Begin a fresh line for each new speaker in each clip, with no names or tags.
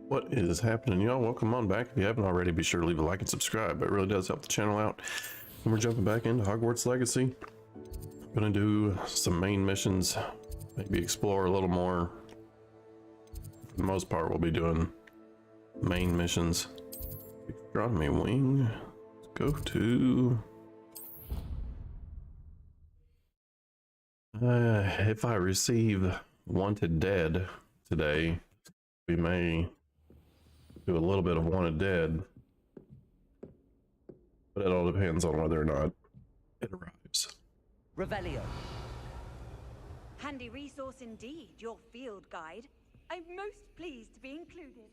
What is happening, y'all? Welcome on back. If you haven't already, be sure to leave a like and subscribe. It really does help the channel out. And we're jumping back into Hogwarts Legacy. Gonna do some main missions, maybe explore a little more. For the most part, we'll be doing main missions. Astronomy wing. Let's go to... if I receive Wanted Dead today, we may do a little bit of Wanted Dead, but it all depends on whether or not it arrives.
Revelio.
Handy resource indeed, your field guide. I'm most pleased to be included.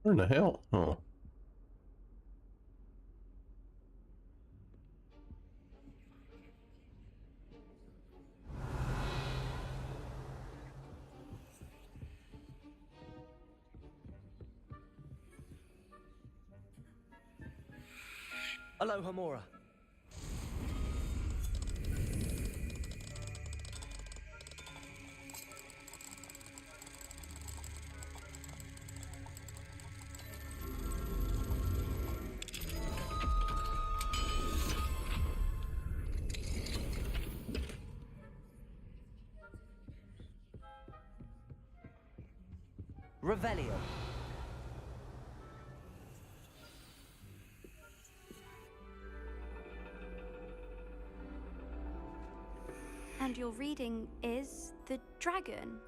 Where in the hell? Oh.
Aloha Mora. Revelio.
And your reading is the dragon.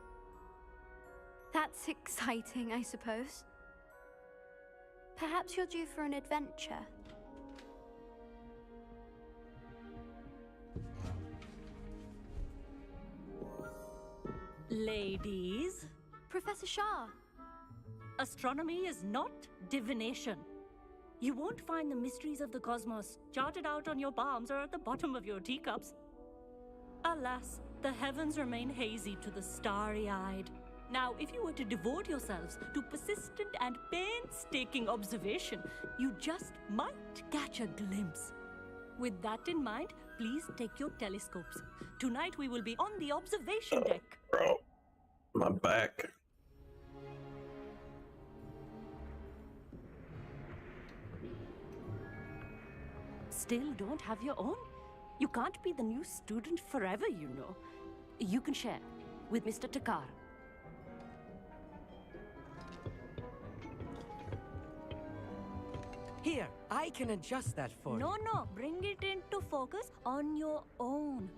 That's exciting, I suppose. Perhaps you're due for an adventure.
Ladies,
Professor Shah.
astronomy is not divination. You won't find the mysteries of the cosmos charted out on your palms or at the bottom of your teacups. Alas, the heavens remain hazy to the starry-eyed. Now, if you were to devote yourselves to persistent and painstaking observation, you just might catch a glimpse. With that in mind, please take your telescopes. Tonight we will be on the observation deck.
Bro, my back.
Still don't have your own? You can't be the new student forever, you know. You can share with Mr. Takar.
Here, I can adjust that for you.
No, bring it into focus on your own.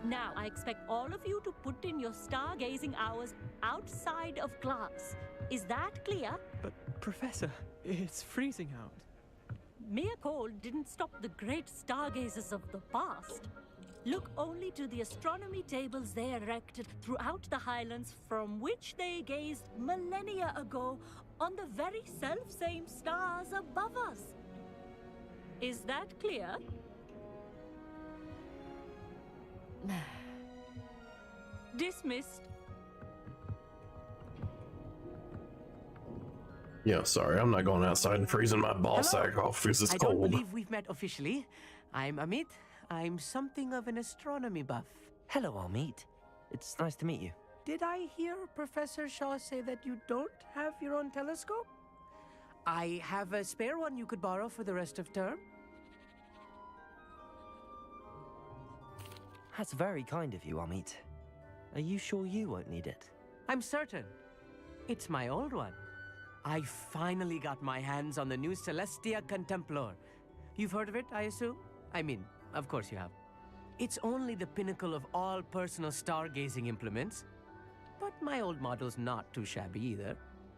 Now, I expect all of you to put in your stargazing hours outside of class. Is that clear?
But, Professor, it's freezing out.
Mere cold didn't stop the great stargazers of the past. Look only to the astronomy tables they erected throughout the highlands from which they gazed millennia ago on the very self-same stars above us. Is that clear? Dismissed.
Yeah, sorry, I'm not going outside and freezing my ball sack off because it's
I
cold.
don't believe we've met officially. I'm Amit. I'm something of an astronomy buff.
Hello, Amit. It's nice to meet you.
Did I hear Professor Shaw say that you don't have your own telescope? I have a spare one you could borrow for the rest of term.
That's very kind of you, Amit. Are you sure you won't need it?
I'm certain. It's my old one. I finally got my hands on the new Celestia Contemplor. You've heard of it, I assume? I mean, of course you have. It's only the pinnacle of all personal stargazing implements. But my old model's not too shabby either.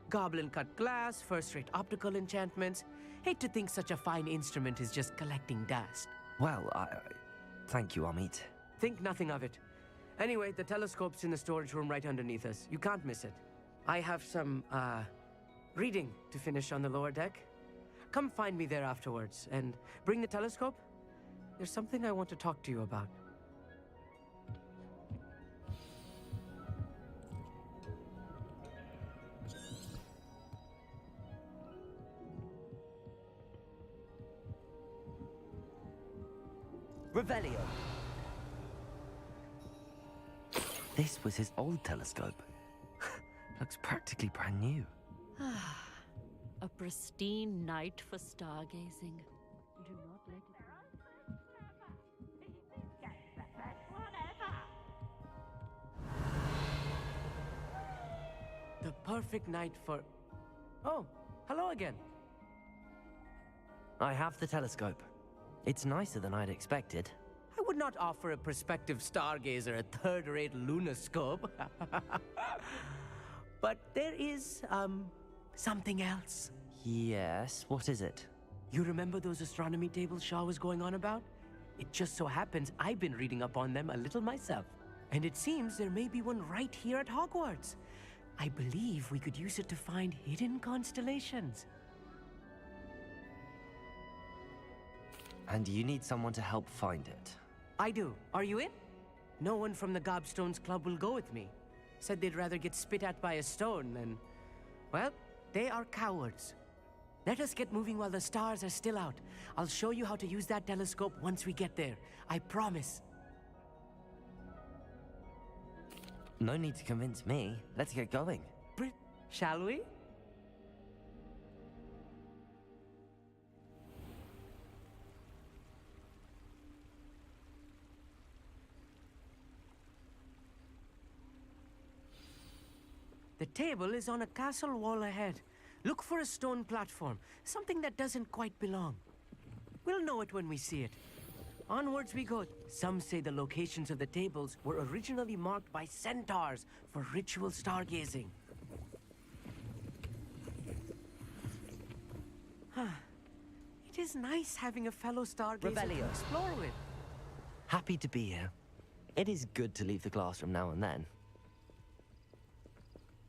Goblin-cut glass, first-rate optical enchantments. Hate to think such a fine instrument is just collecting dust.
Well, thank you, Amit.
Think nothing of it. Anyway, the telescope's in the storage room right underneath us. You can't miss it. I have some, reading to finish on the lower deck. Come find me there afterwards, and bring the telescope. there's something I want to talk to you about.
Revelio. This was his old telescope. Looks practically brand new.
A pristine night for stargazing. Do not let it
The perfect night for... Oh, hello again.
I have the telescope. It's nicer than I'd expected.
I would not offer a prospective stargazer a third-rate lunoscope. But there is, something else.
Yes, what is it?
You remember those astronomy tables Shaw was going on about? It just so happens I've been reading up on them a little myself. And it seems there may be one right here at Hogwarts. I believe we could use it to find hidden constellations.
And you need someone to help find it.
I do. Are you in? No one from the Gobstones Club will go with me. Said they'd rather get spit at by a stone than... Well, they are cowards. Let us get moving while the stars are still out. I'll show you how to use that telescope once we get there. I promise.
No need to convince me. Let's get going.
Shall we? The table is on a castle wall ahead. Look for a stone platform, something that doesn't quite belong. We'll know it when we see it. Onwards we go. Some say the locations of the tables were originally marked by centaurs for ritual stargazing. It is nice having a fellow stargazer to
Revelio.
explore with.
Happy to be here. It is good to leave the classroom now and then.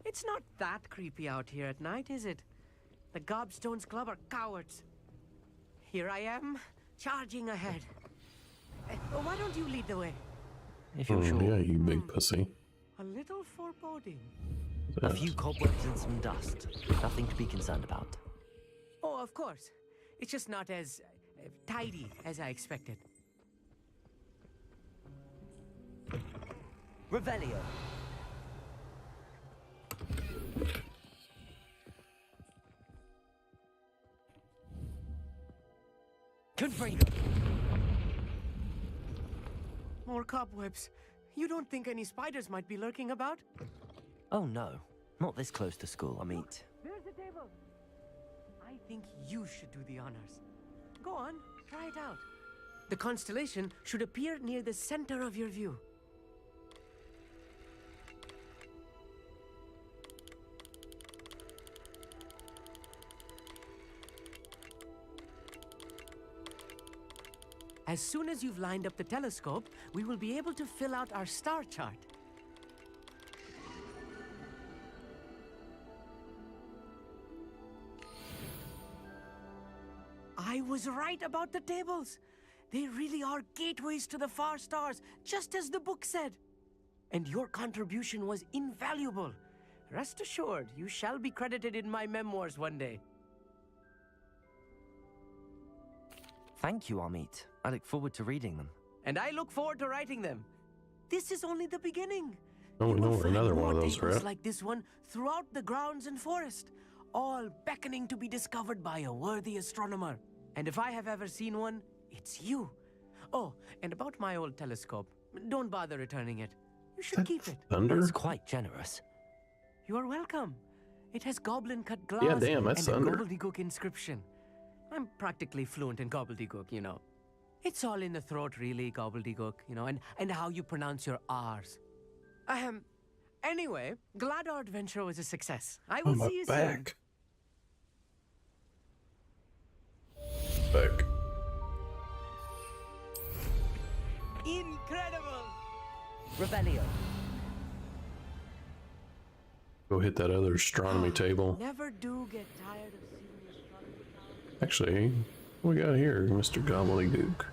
It's not that creepy out here at night, is it? The Gobstones Club are cowards. Here I am, charging ahead. Why don't you lead the way?
If you're sure.
Yeah, you big pussy.
A little foreboding.
A few cobwebs and some dust. Nothing to be concerned about.
Oh, of course. It's just not as tidy as I expected.
Revelio. Confringo.
More cobwebs. You don't think any spiders might be lurking about?
Oh no, not this close to school, I mean.
There's the table. I think you should do the honors. Go on, try it out. The constellation should appear near the center of your view. As soon as you've lined up the telescope, we will be able to fill out our star chart. I was right about the tables. They really are gateways to the far stars, just as the book said. And your contribution was invaluable. Rest assured, you shall be credited in my memoirs one day.
Thank you, Amit. I look forward to reading them.
And I look forward to writing them. This is only the beginning.
Oh, we
You
know
will
where
find
another one
more
of those are
tables
at.
like this one throughout the grounds and forest, all beckoning to be discovered by a worthy astronomer. And if I have ever seen one, it's you. Oh, and about my old telescope, don't bother returning it. You should keep it.
Thunder?
That's quite generous.
You are welcome. It has goblin-cut glass
Yeah, damn, that's
and a
thunder.
gobbledygook inscription. I'm practically fluent in gobbledygook, you know. It's all in the throat, really, gobbledygook, you know, and how you pronounce your R's. Anyway, glad our adventure was a success. I will
Oh, my
see you
back. Back.
soon. Incredible!
Revelio.
Go hit that other astronomy table.
Never do get tired of seeing astronomy.
Actually, what we got here, Mr. Gobbledygook?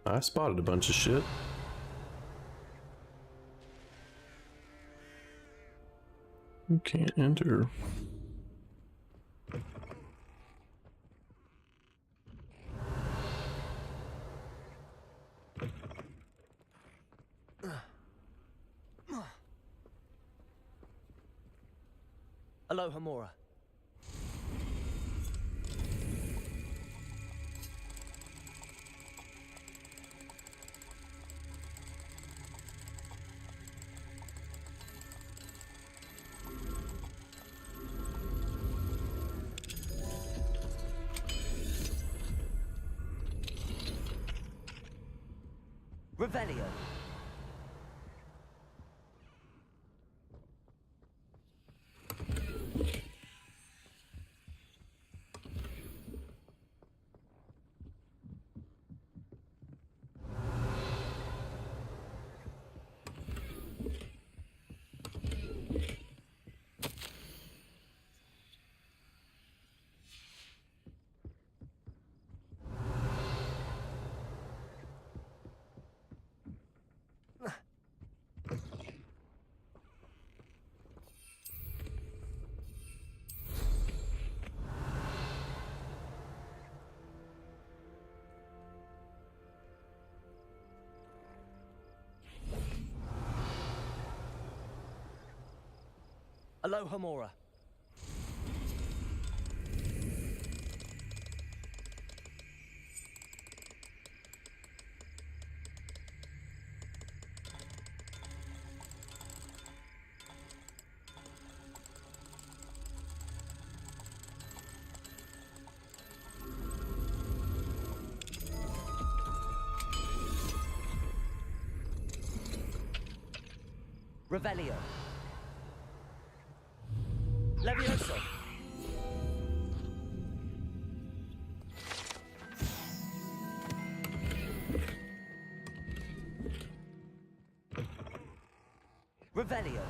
I spotted a bunch of shit. You can't enter.
Aloha Mora. Revelio. Aloha Mora. Revelio. Levioso. Revelio.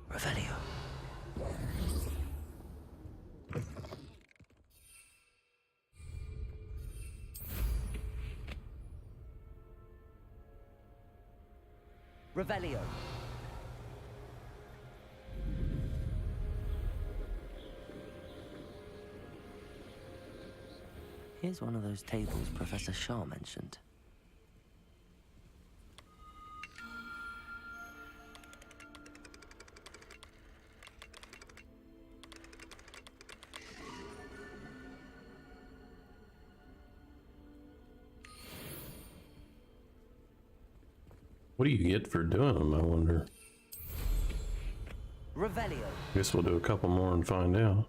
Revelio. Revelio.
Here's one of those tables Professor Shah mentioned.
What do you get for doing them, I wonder?
Revelio.
Guess we'll do a couple more and find out.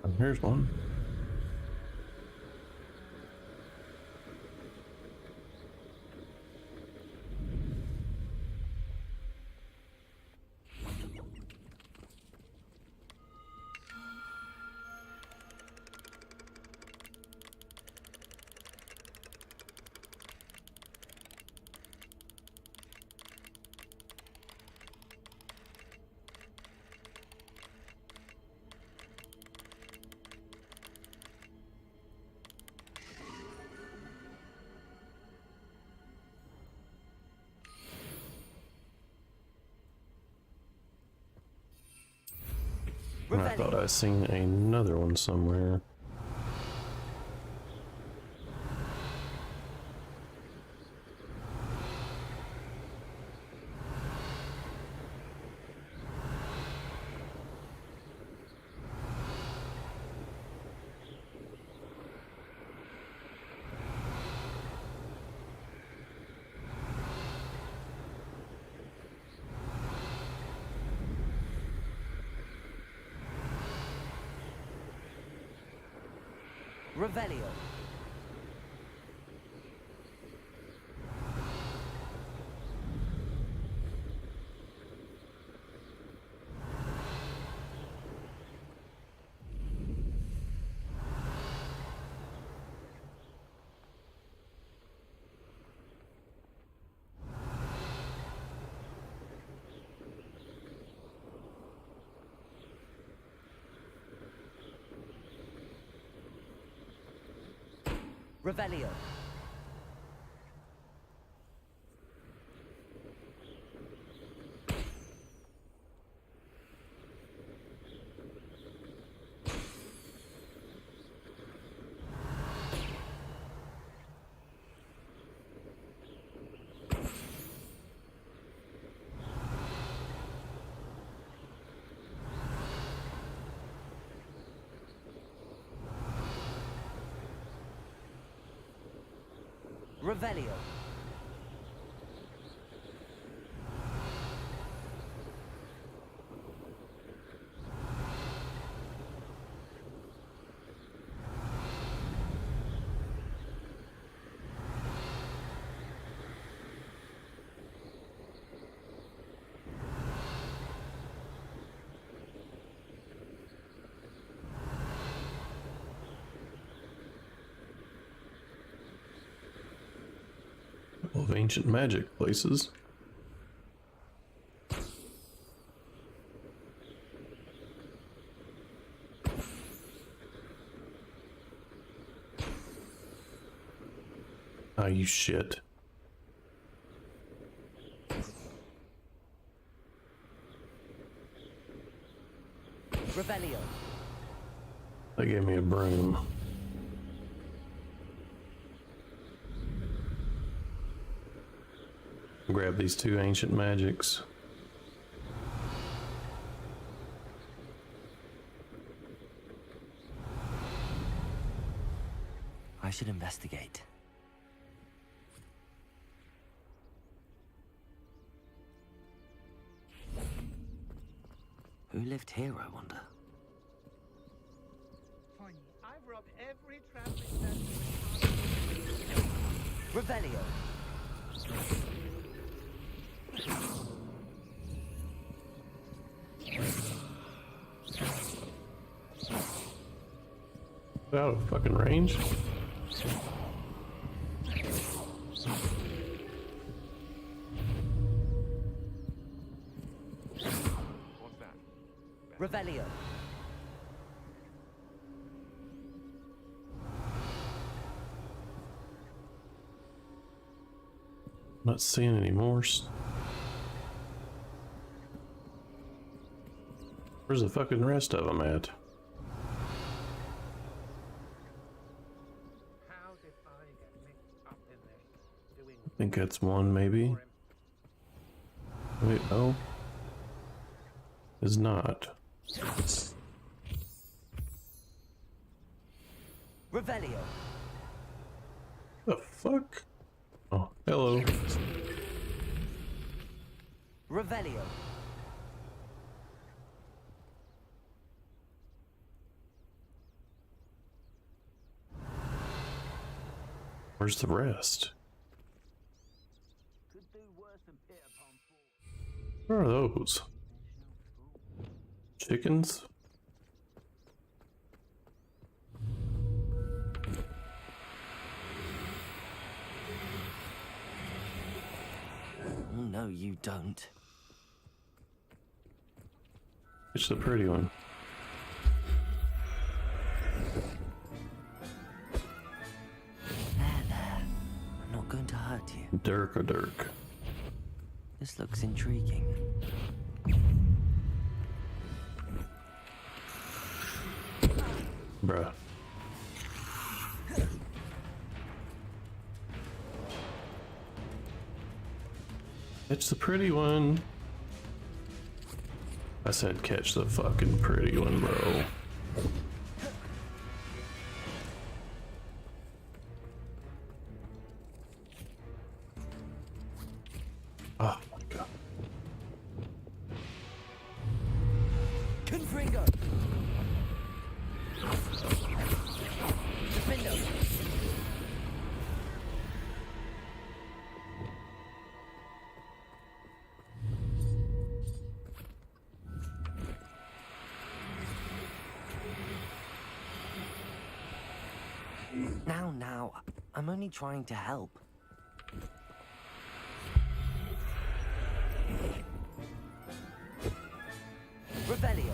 And here's one. And I thought I seen another one somewhere.
Revelio. Revelio. Revelio.
Of ancient magic places. Ah, you shit.
Revelio.
They gave me a broom. Grab these two ancient magics.
I should investigate. Who lived here, I wonder?
Funny, I've robbed every traveling stand.
Revelio.
Out of fucking range.
Revelio.
Not seeing any more. Where's the fucking rest of them at?
How did I get mixed up in this? Doing
I think that's one, maybe. Wait, no. Is not.
Revelio.
The fuck? Oh, hello.
Revelio.
Where's the rest?
could do worse than Peter Pan
What are those? Chickens?
Oh, no, you don't.
It's the pretty one.
There. I'm not going to hurt you.
Dirk or Dirk.
This looks intriguing.
Bruh. It's the pretty one. I said catch the fucking pretty one, bro. Oh my god.
Confringo. Defendo.
Now, I'm only trying to help.
Revelio.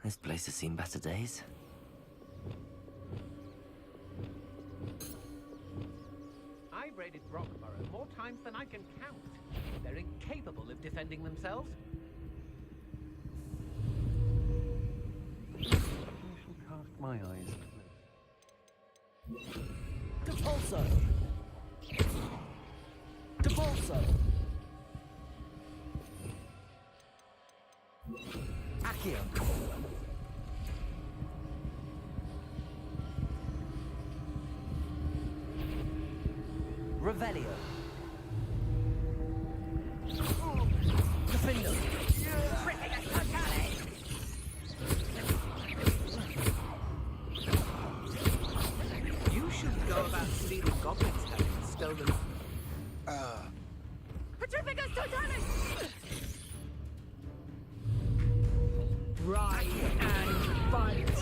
This place has seen better days.
I've raided Brockborough more times than I can count. They're incapable of defending themselves. I shall cast my eyes close.
Depulso! Depulso! Accio! Revelio! Defendo!
You should go about stealing goblins having stolen.
Petrificus Totalis!
Rise and fight!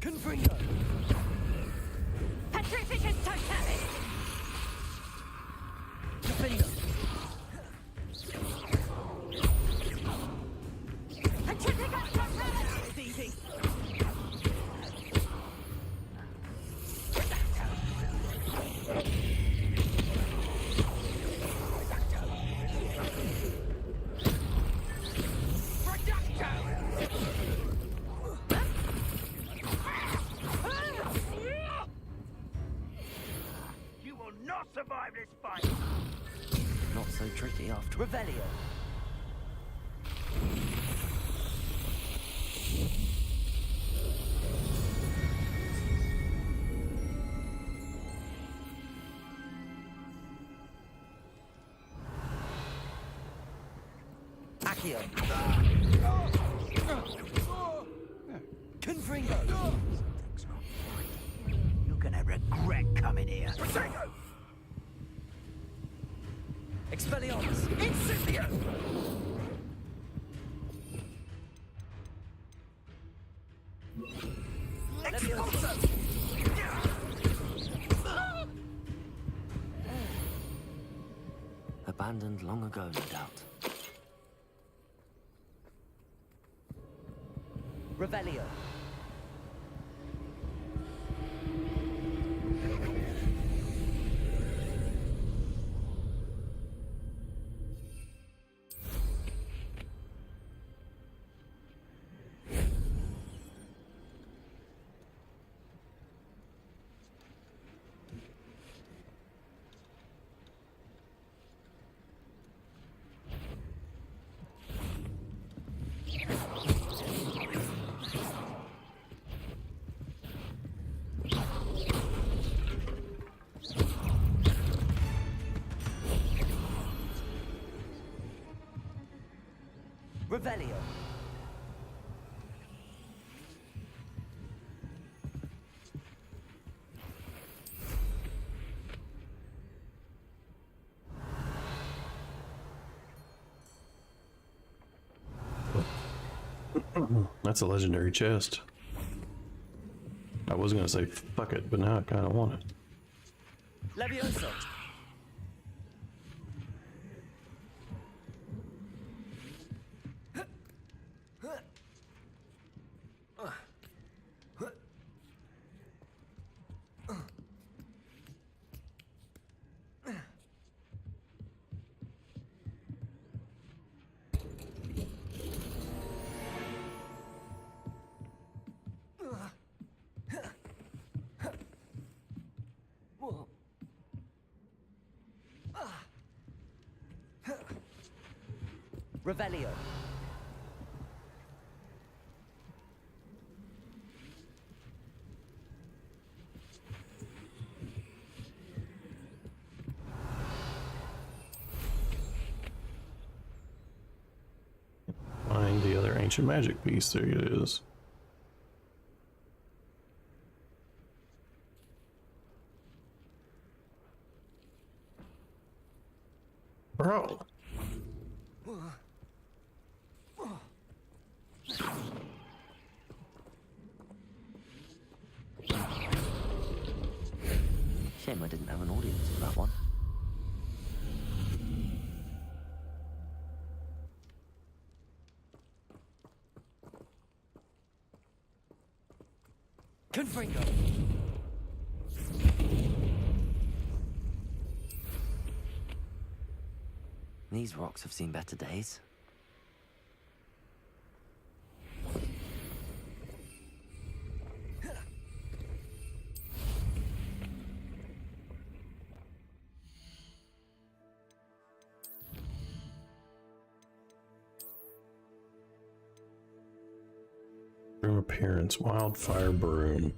Confringo!
Petrificus Totalis!
Defendo!
Petrificus Totalis!
It's easy!
You will not survive this fight!
Not so tricky after.
Revelio! Accio! Confringo!
You're gonna regret coming here.
Expelliarmus!
Incendio!
Levioso!
Abandoned long ago, no doubt.
Revelio! Revelio!
That's a legendary chest. I was gonna say fuck it, but now I kind of want it.
Levioso! Revelio!
Find the other ancient magic piece. There it is. Bro.
Shame I didn't have an audience for that one.
Confringo.
These rocks have seen better days.
Room appearance, wildfire broom.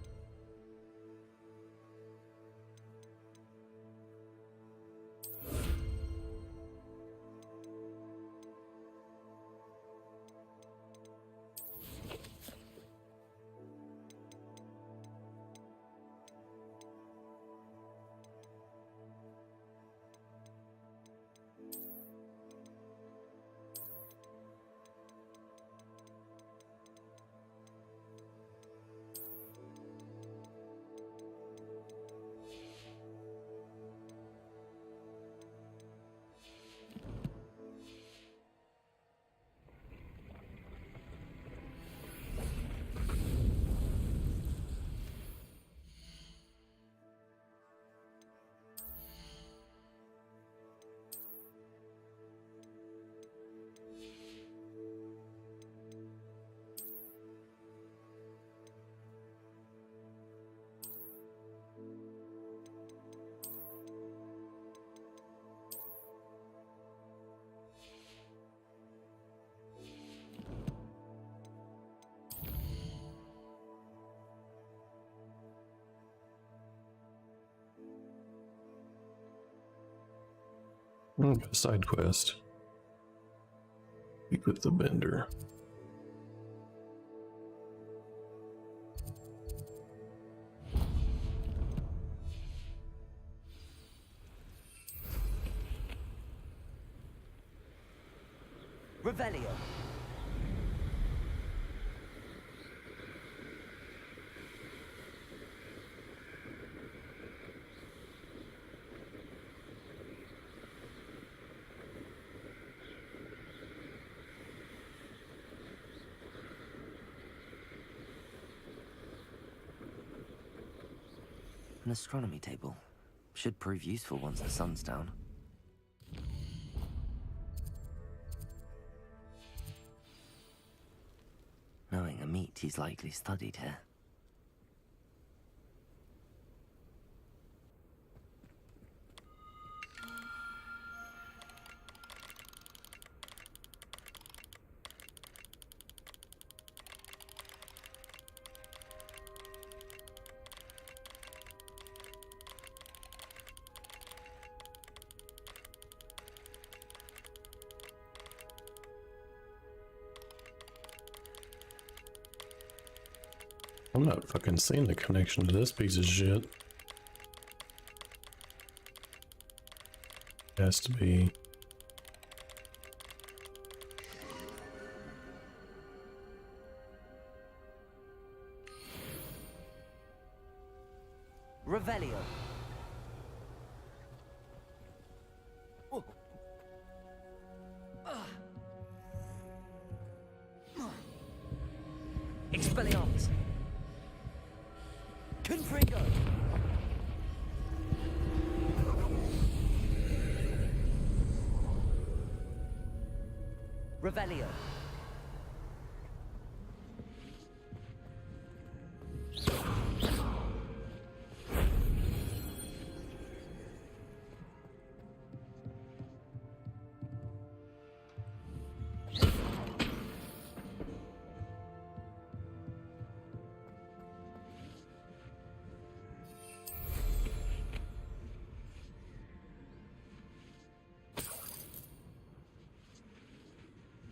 Side quest. Speak with the vendor.
Revelio.
An astronomy table. Should prove useful once the sun's down. Knowing a meat he's likely studied here.
I'm not fucking seeing the connection to this piece of shit. Has to be.
Revelio. Expelliarmus. Confringo. Revelio.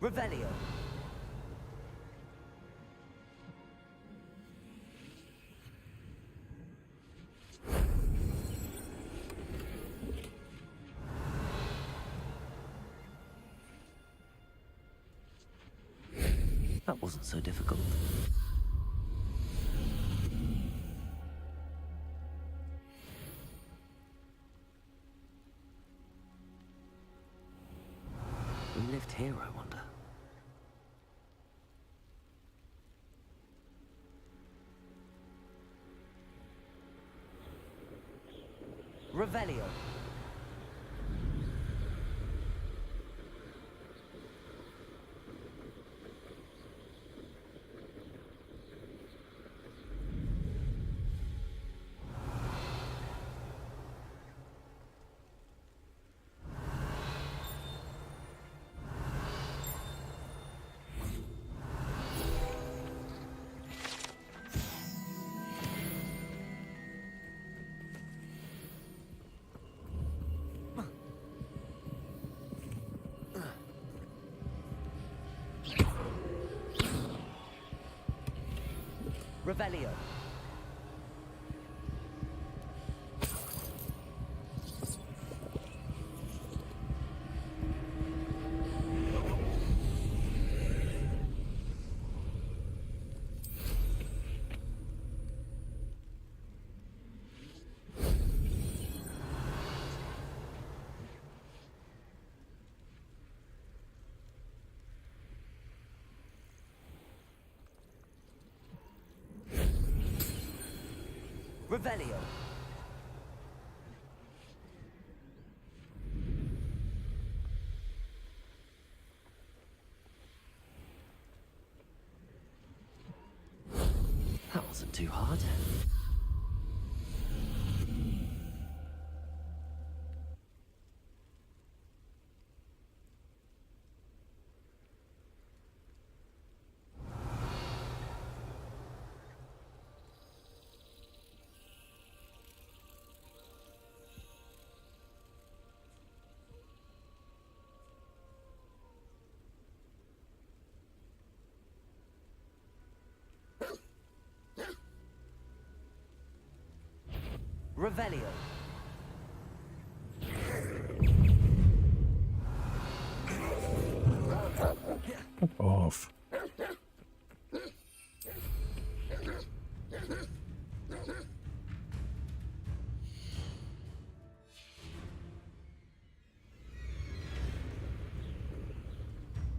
Revelio.
That wasn't so difficult. Who lived here, I wonder?
Revelio. Revelio. Revelio.
That wasn't too hard.
Revelio.
Fuck off.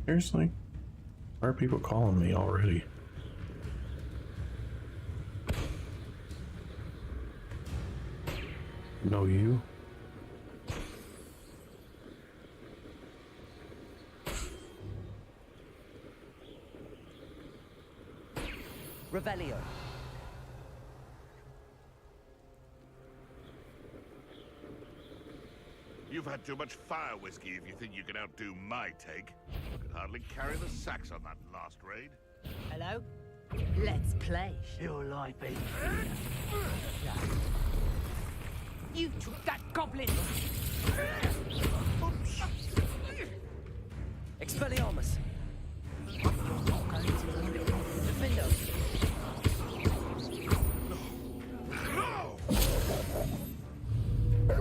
Seriously? Why are people calling me already? Know you?
Revelio.
You've had too much fire whiskey if you think you can outdo my take. Could hardly carry the sacks on that last raid.
Hello? Let's play.
You'll lie, baby. You took that goblin!
Expelliarmus. Defendo.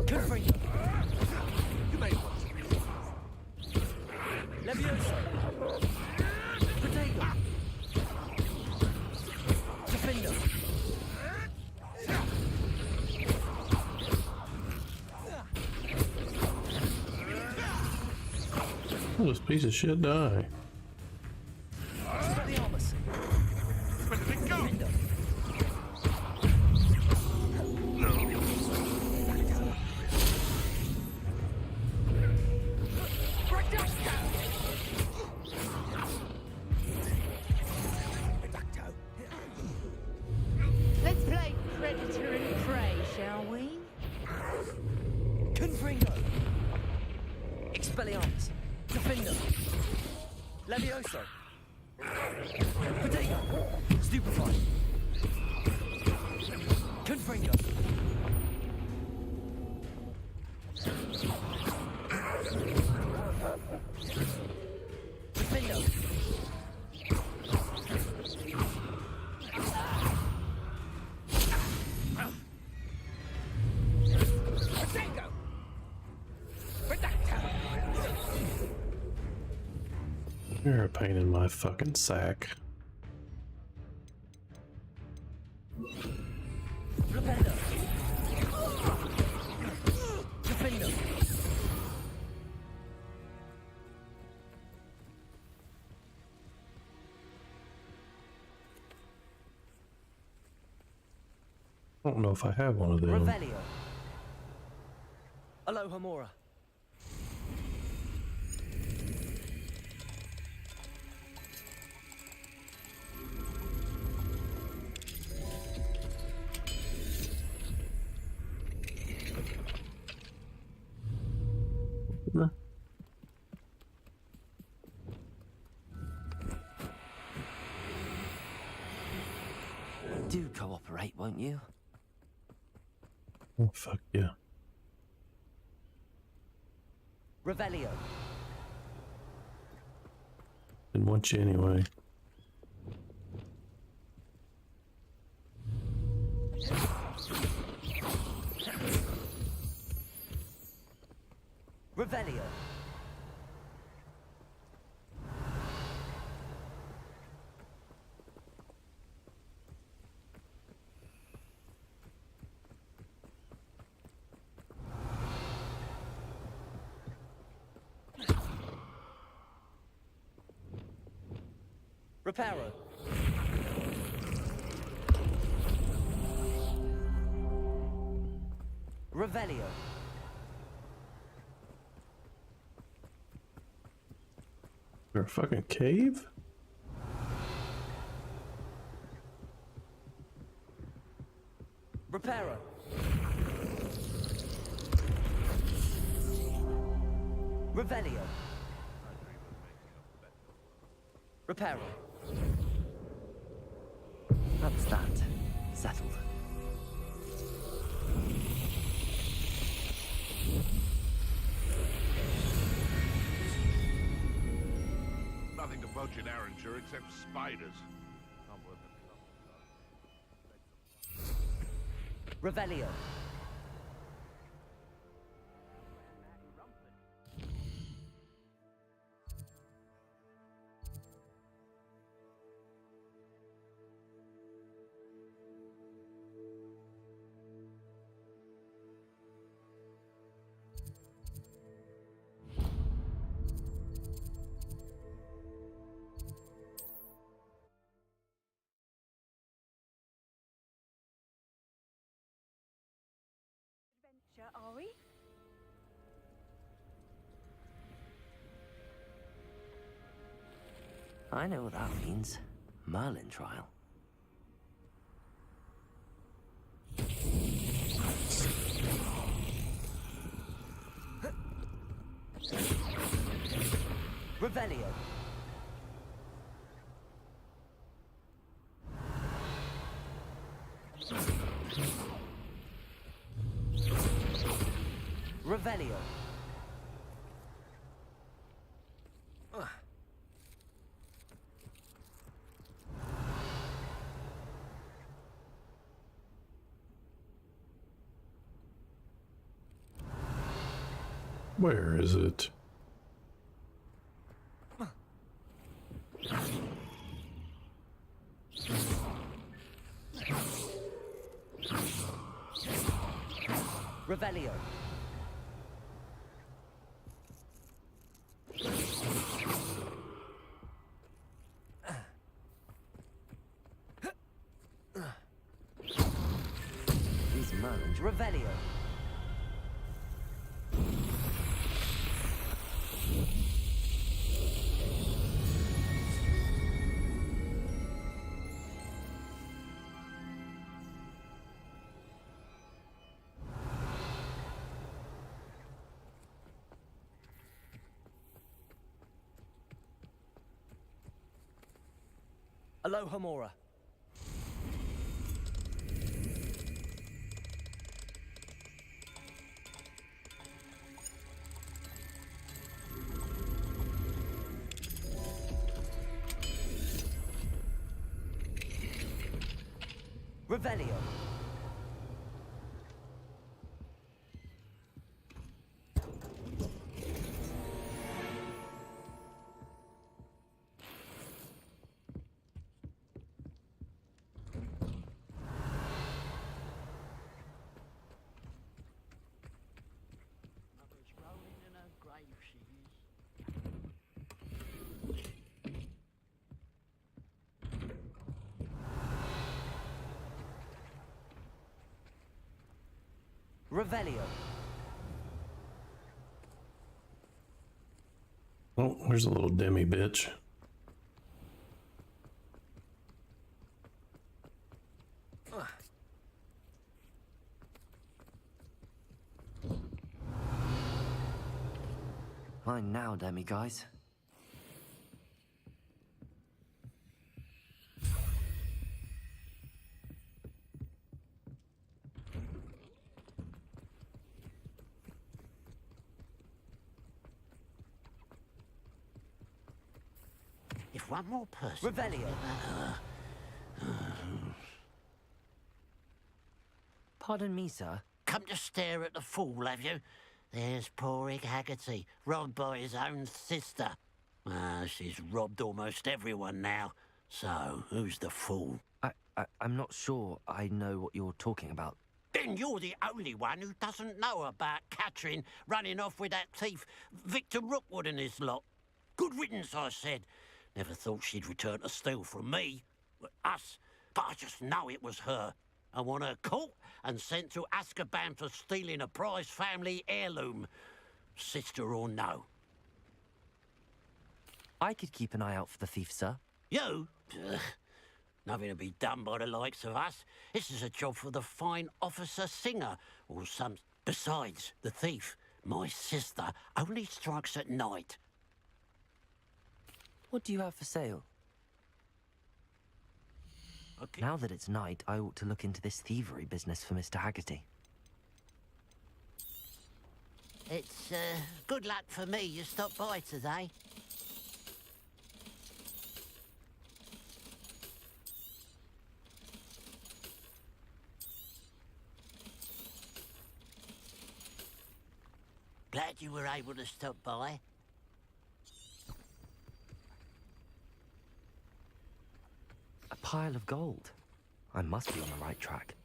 Confringo.
You may want
Levioso. Protego. Defendo.
Oh, this piece of shit die.
Expelliarmus. Defendo.
Let's play predator and prey, shall we?
Confringo. Expelliarmus. Defendo. Levioso. Protego. Stupefy. Confringo. Defendo.
Protego! Redacto!
You're a pain in my fucking sack.
Rependo. Defendo.
don't know if I have one of them.
Revelio. Aloha Mora.
Do cooperate, won't you?
Oh, fuck yeah.
Revelio.
Didn't want you anyway.
Revelio. Reparo. Revelio.
Is there a fucking cave?
Reparo. Revelio. Reparo.
That's that. Settled.
Nothing to budge in Arranger except spiders. Not worth the trouble.
Revelio.
Are we?
I know what that means. Merlin trial.
Revelio. Revelio.
Where is it?
Revelio.
These Merlin
Revelio. Aloha Mora. Revelio. Revelio.
Oh, there's a little demi bitch.
Fine now, demi guys.
If one more person...
Revelio.
Pardon me, sir.
Come to stare at the fool, have you? There's poor Ig Haggerty, robbed by his own sister. She's robbed almost everyone now. So, who's the fool?
I'm not sure I know what you're talking about.
Then you're the only one who doesn't know about Catherine running off with that thief, Victor Rookwood and his lot. Good riddance, I said. Never thought she'd return to steal from me, us, but I just know it was her. I want her caught and sent to Azkaban for stealing a prize family heirloom. Sister or no.
I could keep an eye out for the thief, sir.
You? Ugh. Nothing to be done by the likes of us. This is a job for the fine officer Singer, or some... Besides, the thief, my sister, only strikes at night.
What do you have for sale?
Okay.
Now that it's night, I ought to look into this thievery business for Mr. Haggerty.
It's, good luck for me you stopped by today. Glad you were able to stop by.
A pile of gold. I must be on the right track.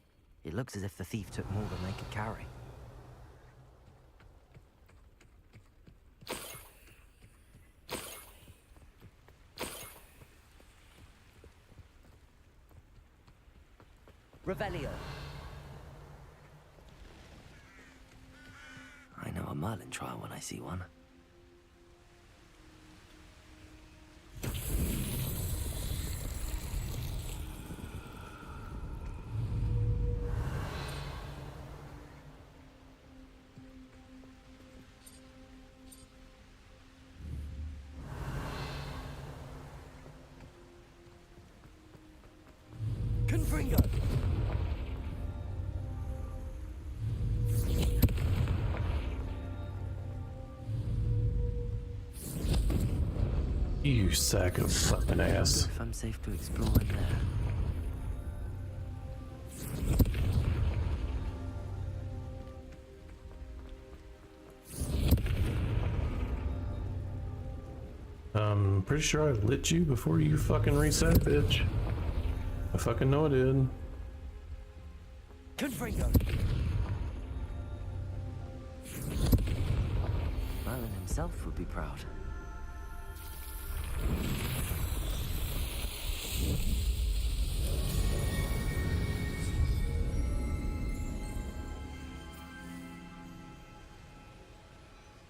It looks as if the thief took more than they could carry.
Revelio.
I know a Merlin trial when I see one.
Confringo.
You sack of flippin' ass.
If I'm safe to explore in there.
I'm pretty sure I lit you before you fucking reset, bitch. I fucking know I did.
Confringo.
Merlin himself would be proud.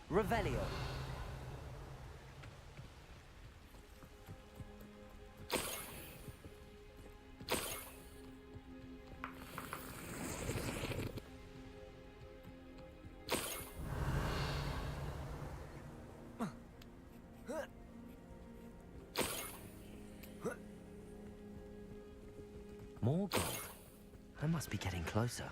Revelio.
More gold. I must be getting closer.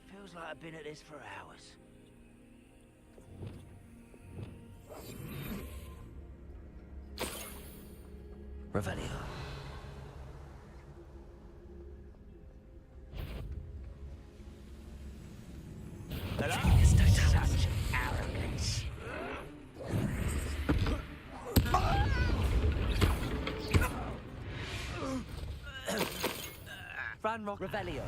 Feels like I've been at this for hours.
Revelio.
Such arrogance.
Franrock. Revelio.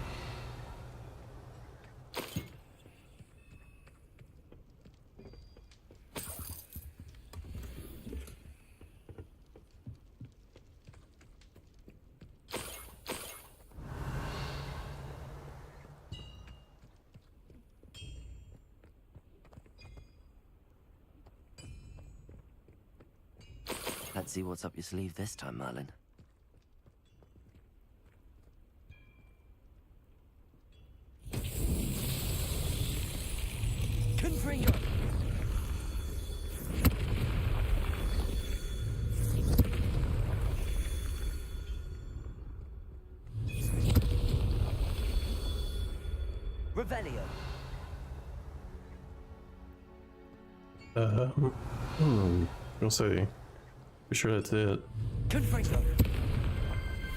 Let's see what's up your sleeve this time, Merlin.
Confringo! Revelio.
We'll see. Be sure that's it.
Confringo.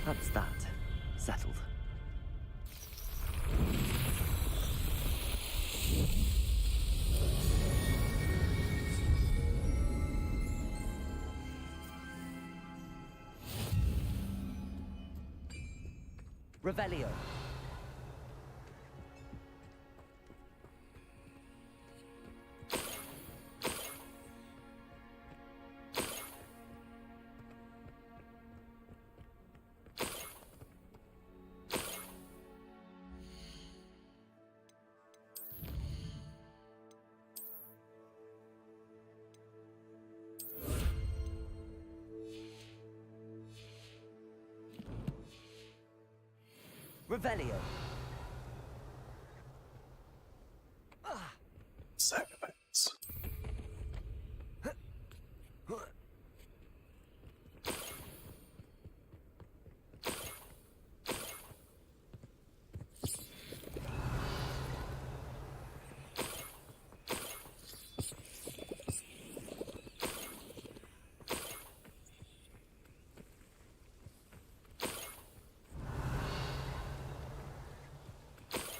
That's that. Settled.
Revelio. Revelio.
Sacrifice.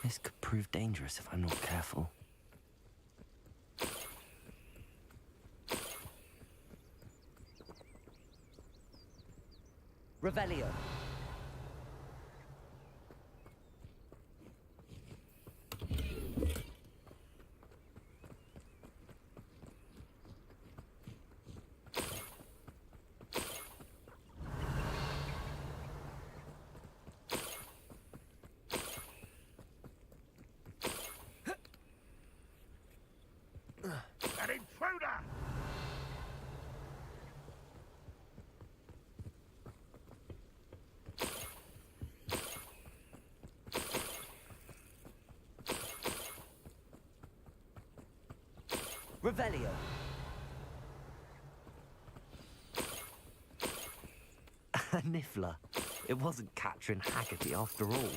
This could prove dangerous if I'm not careful.
Revelio.
An intruder!
Revelio.
A niffler. It wasn't Catherine Haggerty after all.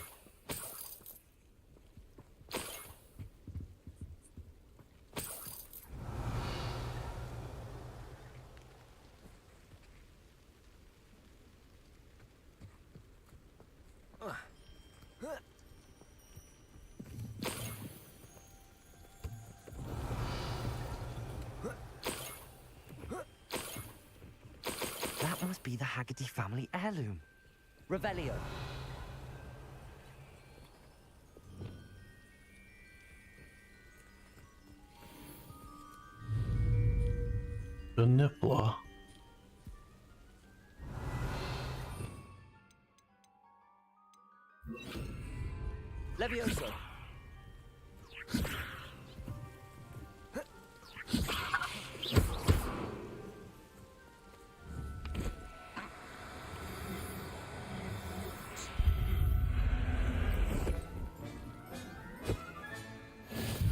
That must be the Haggerty family heirloom.
Revelio.
The Niffler.
Levioso.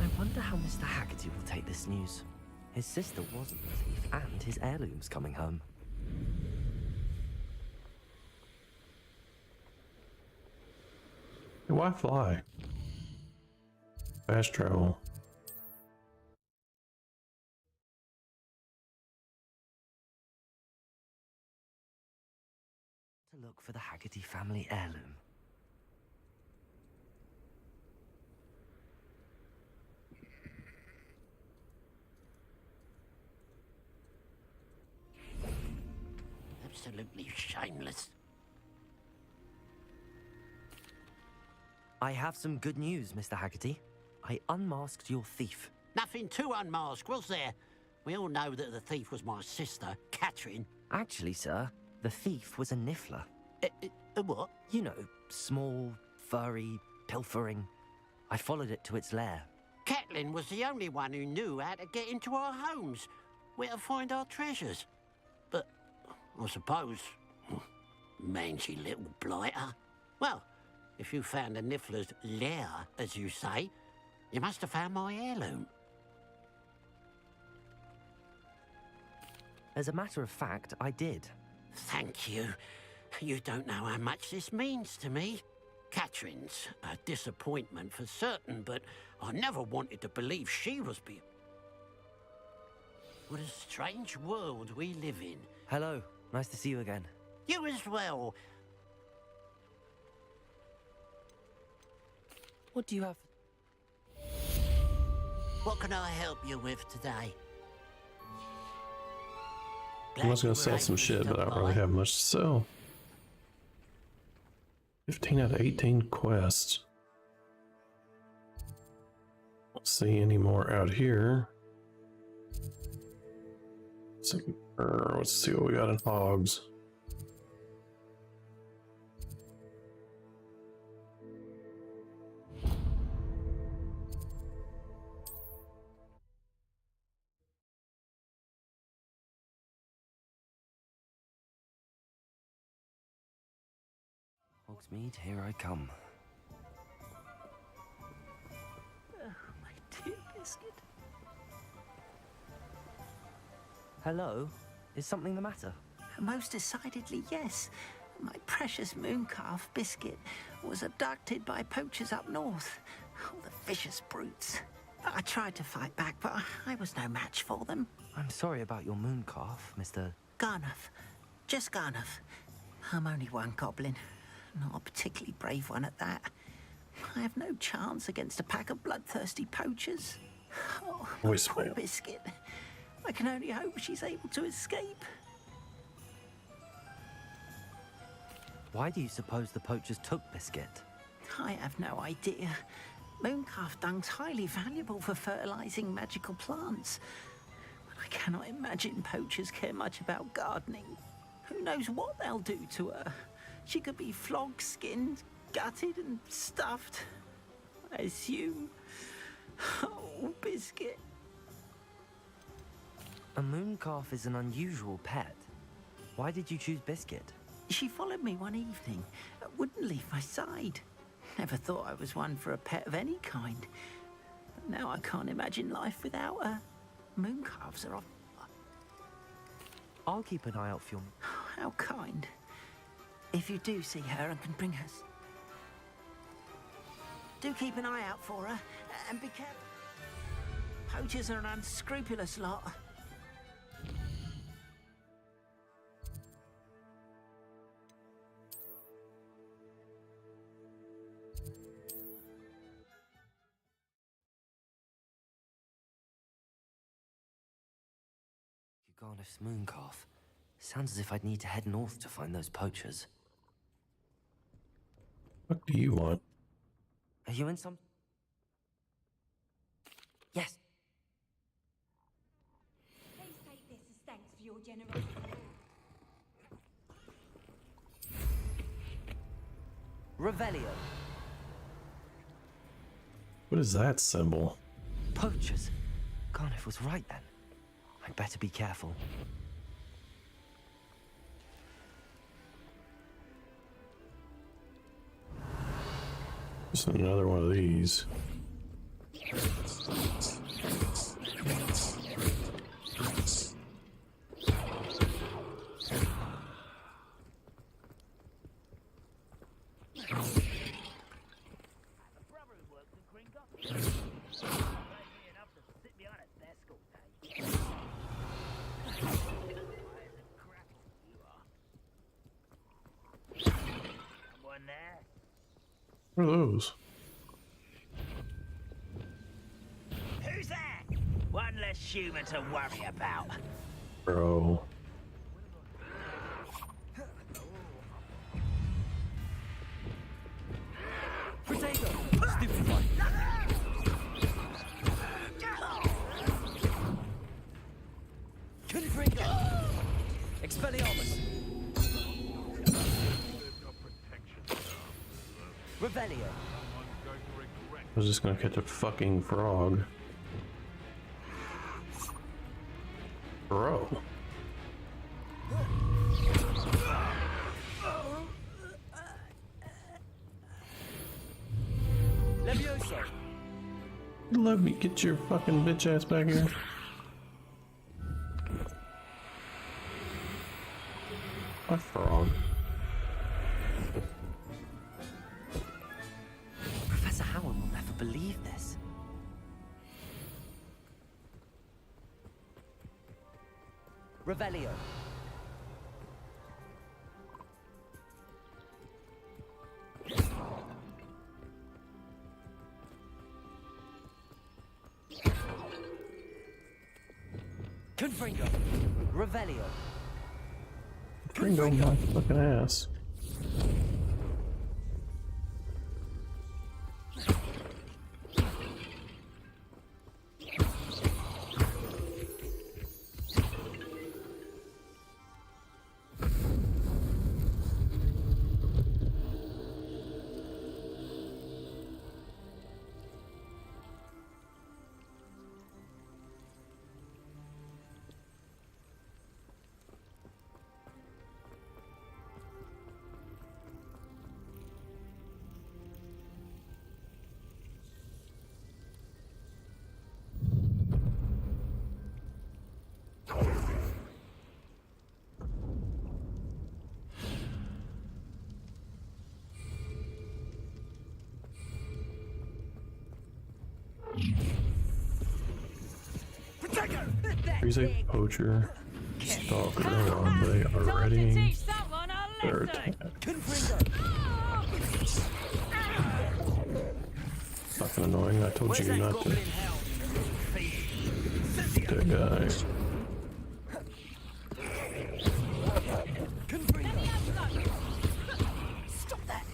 I wonder how Mr. Haggerty will take this news. His sister wasn't the thief, and his heirloom's coming home.
Hey, why fly? Fast travel.
To look for the Haggerty family heirloom.
Absolutely shameless.
I have some good news, Mr. Haggerty. I unmasked your thief.
Nothing to unmask, was there? We all know that the thief was my sister, Catherine.
Actually, sir, the thief was a niffler.
A what?
You know, small, furry, pilfering. I followed it to its lair.
Catelyn was the only one who knew how to get into our homes, where to find our treasures. But I suppose. Mangy little blighter. Well, if you found the Niffler's lair, as you say, you must have found my heirloom.
As a matter of fact, I did.
Thank you. You don't know how much this means to me. Catherine's a disappointment for certain, but I never wanted to believe she was being... What a strange world we live in.
Hello. Nice to see you again.
You as well.
What do you have?
What can I help you with today?
I was gonna sell some shit, but I don't really have much to sell. 15 out of 18 quests. Let's see any more out here. Let's see what we got in Hogs.
Hogsmeade, here I come.
Oh, my dear Biscuit.
Hello? Is something the matter?
Most decidedly, yes. My precious mooncalf, Biscuit, was abducted by poachers up north. Oh, the vicious brutes. I tried to fight back, but I was no match for them.
I'm sorry about your mooncalf, Mr.
Garnuff. Just Garnuff. I'm only one goblin. Not a particularly brave one at that. I have no chance against a pack of bloodthirsty poachers. Oh, poor Biscuit. I can only hope she's able to escape.
Why do you suppose the poachers took Biscuit?
I have no idea. Mooncalf dung's highly valuable for fertilizing magical plants. But I cannot imagine poachers care much about gardening. Who knows what they'll do to her? She could be flogged, skinned, gutted and stuffed. I assume. Oh, Biscuit.
A mooncalf is an unusual pet. Why did you choose Biscuit?
She followed me one evening, wouldn't leave my side. Never thought I was one for a pet of any kind. But now I can't imagine life without her. Mooncalves are off.
I'll keep an eye out for you.
How kind. If you do see her and can bring her... Do keep an eye out for her, and be careful. Poachers are an unscrupulous lot.
Garnuff's mooncalf. Sounds as if I'd need to head north to find those poachers.
What do you want?
Are you in some... Yes.
Please take this as thanks for your generosity.
Revelio.
What is that symbol?
Poachers. Garnuff was right then. I'd better be careful.
Just another one of these. What are those?
Who's that? One less human to worry about.
Bro.
Potato! Stupid one! Confringo! Expelliarmus! Revelio.
I was just gonna catch a fucking frog. Bro. Let me get your fucking bitch ass back here. My frog.
Professor Howard will never believe this.
Revelio. Confringo. Revelio.
Confringo my fucking ass. He's a poacher, stalker, while they are readying their attack. Fucking annoying, I told you not to. That guy.
Stop that!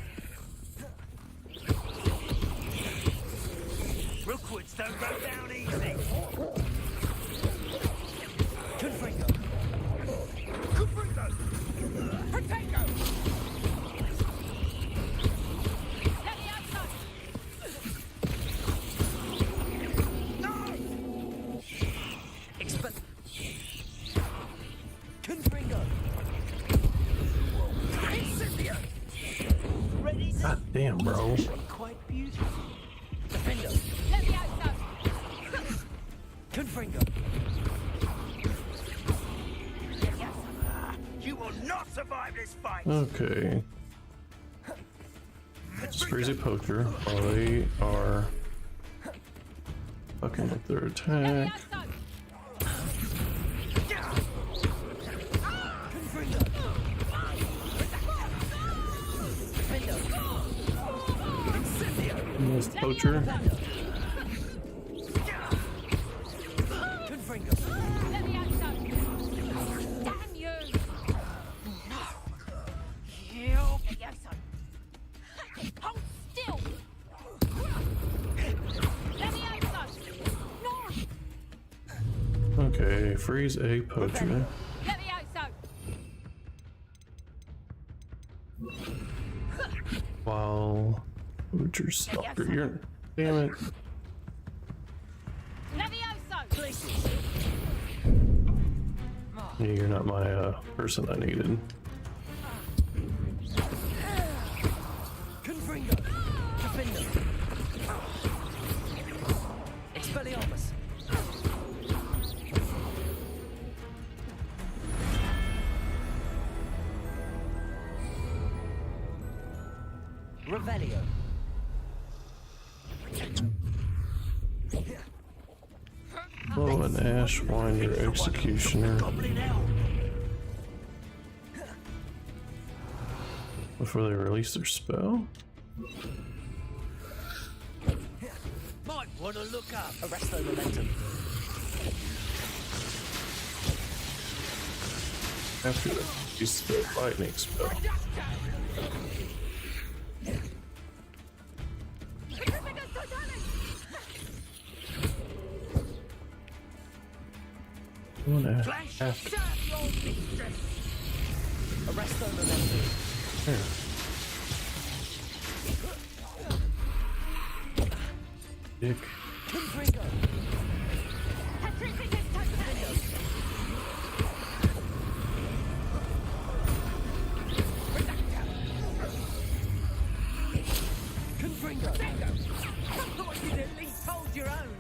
Rookwoods don't go down easy. Confringo. Confringo. Protego. No. Expect. Confringo. Incendio. Ready.
God damn, bro.
Quite beautiful. Defender. Confringo. You will not survive this fight.
Okay. It's Crazy Poacher while they are fucking with their attack. And this Poacher. Okay, freeze a poacher. While poacher stalker, you're damn it. Yeah, you're not my person I needed.
Confringo. Defender. Expelliarmus.
Revelio.
Oh, an Ashwinder Executioner. Before they release their spell?
Might want to look up.
Arresto momentum.
After that, use the lightning spell.
Arresto momentum.
Here. Dick.
Confringo. Confringo. I thought you'd at least hold your own.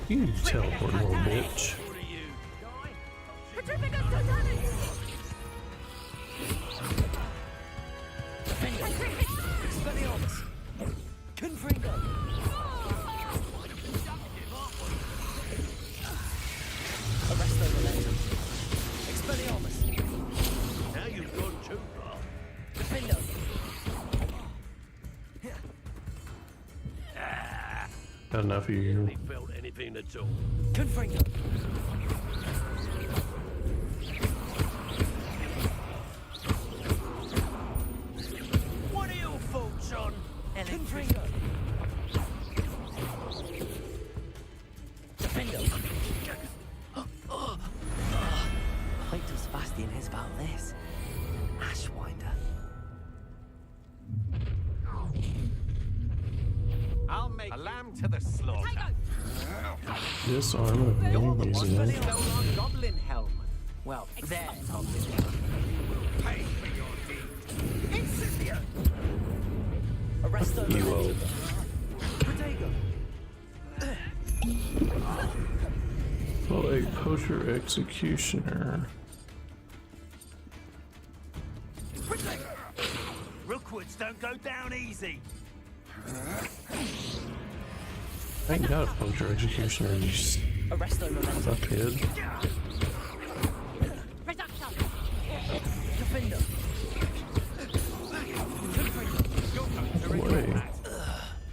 You teleport, little bitch.
Expelliarmus! Confringo! Arresto momentum. Expelliarmus!
Now you've gone too far.
Defendo!
Not enough of you.
Barely felt anything at all.
Confringo!
What are your thoughts on
Confringo! Defendo! Wait till Sebastian hears about this. Ashwinder.
I'll make a lamb to the slaughter.
Disarm it. Amazing.
Stole on goblin helm. Well, their goblin helm. Pay for your deed. Incipient!
Arresto
Duo.
Protego!
Oh, a poacher executioner.
Rookwoods don't go down easy.
I ain't got a poacher executioner, you
Arresto momentum.
fuckhead.
Defendo!
Way.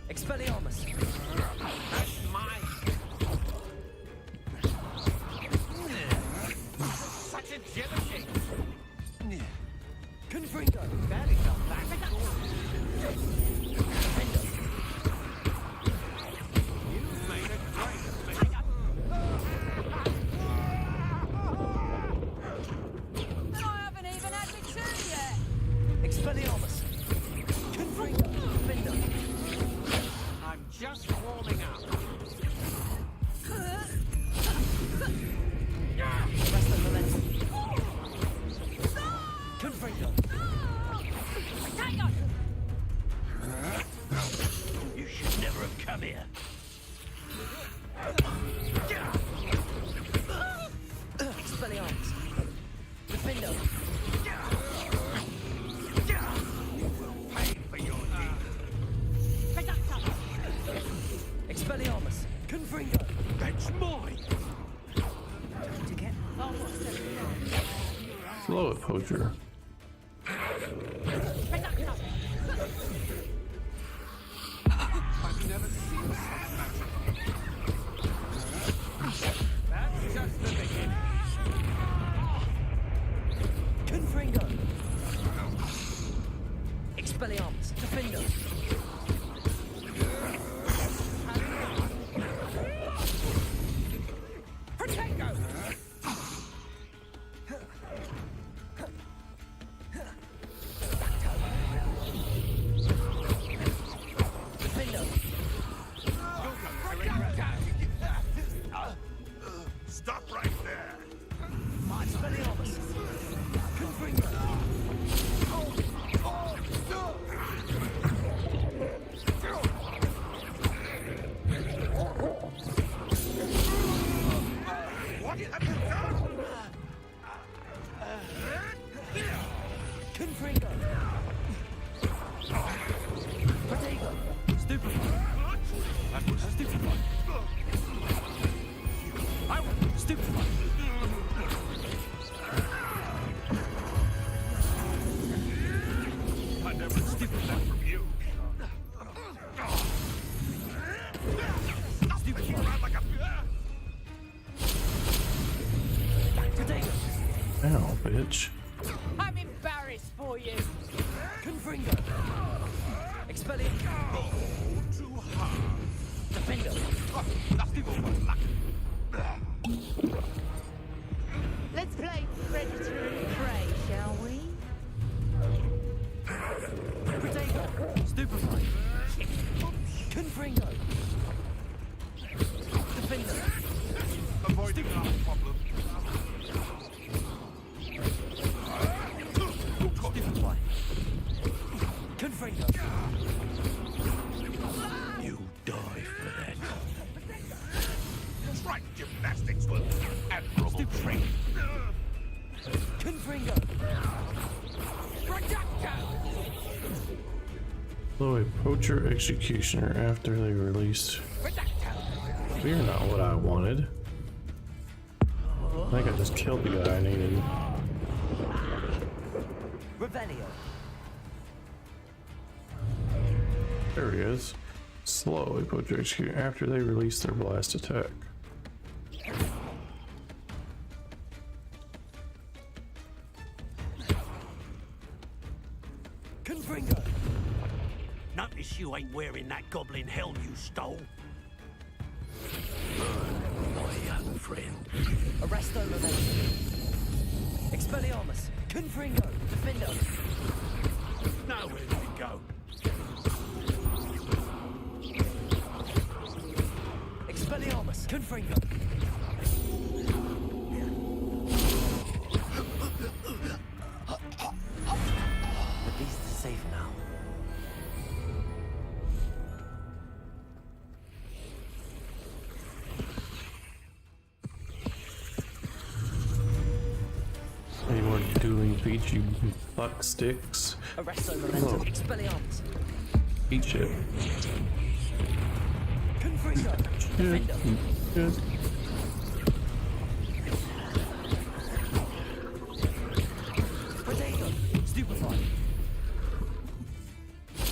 Expelliarmus!
That's mine. Such agility.
Confringo!
Barely felt back.
Defendo!
You've made a great mistake.
I haven't even had my turn yet.
Expelliarmus! Confringo! Defendo!
I'm just warming up.
Arresto momentum. Confringo!
You should never have come here.
Expelliarmus! Defendo!
Pay for your deed.
Expelliarmus! Confringo!
That's mine.
To get
Slow it, poacher.
I've never seen such magic. That's just the beginning.
Confringo! Expelliarmus! Defendo!
Protego!
Defendo!
Stop right there.
Expelliarmus! Confringo!
What have you done?
Confringo! Protego! Stupefy!
That was
Stupefy! I will stupefy!
I never expected that from you.
Stupefy!
Around like a...
Protego!
Ow, bitch.
I'm embarrassed for you.
Confringo! Expelliarmus!
Too hard.
Defendo!
Let's play predator and prey, shall we?
Protego! Stupefy! Confringo! Defendo!
Avoiding our problem.
Stupefy! Confringo!
You die for that.
So a poacher executioner after they released. You're not what I wanted. I think I just killed the guy I needed.
Revelio.
There he is. Slowly poacher executioner after they release their blast attack.
Confringo. Notice you ain't wearing that goblin helm you stole. My young friend.
Arresto Momentum. Expelliarmus. Confringo. Defender.
Now where did it go?
Expelliarmus. Confringo.
The beast is safe now.
Any more dueling feats, you fuck sticks?
Arresto Momentum. Expelliarmus.
Eat shit.
Confringo.
Shit.
Defender.
Shit.
Protego. Stupefy.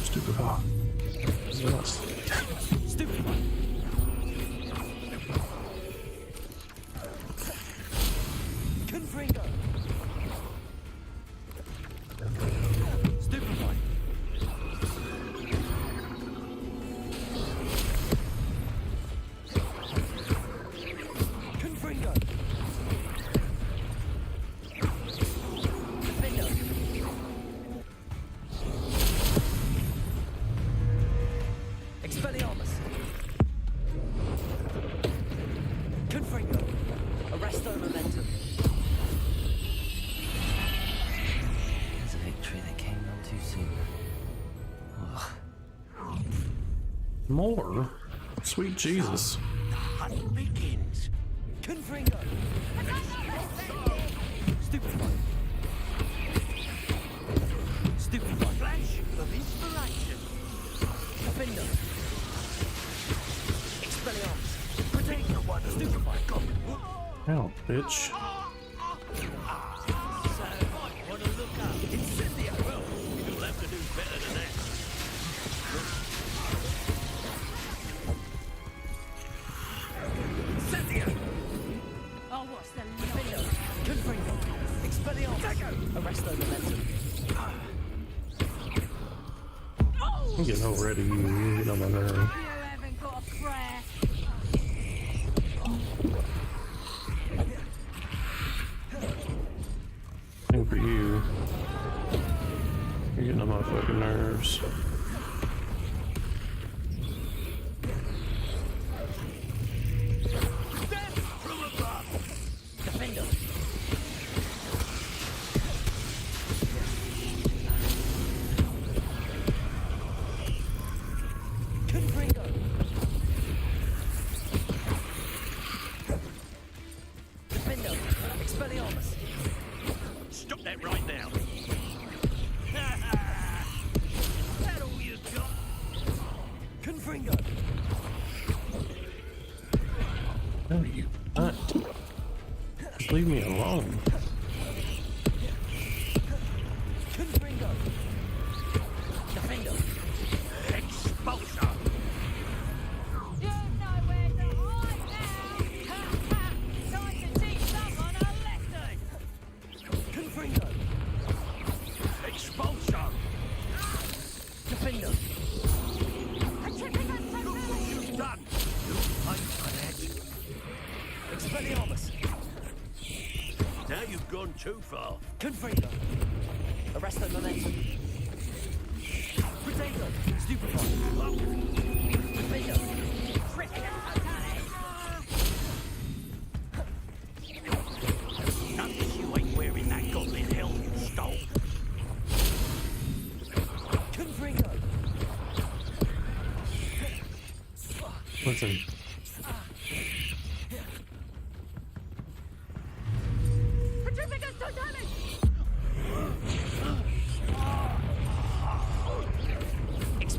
Stupefy. Yes.
Stupefy. Confringo. Stupefy. Confringo. Defender. Expelliarmus. Confringo. Arresto Momentum.
There's a victory that came none too soon. Ugh.
More? Sweet Jesus.
The hunt begins.
Confringo. Stupefy. Stupefy.
Flash of inspiration.
Defender. Expelliarmus.
Protego one.
Stupefy. Goblin.
Ow, bitch.
Wanna look up? Incendio. Well, you'll have to do better than that. Incendio.
Oh, what's the
Defender. Confringo. Expelliarmus. Arresto Momentum.
I'm getting already. You're getting on my nerve.
You haven't got a prayer.
Thing for you. You're getting on my fucking nerves.
Defender. Confringo. Defender. Expelliarmus.
Stop that right now. That all you got?
Confringo.
No, you nut. Just leave me alone.
Confringo. Defender.
Expulsor.
You know where to hide now. Time to teach someone a lesson.
Confringo.
Expulsor.
Defender.
Look what you've done. You pay for that.
Expelliarmus.
Now you've gone too far.
Confringo. Arresto Momentum. Protego. Stupefy. Defender.
Notice you ain't wearing that goblin helm you stole.
Confringo.
Listen.
Petrificus totalis!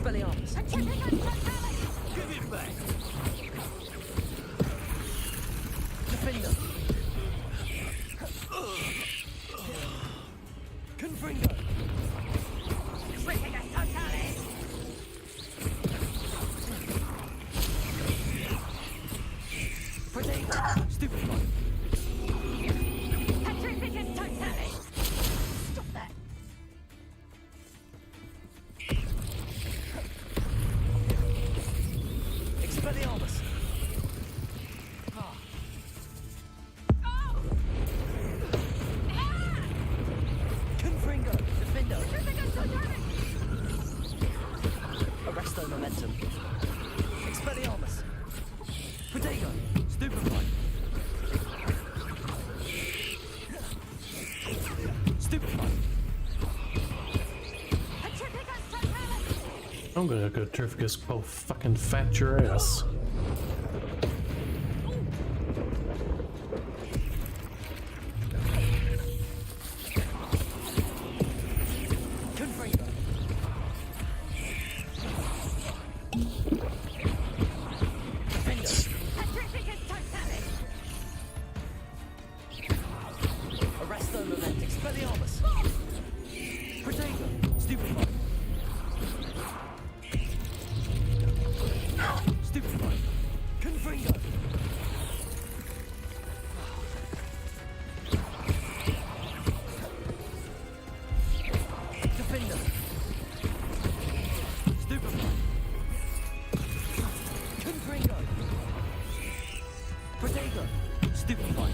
Expelliarmus.
Give it back.
Defender. Confringo. Protego. Stupefy.
Stop that.
Expelliarmus. Confringo. Defendo. Arresto momentum. Expelliarmus. Protego. Stupefy. Stupefy.
I'm gonna go Terrificus go fucking fat your ass.
Confringo. Defender. Arresto moment. Expelliarmus. Protego. Stupefy. Stupefy. Confringo. Defender. Stupefy. Confringo. Protego. Stupefy.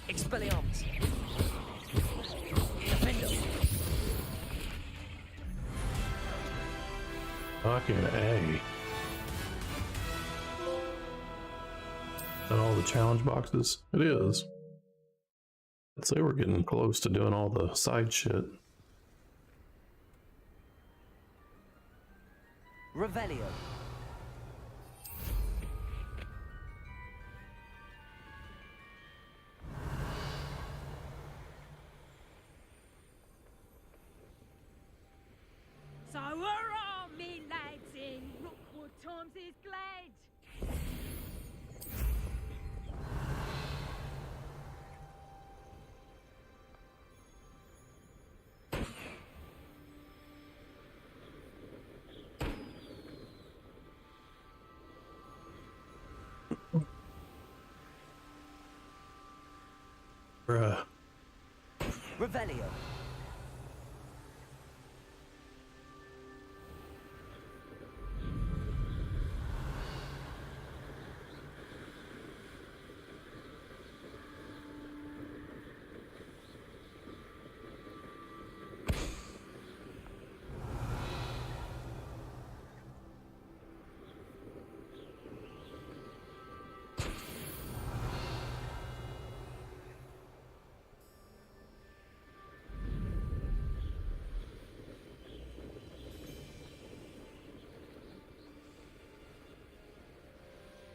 Expelliarmus. Defender.
Fucking A. And all the challenge boxes? It is. I'd say we're getting close to doing all the side shit.
Revelio.
So hurrah, me lads, in Rookwood times is glad.
Bruh.
Revelio.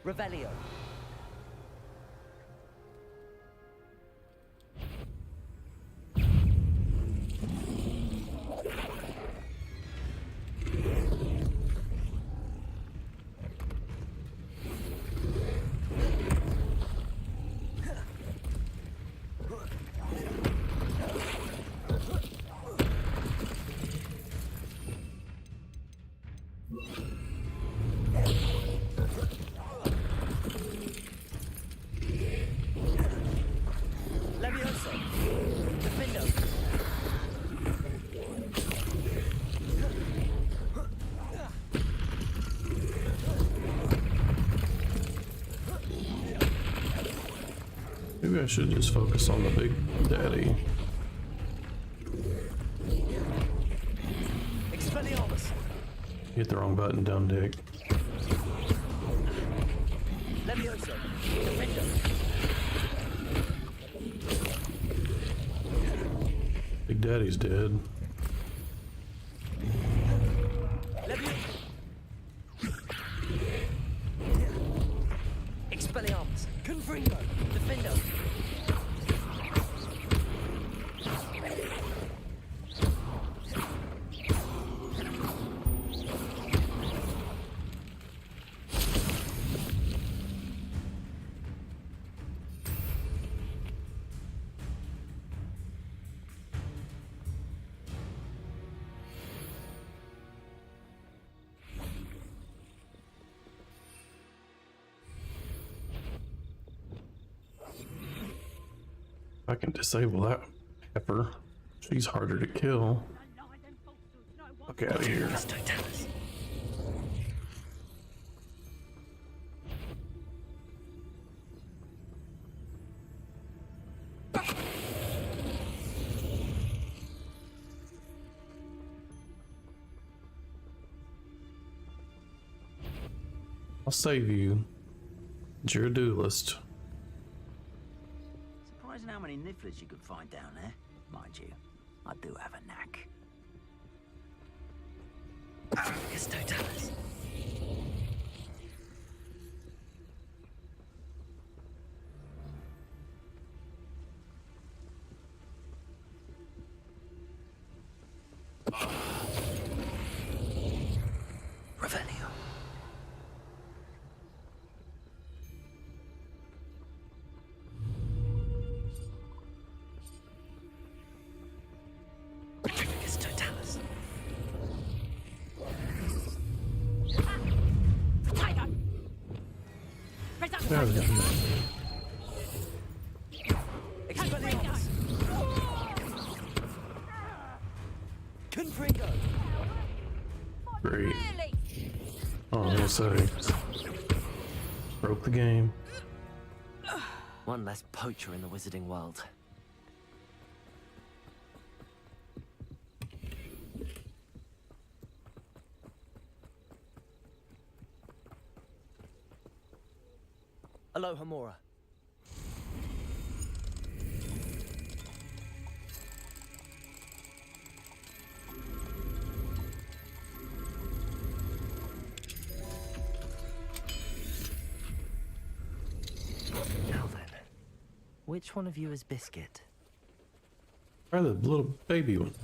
Revelio. Levioso. Defendo.
Maybe I should just focus on the big daddy.
Expelliarmus.
Hit the wrong button, dumb dick.
Levioso. Defendo.
Big daddy's dead.
Levioso. Expelliarmus. Confringo. Defendo.
I can disable that heifer. She's harder to kill. Fuck out of here. I'll save you. You're a duelist.
Surprising how many nifflers you could find down there. Mind you, I do have a knack. Argus totalis. Revelio. Argus totalis.
Tiger!
There we go.
Confringo!
Great. Oh, I'm gonna say. Broke the game.
One less poacher in the wizarding world.
Aloha Mora.
Now then, which one of you is Biscuit?
Try the little baby one.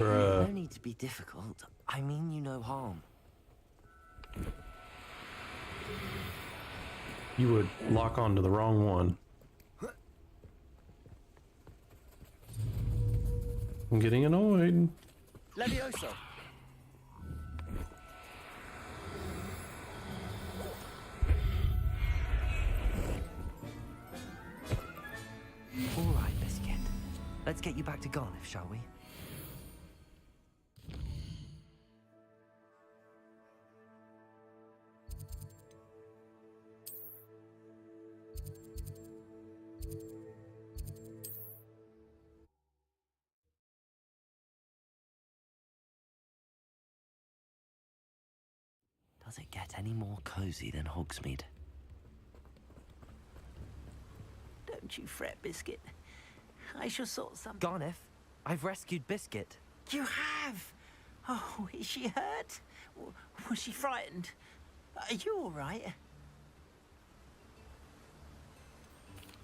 No need to be difficult. I mean you no harm.
You would lock onto the wrong one. I'm getting annoyed.
Levioso!
All right, Biscuit. Let's get you back to Garniff, shall we? Does it get any more cozy than Hogsmeade?
Don't you fret, Biscuit. I shall sort some...
Garniff, I've rescued Biscuit.
You have? Oh, is she hurt? Was she frightened? Are you all right?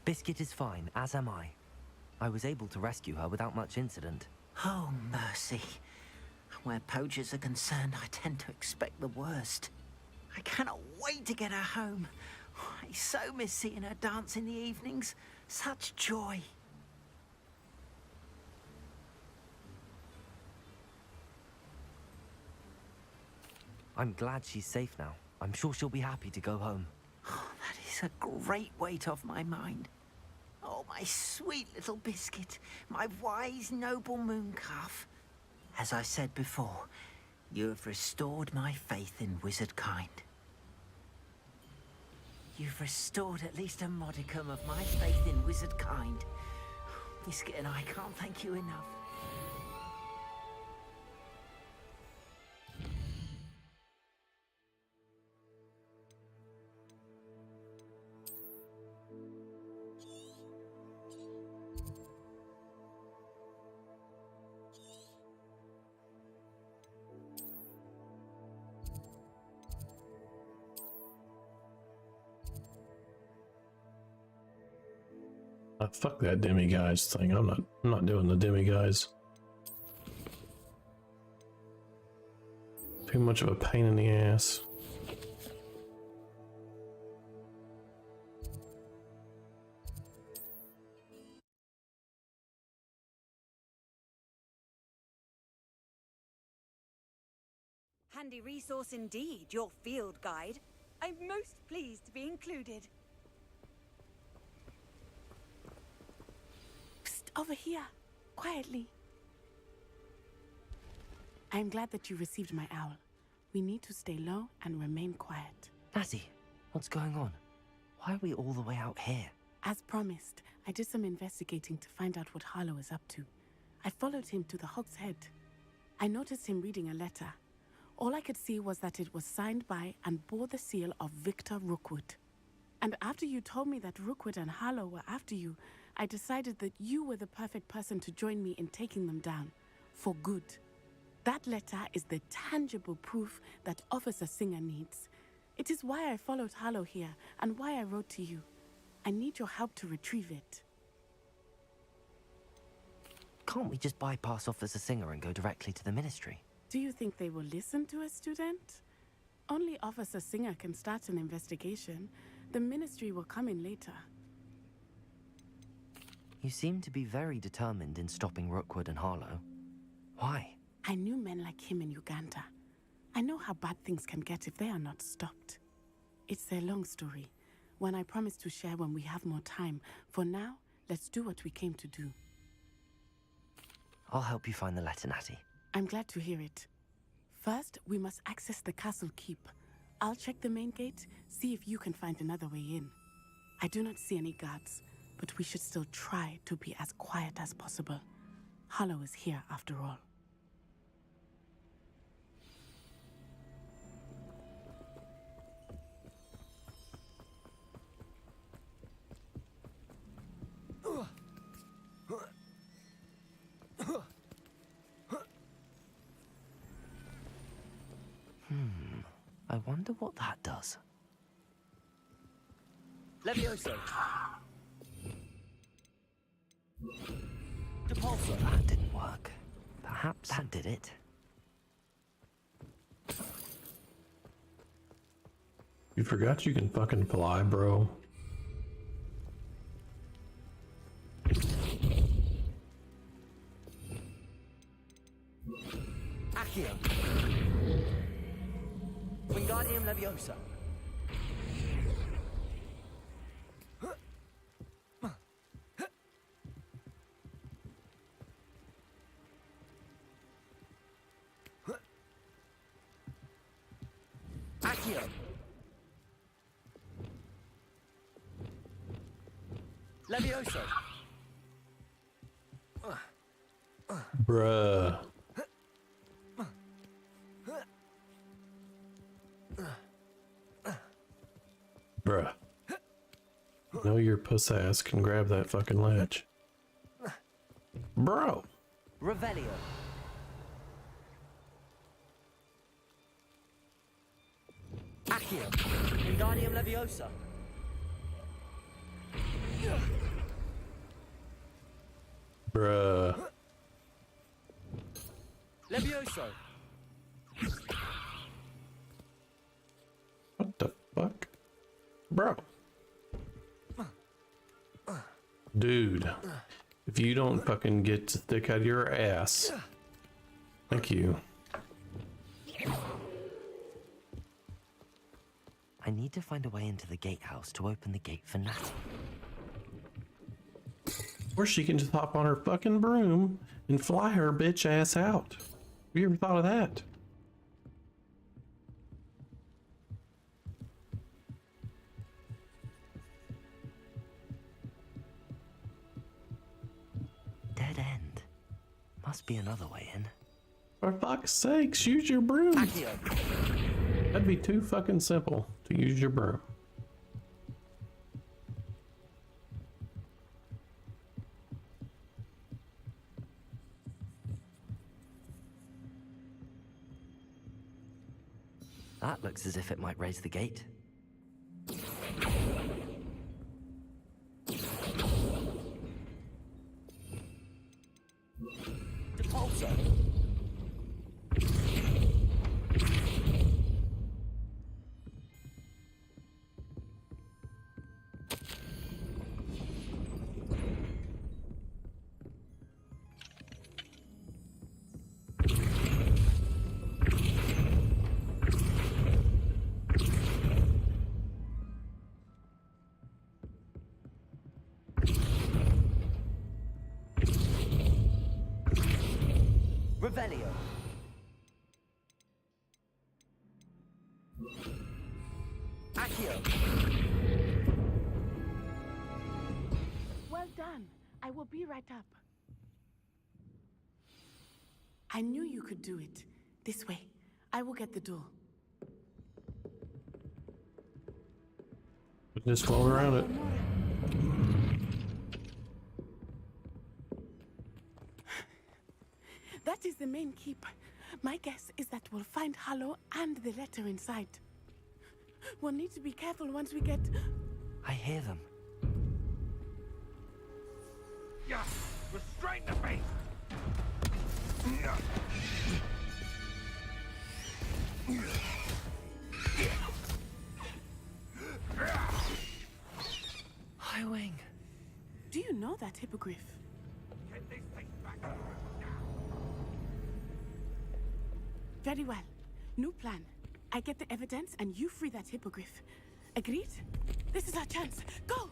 Biscuit is fine, as am I. I was able to rescue her without much incident.
Oh, mercy. Where poachers are concerned, I tend to expect the worst. I cannot wait to get her home. I so miss seeing her dance in the evenings. Such joy.
I'm glad she's safe now. I'm sure she'll be happy to go home.
Oh, that is a great weight off my mind. Oh, my sweet little Biscuit, my wise, noble mooncalf. As I said before, you have restored my faith in wizard kind. You've restored at least a modicum of my faith in wizard kind. Biscuit and I can't thank you enough.
Fuck that demiguise thing. I'm not doing the demiguise. Too much of a pain in the ass.
Handy resource indeed, your field guide. I'm most pleased to be included.
Psst, over here. Quietly. I'm glad that you received my owl. We need to stay low and remain quiet.
Natty, what's going on? Why are we all the way out here?
As promised, I did some investigating to find out what Harlow is up to. I followed him to the Hog's Head. I noticed him reading a letter. All I could see was that it was signed by and bore the seal of Victor Rookwood. And after you told me that Rookwood and Harlow were after you, I decided that you were the perfect person to join me in taking them down. For good. That letter is the tangible proof that Officer Singer needs. It is why I followed Harlow here and why I wrote to you. I need your help to retrieve it.
Can't we just bypass Officer Singer and go directly to the Ministry?
Do you think they will listen to a student? Only Officer Singer can start an investigation. The Ministry will come in later.
You seem to be very determined in stopping Rookwood and Harlow. Why?
I knew men like him in Uganda. I know how bad things can get if they are not stopped. It's a long story, one I promise to share when we have more time. For now, let's do what we came to do.
I'll help you find the letter, Natty.
I'm glad to hear it. First, we must access the castle keep. I'll check the main gate, see if you can find another way in. I do not see any guards, but we should still try to be as quiet as possible. Harlow is here after all.
I wonder what that does.
Levioso. Depulso.
That didn't work. Perhaps that did it.
You forgot you can fucking fly, bro.
Accio. Wingardium Leviosa. Accio. Levioso.
Bruh. Bruh. Know your puss ass can grab that fucking ledge. Bro.
Revelio. Accio. Wingardium Leviosa.
Bruh.
Levioso.
What the fuck? Bro. Dude. If you don't fucking get to stick out of your ass. Thank you.
I need to find a way into the gatehouse to open the gate for Natty.
Or she can just hop on her fucking broom and fly her bitch ass out. Have you ever thought of that?
Dead end. Must be another way in.
For fuck's sakes, use your broom. That'd be too fucking simple to use your broom.
That looks as if it might raise the gate.
Depulso. Revelio. Accio.
Well done. I will be right up. I knew you could do it. This way. I will get the door.
Just float around it.
That is the main keep. My guess is that we'll find Harlow and the letter inside. We'll need to be careful once we get...
I hear them.
Yeah, restrain the beast.
High Wing.
Do you know that hippogriff?
Get this thing back to the room now.
Very well. New plan. I get the evidence and you free that hippogriff. Agreed? This is our chance. Go!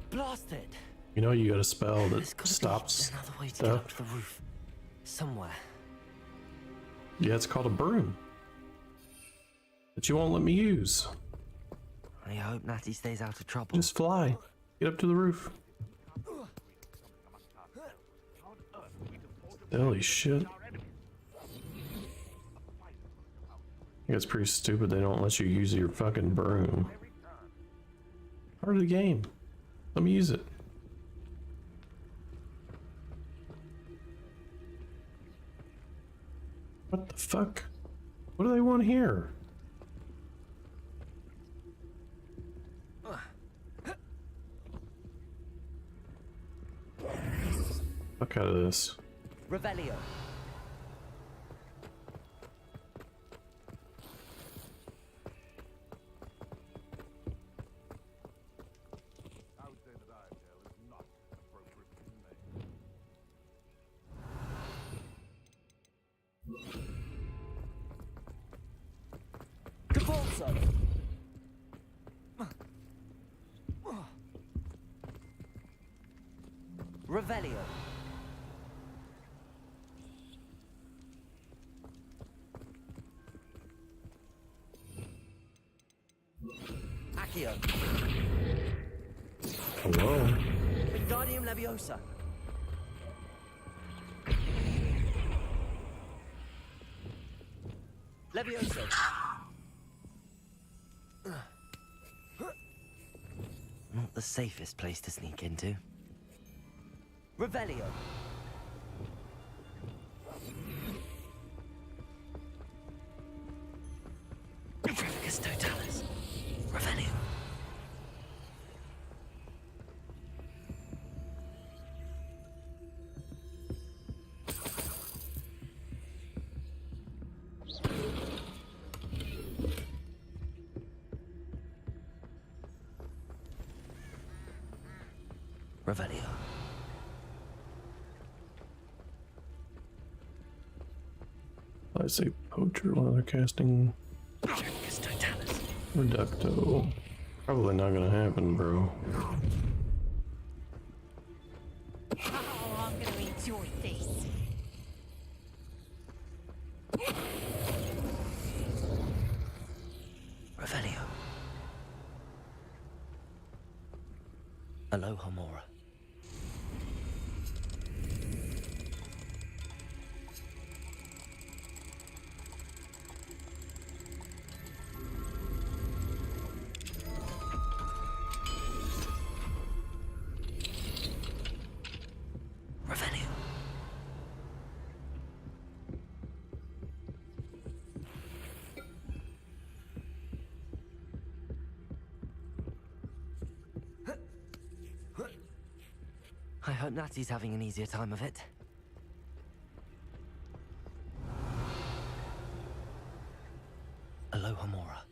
Blasted.
You know you got a spell that
There's gotta
stops
be another way to
stuff.
get up to the roof. Somewhere.
Yeah, it's called a broom. That you won't let me use.
I hope Natty stays out of trouble.
Just fly. Get up to the roof. Holy shit. I think it's pretty stupid they don't let you use your fucking broom. Part of the game. Let me use it. What the fuck? What do they want here? Fuck out of this.
Revelio.
I would say that Iredale is not appropriately named.
Capolso. Revelio. Accio.
Hello?
Wingardium Leviosa. Levioso.
Not the safest place to sneak into.
Revelio.
Trafficus Totalis. Revelio. Revelio.
I say poacher while they're casting
Trafficus Totalis.
Reducto. Probably not gonna happen, bro.
Oh, I'm gonna enjoy this.
Revelio. Aloha Mora. Revelio. I hope Natty's having an easier time of it. Aloha Mora.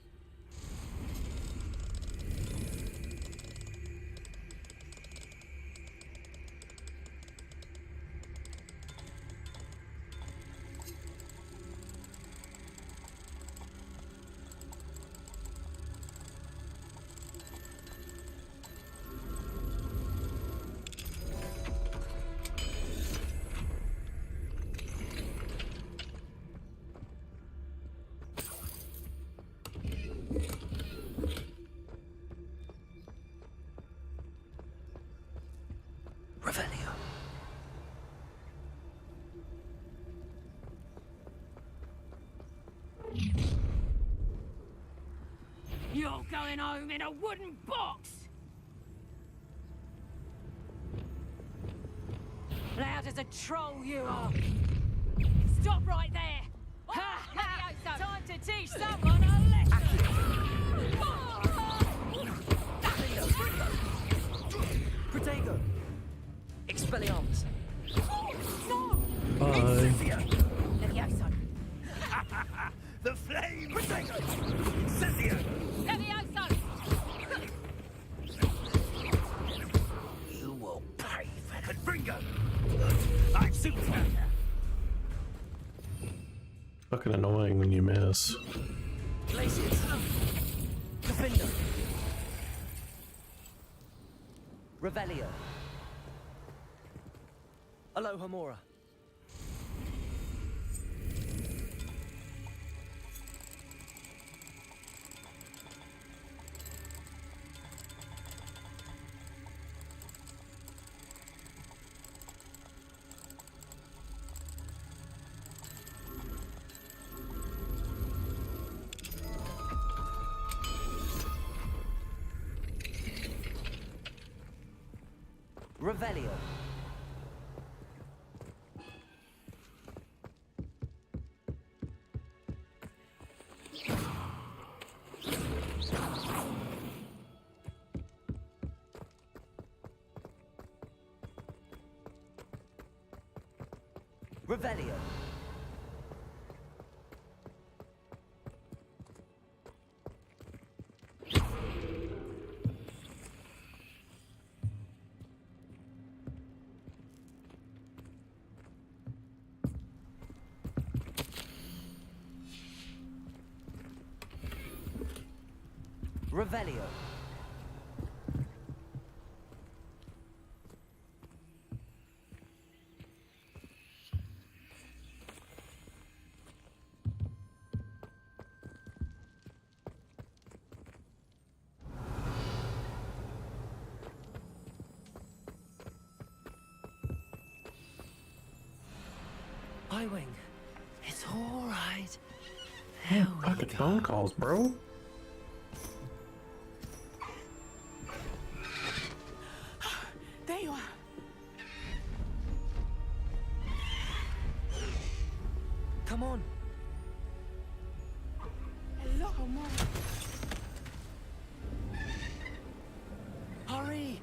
going home in a wooden box! Loud as a troll you are! Stop right there! Ha! Ha! Time to teach someone a lesson!
Protego! Expelliarmus!
Levioso!
The flame! Protego! Incendio!
Levioso!
You will pay for that. Confringo! I'm super!
Fucking annoying when you miss.
Glacius! Defender! Revelio! Alohomora! Revelio. Revelio. Revelio. Highwing. It's all right. There we
Fucking phone calls, bro.
There you are.
Come on.
Hello, Mom.
Hurry.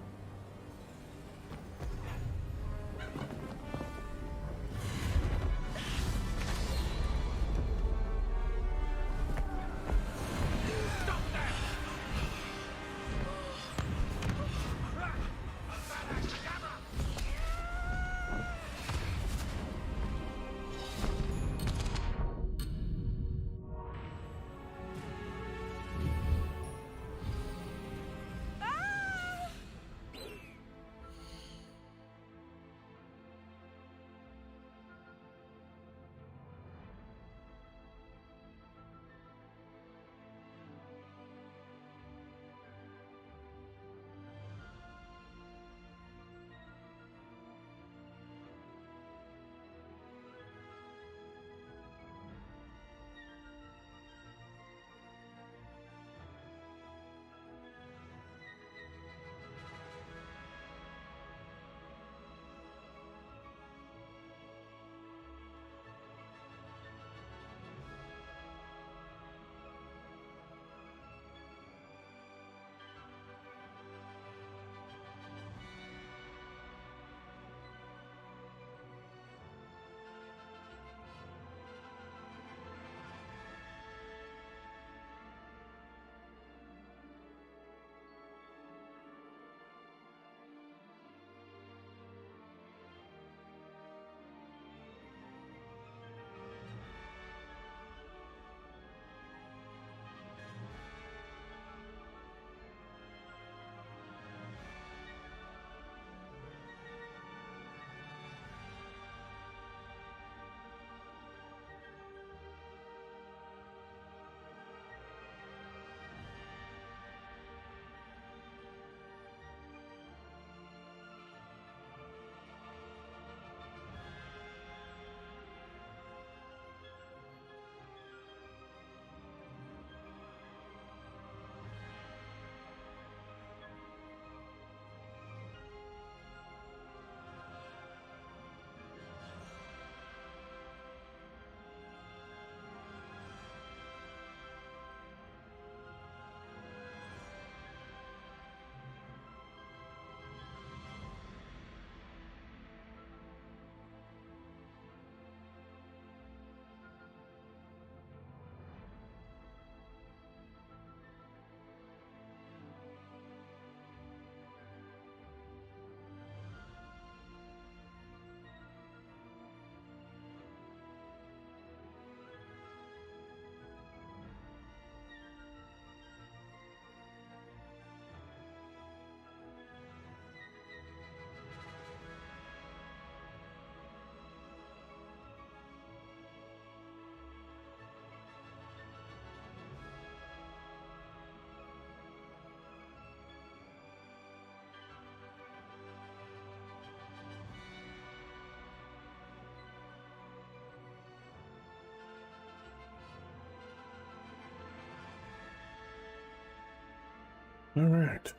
All right.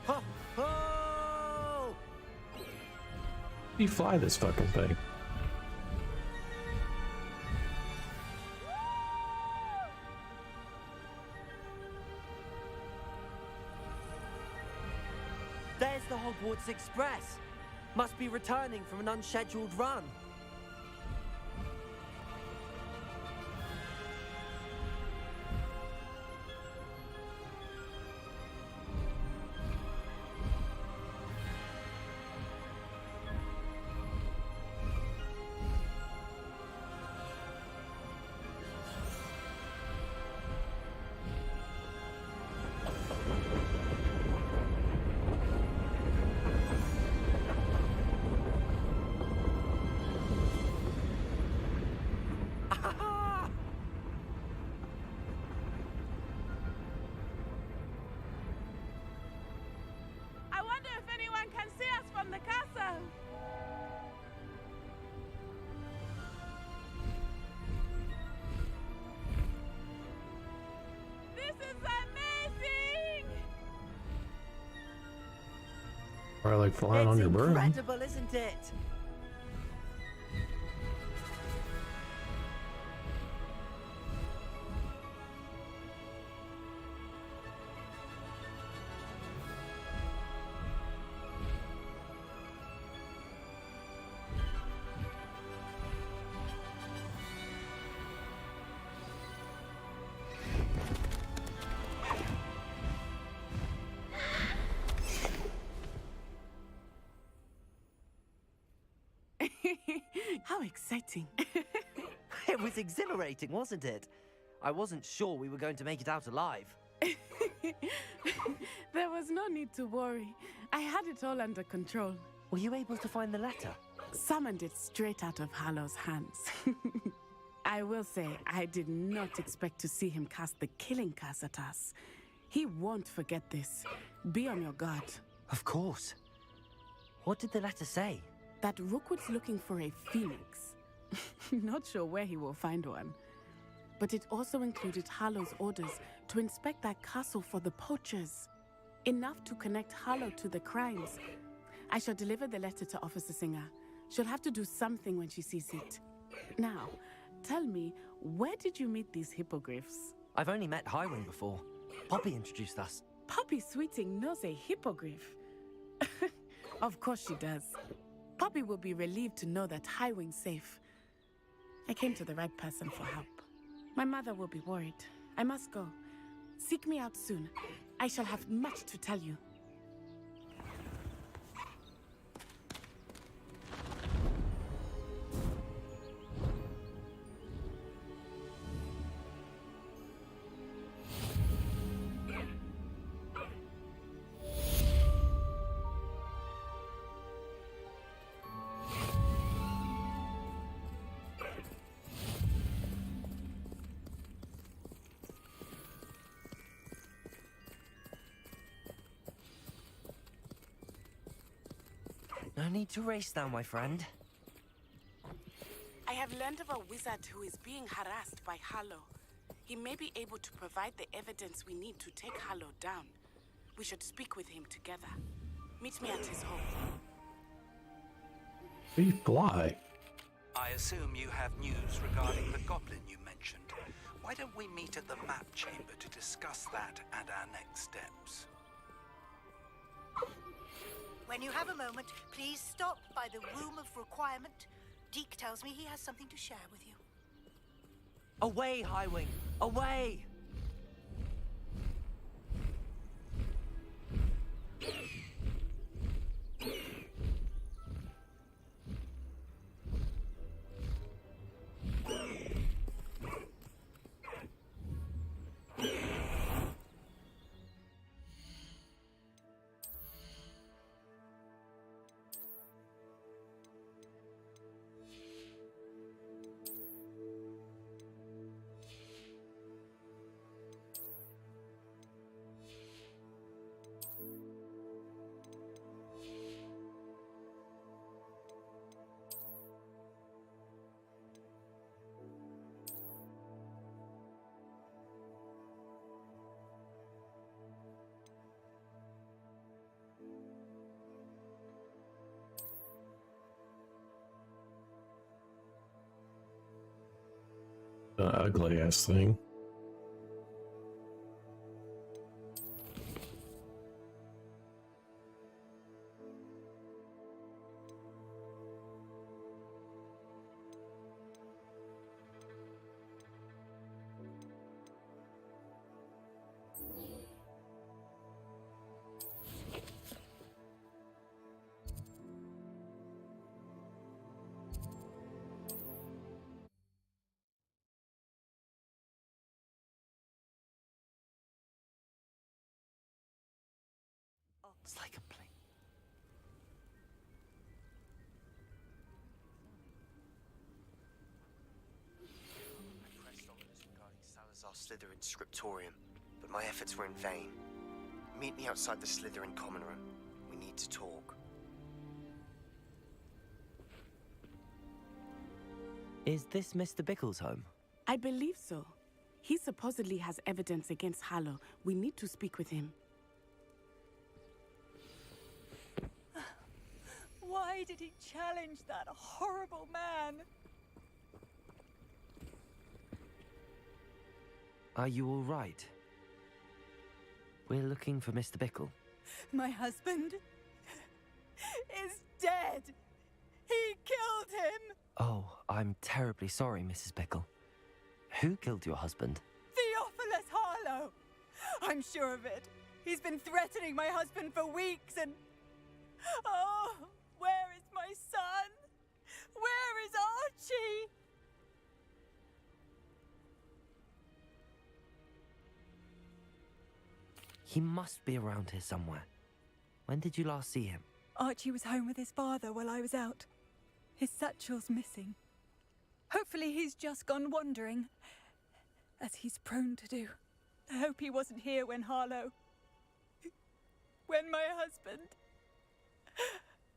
Ho! Ho!
You fly this fucking thing.
There's the Hogwarts Express. Must be returning from an unscheduled run.
I wonder if anyone can see us from the castle. This is amazing!
Or like flying on your broom.
Incredible, isn't it?
How exciting.
It was exhilarating, wasn't it? I wasn't sure we were going to make it out alive.
There was no need to worry. I had it all under control.
Were you able to find the letter?
Summoned it straight out of Hallow's hands. I will say, I did not expect to see him cast the killing curse at us. He won't forget this. Be on your guard.
Of course. What did the letter say?
That Rookwood's looking for a phoenix. Not sure where he will find one. But it also included Harlow's orders to inspect that castle for the poachers. Enough to connect Harlow to the crimes. I shall deliver the letter to Officer Singer. She'll have to do something when she sees it. Now, tell me, where did you meet these hippogriffs?
I've only met Highwing before. Poppy introduced us.
Poppy Sweeting knows a hippogriff. Of course she does. Poppy will be relieved to know that Highwing's safe. I came to the right person for help. My mother will be worried. I must go. Seek me out soon. I shall have much to tell you.
No need to race now, my friend.
I have learned of a wizard who is being harassed by Harlow. He may be able to provide the evidence we need to take Harlow down. We should speak with him together. Meet me at his home.
We fly.
I assume you have news regarding the goblin you mentioned. Why don't we meet at the map chamber to discuss that and our next steps?
When you have a moment, please stop by the Room of Requirement. Deke tells me he has something to share with you.
Away, Highwing! Away!
ugly ass thing.
It's like a plane. I pressed ominous regarding Salazar's Slytherin scriptorium, but my efforts were in vain. Meet me outside the Slytherin common room. We need to talk.
Is this Mr. Bickle's home?
I believe so. He supposedly has evidence against Harlow. We need to speak with him.
Why did he challenge that horrible man?
Are you all right? We're looking for Mr. Bickle.
My husband is dead. He killed him.
Oh, I'm terribly sorry, Mrs. Bickle. Who killed your husband?
Theophilus Harlow. I'm sure of it. He's been threatening my husband for weeks and... Oh, where is my son? Where is Archie?
He must be around here somewhere. When did you last see him?
Archie was home with his father while I was out. His satchel's missing. Hopefully he's just gone wandering, as he's prone to do. I hope he wasn't here when Harlow... when my husband...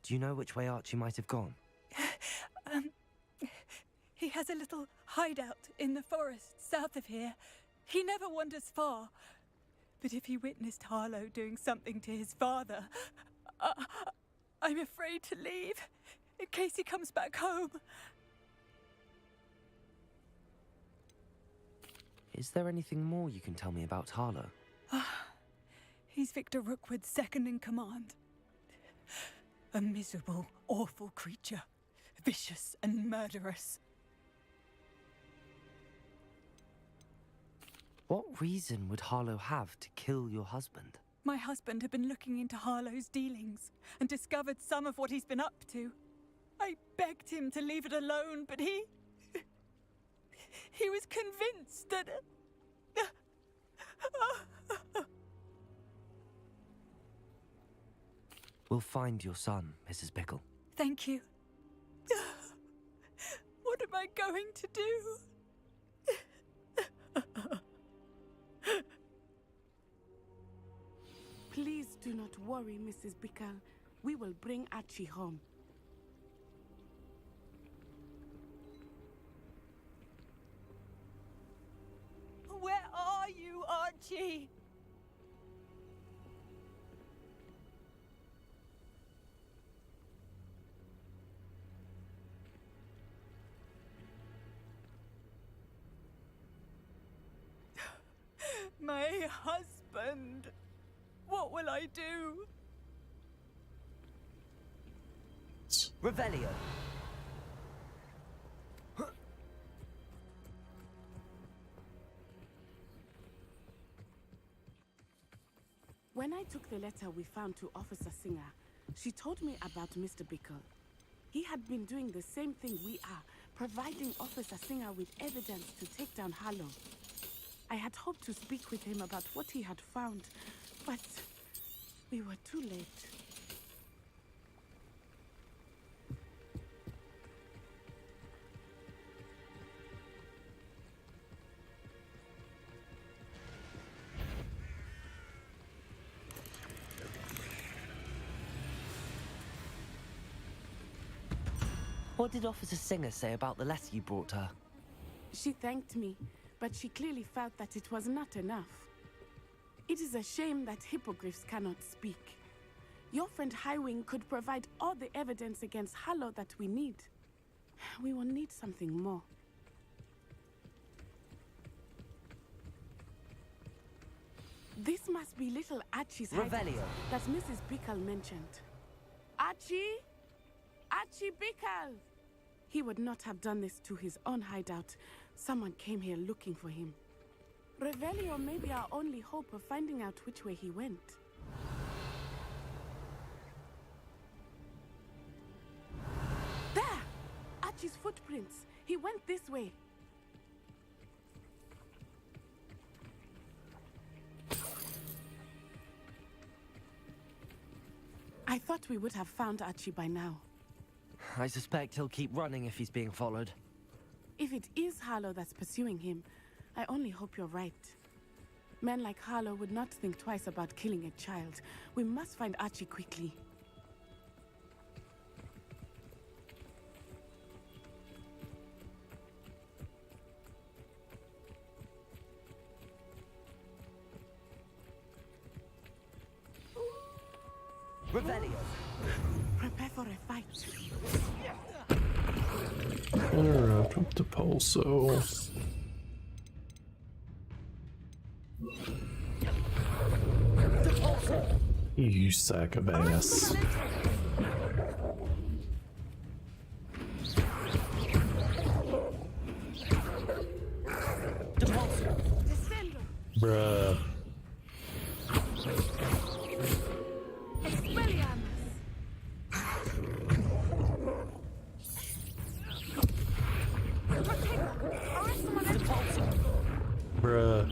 Do you know which way Archie might have gone?
He has a little hideout in the forest south of here. He never wanders far. But if he witnessed Harlow doing something to his father, I'm afraid to leave, in case he comes back home.
Is there anything more you can tell me about Harlow?
He's Victor Rookwood's second in command. A miserable, awful creature. Vicious and murderous.
What reason would Harlow have to kill your husband?
My husband had been looking into Harlow's dealings and discovered some of what he's been up to. I begged him to leave it alone, but he was convinced that...
We'll find your son, Mrs. Bickle.
Thank you. What am I going to do?
Please do not worry, Mrs. Bickle. We will bring Archie home.
Where are you, Archie? My husband. What will I do?
Revelio.
When I took the letter we found to Officer Singer, she told me about Mr. Bickle. He had been doing the same thing we are, providing Officer Singer with evidence to take down Harlow. I had hoped to speak with him about what he had found, but we were too late.
What did Officer Singer say about the letter you brought her?
She thanked me, but she clearly felt that it was not enough. It is a shame that hippogriffs cannot speak. Your friend Highwing could provide all the evidence against Harlow that we need. We will need something more. This must be little Archie's hideout
Revelio.
that Mrs. Bickle mentioned. Archie? Archie Bickle! He would not have done this to his own hideout. Someone came here looking for him. Revelio may be our only hope of finding out which way he went. There! Archie's footprints. He went this way. I thought we would have found Archie by now.
I suspect he'll keep running if he's being followed.
If it is Harlow that's pursuing him, I only hope you're right. Men like Harlow would not think twice about killing a child. We must find Archie quickly.
Revelio.
Prepare for a fight.
Interrupt with the pulso. You sack of ass. Bruh. Bruh.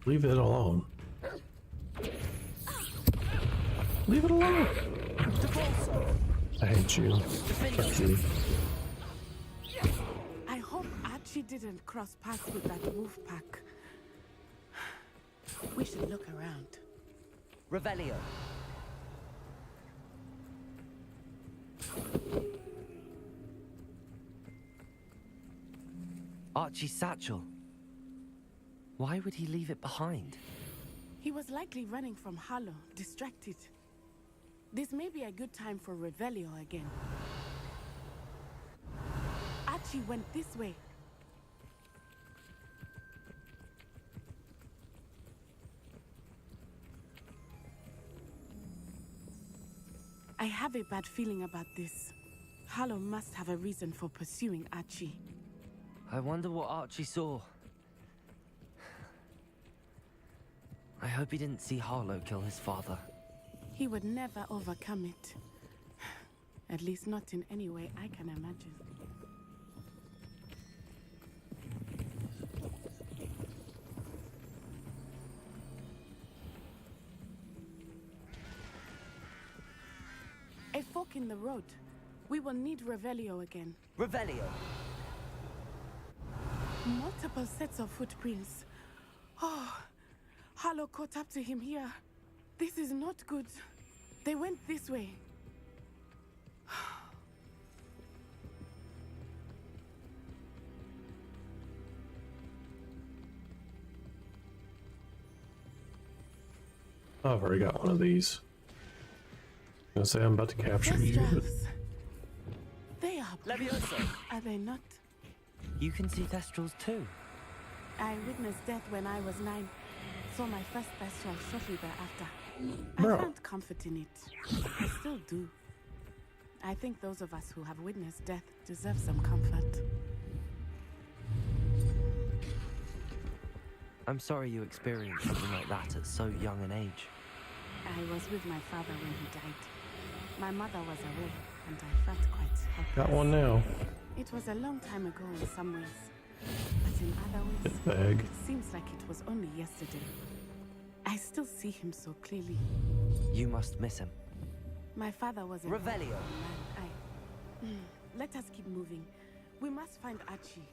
Leave it alone. Leave it alone. I hate you. Fuck you.
I hope Archie didn't cross paths with that wolf pack. We should look around.
Revelio. Archie's satchel. Why would he leave it behind?
He was likely running from Harlow, distracted. This may be a good time for Revelio again. Archie went this way. I have a bad feeling about this. Harlow must have a reason for pursuing Archie.
I wonder what Archie saw. I hope he didn't see Harlow kill his father.
He would never overcome it. At least not in any way I can imagine. A fork in the road. We will need Revelio again.
Revelio.
Multiple sets of footprints. Oh, Harlow caught up to him here. This is not good. They went this way.
Oh, I've already got one of these. I was gonna say I'm about to capture you, but
They are
Levioso.
Are they not?
You can see Thestrals too.
I witnessed death when I was 9. Saw my first Thestral shortly thereafter.
Bro.
I found comfort in it. I still do. I think those of us who have witnessed death deserve some comfort.
I'm sorry you experienced something like that at so young an age.
I was with my father when he died. My mother was away, and I felt quite helpless.
got one now.
It was a long time ago in some ways, but in other ways,
Get bag.
it seems like it was only yesterday. I still see him so clearly.
You must miss him.
My father was a
Revelio.
man. Let us keep moving. We must find Archie.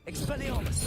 Expelliarmus!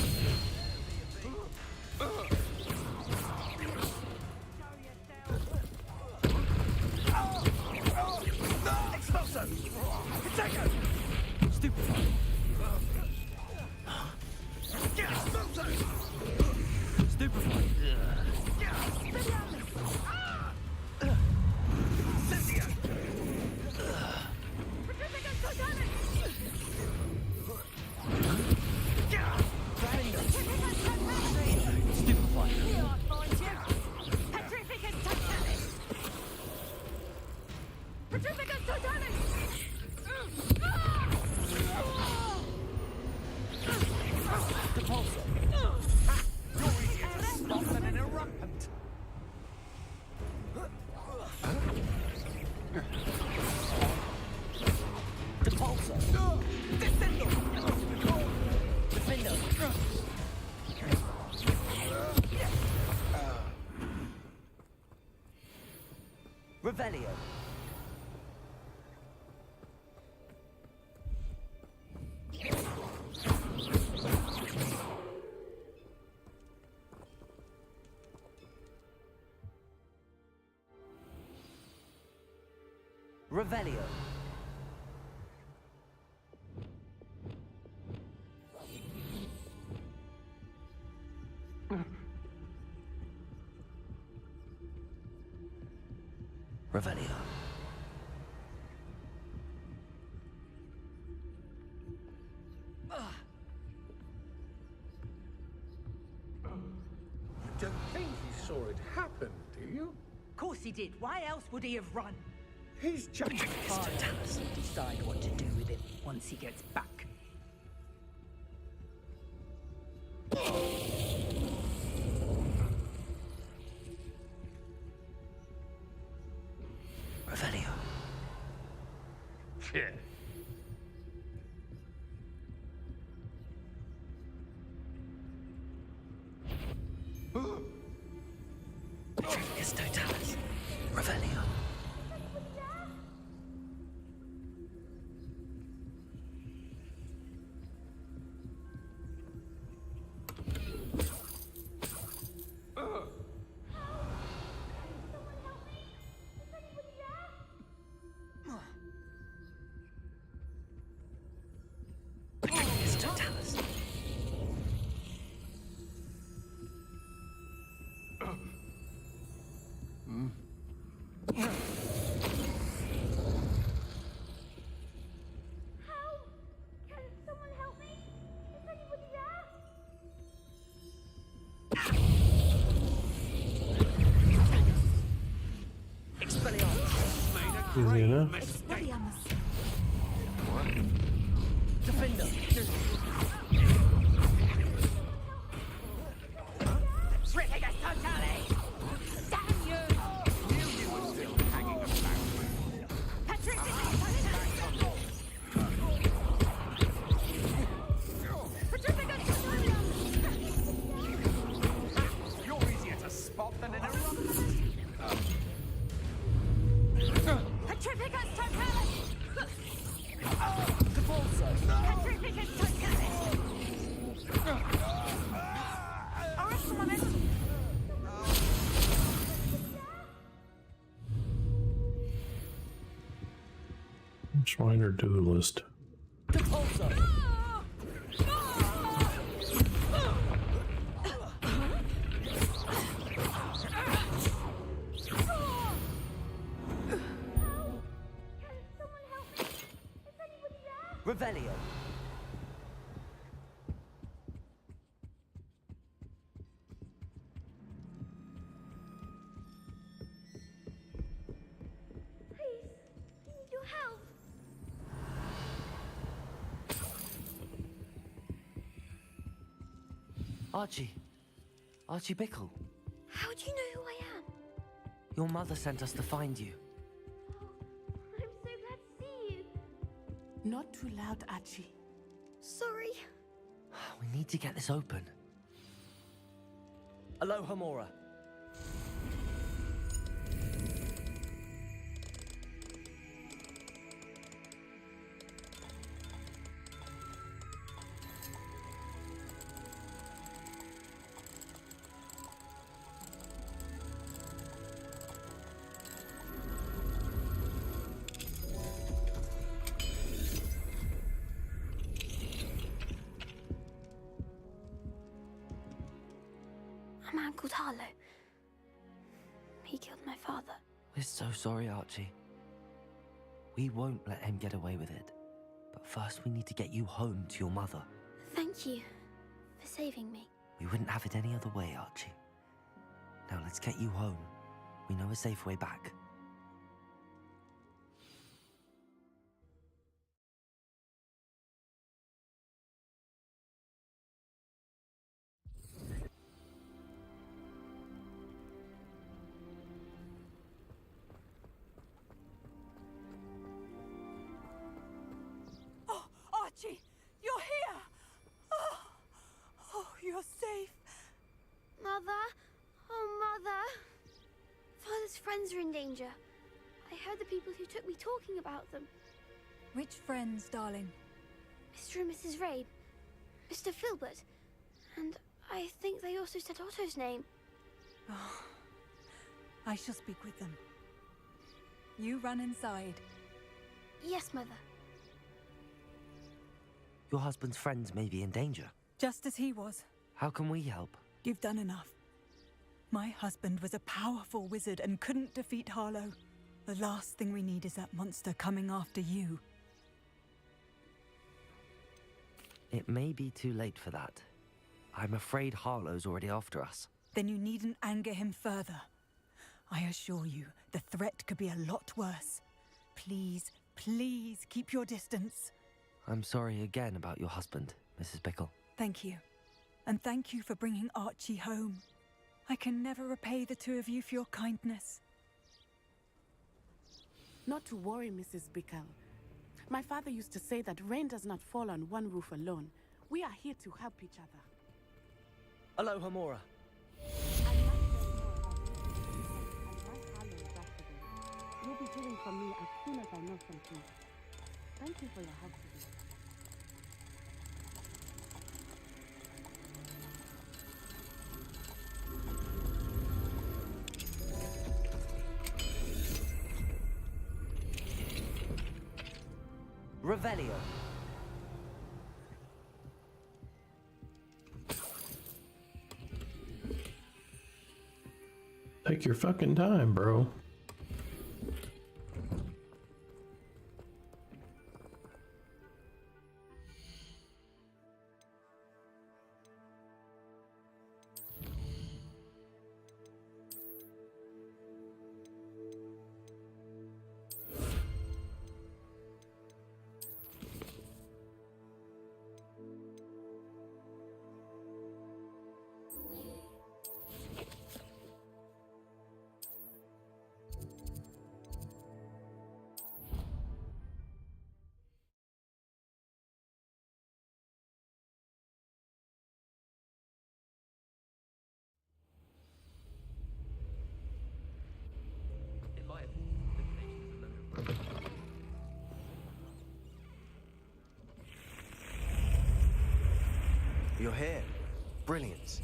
Revelio. Revelio. Revelio.
You don't think he saw it happen, do you?
Of course he did. Why else would he have run?
He's just
Father will decide what to do with it once he gets back.
Revelio.
Yeah.
Petrificus totalis. Revelio. Petrificus totalis.
Easy enough.
Defender.
Triticus totalis! Damn you!
Knew you were still hanging about.
Petrificus totalis! Petrificus totalis!
You're easier to spot than an eruption.
Petrificus totalis!
Devolso.
Petrificus totalis! Arrest the momentum!
Shriner duelist.
Devolso.
Revelio.
Your help.
Archie. Archie Bickle.
How do you know who I am?
Your mother sent us to find you.
I'm so glad to see you.
Not too loud, Archie.
Sorry.
We need to get this open. Aloha Mora.
A man called Harlow. He killed my father.
We're so sorry, Archie. We won't let him get away with it. But first we need to get you home to your mother.
Thank you for saving me.
We wouldn't have it any other way, Archie. Now let's get you home. We know a safe way back.
Oh, Archie, you're here! Oh,
Mother! Oh, Mother! Father's friends are in danger. I heard the people who took me talking about them.
Which friends, darling?
Mr. and Mrs. Rabe, Mr. Filbert, and I think they also said Otto's name.
Oh, I shall speak with them. You run inside.
Yes, Mother.
Your husband's friends may be in danger.
Just as he was.
How can we help?
You've done enough. My husband was a powerful wizard and couldn't defeat Harlow. The last thing we need is that monster coming after you.
It may be too late for that. I'm afraid Harlow's already after us.
Then you needn't anger him further. I assure you, the threat could be a lot worse. Please, please keep your distance.
I'm sorry again about your husband, Mrs. Bickle.
Thank you. And thank you for bringing Archie home. I can never repay the two of you for your kindness.
Not to worry, Mrs. Bickle. My father used to say that rain does not fall on one roof alone. We are here to help each other.
Aloha, Mora.
You'll be hearing from me as soon as I know something. Thank you for your help today.
Revelio.
Take your fucking time, bro.
You're here. Brilliant.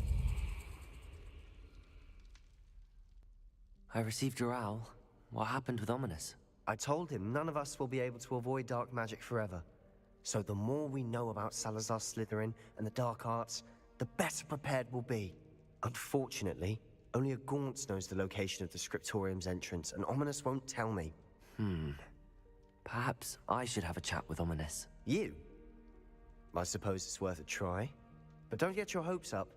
I received your owl. What happened with Ominous?
I told him none of us will be able to avoid dark magic forever. So the more we know about Salazar Slytherin and the dark arts, the better prepared we'll be. Unfortunately, only a Gaunt knows the location of the Scriptorium's entrance, and Ominous won't tell me.
Perhaps I should have a chat with Ominous.
You? I suppose it's worth a try. But don't get your hopes up.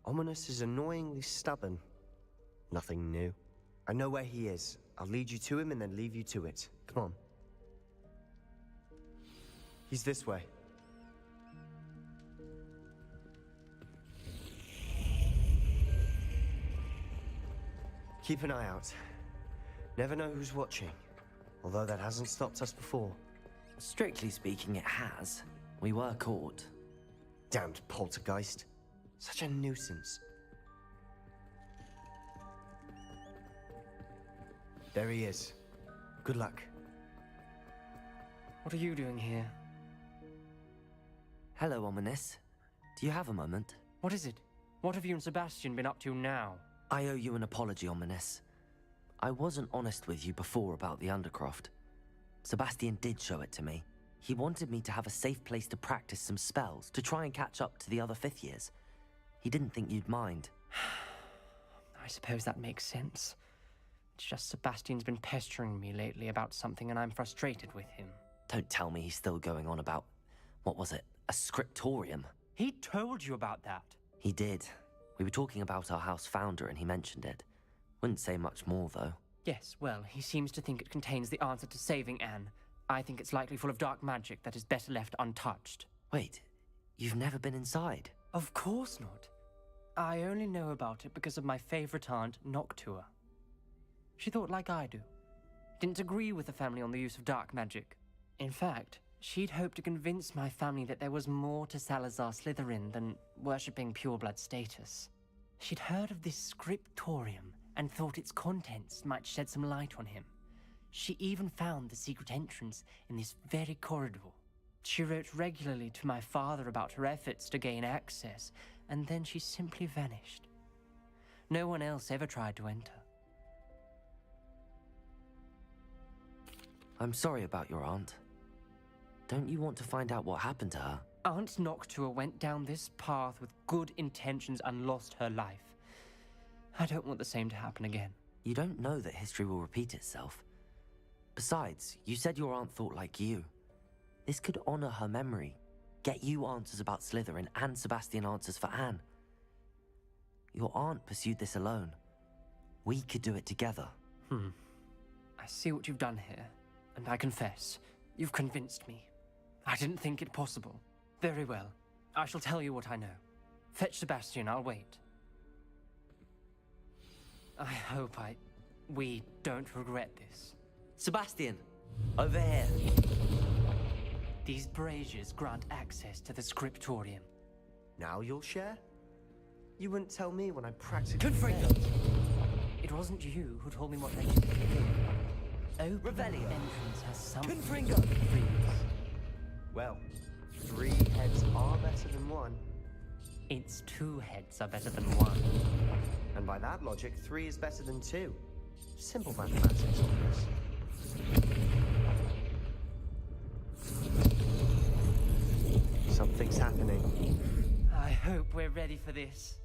Ominous is annoyingly stubborn. Nothing new. I know where he is. I'll lead you to him and then leave you to it. Come on. He's this way. Keep an eye out. Never know who's watching. Although that hasn't stopped us before.
Strictly speaking, it has. We were caught.
Damned poltergeist. Such a nuisance. There he is. Good luck.
What are you doing here?
Hello, Ominous. Do you have a moment?
What is it? What have you and Sebastian been up to now?
I owe you an apology, Ominous. I wasn't honest with you before about the Undercroft. Sebastian did show it to me. He wanted me to have a safe place to practice some spells, to try and catch up to the other fifth years. He didn't think you'd mind.
I suppose that makes sense. It's just Sebastian's been pestering me lately about something and I'm frustrated with him.
Don't tell me he's still going on about, what was it, a scriptorium?
He told you about that?
He did. We were talking about our house founder and he mentioned it. Wouldn't say much more, though.
Yes, well, he seems to think it contains the answer to saving Anne. I think it's likely full of dark magic that is better left untouched.
Wait, you've never been inside?
Of course not. I only know about it because of my favorite aunt, Noctua. She thought like I do. Didn't agree with the family on the use of dark magic. In fact, she'd hoped to convince my family that there was more to Salazar Slytherin than worshipping pureblood status. She'd heard of this scriptorium and thought its contents might shed some light on him. She even found the secret entrance in this very corridor. She wrote regularly to my father about her efforts to gain access, and then she simply vanished. No one else ever tried to enter.
I'm sorry about your aunt. Don't you want to find out what happened to her?
Aunt Noctua went down this path with good intentions and lost her life. I don't want the same to happen again.
You don't know that history will repeat itself. Besides, you said your aunt thought like you. This could honor her memory, get you answers about Slytherin and Sebastian answers for Anne. Your aunt pursued this alone. We could do it together.
I see what you've done here, and I confess, you've convinced me. I didn't think it possible. Very well. I shall tell you what I know. Fetch Sebastian, I'll wait. I hope we don't regret this.
Sebastian, over here.
These braziers grant access to the scriptorium.
Now you'll share? You wouldn't tell me when I practically
Confringo! It wasn't you who told me what I did. Open
Revelio.
entrance has some
Confringo! Well, 3 heads are better than 1.
Its 2 heads are better than 1.
And by that logic, 3 is better than 2. Simple mathematics on this. Something's happening.
I hope we're ready for this.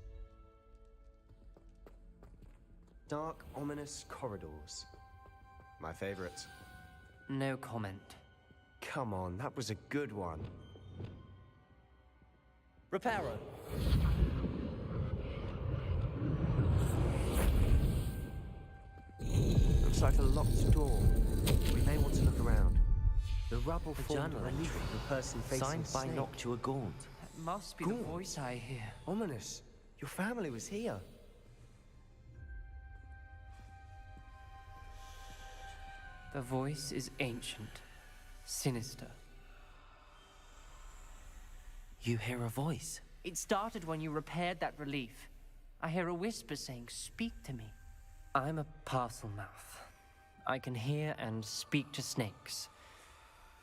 Dark, ominous corridors. My favorite.
No comment.
Come on, that was a good one.
Reparo.
Looks like a locked door. We may want to look around. The rubble
A
formed
journal
a
entry.
the person facing
Signed by
Snape.
Noctua Gaunt.
That must be the voice I hear.
Ominous. Your family was here.
The voice is ancient, sinister.
You hear a voice.
It started when you repaired that relief. I hear a whisper saying, "Speak to me." I'm a parcel mouth. I can hear and speak to snakes.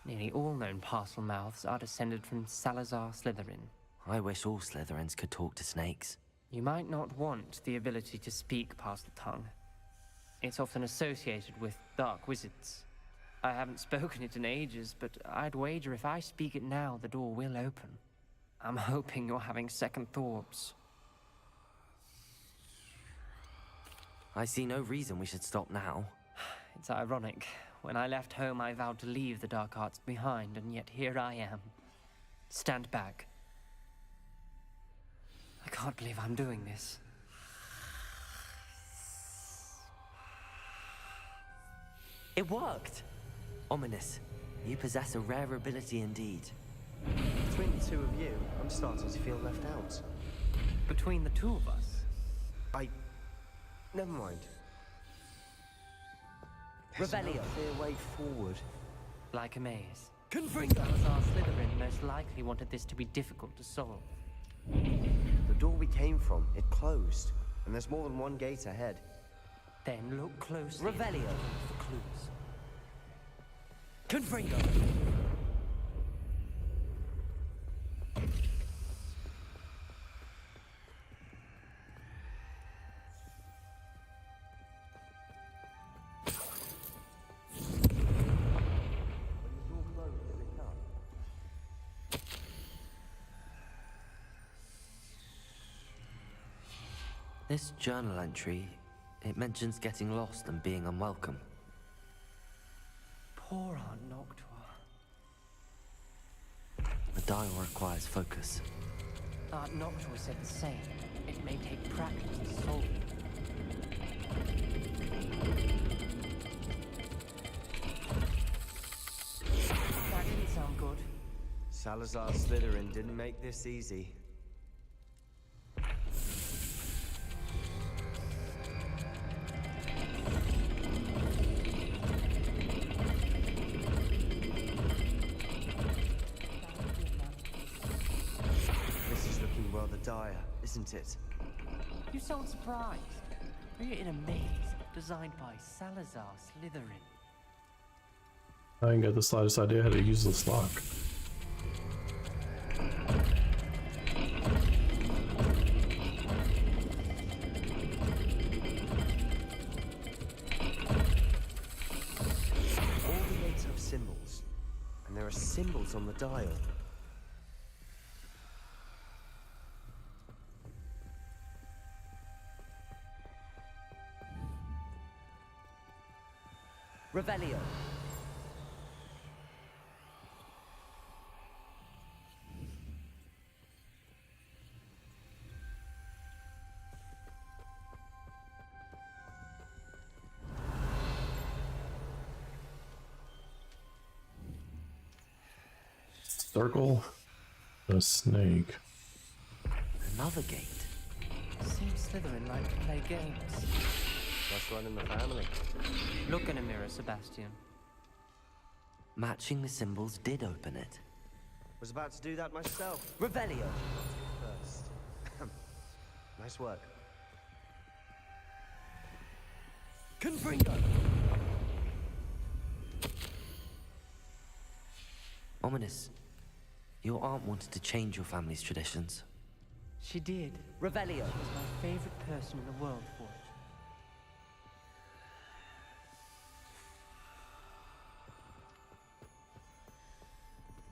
Nearly all known parcel mouths are descended from Salazar Slytherin.
I wish all Slytherins could talk to snakes.
You might not want the ability to speak parcel tongue. It's often associated with dark wizards. I haven't spoken it in ages, but I'd wager if I speak it now, the door will open. I'm hoping you're having second thoughts.
I see no reason we should stop now.
It's ironic. When I left home, I vowed to leave the dark arts behind, and yet here I am. Stand back. I can't believe I'm doing this.
It worked! Ominous. You possess a rare ability indeed.
Between the 2 of you, I'm starting to feel left out.
Between the 2 of us?
Never mind.
Revelio.
Clear way forward.
Like a maze.
Confringo!
Salazar Slytherin most likely wanted this to be difficult to solve.
The door we came from, it closed. And there's more than one gate ahead.
Then look closely.
Revelio.
For clues.
Confringo. This journal entry, it mentions getting lost and being unwelcome.
Poor Aunt Noctua.
The dial requires focus.
Aunt Noctua said the same. It may take practice to solve it. That didn't sound good.
Salazar Slytherin didn't make this easy. dire, isn't it?
You sound surprised. We're in a maze designed by Salazar Slytherin.
I ain't got the slightest idea how to use this lock.
All the gates have symbols, and there are symbols on the dial.
Revelio.
Circle, a snake.
Another gate.
Seems Slytherin like to play games.
That's one in the family.
Look in a mirror, Sebastian.
Matching the symbols did open it.
Was about to do that myself.
Revelio.
First. Nice work.
Confringo. Ominous. Your aunt wanted to change your family's traditions.
She did.
Revelio.
She was my favorite person in the world for it.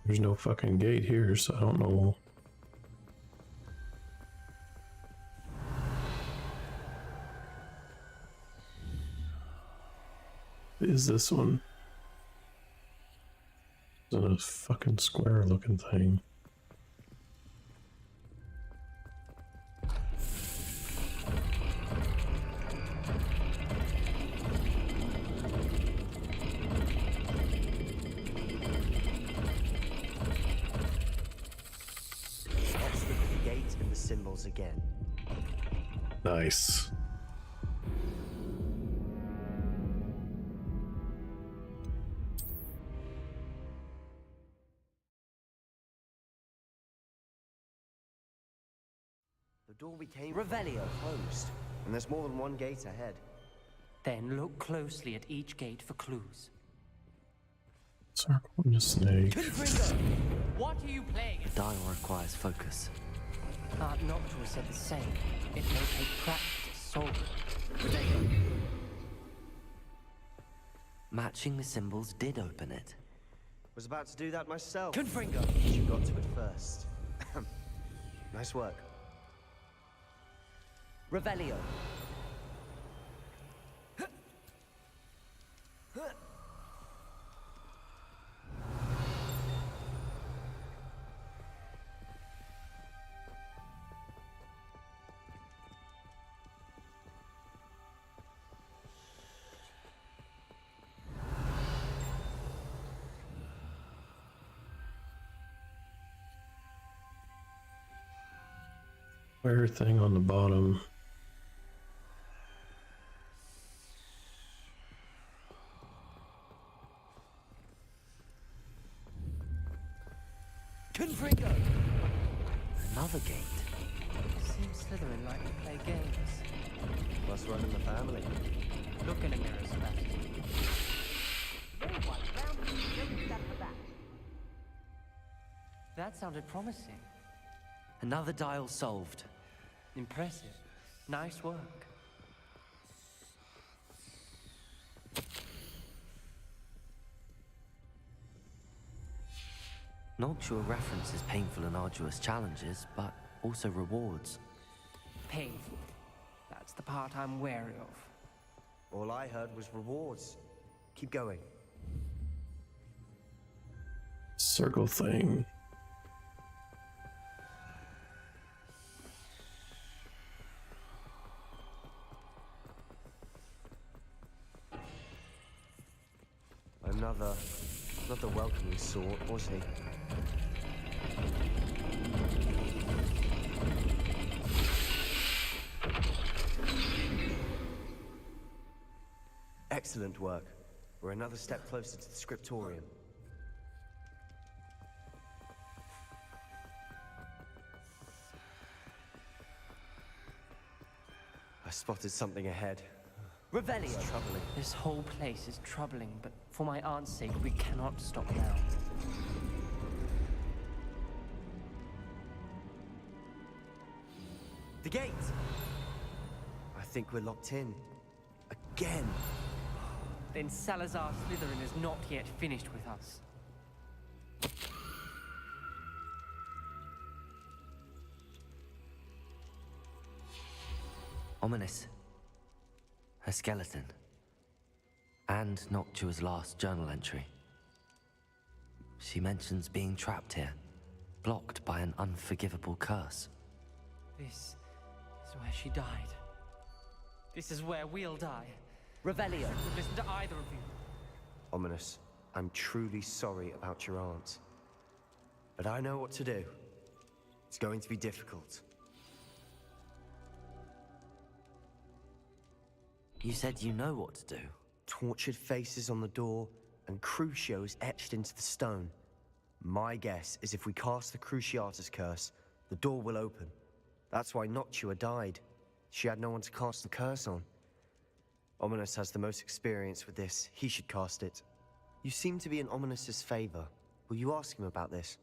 There's no fucking gate here, so I don't know. Is this one? It's a fucking square looking thing.
Let's look at the gate and the symbols again.
Nice.
The door we came Revelio closed, and there's more than one gate ahead.
Then look closely at each gate for clues.
Circle and a snake.
What are you playing?
The dial requires focus.
Aunt Noctua said the same. It may take practice to solve it.
Matching the symbols did open it.
Was about to do that myself.
Confringo.
You got to it first. Nice work.
Revelio.
Square thing on the bottom.
Confringo. Another gate.
Seems Slytherin like to play games.
Must run in the family.
Look in a mirror, Sebastian. That sounded promising.
Another dial solved.
Impressive. Nice work.
Noctua references painful and arduous challenges, but also rewards.
Painful. That's the part I'm wary of.
All I heard was rewards. Keep going.
Circle thing.
Not the welcoming sort, was he? Excellent work. We're another step closer to the scriptorium. I spotted something ahead.
Revelio.
It's troubling.
This whole place is troubling, but for my aunt's sake, we cannot stop now.
The gate! I think we're locked in. Again.
Then Salazar Slytherin is not yet finished with us.
Ominous. Her skeleton. And Noctua's last journal entry. She mentions being trapped here, blocked by an unforgivable curse.
This is where she died. This is where we'll die.
Revelio.
I shouldn't listen to either of you.
Ominous, I'm truly sorry about your aunt. But I know what to do. It's going to be difficult.
You said you know what to do.
Tortured faces on the door, and Crucio is etched into the stone. My guess is if we cast the Cruciatus curse, the door will open. That's why Noctua died. She had no one to cast the curse on. Ominous has the most experience with this. He should cast it. You seem to be in Ominous's favor. Will you ask him about this?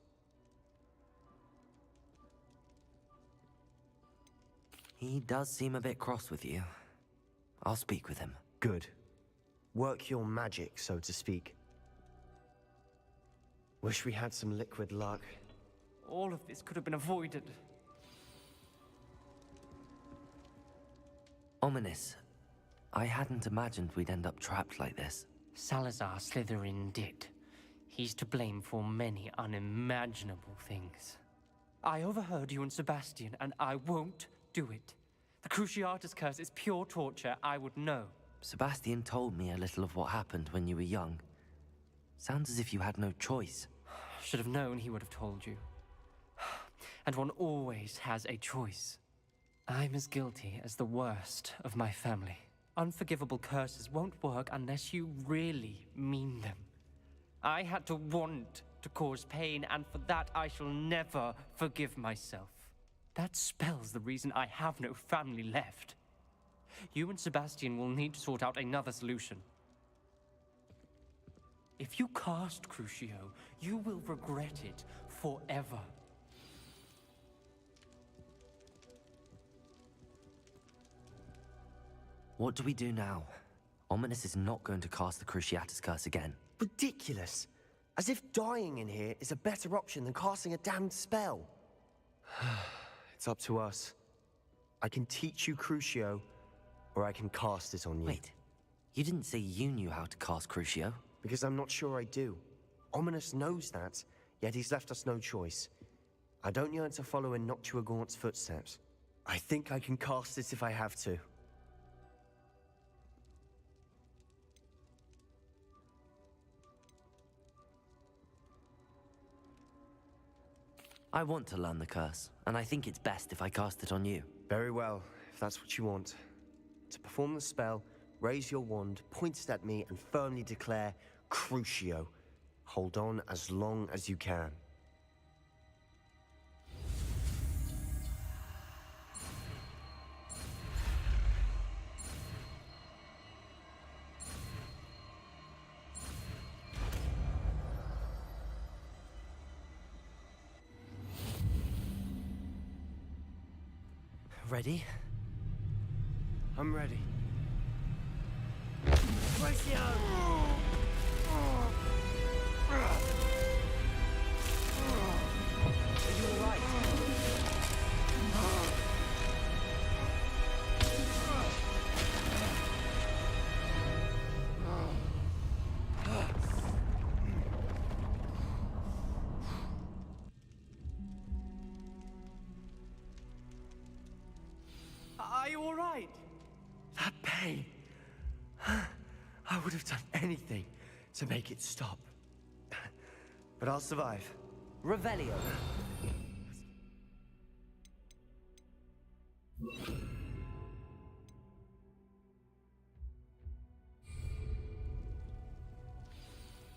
He does seem a bit cross with you. I'll speak with him.
Good. Work your magic, so to speak. Wish we had some liquid luck.
All of this could have been avoided.
Ominous. I hadn't imagined we'd end up trapped like this.
Salazar Slytherin did. He's to blame for many unimaginable things. I overheard you and Sebastian, and I won't do it. The Cruciatus curse is pure torture, I would know.
Sebastian told me a little of what happened when you were young. Sounds as if you had no choice.
Should have known he would have told you. And one always has a choice. I'm as guilty as the worst of my family. Unforgivable curses won't work unless you really mean them. I had to want to cause pain, and for that I shall never forgive myself. That spell's the reason I have no family left. You and Sebastian will need to sort out another solution. If you cast Crucio, you will regret it forever.
What do we do now? Ominous is not going to cast the Cruciatus curse again.
Ridiculous! As if dying in here is a better option than casting a damned spell. It's up to us. I can teach you Crucio, or I can cast it on you.
Wait, you didn't say you knew how to cast Crucio?
Because I'm not sure I do. Ominous knows that, yet he's left us no choice. I don't yearn to follow in Noctua Gaunt's footsteps. I think I can cast it if I have to.
I want to learn the curse, and I think it's best if I cast it on you.
Very well, if that's what you want. To perform the spell, raise your wand, point it at me, and firmly declare, Crucio. Hold on as long as you can.
Ready?
I'm ready.
Crucio! Are you alright?
Are you all right?
That pain. I would have done anything to make it stop. But I'll survive.
Revelio.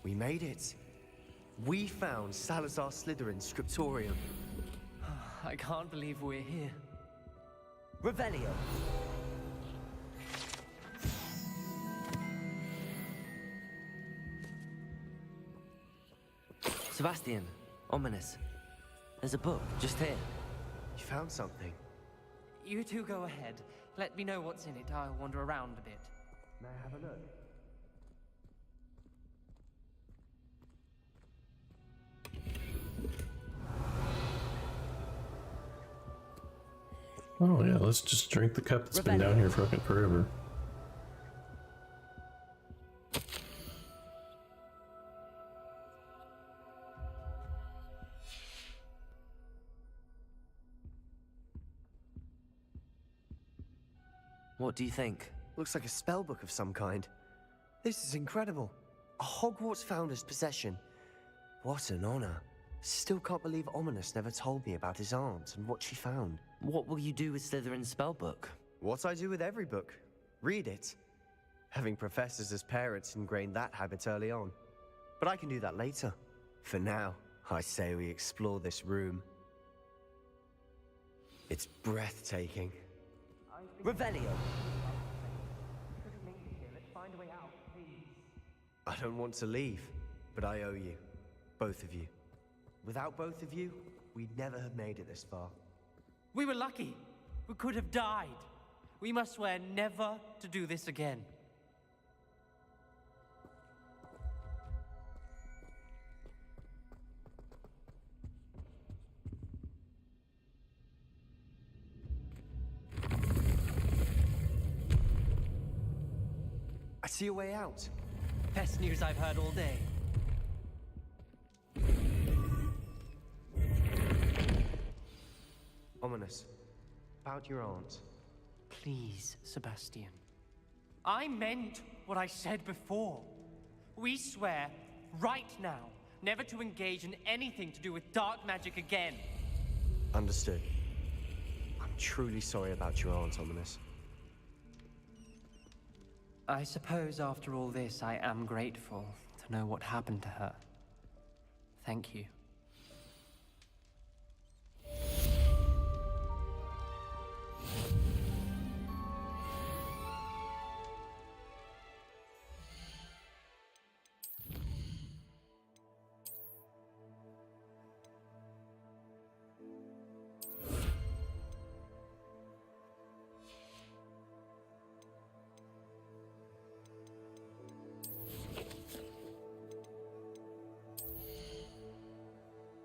We made it. We found Salazar Slytherin's scriptorium.
I can't believe we're here.
Revelio. Sebastian, ominous. There's a book just here.
You found something?
You two go ahead. Let me know what's in it. I'll wander around a bit.
May I have a look?
Oh yeah, let's just drink the cup that's been down here fucking forever.
What do you think?
Looks like a spell book of some kind. This is incredible. A Hogwarts founder's possession. What an honor. Still can't believe Ominous never told me about his aunt and what she found.
What will you do with Slytherin's spellbook?
What I do with every book. Read it. Having professors as parents ingrained that habit early on. But I can do that later. For now, I say we explore this room. It's breathtaking.
Revelio!
Let's find a way out, please.
I don't want to leave, but I owe you. Both of you. Without both of you, we'd never have made it this far.
We were lucky. We could have died. We must swear never to do this again.
I see a way out.
Best news I've heard all day.
Ominous. About your aunt.
Please, Sebastian. I meant what I said before. We swear, right now, never to engage in anything to do with dark magic again.
Understood. I'm truly sorry about your aunt, Ominous.
I suppose after all this, I am grateful to know what happened to her. Thank you.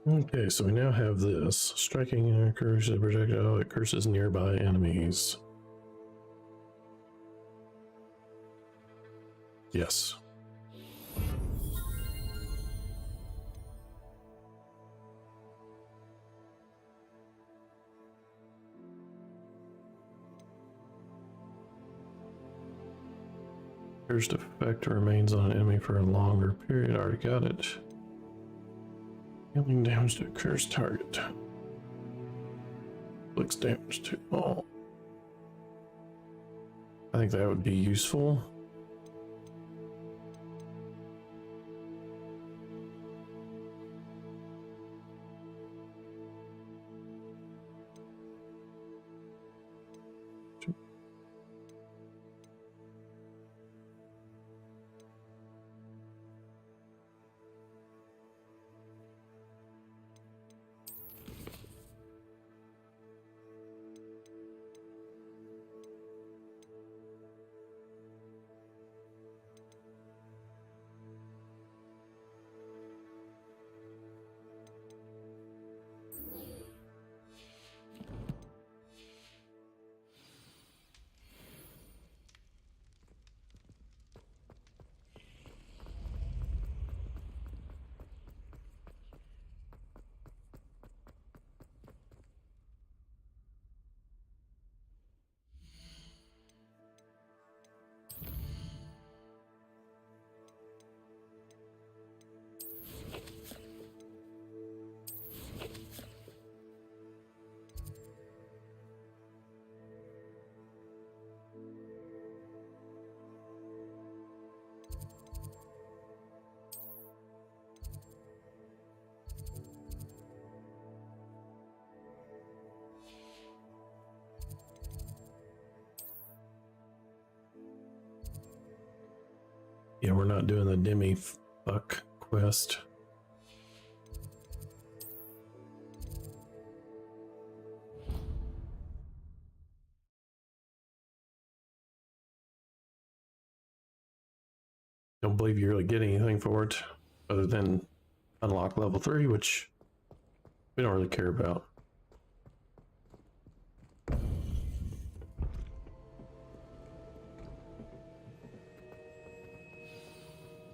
Okay, so we now have this. Striking a curse projectile, it curses nearby enemies. Yes. Cursed effect remains on an enemy for a longer period. Already got it. Dealing damage to a cursed target. Inflicts damage to all. I think that would be useful. Yeah, we're not doing the Demi fuck quest. Don't believe you really get anything for it other than unlock level 3, which we don't really care about.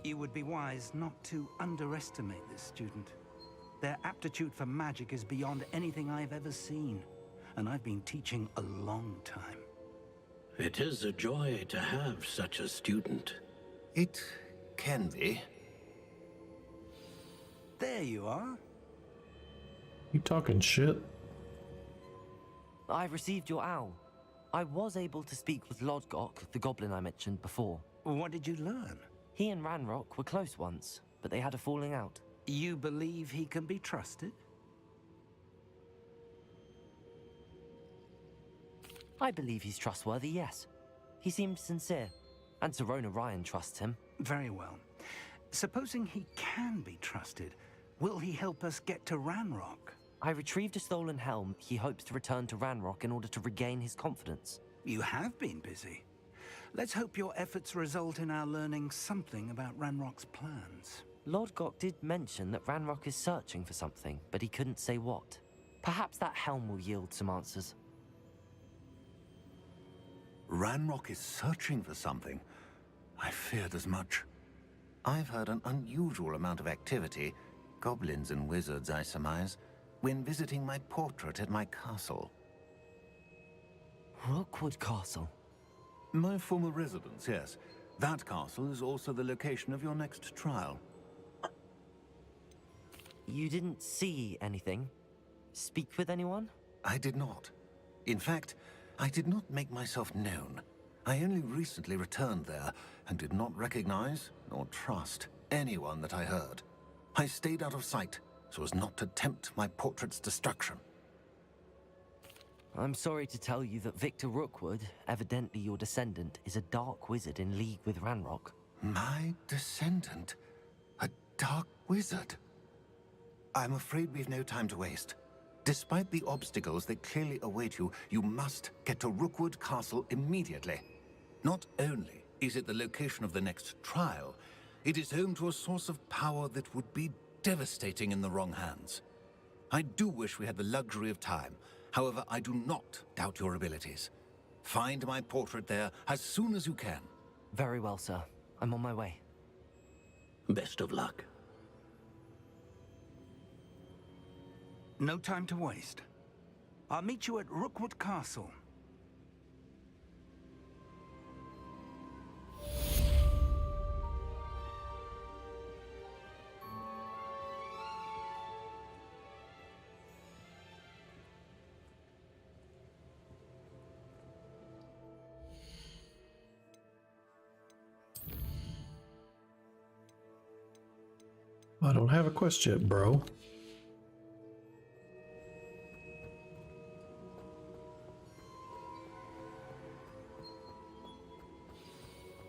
You would be wise not to underestimate this student. Their aptitude for magic is beyond anything I've ever seen, and I've been teaching a long time.
It is a joy to have such a student.
It can be.
There you are.
You talking shit?
I received your owl. I was able to speak with Lodgok, the goblin I mentioned before.
What did you learn?
He and Ranrock were close once, but they had a falling out.
You believe he can be trusted?
I believe he's trustworthy, yes. He seemed sincere, and Serona Ryan trusts him.
Very well. Supposing he can be trusted, will he help us get to Ranrock?
I retrieved a stolen helm. He hopes to return to Ranrock in order to regain his confidence.
You have been busy. Let's hope your efforts result in our learning something about Ranrock's plans.
Lodgok did mention that Ranrock is searching for something, but he couldn't say what. Perhaps that helm will yield some answers.
Ranrock is searching for something. I feared as much. I've heard an unusual amount of activity, goblins and wizards, I surmise, when visiting my portrait at my castle.
Rookwood Castle?
My former residence, yes. That castle is also the location of your next trial.
You didn't see anything? Speak with anyone?
I did not. In fact, I did not make myself known. I only recently returned there and did not recognize nor trust anyone that I heard. I stayed out of sight so as not to tempt my portrait's destruction.
I'm sorry to tell you that Victor Rookwood, evidently your descendant, is a dark wizard in league with Ranrock.
My descendant? A dark wizard? I'm afraid we've no time to waste. Despite the obstacles that clearly await you, you must get to Rookwood Castle immediately. Not only is it the location of the next trial, it is home to a source of power that would be devastating in the wrong hands. I do wish we had the luxury of time. However, I do not doubt your abilities. Find my portrait there as soon as you can.
Very well, sir. I'm on my way.
Best of luck.
No time to waste. I'll meet you at Rookwood Castle.
I don't have a quest yet, bro.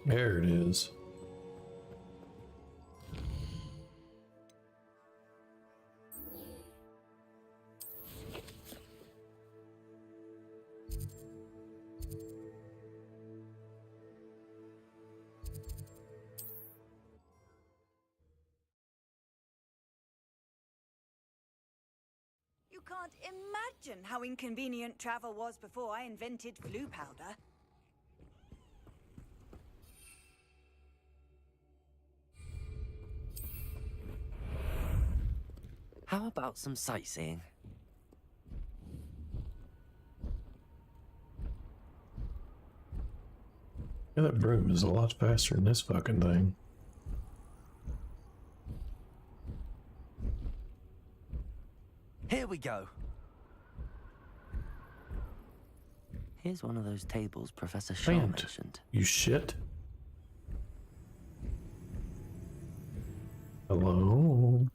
There it is.
You can't imagine how inconvenient travel was before I invented flu powder.
How about some sightseeing?
Yeah, that broom is a lot faster than this fucking thing.
Here we go. Here's one of those tables Professor Shaw mentioned.
You shit. Hello?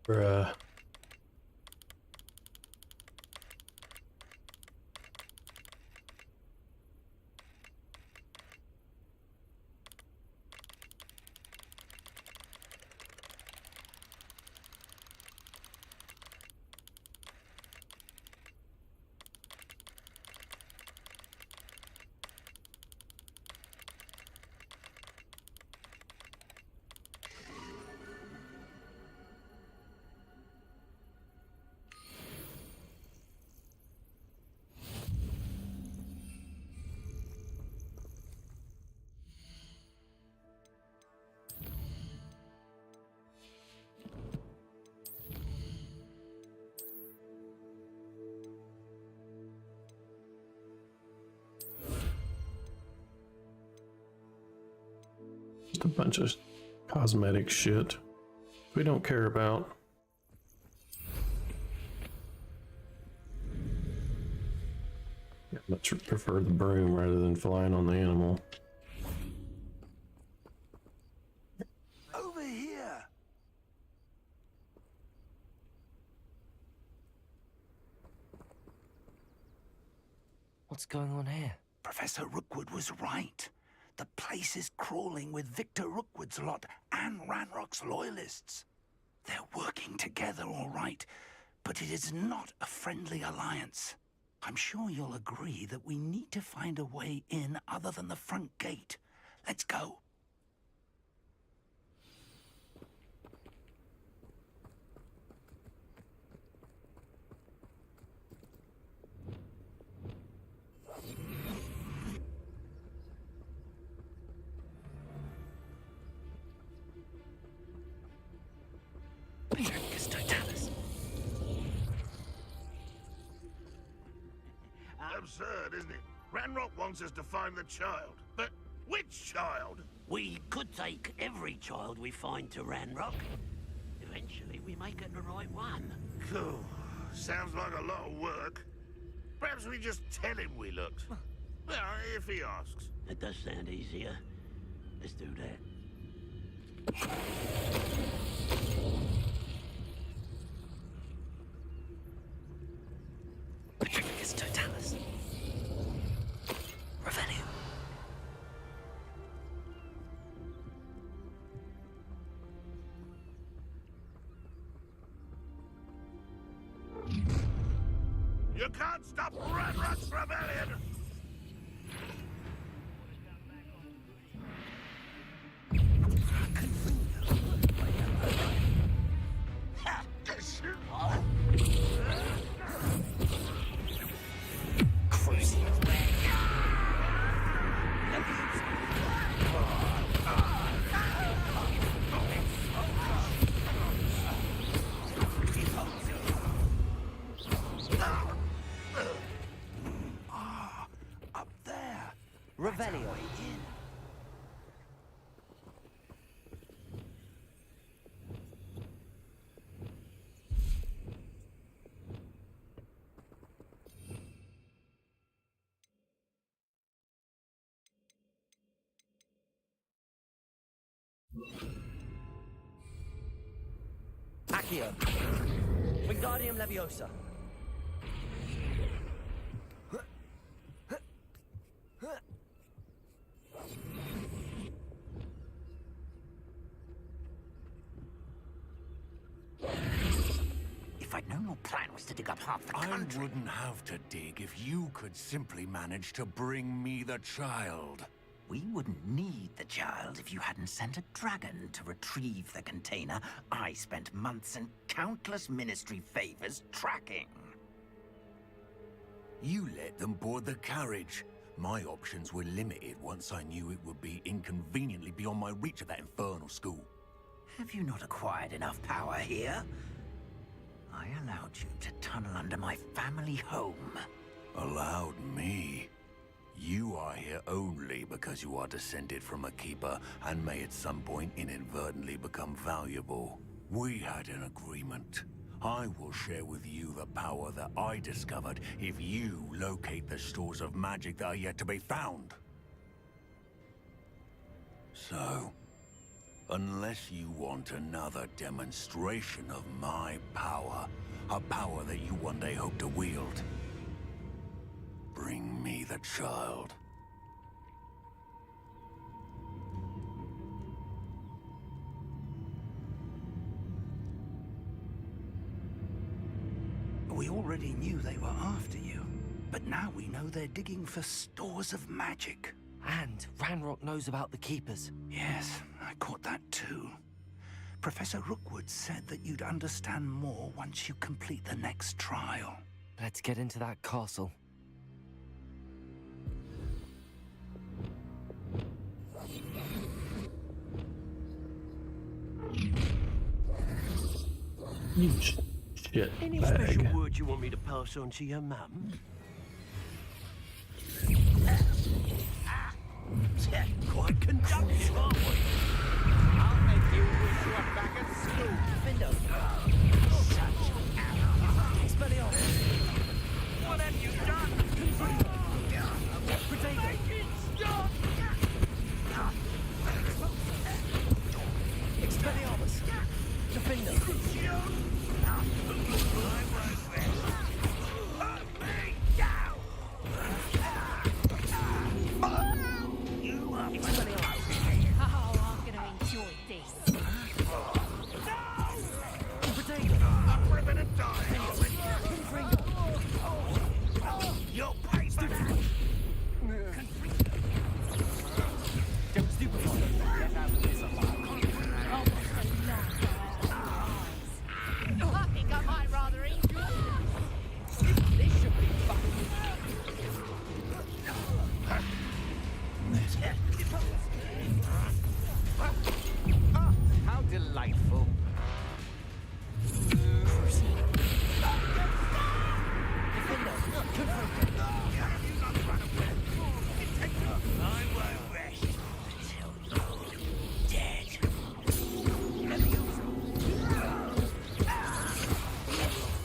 Bruh. Just a bunch of cosmetic shit we don't care about. I much prefer the broom rather than flying on the animal.
Over here!
What's going on here?
Professor Rookwood was right. The place is crawling with Victor Rookwood's lot and Ranrock's loyalists. They're working together, all right, but it is not a friendly alliance. I'm sure you'll agree that we need to find a way in other than the front gate. Let's go.
Absurd, isn't it? Ranrock wants us to find the child, but which child?
We could take every child we find to Ranrock. Eventually, we may get the right one.
Cool. Sounds like a lot of work. Perhaps we just tell him we looked. Well, if he asks.
That does sound easier. Let's do that.
Petrificus totalis. Revelio.
You can't stop Ranrock's rebellion!
Up there.
Revelio. Accio. Wingardium Leviosa.
If I'd known your plan was to dig up half the country...
I wouldn't have to dig if you could simply manage to bring me the child.
We wouldn't need the child if you hadn't sent a dragon to retrieve the container I spent months and countless ministry favors tracking.
You let them board the carriage. My options were limited once I knew it would be inconveniently beyond my reach at that infernal school.
Have you not acquired enough power here? I allowed you to tunnel under my family home.
Allowed me? You are here only because you are descended from a keeper and may at some point inadvertently become valuable. We had an agreement. I will share with you the power that I discovered if you locate the stores of magic that are yet to be found. So,
Unless you want another demonstration of my power, a power that you one day hope to wield. Bring me the child.
We already knew they were after you, but now we know they're digging for stores of magic.
And Ranrock knows about the Keepers.
Yes, I caught that too. Professor Rookwood said that you'd understand more once you complete the next trial.
Let's get into that castle.
Shit.
Any
bag.
special words you want me to pass on to your mum? Quite conductive, aren't we? I'll make you wish you were back at school. Findo. Such Expelliarmus. What have you done? Potato. Expelliarmus. Defender. How delightful. I won't rest until you're dead.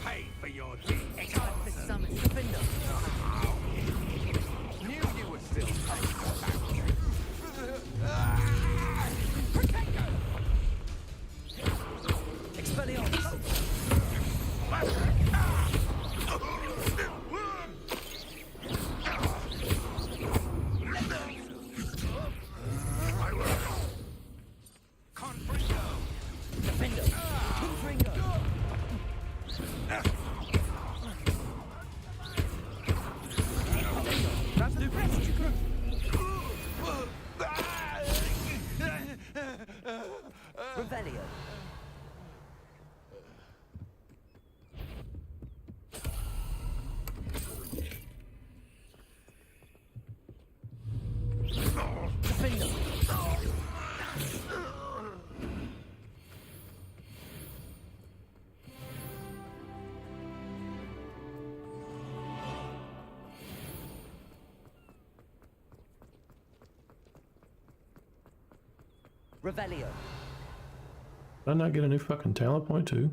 Pay for your deed. Time for some defender. Knew you were still paying for that. Protector! Expelliarmus! Defender! Confringo! That's the rest! Revelio. Defender. Revelio.
Did I not get a new fucking talent point too?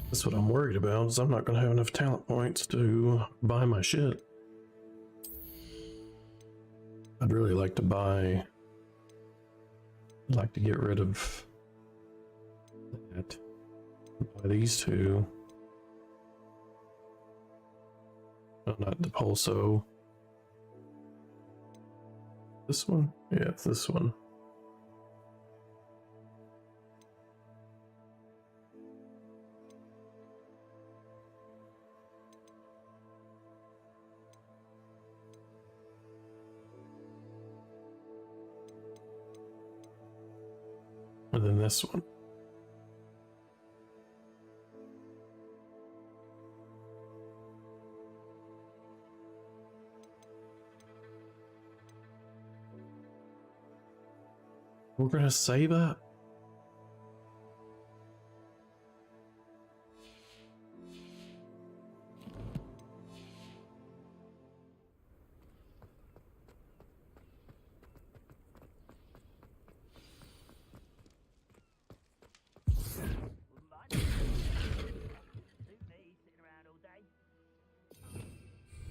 That's what I'm worried about, is I'm not gonna have enough talent points to buy my shit. I'd really like to buy... I'd like to get rid of that. Buy these two. Oh, not the Pulso. This one? Yeah, it's this one. And then this one. We're gonna save up.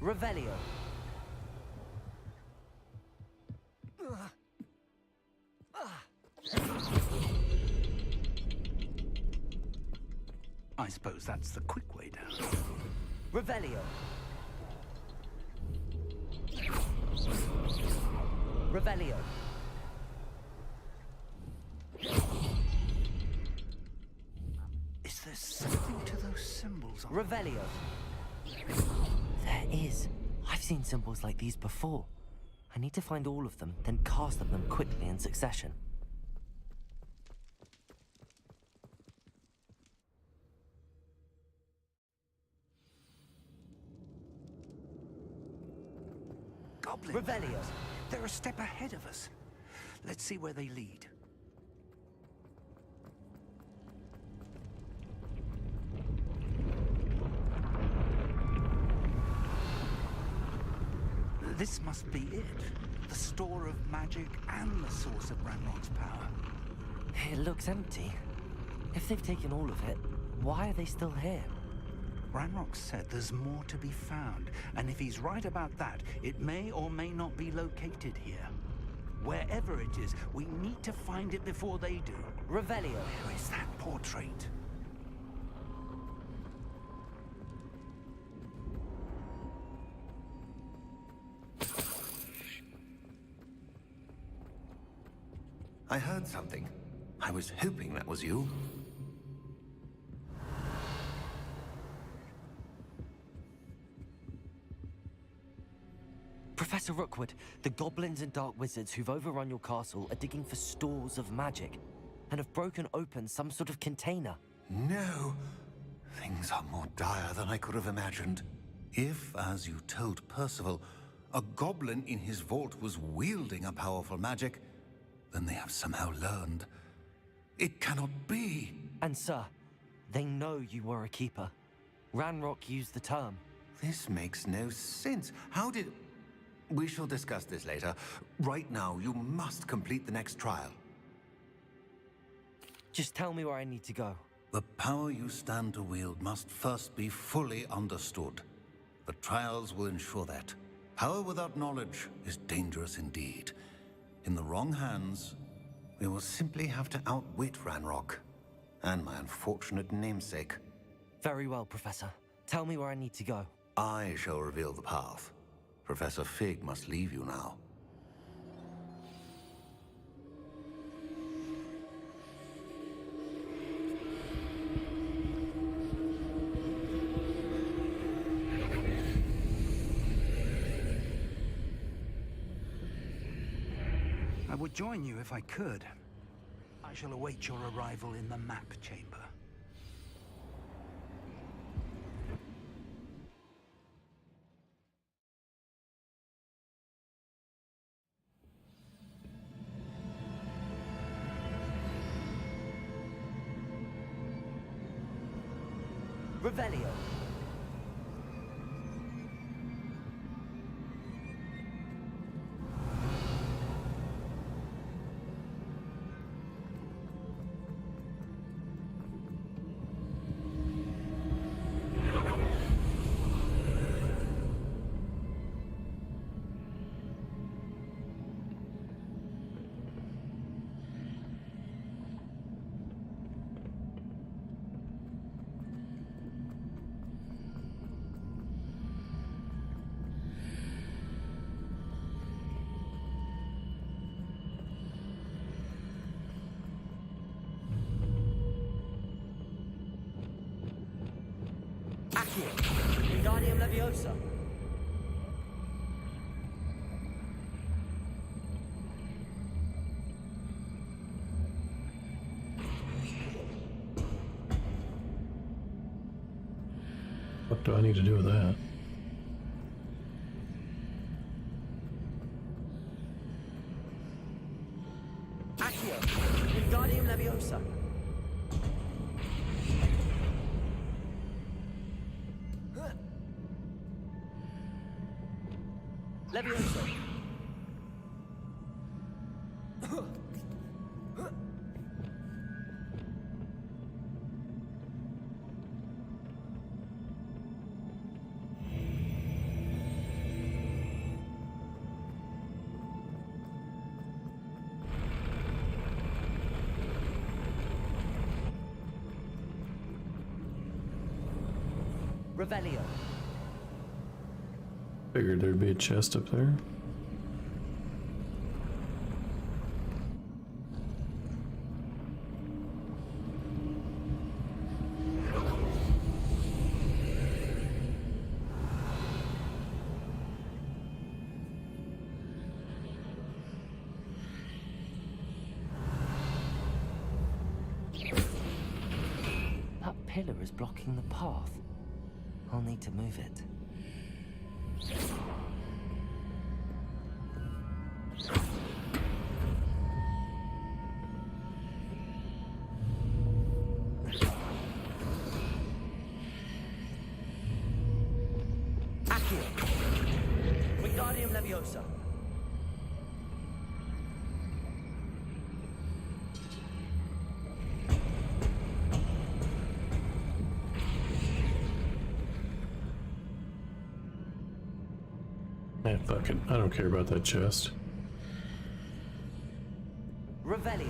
Revelio.
That's the quick way down.
Revelio. Revelio.
Is there something to those symbols on
Revelio. There is. I've seen symbols like these before. I need to find all of them, then cast at them quickly in succession.
Goblins.
Revelio.
They're a step ahead of us. Let's see where they lead. This must be it. The store of magic and the source of Ranrock's power.
It looks empty. If they've taken all of it, why are they still here?
Ranrock said there's more to be found, and if he's right about that, it may or may not be located here. Wherever it is, we need to find it before they do.
Revelio.
Where is that portrait?
I heard something. I was hoping that was you.
Professor Rookwood, the goblins and dark wizards who've overrun your castle are digging for stores of magic and have broken open some sort of container.
No. Things are more dire than I could have imagined. If, as you told Percival, a goblin in his vault was wielding a powerful magic, then they have somehow learned. It cannot be.
And sir, they know you were a keeper. Ranrock used the term.
This makes no sense. How did... We shall discuss this later. Right now, you must complete the next trial.
Just tell me where I need to go.
The power you stand to wield must first be fully understood. The trials will ensure that. Power without knowledge is dangerous indeed. In the wrong hands, we will simply have to outwit Ranrock and my unfortunate namesake.
Very well, Professor. Tell me where I need to go.
I shall reveal the path. Professor Fig must leave you now.
I would join you if I could. I shall await your arrival in the map chamber.
Revelio. Wingardium Leviosa.
What do I need to do with that?
Accio. Wingardium Leviosa. Leviosa. Revelio.
Figured there'd be a chest up there.
That pillar is blocking the path. I'll need to move it. Accio. Wingardium Leviosa.
Man, fuck it. I don't care about that chest.
Revelio.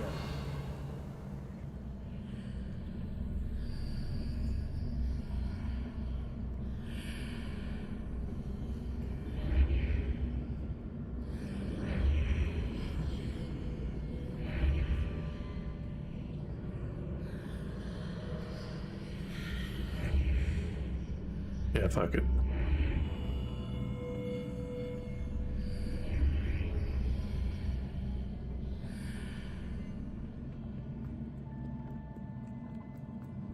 Yeah, fuck it.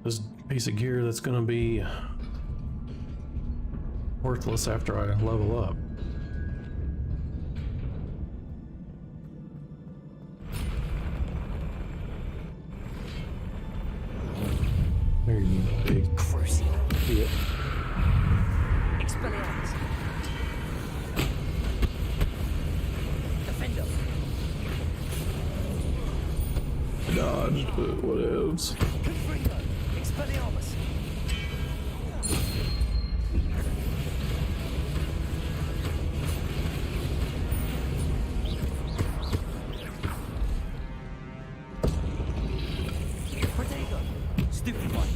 This piece of gear that's gonna be worthless after I level up. There you go, big. Yeah.
Expelliarmus. Defendo.
Dodge, but whatevs.
Confringo. Expelliarmus. Protego. Stupid one.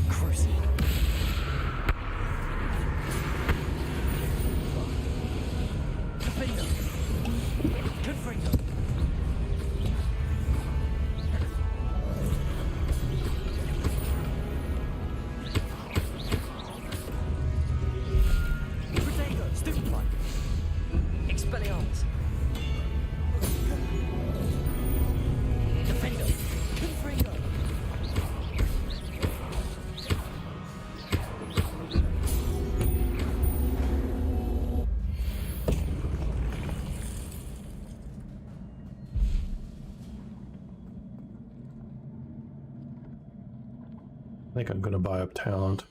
Cruise. Defendo. Confringo. Protego. Stupid one. Expelliarmus. Defendo. Confringo.
I think I'm gonna buy up talent.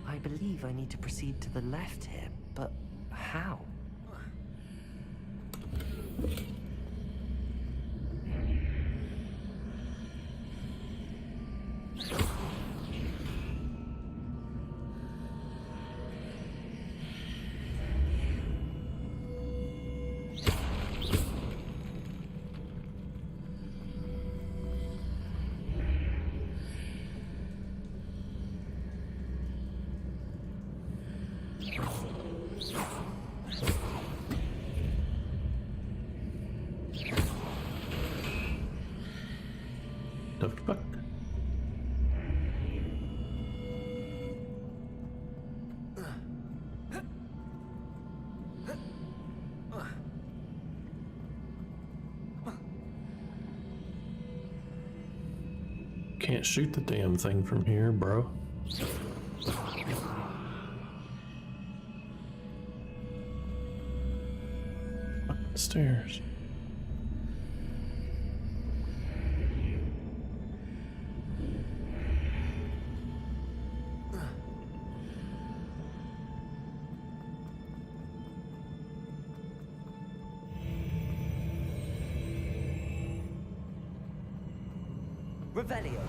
I believe I need to proceed to the left here, but how?
The fuck? Can't shoot the damn thing from here, bro. Stairs.
Revelio.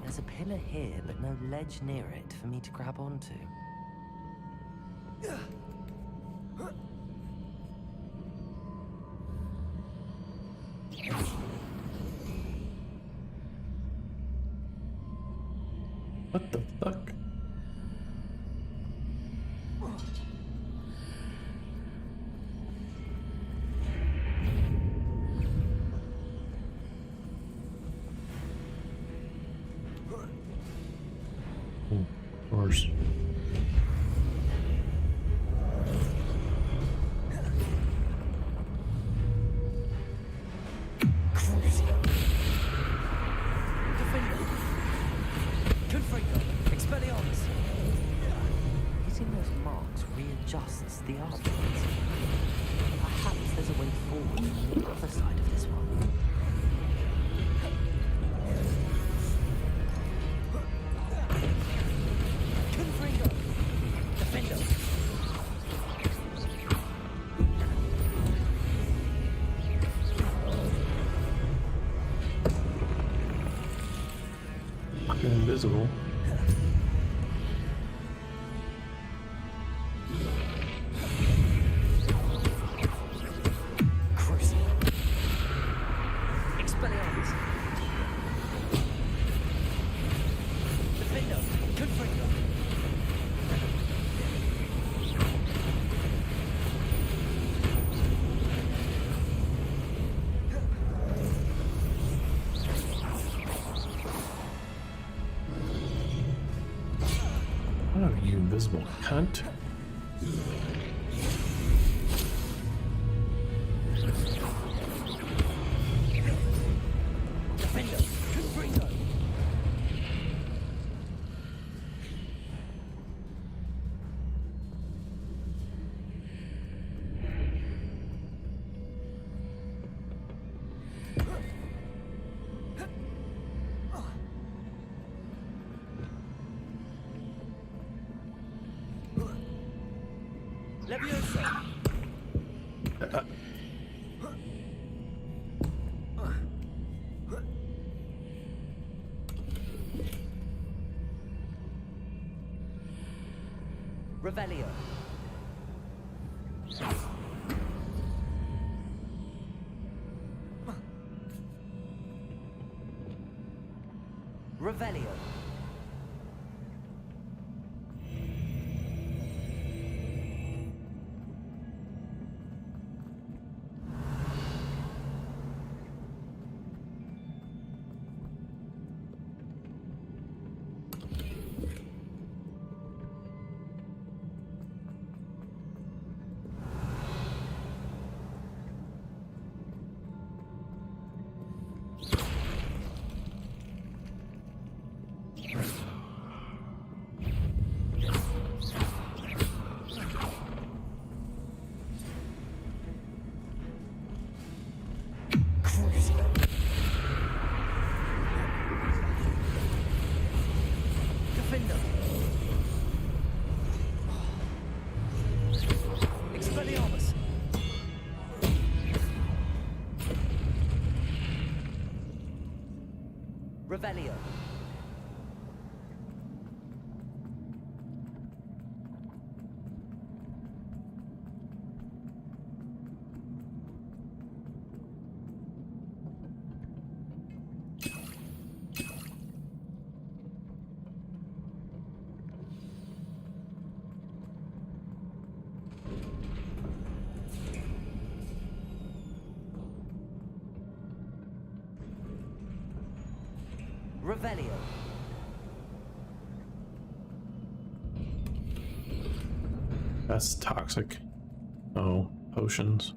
There's a pillar here, but no ledge near it for me to grab onto.
What the fuck? Of course.
Hitting those marks readjusts the art points. Perhaps there's a way forward on the other side of this one.
You're invisible. Oh, you invisible cunt.
Revelio. Revelio. Revelio. Revelio.
That's toxic. Oh, potions.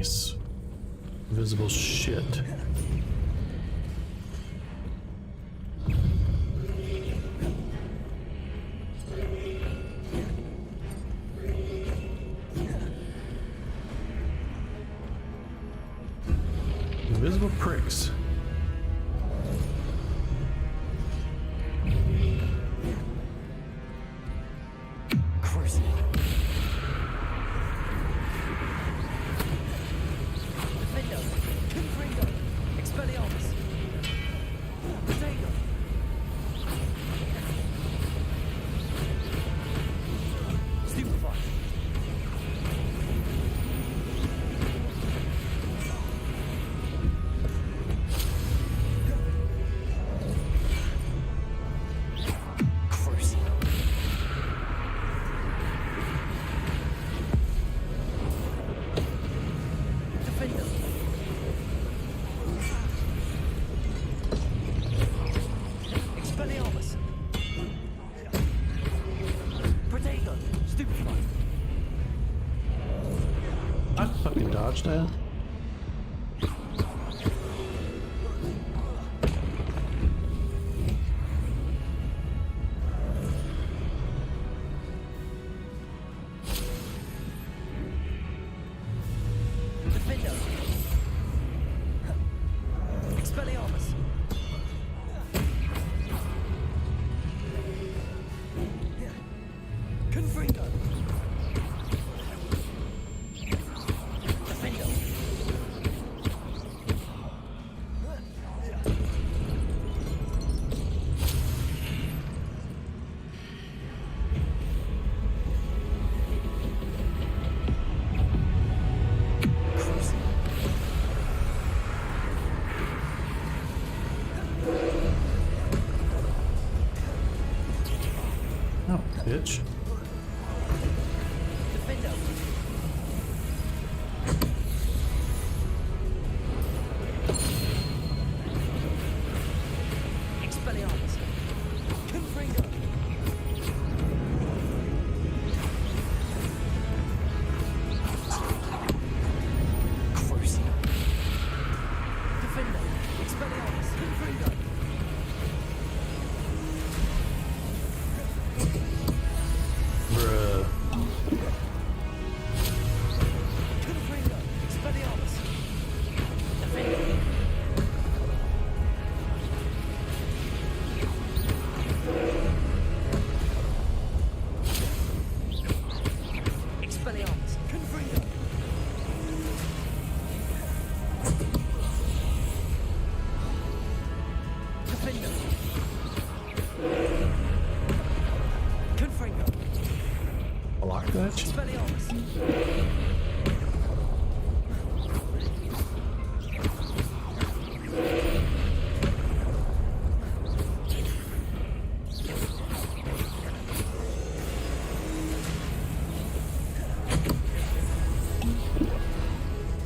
Nice. Invisible shit. Invisible pricks. I fucking dodged that. Bitch.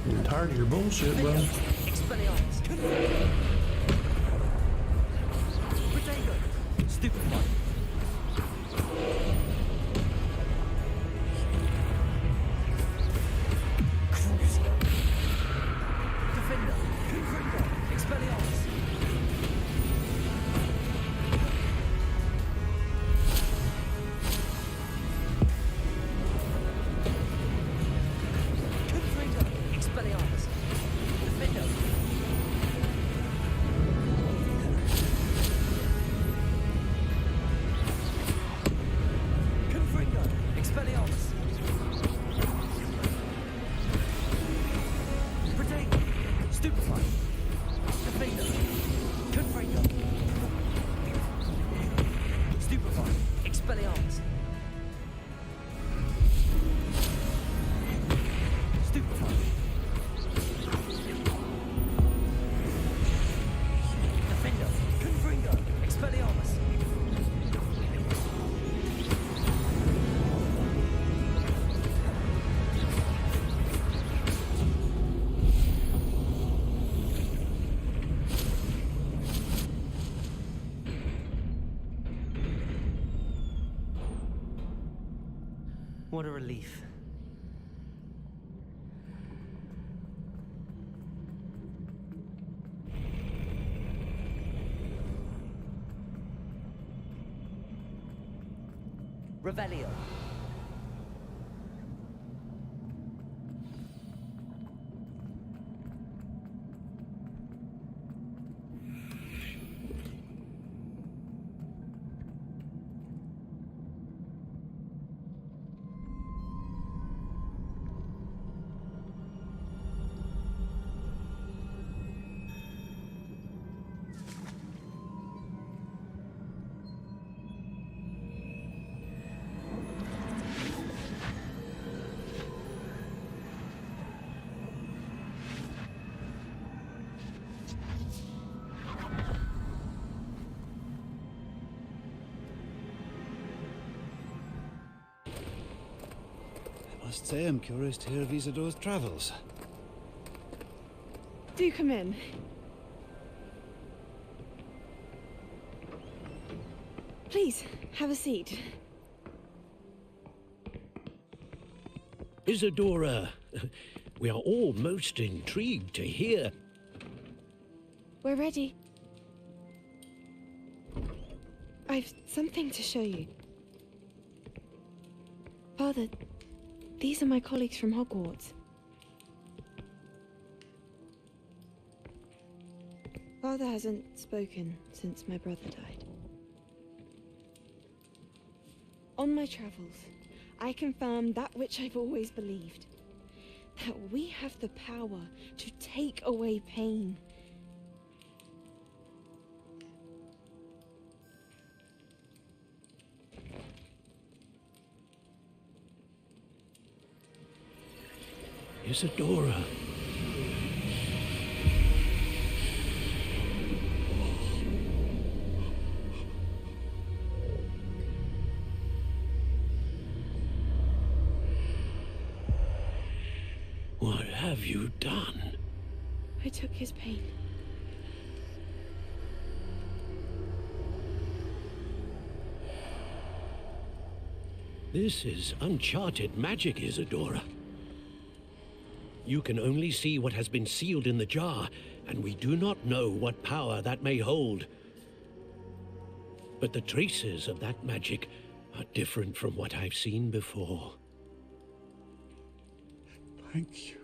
I'm tired of your bullshit, bro.
Stupid one.
What a relief. Revelio.
I must say I'm curious to hear of Isadore's travels.
Do come in. Please, have a seat.
Isadora, we are all most intrigued to hear.
We're ready. I've something to show you. Father, these are my colleagues from Hogwarts. Father hasn't spoken since my brother died. On my travels, I confirmed that which I've always believed. That we have the power to take away pain.
Isadora. What have you done?
I took his pain.
This is uncharted magic, Isadora. You can only see what has been sealed in the jar, and we do not know what power that may hold. But the traces of that magic are different from what I've seen before.
Thank you.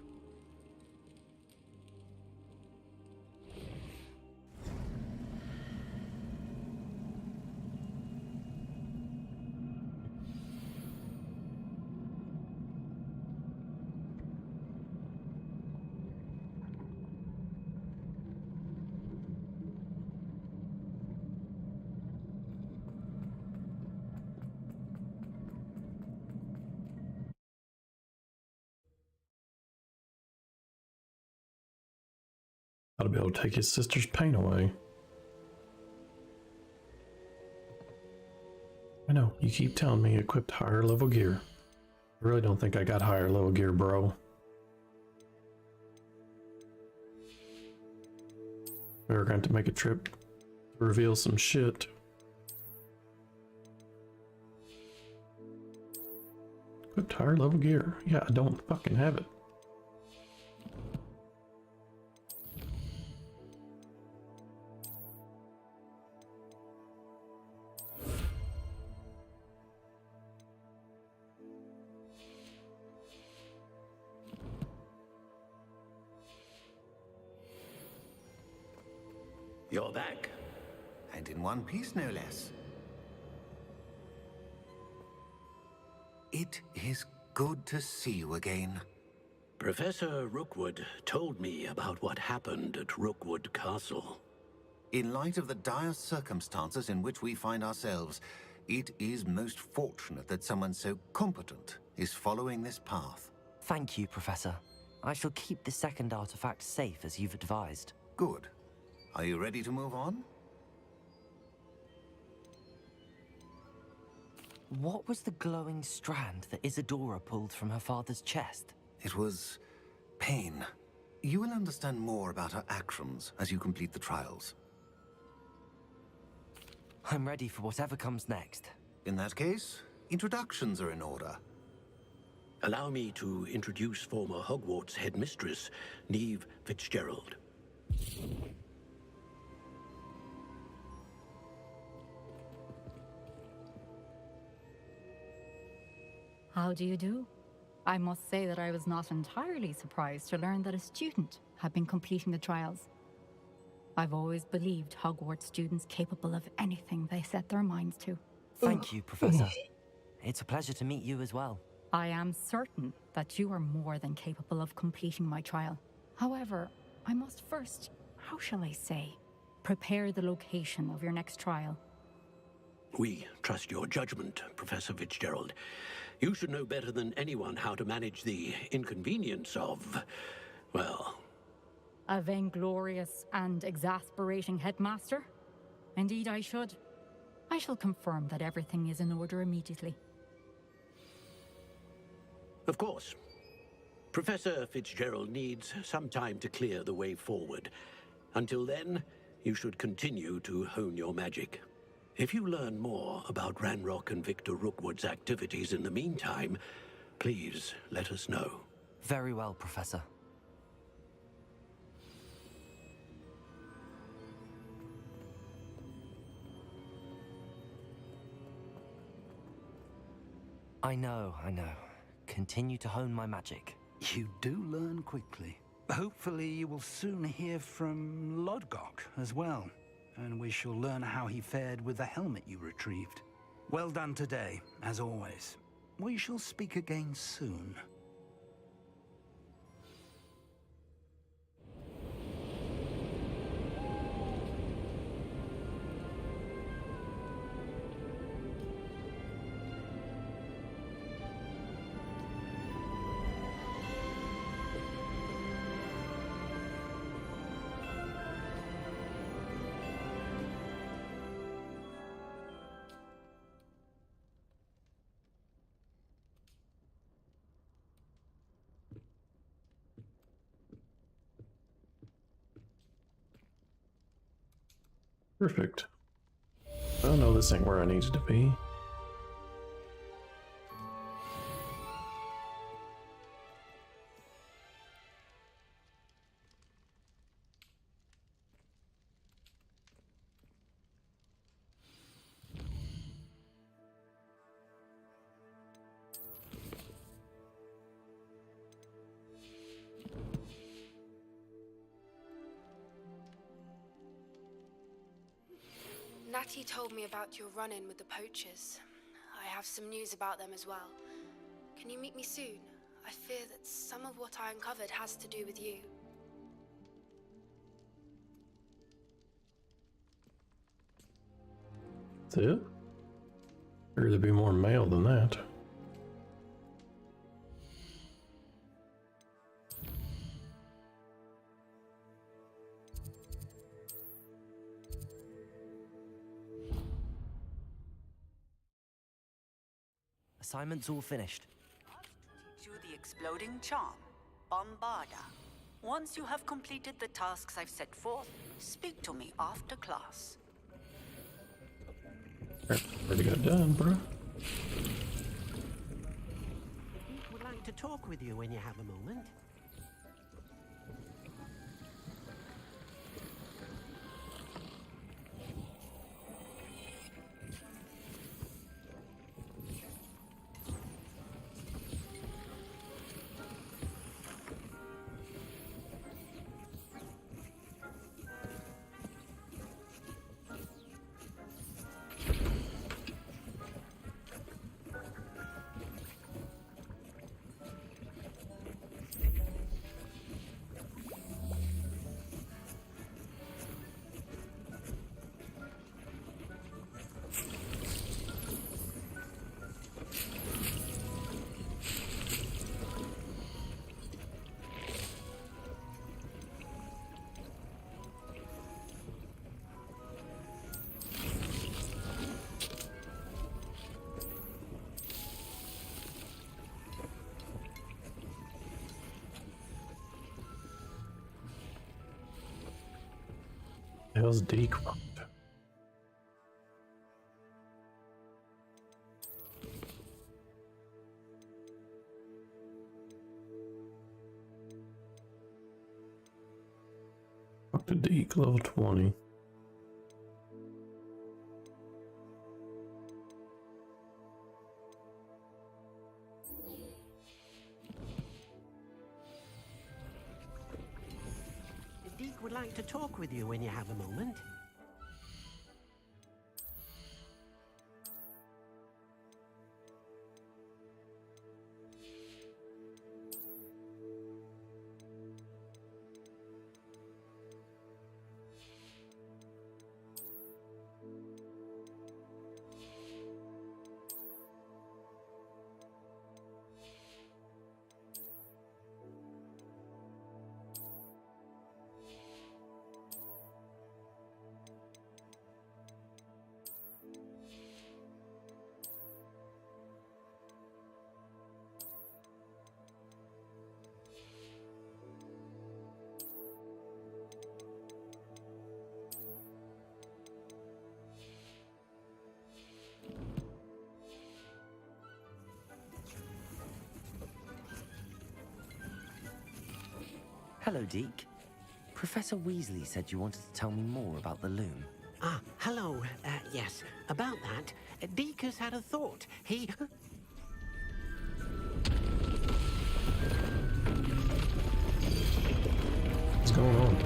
Ought to be able to take his sister's pain away. I know, you keep telling me you equipped higher level gear. I really don't think I got higher level gear, bro. We're going to make a trip to reveal some shit. Equipped higher level gear. Yeah, I don't fucking have it.
You're back. And in one piece, no less. It is good to see you again.
Professor Rookwood told me about what happened at Rookwood Castle.
In light of the dire circumstances in which we find ourselves, it is most fortunate that someone so competent is following this path.
Thank you, Professor. I shall keep the second artifact safe as you've advised.
Good. Are you ready to move on?
What was the glowing strand that Isadora pulled from her father's chest?
It was pain. You will understand more about her actions as you complete the trials.
I'm ready for whatever comes next.
In that case, introductions are in order.
Allow me to introduce former Hogwarts headmistress, Neve Fitzgerald.
How do you do? I must say that I was not entirely surprised to learn that a student had been completing the trials. I've always believed Hogwarts students capable of anything they set their minds to.
Thank you, Professor. It's a pleasure to meet you as well.
I am certain that you are more than capable of completing my trial. However, I must first, how shall I say, prepare the location of your next trial.
We trust your judgment, Professor Fitzgerald. You should know better than anyone how to manage the inconvenience of, well...
A vainglorious and exasperating headmaster? Indeed I should. I shall confirm that everything is in order immediately.
Of course. Professor Fitzgerald needs some time to clear the way forward. Until then, you should continue to hone your magic. If you learn more about Ranrock and Victor Rookwood's activities in the meantime, please let us know.
Very well, Professor. I know. Continue to hone my magic.
You do learn quickly. Hopefully you will soon hear from Lodgok as well, and we shall learn how he fared with the helmet you retrieved. Well done today, as always. We shall speak again soon.
Perfect. Oh no, this ain't where I needed to be.
Natty told me about your run-in with the poachers. I have some news about them as well. Can you meet me soon? I fear that some of what I uncovered has to do with you.
That's it? Figured there'd be more mail than that.
Assignment's all finished.
To the exploding charm, Bombarda. Once you have completed the tasks I've set forth, speak to me after class.
Already got done, bro.
Would like to talk with you when you have a moment.
Hell's Decroft. Dr. Deke, level 20.
talk with you when you have a moment.
Hello, Deke. Professor Weasley said you wanted to tell me more about the loom.
Ah, hello. Yes, about that, Deke has had a thought. He...
What's going on?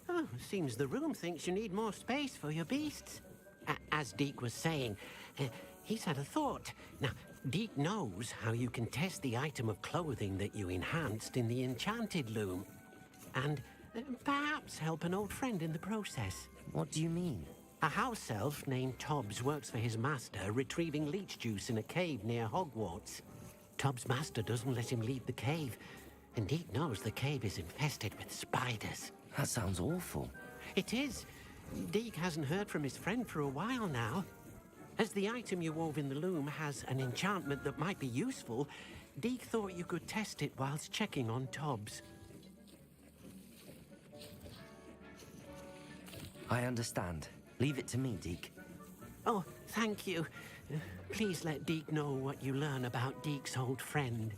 Oh, seems the room thinks you need more space for your beasts. As Deke was saying, he's had a thought. Now, Deke knows how you can test the item of clothing that you enhanced in the enchanted loom. And perhaps help an old friend in the process.
What do you mean?
A house elf named Tobbs works for his master, retrieving leech juice in a cave near Hogwarts. Tobbs' master doesn't let him leave the cave, and Deke knows the cave is infested with spiders.
That sounds awful.
It is. Deke hasn't heard from his friend for a while now. As the item you wove in the loom has an enchantment that might be useful, Deke thought you could test it whilst checking on Tobbs.
I understand. Leave it to me, Deke.
Oh, thank you. Please let Deke know what you learn about Deke's old friend.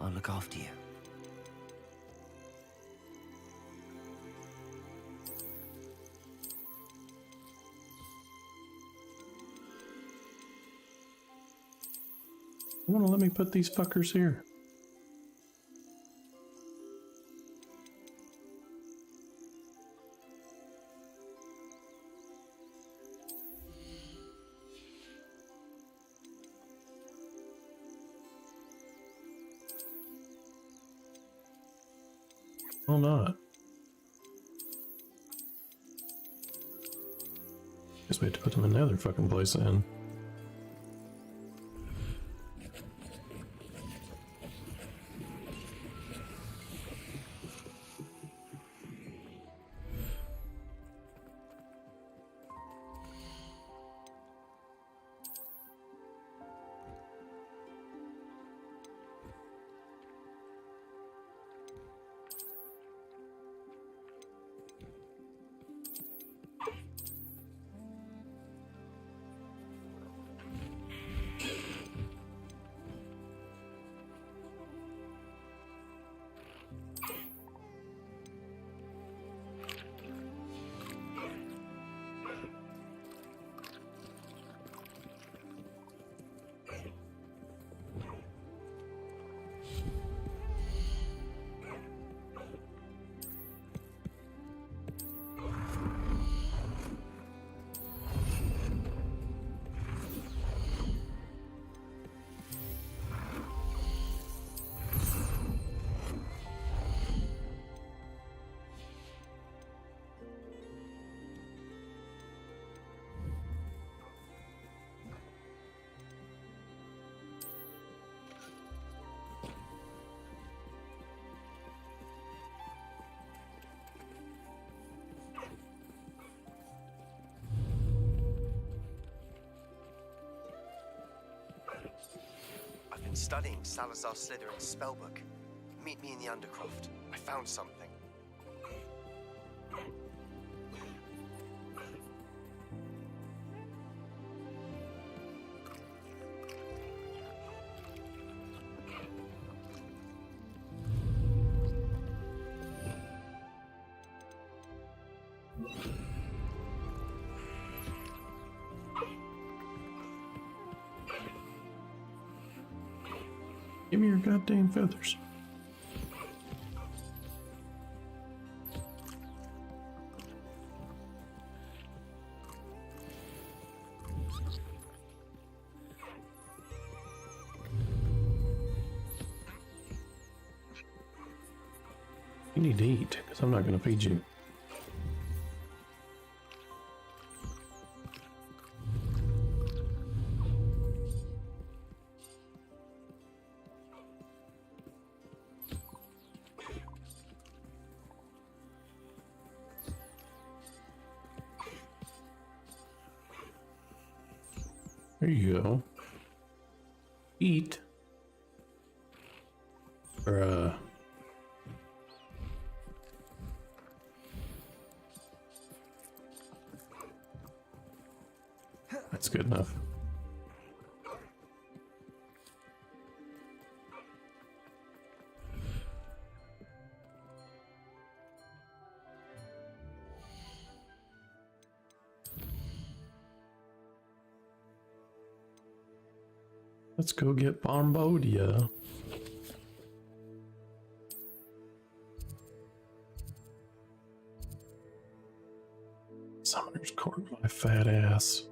I'll look after you.
You wanna let me put these fuckers here? Why not? Guess we have to put them in the other fucking place then.
studying Salazar Slytherin's spellbook. Meet me in the Undercroft. I found something.
Give me your goddamn feathers. You need to eat, because I'm not going to feed you. There you go. Eat. Or, that's good enough. Let's go get Bombodia. Summoner's Court, my fat ass.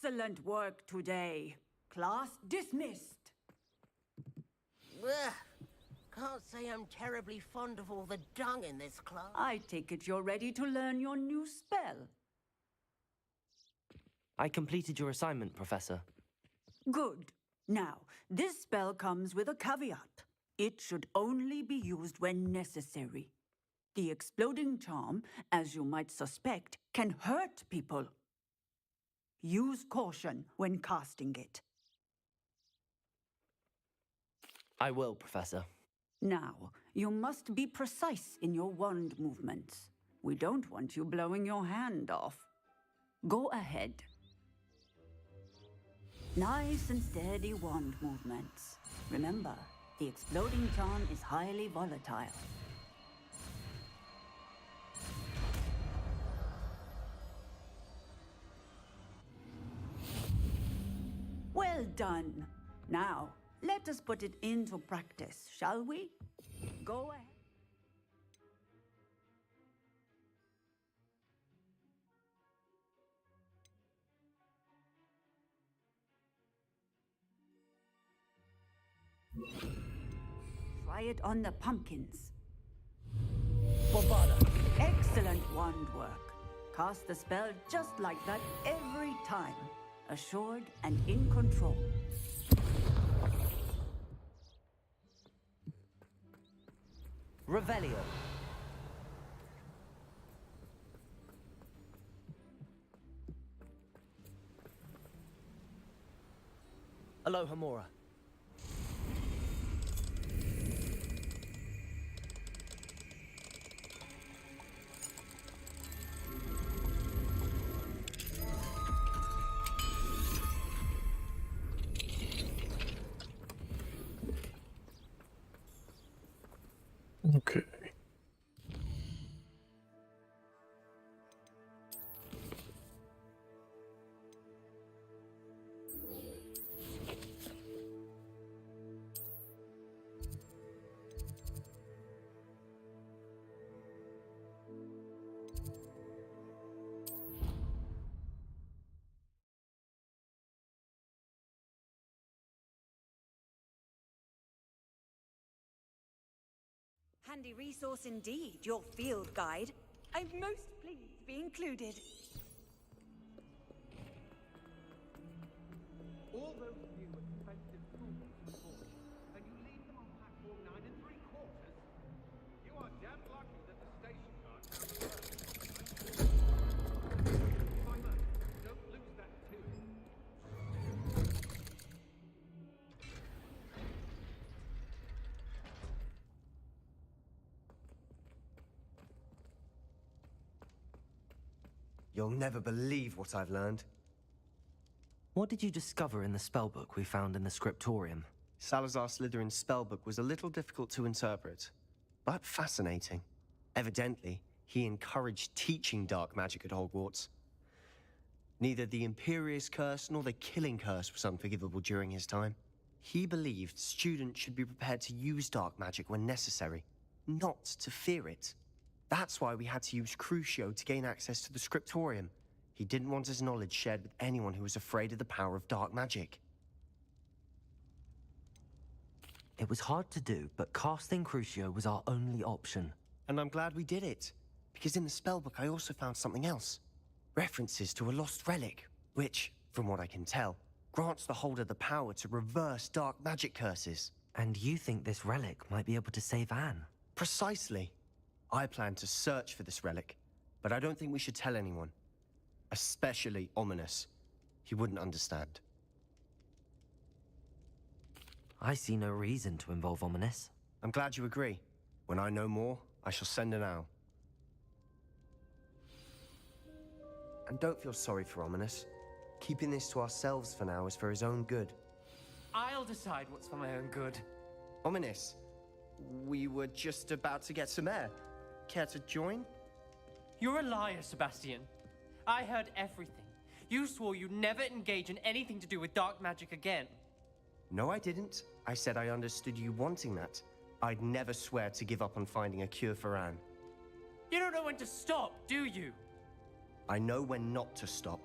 Excellent work today. Class dismissed.
Ugh. Can't say I'm terribly fond of all the dung in this class.
I take it you're ready to learn your new spell.
I completed your assignment, Professor.
Good. Now, this spell comes with a caveat. It should only be used when necessary. The exploding charm, as you might suspect, can hurt people. Use caution when casting it.
I will, Professor.
Now, you must be precise in your wand movements. We don't want you blowing your hand off. Go ahead. Nice and steady wand movements. Remember, the exploding charm is highly volatile. Well done. Now, let us put it into practice, shall we? Go ahead. Try it on the pumpkins. Excellent wand work. Cast the spell just like that every time. Assured and in control.
Revelio. Aloha Mora.
Okay.
Handy resource indeed, your field guide. I'm most pleased to be included.
All those new expensive tools you bought, and you leave them on platform 9 3/4? You are damn lucky that the station guard found the road. If I may, don't lose that too.
You'll never believe what I've learned.
What did you discover in the spellbook we found in the scriptorium?
Salazar Slytherin's spellbook was a little difficult to interpret, but fascinating. Evidently, he encouraged teaching dark magic at Hogwarts. Neither the Imperious Curse nor the Killing Curse was unforgivable during his time. He believed students should be prepared to use dark magic when necessary, not to fear it. That's why we had to use Crucio to gain access to the scriptorium. He didn't want his knowledge shared with anyone who was afraid of the power of dark magic.
It was hard to do, but casting Crucio was our only option.
And I'm glad we did it, because in the spellbook I also found something else. References to a lost relic, which, from what I can tell, grants the holder the power to reverse dark magic curses.
And you think this relic might be able to save Anne?
Precisely. I plan to search for this relic, but I don't think we should tell anyone. Especially Ominous. He wouldn't understand.
I see no reason to involve Ominous.
I'm glad you agree. When I know more, I shall send an owl. And don't feel sorry for Ominous. Keeping this to ourselves for now is for his own good.
I'll decide what's for my own good.
Ominous, we were just about to get some air. Care to join?
You're a liar, Sebastian. I heard everything. You swore you'd never engage in anything to do with dark magic again.
No, I didn't. I said I understood you wanting that. I'd never swear to give up on finding a cure for Anne.
You don't know when to stop, do you?
I know when not to stop.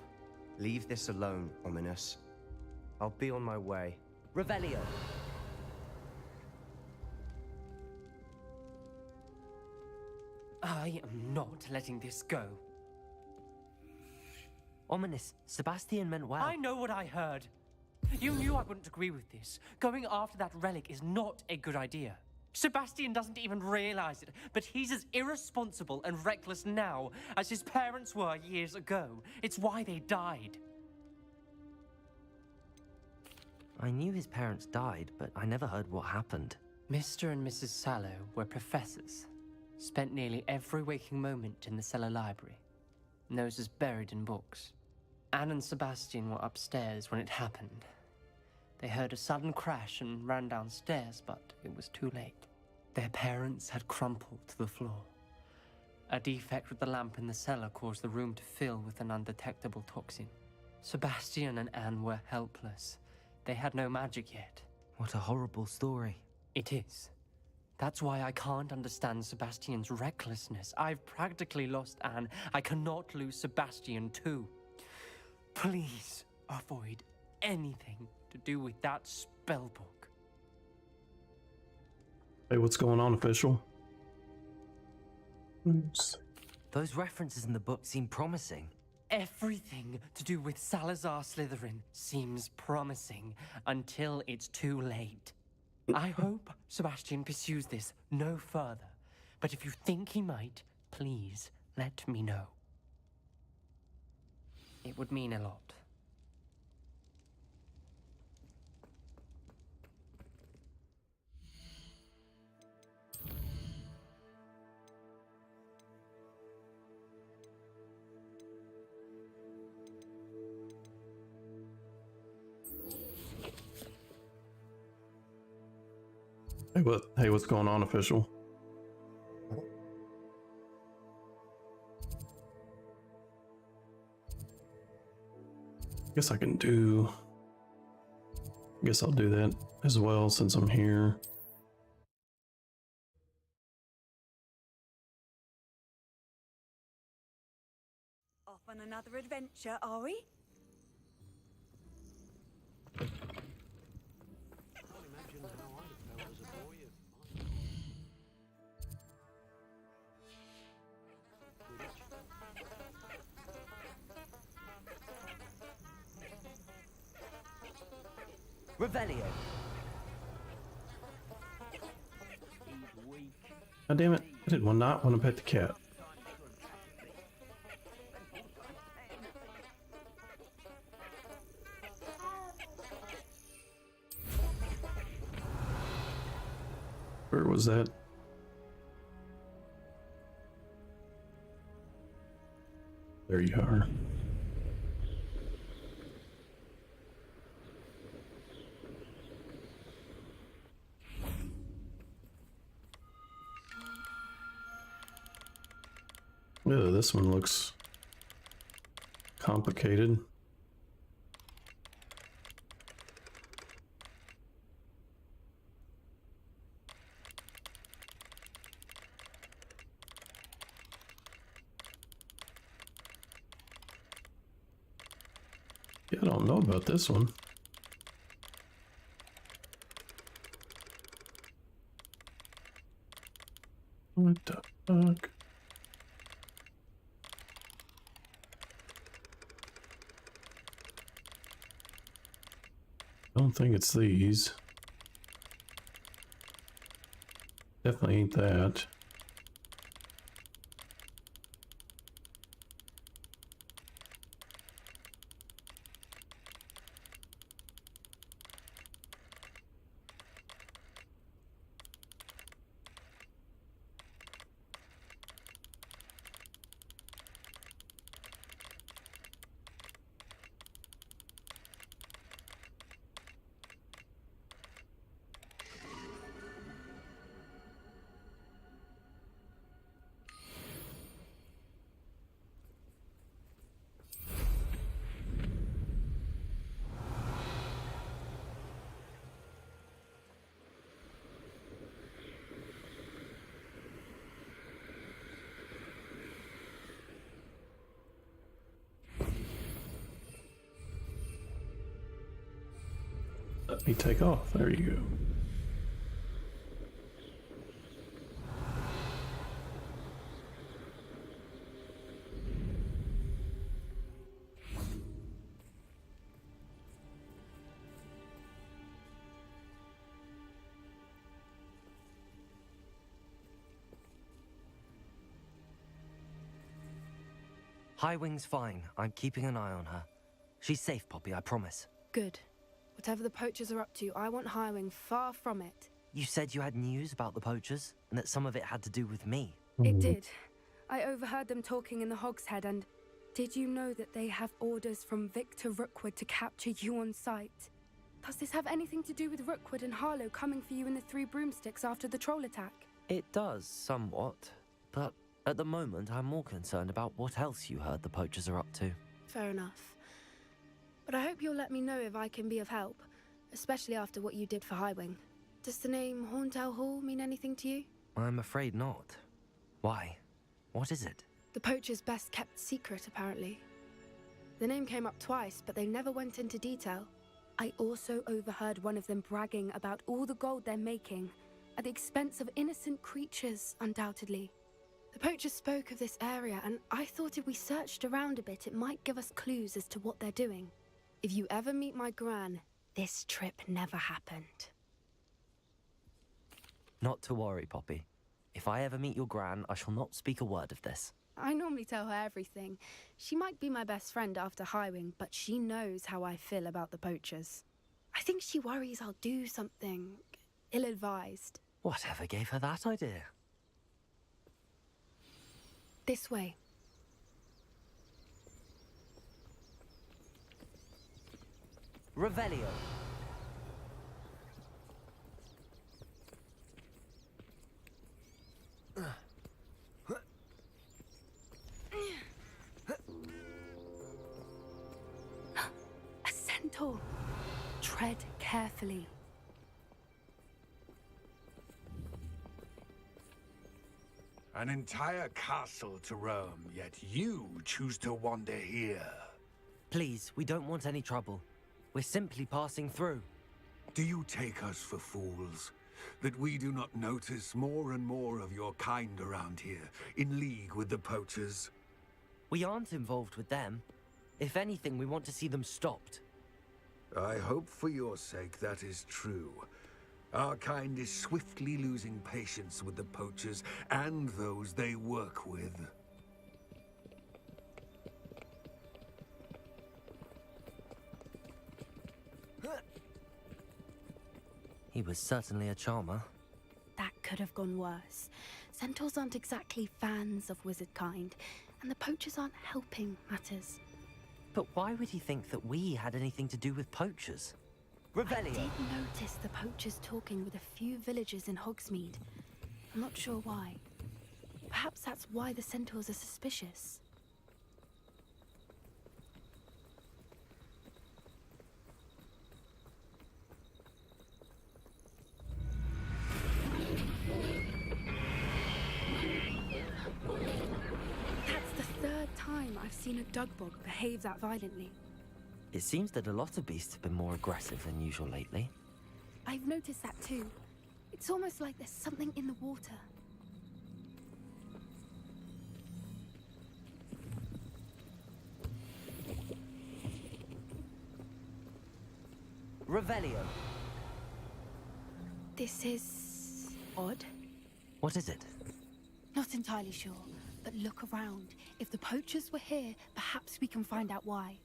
Leave this alone, Ominous. I'll be on my way.
Revelio.
I am not letting this go.
Ominous, Sebastian meant well.
I know what I heard. You knew I wouldn't agree with this. Going after that relic is not a good idea. Sebastian doesn't even realize it, but he's as irresponsible and reckless now as his parents were years ago. It's why they died.
I knew his parents died, but I never heard what happened.
Mr. and Mrs. Sallow were professors. Spent nearly every waking moment in the cellar library. Noses buried in books. Anne and Sebastian were upstairs when it happened. They heard a sudden crash and ran downstairs, but it was too late. Their parents had crumpled to the floor. A defect with the lamp in the cellar caused the room to fill with an undetectable toxin. Sebastian and Anne were helpless. They had no magic yet.
What a horrible story.
It is. That's why I can't understand Sebastian's recklessness. I've practically lost Anne. I cannot lose Sebastian too. Please avoid anything to do with that spellbook.
Hey, what's going on, official? Oops.
Those references in the book seem promising.
Everything to do with Salazar Slytherin seems promising until it's too late. I hope Sebastian pursues this no further, but if you think he might, please let me know. It would mean a lot.
Hey, what's going on, official? Guess I can do. Guess I'll do that as well since I'm here.
Off on another adventure, are we?
Revelio.
God damn it. I did not want to pet the cat. Where was that? There you are. Yeah, this one looks complicated. Yeah, I don't know about this one. What the fuck? I don't think it's these. Definitely ain't that. Let me take off. There you go.
Highwing's fine. I'm keeping an eye on her. She's safe, Poppy, I promise.
Good. Whatever the poachers are up to, I want Highwing far from it.
You said you had news about the poachers, and that some of it had to do with me.
It did. I overheard them talking in the Hog's Head, and did you know that they have orders from Victor Rookwood to capture you on sight? Does this have anything to do with Rookwood and Harlow coming for you in the Three Broomsticks after the troll attack?
It does, somewhat. But at the moment, I'm more concerned about what else you heard the poachers are up to.
Fair enough. But I hope you'll let me know if I can be of help, especially after what you did for Highwing. Does the name Horntail Hall mean anything to you?
I'm afraid not. Why? What is it?
The poachers' best kept secret, apparently. The name came up twice, but they never went into detail. I also overheard one of them bragging about all the gold they're making, at the expense of innocent creatures, undoubtedly. The poachers spoke of this area, and I thought if we searched around a bit, it might give us clues as to what they're doing. If you ever meet my gran, this trip never happened.
Not to worry, Poppy. If I ever meet your gran, I shall not speak a word of this.
I normally tell her everything. She might be my best friend after Highwing, but she knows how I feel about the poachers. I think she worries I'll do something ill-advised.
Whatever gave her that idea?
This way.
Revelio.
A centaur. Tread carefully.
An entire castle to roam, yet you choose to wander here.
Please, we don't want any trouble. We're simply passing through.
Do you take us for fools? That we do not notice more and more of your kind around here, in league with the poachers?
We aren't involved with them. If anything, we want to see them stopped.
I hope for your sake that is true. Our kind is swiftly losing patience with the poachers and those they work with.
He was certainly a charmer.
That could have gone worse. Centaurs aren't exactly fans of wizard kind, and the poachers aren't helping matters.
But why would he think that we had anything to do with poachers?
I
Revelio!
did notice the poachers talking with a few villagers in Hogsmeade. I'm not sure why. Perhaps that's why the centaurs are suspicious. That's the third time I've seen a dugbog behave that violently.
It seems that a lot of beasts have been more aggressive than usual lately.
I've noticed that too. It's almost like there's something in the water.
Revelio!
This is odd.
What is it?
Not entirely sure, but look around. If the poachers were here, perhaps we can find out why.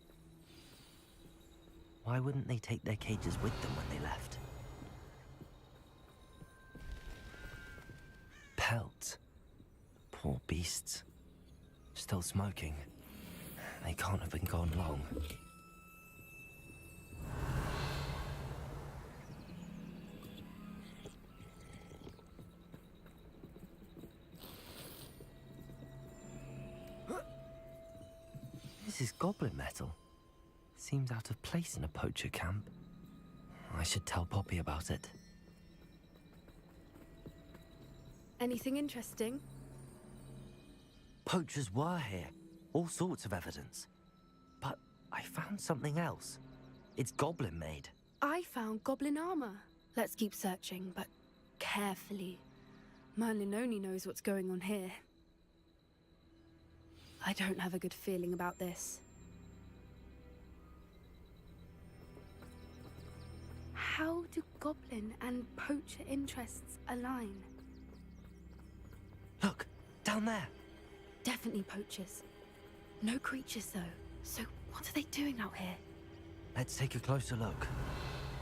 Why wouldn't they take their cages with them when they left? Pelts. Poor beasts. Still smoking. They can't have been gone long. This is goblin metal. Seems out of place in a poacher camp. I should tell Poppy about it.
Anything interesting?
Poachers were here. All sorts of evidence. But I found something else. It's goblin made.
I found goblin armor. Let's keep searching, but carefully. Merlin only knows what's going on here. I don't have a good feeling about this. How do goblin and poacher interests align?
Look, down there.
Definitely poachers. No creatures though. So what are they doing out here?
Let's take a closer look.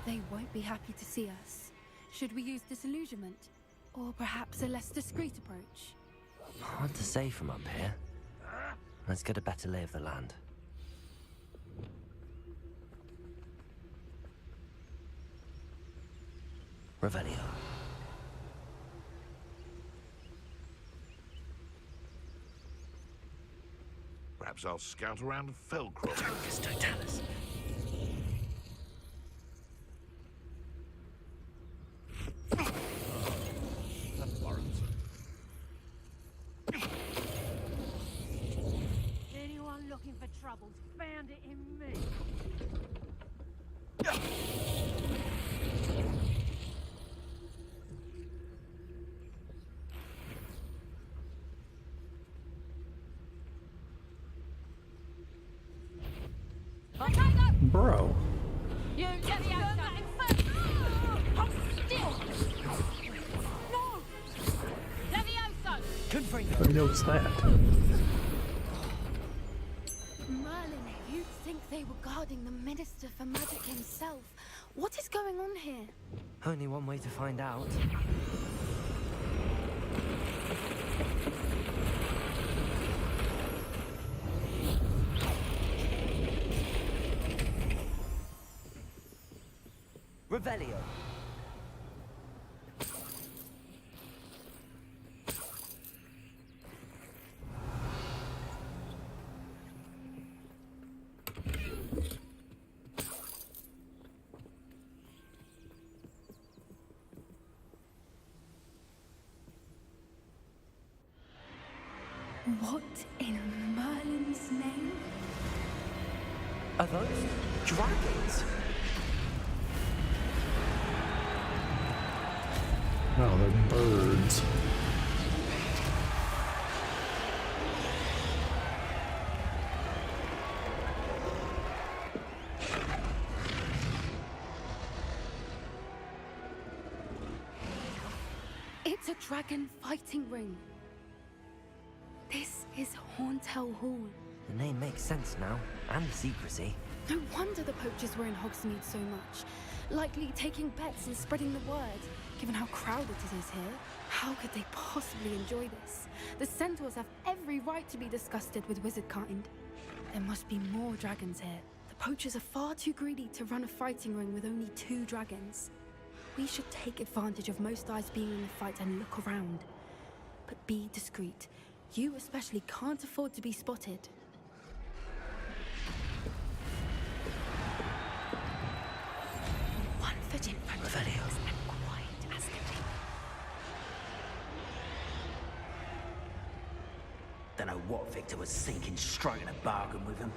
They won't be happy to see us. Should we use disillusionment? Or perhaps a less discreet approach?
Hard to say from up here. Let's get a better lay of the land. Revelio.
Perhaps I'll scout around Felcroft.
Focus, Totalis.
Anyone looking for troubles found it in me.
Bro.
You get the outside. Hold still. No. Levioso.
Who knows that?
Merlin, you'd think they were guarding the Minister for Magic himself. What is going on here?
Only one way to find out. Revelio.
What in Merlin's name?
Are those dragons?
No, they're birds.
It's a dragon fighting ring. This is Hauntel Hall.
The name makes sense now, and the secrecy.
No wonder the poachers were in Hogsmeade so much. Likely taking bets and spreading the word. Given how crowded it is here, how could they possibly enjoy this? The centaurs have every right to be disgusted with wizard kind. There must be more dragons here. The poachers are far too greedy to run a fighting ring with only 2 dragons. We should take advantage of most eyes being in the fight and look around. But be discreet. You especially can't afford to be spotted.
One foot in front of us and quiet as can be.
Don't know what Victor was thinking, striking a bargain with him.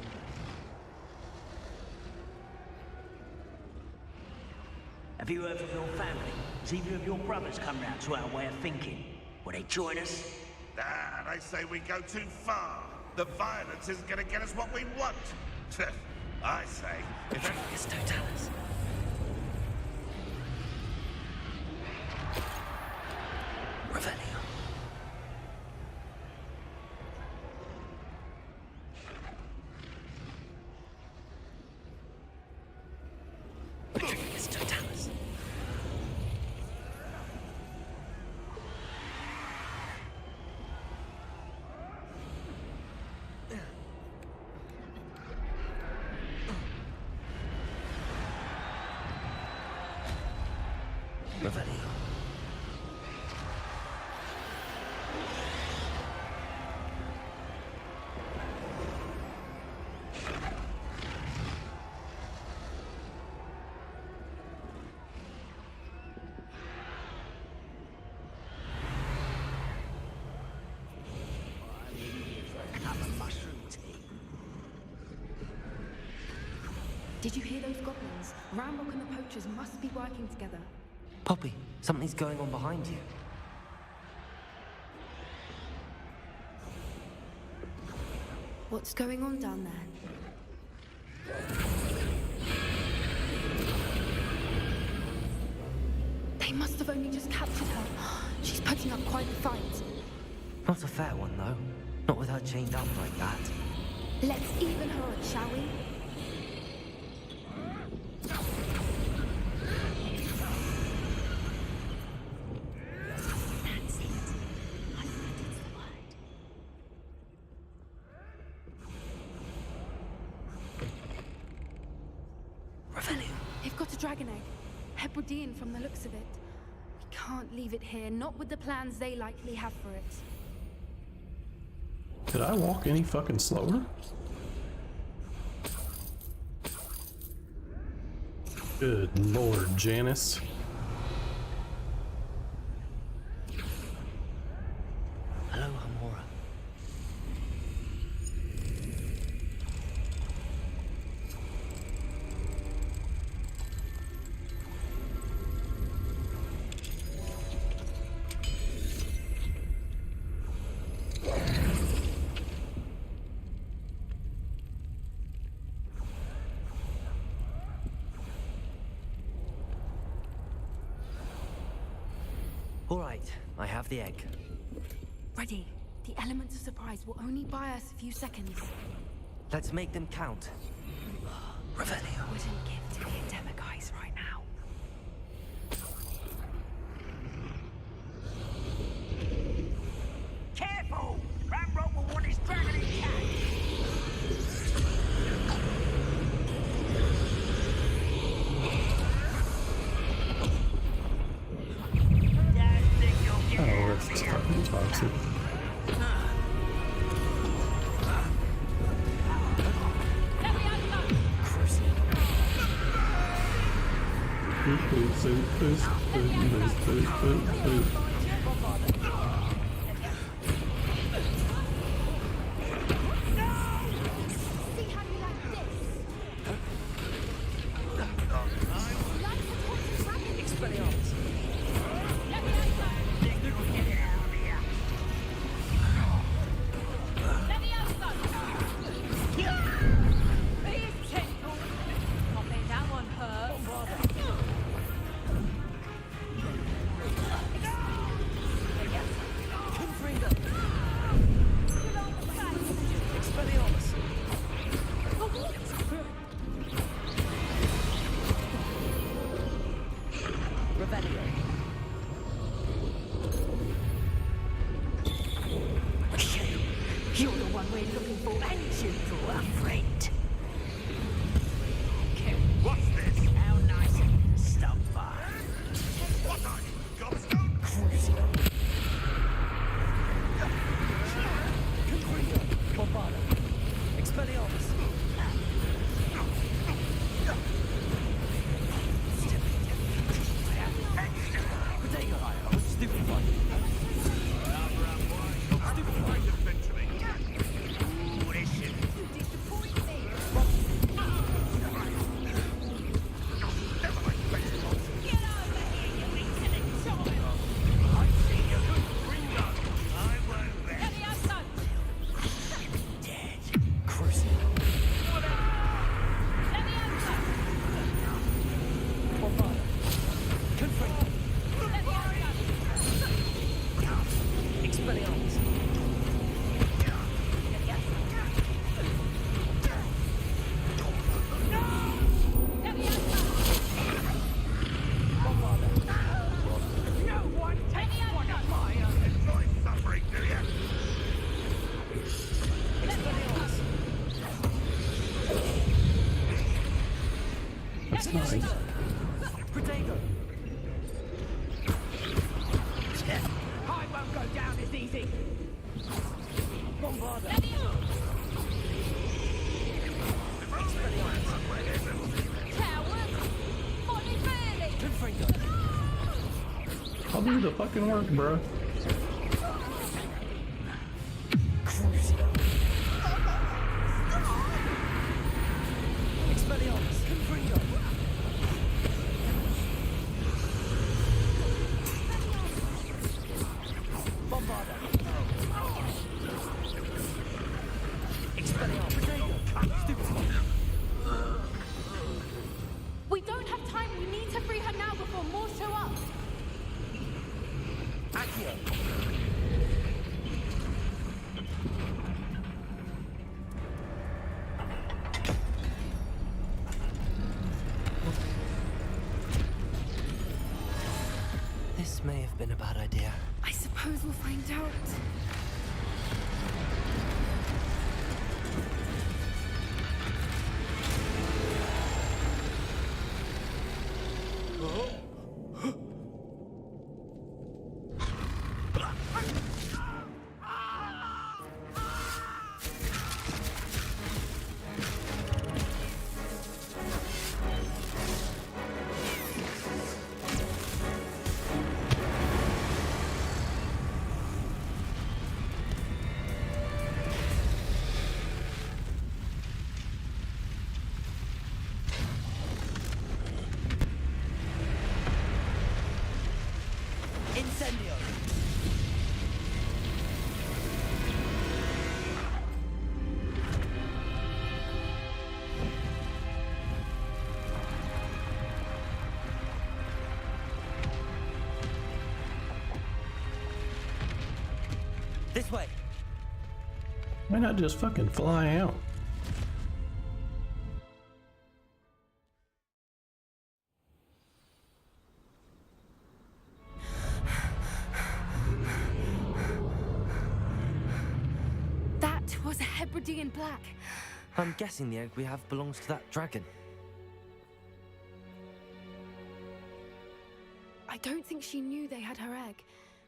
Have you heard from your family? Has either of your brothers come round to our way of thinking? Will they join us?
They say we go too far. The violence isn't going to get us what we want. I say, if
It's Totalis. Revelio. It's Totalis. Revelio.
Did you hear those goblins? Ramrock and the poachers must be working together.
Poppy, something's going on behind you.
What's going on down there? They must have only just captured her. She's putting up quite a fight.
Not a fair one, though. Not with her chained up like that.
Let's even her up, shall we? They've got a dragon egg. Hebridean from the looks of it. We can't leave it here, not with the plans they likely have for it.
Did I walk any fucking slower? Good Lord, Janice.
Hello, Hamora. All right, I have the egg.
Ready. The element of surprise will only buy us a few seconds.
Let's make them count. Revelio.
Wouldn't give to the endemic eyes right now.
Careful! Ramrock will want his dragon in
Oh, that's just fucking toxic. That's nice.
Protego!
I won't go down as easy.
Bombarda!
Coward! Molly Bailey!
Confringo!
I'll do the fucking work, bro.
Expelliarmus! Confringo! Bombarda! Expelliarmus! Protego! Stupid!
We don't have time. We need to free her now before more show up.
Accio!
This may have been a bad idea.
I suppose we'll find out.
Incendio! This way!
Why not just fucking fly out?
That was a Hebridean black.
I'm guessing the egg we have belongs to that dragon.
I don't think she knew they had her egg.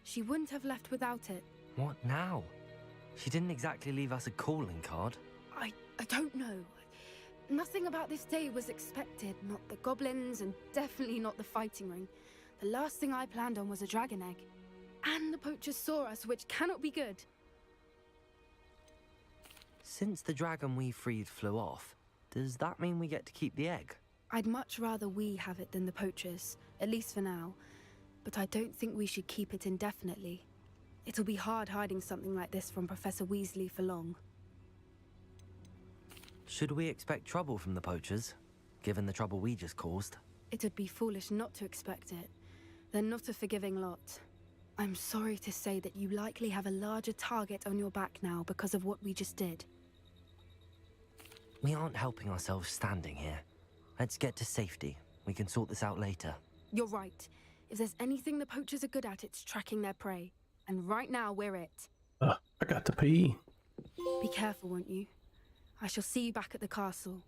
She wouldn't have left without it.
What now? She didn't exactly leave us a calling card.
I don't know. Nothing about this day was expected. Not the goblins, and definitely not the fighting ring. The last thing I planned on was a dragon egg. And the poachers saw us, which cannot be good.
Since the dragon we freed flew off, does that mean we get to keep the egg?
I'd much rather we have it than the poachers, at least for now. But I don't think we should keep it indefinitely. It'll be hard hiding something like this from Professor Weasley for long.
Should we expect trouble from the poachers, given the trouble we just caused?
It would be foolish not to expect it. They're not a forgiving lot. I'm sorry to say that you likely have a larger target on your back now because of what we just did.
We aren't helping ourselves standing here. Let's get to safety. We can sort this out later.
You're right. If there's anything the poachers are good at, it's tracking their prey. And right now, we're it.
I got to pee.
Be careful, won't you? I shall see you back at the castle.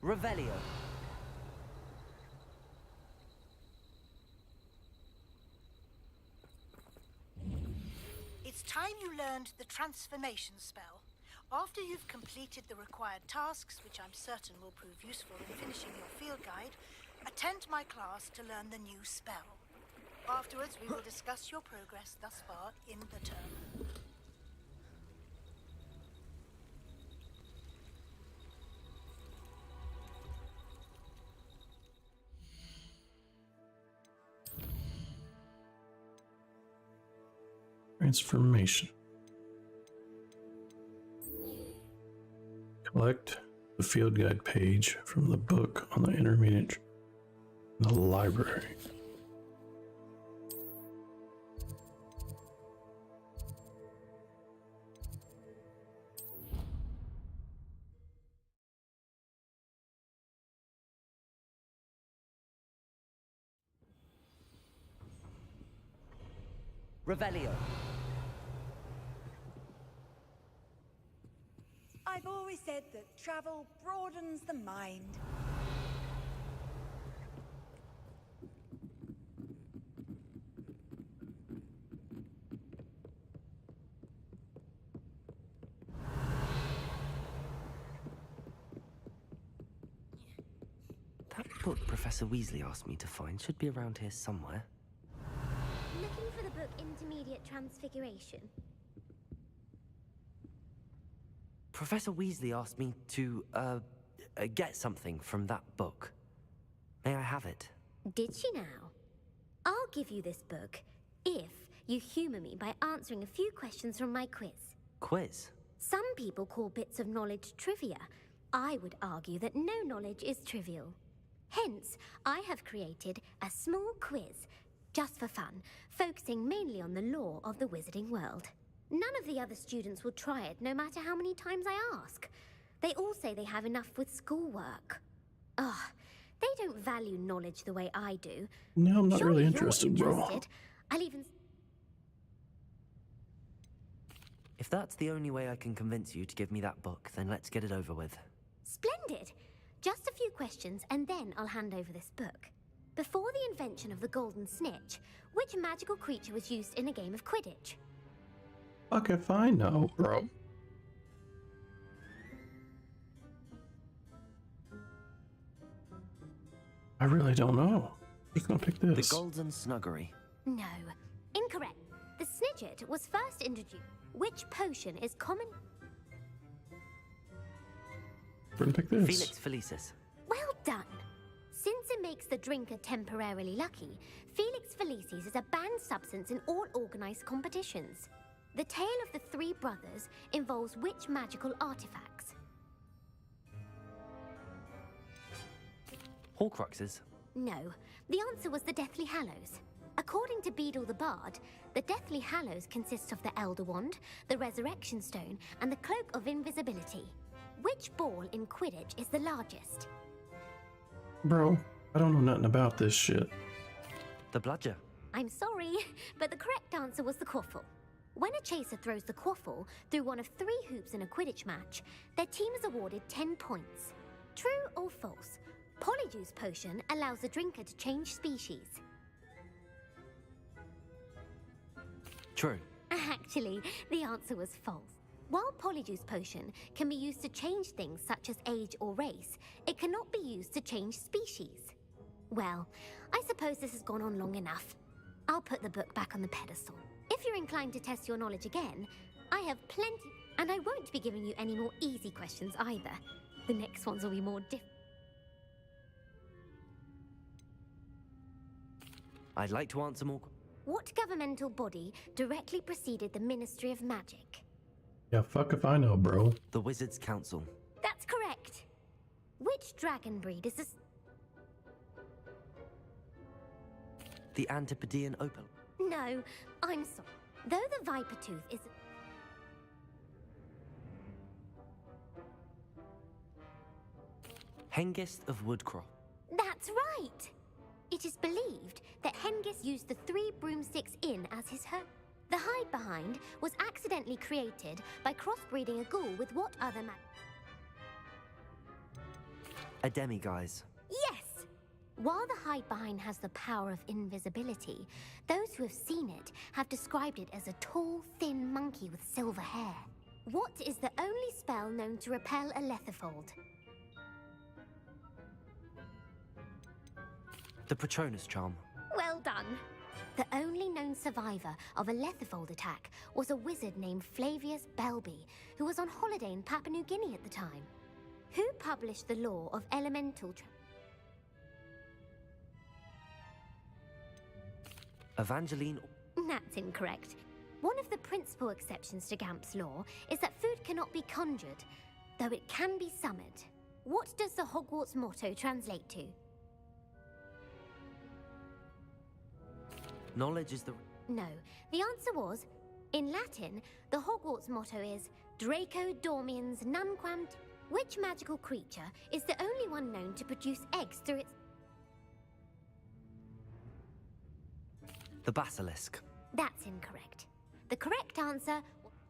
Revelio.
It's time you learned the transformation spell. After you've completed the required tasks, which I'm certain will prove useful in finishing your field guide, attend my class to learn the new spell. Afterwards, we will discuss your progress thus far in the term.
Transformation. Collect the field guide page from the book on the intermediate in the library.
Revelio.
I've always said that travel broadens the mind.
That book Professor Weasley asked me to find should be around here somewhere.
Looking for the book Intermediate Transfiguration.
Professor Weasley asked me to, get something from that book. May I have it?
Did she now? I'll give you this book if you humor me by answering a few questions from my quiz.
Quiz?
Some people call bits of knowledge trivia. I would argue that no knowledge is trivial. Hence, I have created a small quiz, just for fun, focusing mainly on the lore of the wizarding world. None of the other students will try it, no matter how many times I ask. They all say they have enough with schoolwork. Ugh, they don't value knowledge the way I do.
No, I'm not
Surely
really
you're
interested, bro.
I'll even...
If that's the only way I can convince you to give me that book, then let's get it over with.
Splendid! Just a few questions, and then I'll hand over this book. Before the invention of the golden snitch, which magical creature was used in a game of Quidditch?
Fuck if I know, bro. I really don't know. Who's gonna pick this?
The Golden Snuggery.
No, incorrect. The Snidget was first introduced. Which potion is common?
We're gonna pick this.
Felix Felicis.
Well done. Since it makes the drinker temporarily lucky, Felix Felicis is a banned substance in all organized competitions. The tale of the three brothers involves which magical artifacts?
Horcruxes.
No, the answer was the Deathly Hallows. According to Beedle the Bard, the Deathly Hallows consists of the Elder Wand, the Resurrection Stone, and the Cloak of Invisibility. Which ball in Quidditch is the largest?
Bro, I don't know nothing about this shit.
The Bludger.
I'm sorry, but the correct answer was the Quaffle. When a chaser throws the Quaffle through one of 3 hoops in a Quidditch match, their team is awarded 10 points. True or false? Polyjuice Potion allows the drinker to change species.
True.
Actually, the answer was false. While Polyjuice Potion can be used to change things such as age or race, it cannot be used to change species. Well, I suppose this has gone on long enough. I'll put the book back on the pedestal. If you're inclined to test your knowledge again, I have plenty, and I won't be giving you any more easy questions either. The next ones will be more difficult.
I'd like to answer more.
What governmental body directly preceded the Ministry of Magic?
Yeah, fuck if I know, bro.
The Wizards' Council.
That's correct. Which dragon breed is this?
The Antipodean Opal.
No, I'm sorry. Though the Viper Tooth is...
Hengist of Woodcroft.
That's right! It is believed that Hengist used the 3 broomsticks inn as his home. The hide behind was accidentally created by crossbreeding a ghoul with what other
A demiguise.
Yes! While the hide behind has the power of invisibility, those who have seen it have described it as a tall, thin monkey with silver hair. What is the only spell known to repel a lethifold?
The Patronus charm.
Well done. The only known survivor of a lethifold attack was a wizard named Flavius Belby, who was on holiday in Papua New Guinea at the time. Who published the law of elemental
Evangeline.
That's incorrect. One of the principal exceptions to Gamp's law is that food cannot be conjured, though it can be summoned. What does the Hogwarts motto translate to?
Knowledge is the...
No, the answer was, in Latin, the Hogwarts motto is Draco dormiens nunquam. Which magical creature is the only one known to produce eggs through its...
The basilisk.
That's incorrect. The correct answer,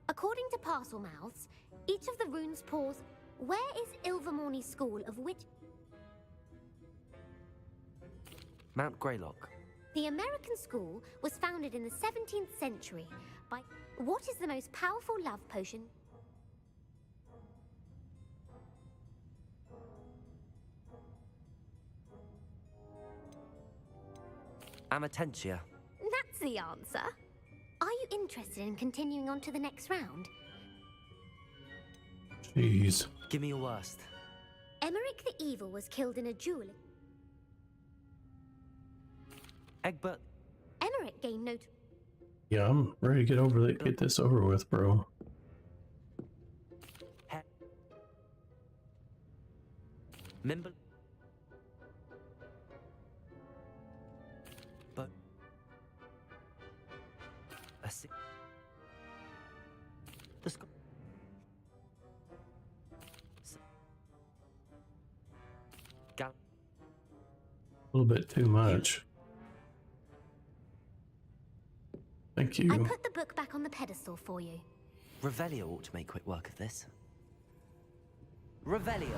according to Parcel Mouths, each of the runes pause. Where is Ilvermorny's school of witch...
Mount Greylock.
The American school was founded in the 17th century by... What is the most powerful love potion?
Amatentia.
That's the answer. Are you interested in continuing on to the next round?
Jeez.
Give me your worst.
Emmerich the Evil was killed in a duel.
Egbert.
Emmerich gained no...
Yeah, I'm ready to get this over with, bro.
Mimble. But... The sc... Gal...
A little bit too much. Thank you.
I put the book back on the pedestal for you.
Revelio ought to make quick work of this. Revelio.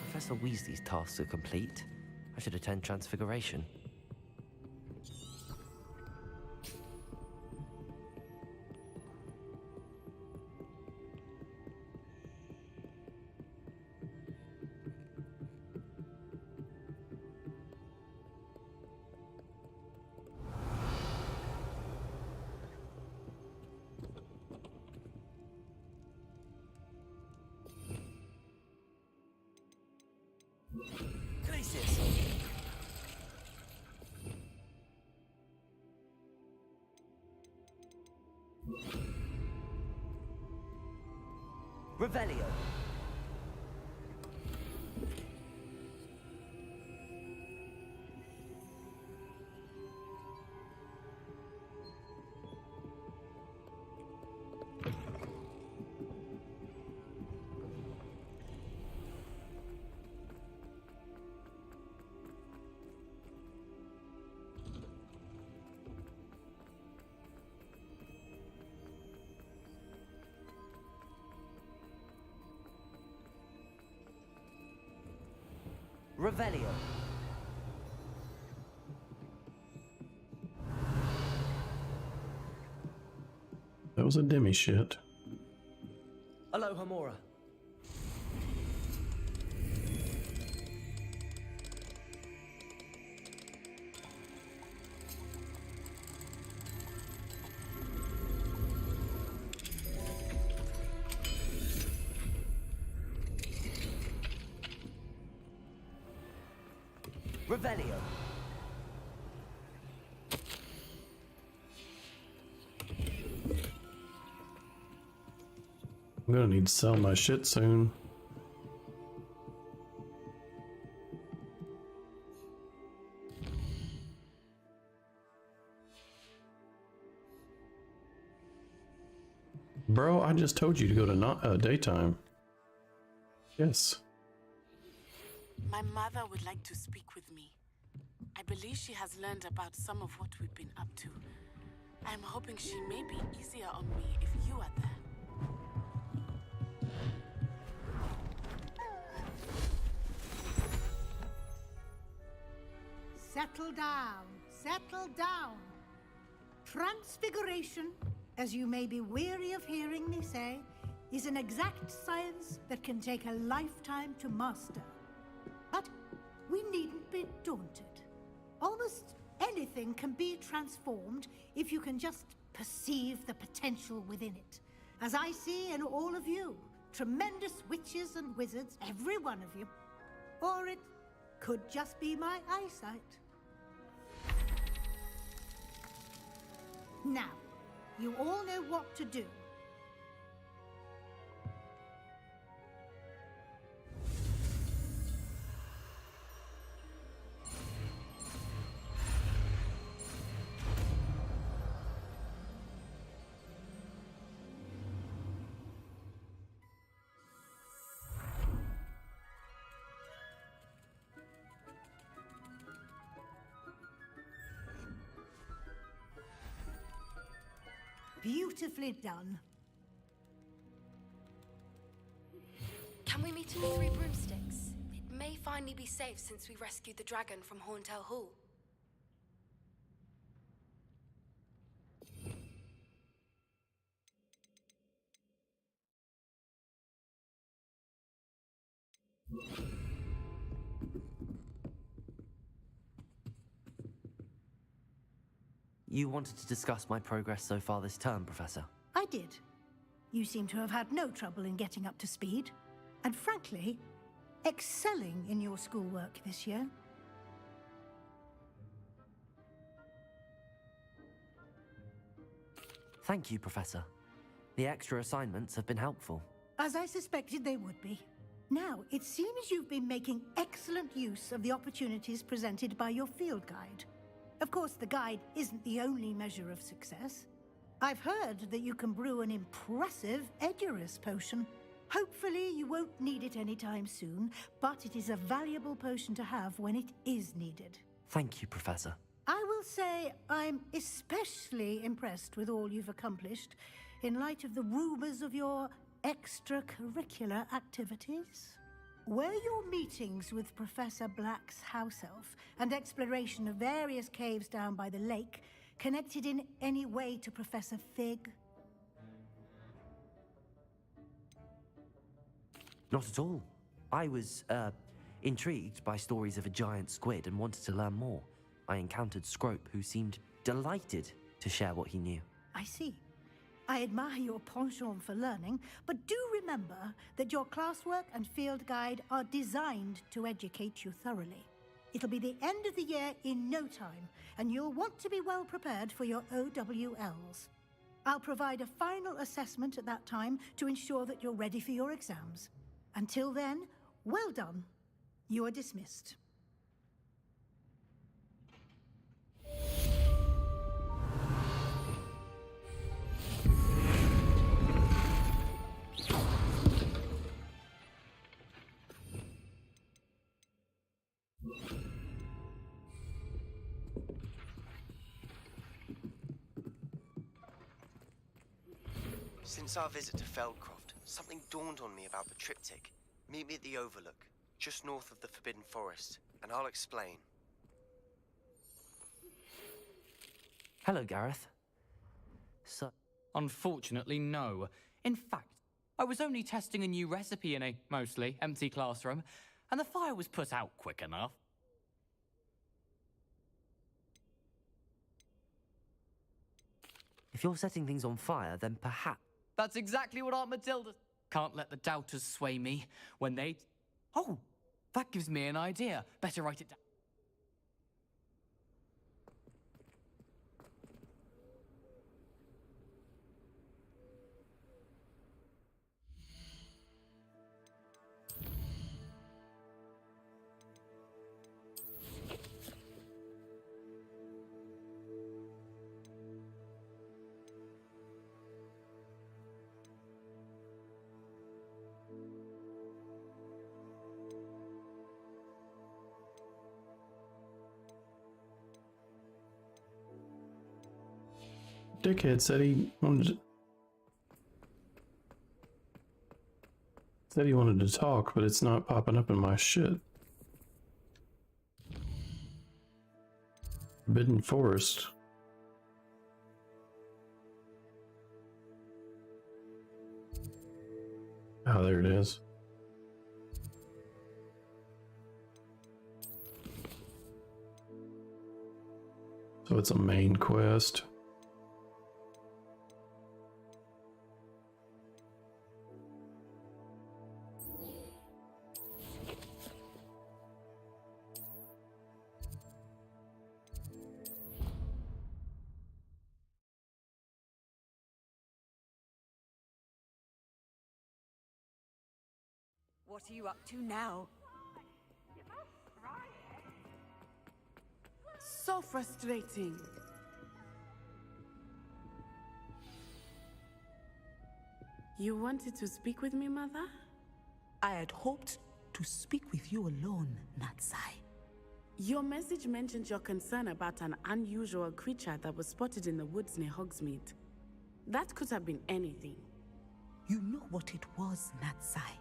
Professor Weasley's tasks are complete. I should attend Transfiguration. Revelio. Revelio.
That was a demi shit.
Aloha Mora. Revelio.
I'm gonna need to sell my shit soon. Bro, I just told you to go to daytime. Yes.
My mother would like to speak with me. I believe she has learned about some of what we've been up to. I am hoping she may be easier on me if you are there.
settle down. Settle down. Transfiguration, as you may be weary of hearing me say, is an exact science that can take a lifetime to master. But we needn't be daunted. Almost anything can be transformed if you can just perceive the potential within it. As I see in all of you, tremendous witches and wizards, every one of you. Or it could just be my eyesight. Now, you all know what to do. Beautifully done.
Can we meet in the Three Broomsticks? It may finally be safe since we rescued the dragon from Horntail Hall.
You wanted to discuss my progress so far this term, Professor?
I did. You seem to have had no trouble in getting up to speed. And frankly, excelling in your schoolwork this year.
Thank you, Professor. The extra assignments have been helpful.
As I suspected they would be. Now, it seems you've been making excellent use of the opportunities presented by your field guide. Of course, the guide isn't the only measure of success. I've heard that you can brew an impressive Edurus potion. Hopefully, you won't need it anytime soon, but it is a valuable potion to have when it is needed.
Thank you, Professor.
I will say I'm especially impressed with all you've accomplished in light of the rumors of your extracurricular activities. Were your meetings with Professor Black's house elf and exploration of various caves down by the lake connected in any way to Professor Fig?
Not at all. I was, intrigued by stories of a giant squid and wanted to learn more. I encountered Scrope, who seemed delighted to share what he knew.
I see. I admire your penchant for learning, but do remember that your classwork and field guide are designed to educate you thoroughly. It'll be the end of the year in no time, and you'll want to be well prepared for your OWLs. I'll provide a final assessment at that time to ensure that you're ready for your exams. Until then, well done. You are dismissed.
Since our visit to Feldcroft, something dawned on me about the triptych. Meet me at the Overlook, just north of the Forbidden Forest, and I'll explain.
Hello, Gareth.
Unfortunately, no. In fact, I was only testing a new recipe in a mostly empty classroom, and the fire was put out quick enough.
If you're setting things on fire, then perhaps...
That's exactly what Aunt Matilda... Can't let the doubters sway me when they... Oh, that gives me an idea. Better write it down.
Dickhead said he wanted to talk, but it's not popping up in my shit. Forbidden Forest. Oh, there it is. So it's a main quest.
What are you up to now?
So frustrating. You wanted to speak with me, Mother?
I had hoped to speak with you alone, Natsai.
Your message mentioned your concern about an unusual creature that was spotted in the woods near Hogsmeade. That could have been anything.
You know what it was, Natsai.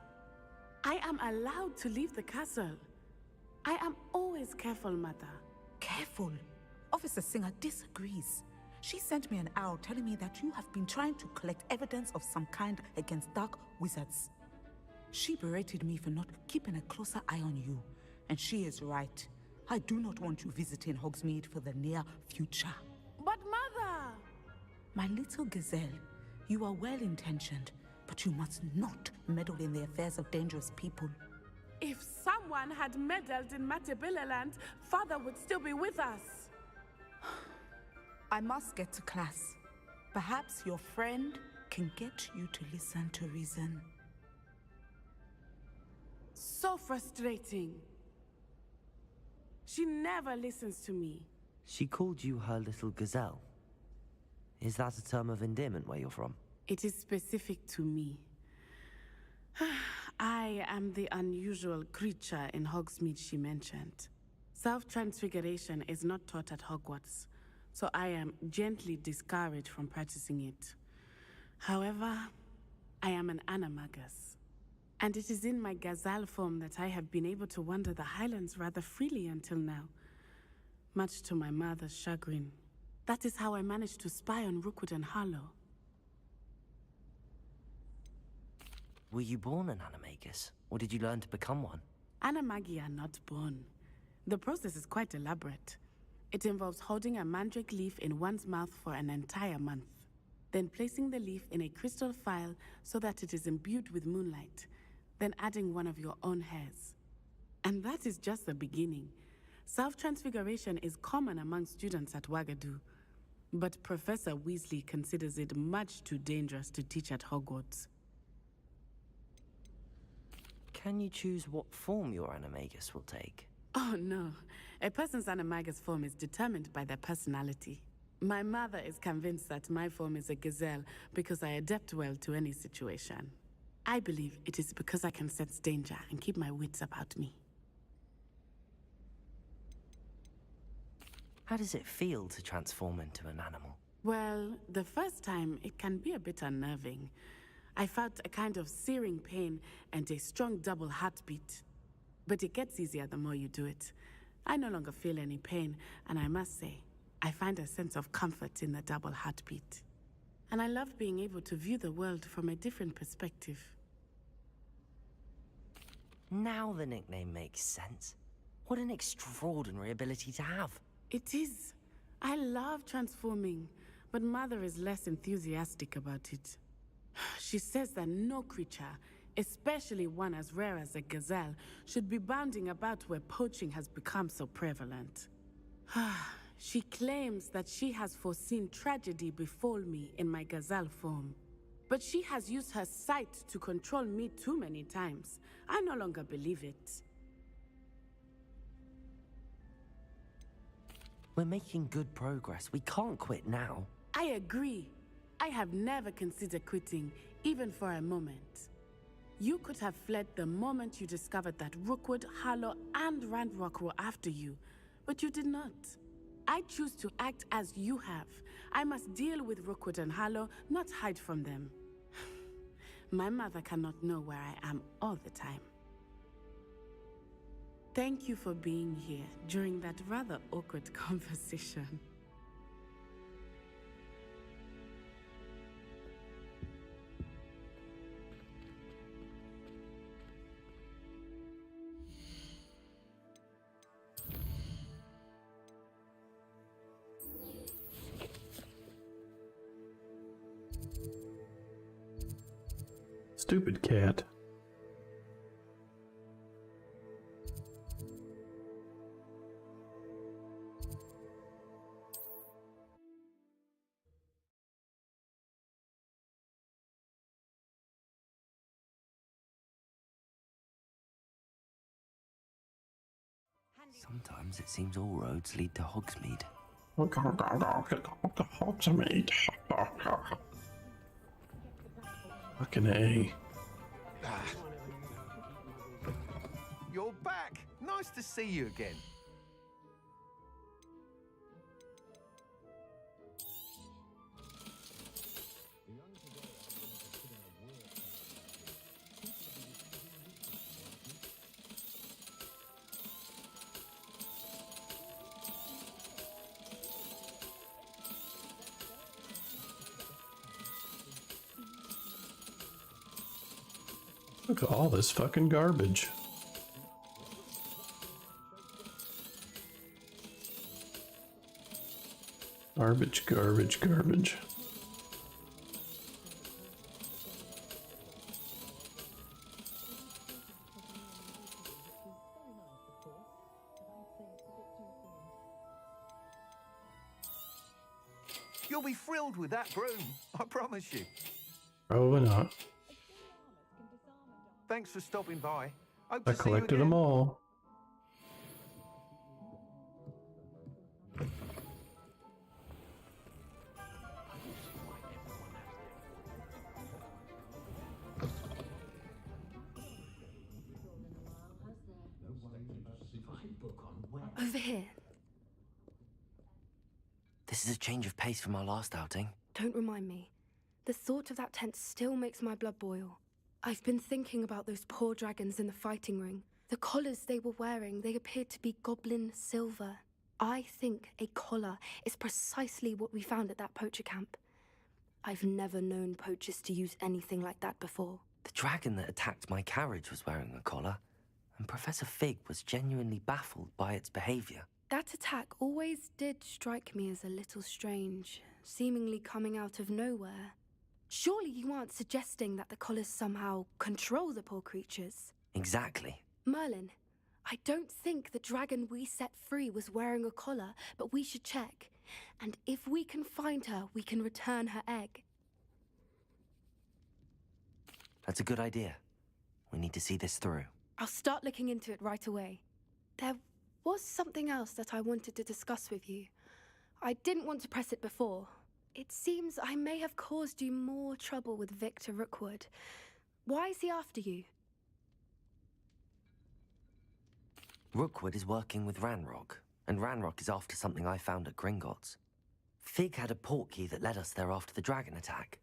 I am allowed to leave the castle. I am always careful, Mother.
Careful? Officer Singer disagrees. She sent me an owl telling me that you have been trying to collect evidence of some kind against dark wizards. She berated me for not keeping a closer eye on you, and she is right. I do not want you visiting Hogsmeade for the near future.
But Mother!
My little gazelle, you are well-intentioned, but you must not meddle in the affairs of dangerous people.
If someone had meddled in Matabeleland, Father would still be with us.
I must get to class. Perhaps your friend can get you to listen to reason.
So frustrating. She never listens to me.
She called you her little gazelle. Is that a term of endearment where you're from?
It is specific to me. I am the unusual creature in Hogsmeade she mentioned. Self-transfiguration is not taught at Hogwarts, so I am gently discouraged from practicing it. However, I am an animagus, and it is in my gazelle form that I have been able to wander the Highlands rather freely until now, much to my mother's chagrin. That is how I managed to spy on Rookwood and Harlow.
Were you born an animagus, or did you learn to become one?
Animagi are not born. The process is quite elaborate. It involves holding a mandrake leaf in one's mouth for an entire month, then placing the leaf in a crystal phial so that it is imbued with moonlight, then adding one of your own hairs. And that is just the beginning. Self-transfiguration is common among students at Wagadu, but Professor Weasley considers it much too dangerous to teach at Hogwarts.
Can you choose what form your animagus will take?
Oh no, a person's animagus form is determined by their personality. My mother is convinced that my form is a gazelle because I adapt well to any situation. I believe it is because I can sense danger and keep my wits about me.
How does it feel to transform into an animal?
Well, the first time it can be a bit unnerving. I felt a kind of searing pain and a strong double heartbeat. But it gets easier the more you do it. I no longer feel any pain, and I must say, I find a sense of comfort in the double heartbeat. And I love being able to view the world from a different perspective.
Now the nickname makes sense. What an extraordinary ability to have.
It is. I love transforming, but Mother is less enthusiastic about it. She says that no creature, especially one as rare as a gazelle, should be bounding about where poaching has become so prevalent. She claims that she has foreseen tragedy befall me in my gazelle form. But she has used her sight to control me too many times. I no longer believe it.
We're making good progress. We can't quit now.
I agree. I have never considered quitting, even for a moment. You could have fled the moment you discovered that Rookwood, Harlow, and Ranrock were after you, but you did not. I choose to act as you have. I must deal with Rookwood and Harlow, not hide from them. My mother cannot know where I am all the time. Thank you for being here during that rather awkward conversation.
Stupid cat.
Sometimes it seems all roads lead to Hogsmeade.
Hogsmeade. Fucking A.
You're back! Nice to see you again.
Look at all this fucking garbage. Garbage, garbage, garbage.
You'll be thrilled with that broom, I promise you.
Probably not.
Thanks for stopping by. Hope
I
to see you
collected
again.
them all.
Over here.
This is a change of pace from our last outing.
Don't remind me. The thought of that tent still makes my blood boil. I've been thinking about those poor dragons in the fighting ring. The collars they were wearing, they appeared to be goblin silver. I think a collar is precisely what we found at that poacher camp. I've never known poachers to use anything like that before.
The dragon that attacked my carriage was wearing a collar, and Professor Fig was genuinely baffled by its behavior.
That attack always did strike me as a little strange, seemingly coming out of nowhere. Surely you aren't suggesting that the collars somehow control the poor creatures?
Exactly.
Merlin, I don't think the dragon we set free was wearing a collar, but we should check. And if we can find her, we can return her egg.
That's a good idea. We need to see this through.
I'll start looking into it right away. There was something else that I wanted to discuss with you. I didn't want to press it before. It seems I may have caused you more trouble with Victor Rookwood. Why is he after you?
Rookwood is working with Ranrock, and Ranrock is after something I found at Gringotts. Fig had a portkey that led us there after the dragon attack.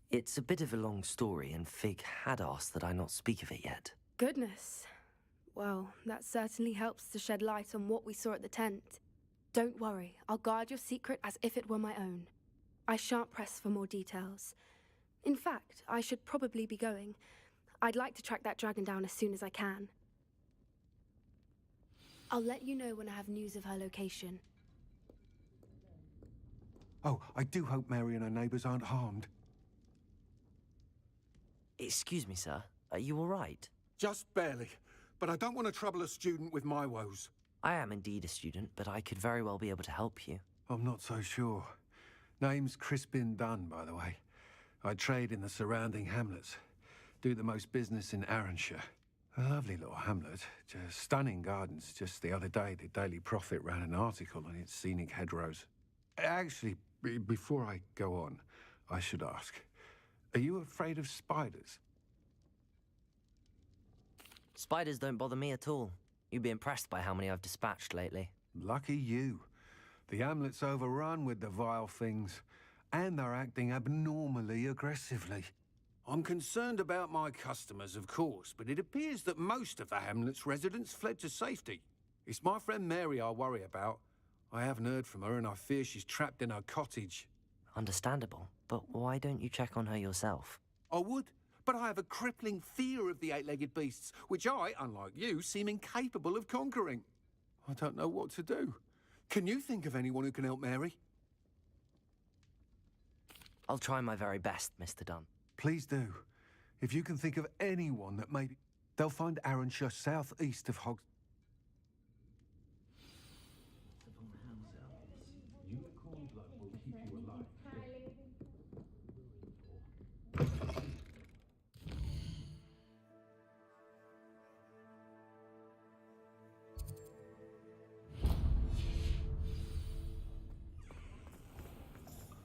It's a bit of a long story, and Fig had asked that I not speak of it yet.
Goodness. Well, that certainly helps to shed light on what we saw at the tent. Don't worry, I'll guard your secret as if it were my own. I shan't press for more details. In fact, I should probably be going. I'd like to track that dragon down as soon as I can. I'll let you know when I have news of her location.
Oh, I do hope Mary and her neighbours aren't harmed.
Excuse me, sir. Are you all right?
Just barely. But I don't want to trouble a student with my woes.
I am indeed a student, but I could very well be able to help you.
I'm not so sure. Name's Crispin Dunn, by the way. I trade in the surrounding hamlets. Do the most business in Arranshire. A lovely little hamlet. Just stunning gardens. Just the other day, the Daily Prophet ran an article on its scenic hedgerows. Actually, before I go on, I should ask, are you afraid of spiders?
Spiders don't bother me at all. You'd be impressed by how many I've dispatched lately.
Lucky you. The hamlet's overrun with the vile things, and they're acting abnormally aggressively.
I'm concerned about my customers, of course, but it appears that most of the hamlet's residents fled to safety. It's my friend Mary I worry about. I haven't heard from her, and I fear she's trapped in her cottage.
Understandable, but why don't you check on her yourself?
I would, but I have a crippling fear of the eight-legged beasts, which I, unlike you, seem incapable of conquering. I don't know what to do. Can you think of anyone who can help Mary?
I'll try my very best, Mr. Dunn.
Please do. If you can think of anyone that maybe... They'll find Arranshire southeast of Hogwarts.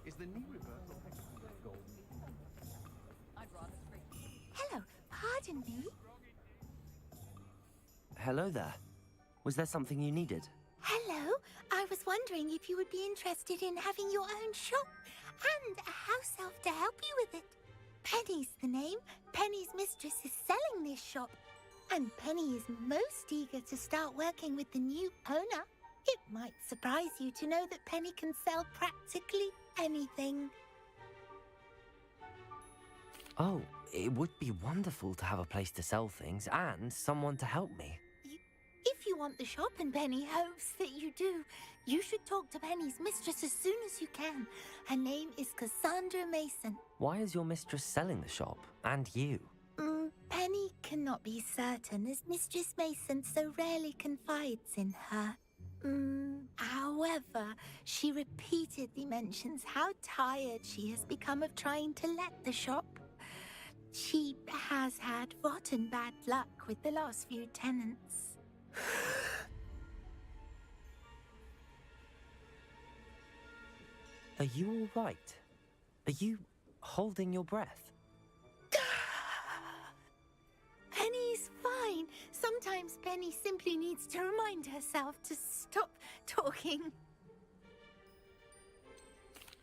Is the knee reversal golden?
I'd rather Hello, pardon me.
Hello there. Was there something you needed?
Hello, I was wondering if you would be interested in having your own shop and a house elf to help you with it. Penny's the name. Penny's mistress is selling this shop, and Penny is most eager to start working with the new owner. It might surprise you to know that Penny can sell practically anything.
Oh, it would be wonderful to have a place to sell things and someone to help me.
If you want the shop, and Penny hopes that you do, you should talk to Penny's mistress as soon as you can. Her name is Cassandra Mason.
Why is your mistress selling the shop? And you?
Penny cannot be certain, as Mistress Mason so rarely confides in her. However, she repeatedly mentions how tired she has become of trying to let the shop. She has had rotten bad luck with the last few tenants.
Are you all right? Are you holding your breath?
Penny's fine. Sometimes Penny simply needs to remind herself to stop talking.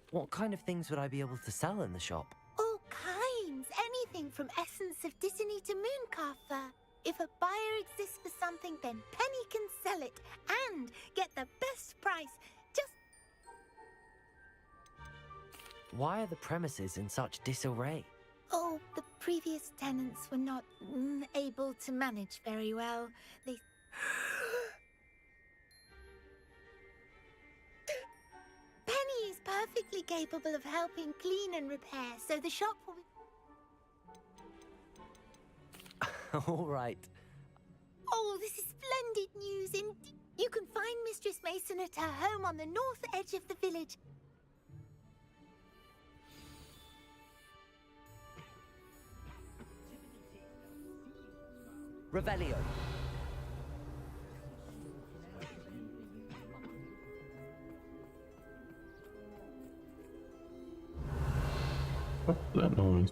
What kind of things would I be able to sell in the shop?
All kinds. Anything from essence of Dittany to Mooncalfer. If a buyer exists for something, then Penny can sell it and get the best price. Just...
Why are the premises in such disarray?
Oh, the previous tenants were not able to manage very well. They... Penny is perfectly capable of helping clean and repair, so the shop will be...
All right.
Oh, this is splendid news. You can find Mistress Mason at her home on the north edge of the village.
Revelio.
What's that noise?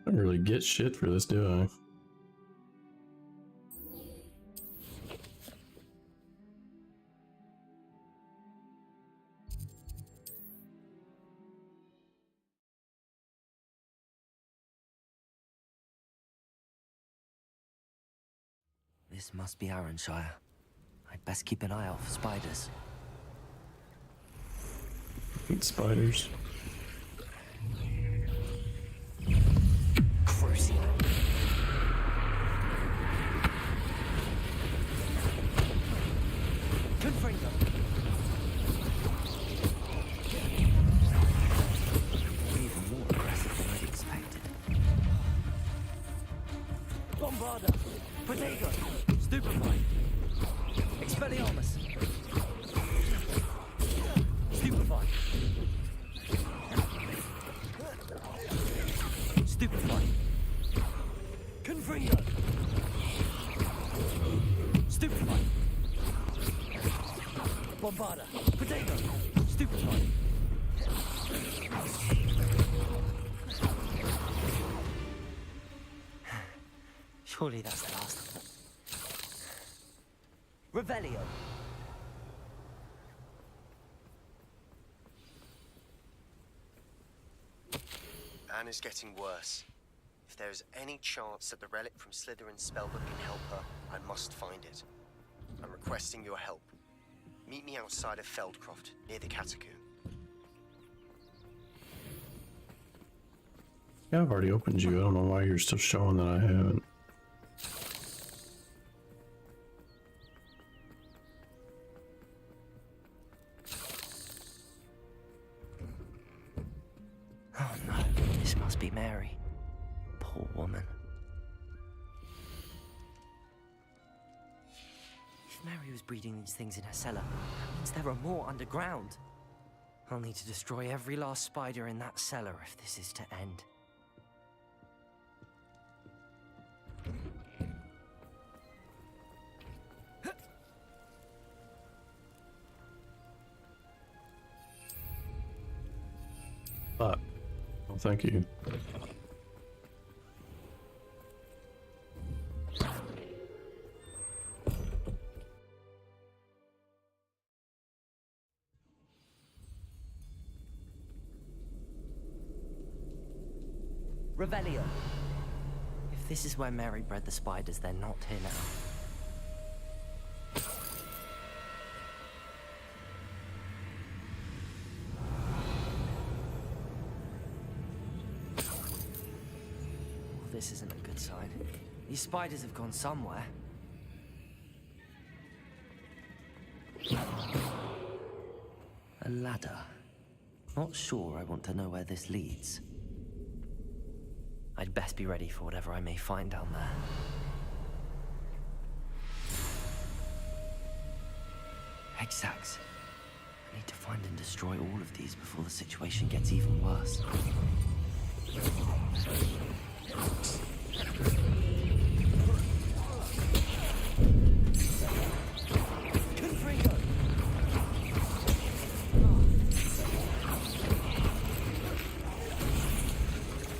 I don't really get shit for this, do I?
This must be Arranshire. I'd best keep an eye out for spiders.
Spiders.
Crucial. Confringo. Even more aggressive than I'd expected. Bombarda. Protego. Stupefy. Expelliarmus. Stupefy. Stupefy. Confringo. Bombarder! Potato! Stupid one! Surely that's the last of them. Revelio!
Anne is getting worse. If there is any chance that the relic from Slytherin's spellbook can help her, I must find it. I'm requesting your help. Meet me outside of Feldcroft, near the Catacomb.
Yeah, I've already opened you. I don't know why you're still showing that I haven't.
Oh no, this must be Mary. Poor woman. If Mary was breeding these things in her cellar, that means there are more underground. I'll need to destroy every last spider in that cellar if this is to end.
Well, thank you.
Revelio. If this is where Mary bred the spiders, they're not here now. Well, this isn't a good sign. These spiders have gone somewhere. A ladder. Not sure I want to know where this leads. I'd best be ready for whatever I may find down there. Exacts. I need to find and destroy all of these before the situation gets even worse.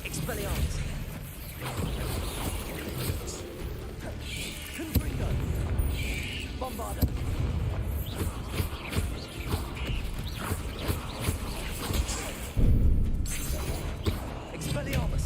Expelliarmus! Confringo! Bombarder! Expelliarmus!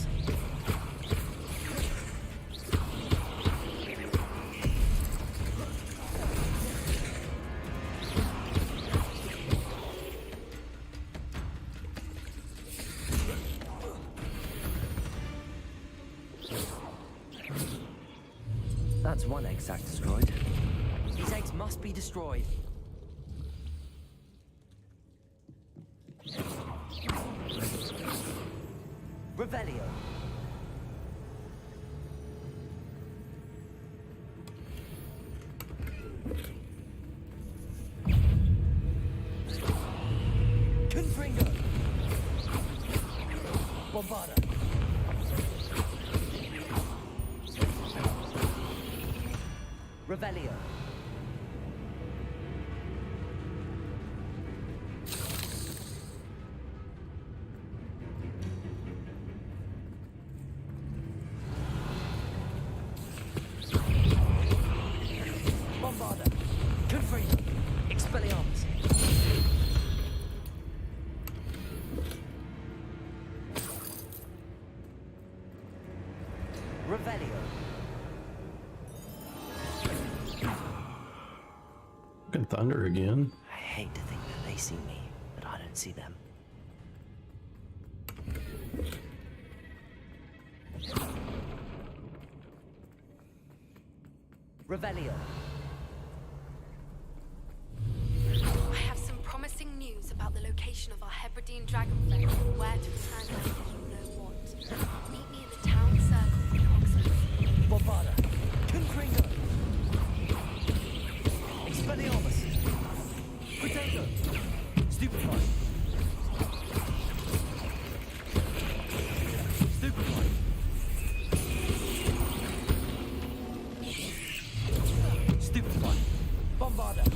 That's one exact destroyed. These eggs must be destroyed. Revelio. Confringo. Bombarder. Revelio. Bombarder. Confringo. Expelliarmus. Revelio.
Fucking thunder again.
I hate to think that they see me, but I don't see them. Revelio.
I have some promising news about the location of our Hebridean dragonfly and where to find out if you know what. Meet me in the town circle in Oxford.
Bombarder. Confringo. Expelliarmus. Potato. Stupefy. Stupefy. Stupefy. Bombarder.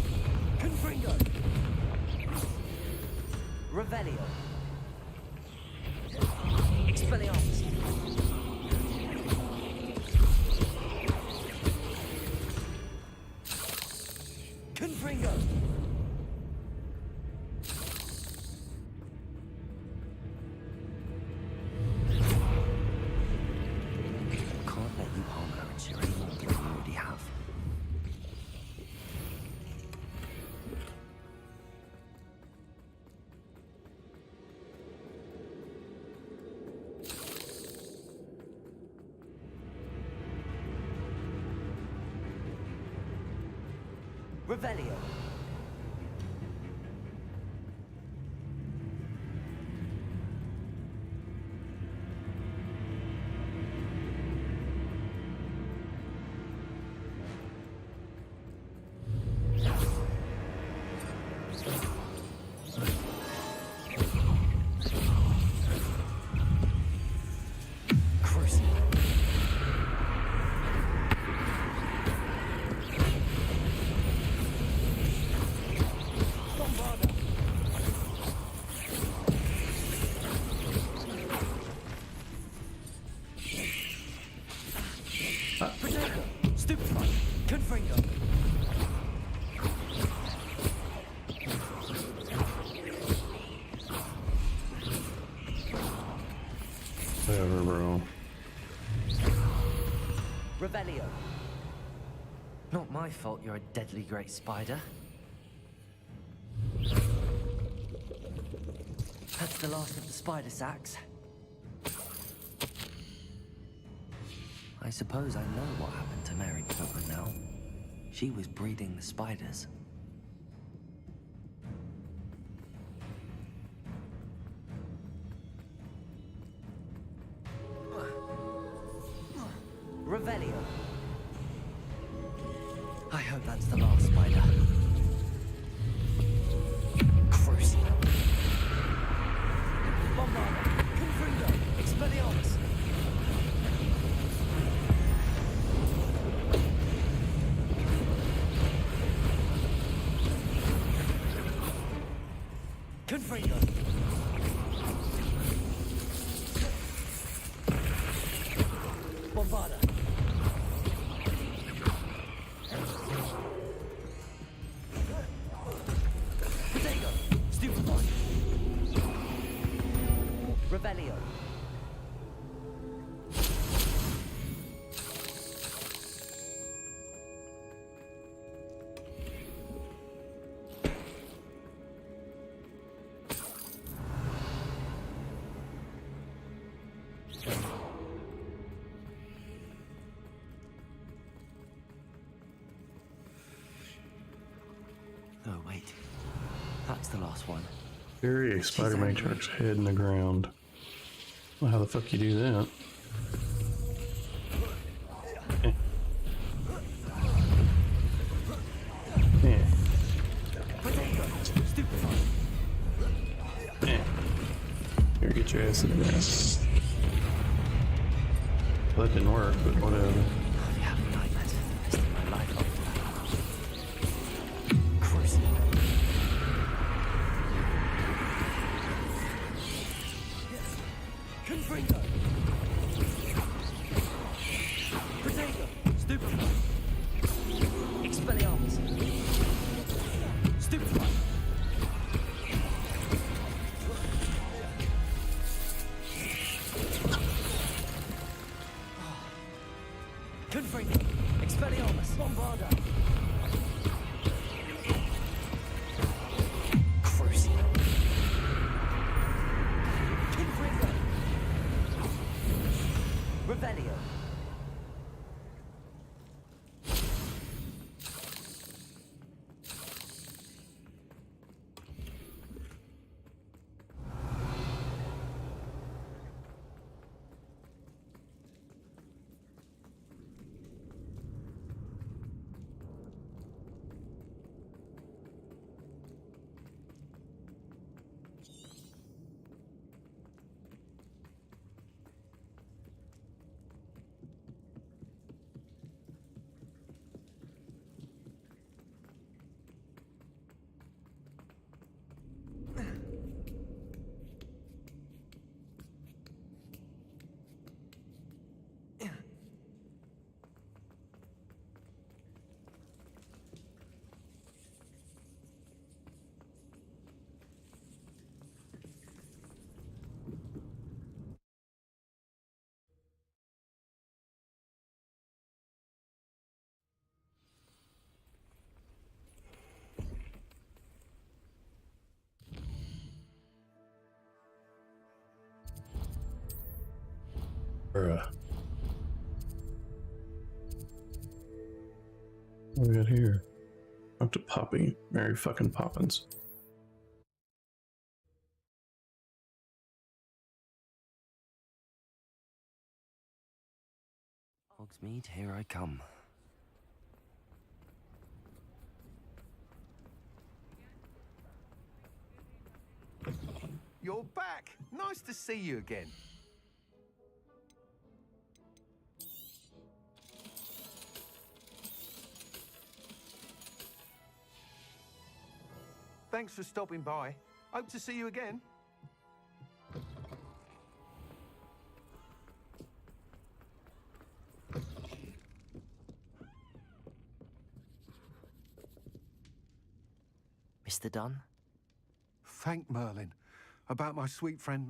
Confringo. Revelio.
Whatever, bro.
Revelio. Not my fault you're a deadly great spider. That's the last of the spider sacks. I suppose I know what happened to Mary Portman now. She was breeding the spiders. Revelio. I hope that's the last spider. Crucio. Bombarda. Confringo. Expelliarmus. Confringo. Bombarda. Revelio. Oh, wait. That's the last one.
Bury a spider matrix head in the ground. Well, how the fuck you do that? Yeah. Yeah. Here, get your ass in the ground. Well, that didn't work, but whatever. Bruh. What do we got here? Talk to Poppy. Mary fucking Poppins.
Hogsmeade, here I come.
You're back! Nice to see you again. Thanks for stopping by. Hope to see you again.
Mr. Dunn?
Thank Merlin. About my sweet friend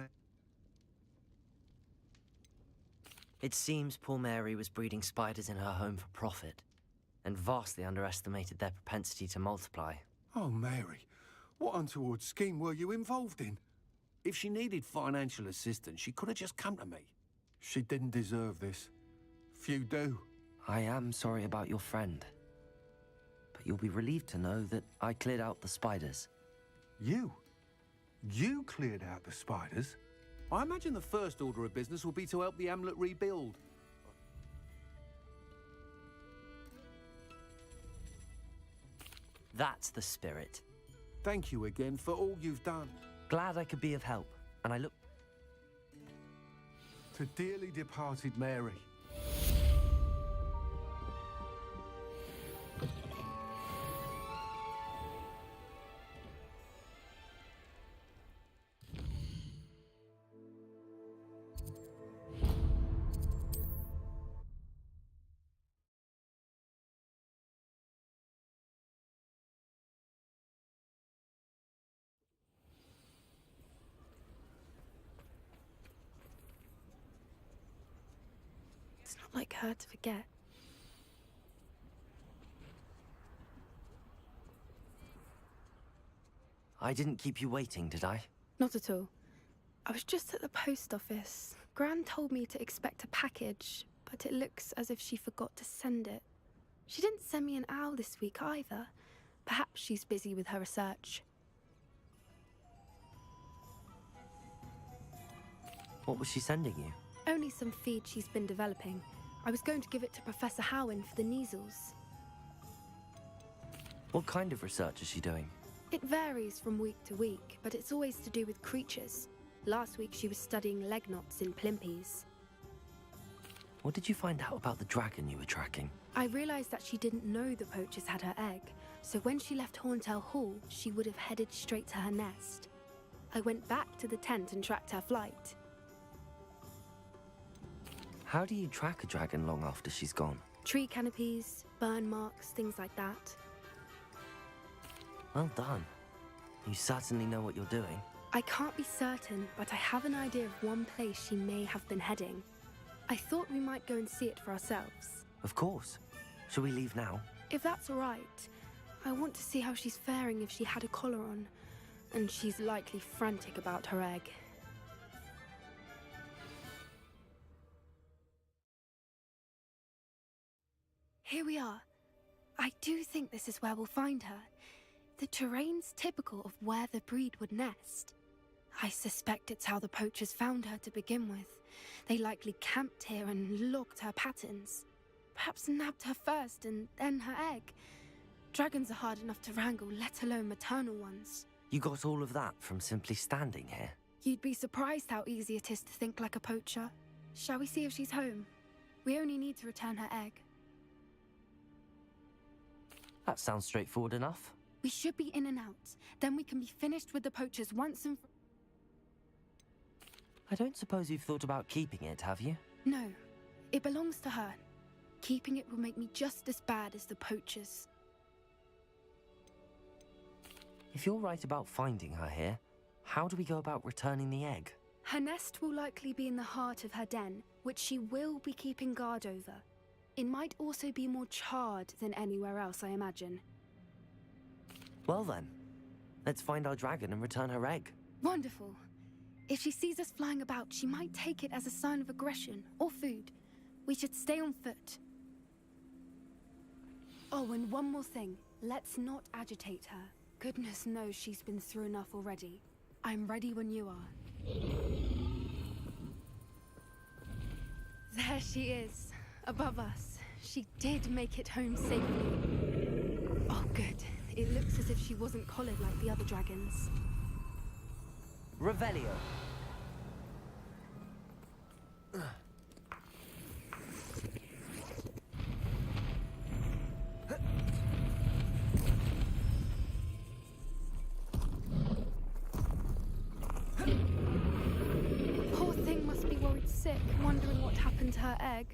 It seems poor Mary was breeding spiders in her home for profit, and vastly underestimated their propensity to multiply.
Oh, Mary. What untoward scheme were you involved in? If she needed financial assistance, she could have just come to me. She didn't deserve this. Few do.
I am sorry about your friend. But you'll be relieved to know that I cleared out the spiders.
You? You cleared out the spiders? I imagine the first order of business will be to help the amulet rebuild.
That's the spirit.
Thank you again for all you've done.
Glad I could be of help, and I look...
To dearly departed Mary.
It's not like her to forget.
I didn't keep you waiting, did I?
Not at all. I was just at the post office. Gran told me to expect a package, but it looks as if she forgot to send it. She didn't send me an owl this week either. Perhaps she's busy with her research.
What was she sending you?
Only some feed she's been developing. I was going to give it to Professor Howin for the measles.
What kind of research is she doing?
It varies from week to week, but it's always to do with creatures. Last week she was studying leg knots in Plimpies.
What did you find out about the dragon you were tracking?
I realized that she didn't know the poachers had her egg, so when she left Horntail Hall, she would have headed straight to her nest. I went back to the tent and tracked her flight.
How do you track a dragon long after she's gone?
Tree canopies, burn marks, things like that.
Well done. You certainly know what you're doing.
I can't be certain, but I have an idea of one place she may have been heading. I thought we might go and see it for ourselves.
Of course. Shall we leave now?
If that's all right. I want to see how she's faring if she had a collar on. And she's likely frantic about her egg. Here we are. I do think this is where we'll find her. The terrain's typical of where the breed would nest. I suspect it's how the poachers found her to begin with. They likely camped here and logged her patterns. Perhaps nabbed her first and then her egg. Dragons are hard enough to wrangle, let alone maternal ones.
You got all of that from simply standing here?
You'd be surprised how easy it is to think like a poacher. Shall we see if she's home? We only need to return her egg.
That sounds straightforward enough.
We should be in and out. Then we can be finished with the poachers once and for...
I don't suppose you've thought about keeping it, have you?
No. It belongs to her. Keeping it will make me just as bad as the poachers.
If you're right about finding her here, how do we go about returning the egg?
Her nest will likely be in the heart of her den, which she will be keeping guard over. It might also be more charred than anywhere else, I imagine.
Well then, let's find our dragon and return her egg.
Wonderful. If she sees us flying about, she might take it as a sign of aggression or food. We should stay on foot. Oh, and one more thing. Let's not agitate her. Goodness knows she's been through enough already. I'm ready when you are. There she is, above us. She did make it home safely. Oh, good. It looks as if she wasn't collared like the other dragons.
Revelio.
Poor thing must be worried sick, wondering what happened to her egg.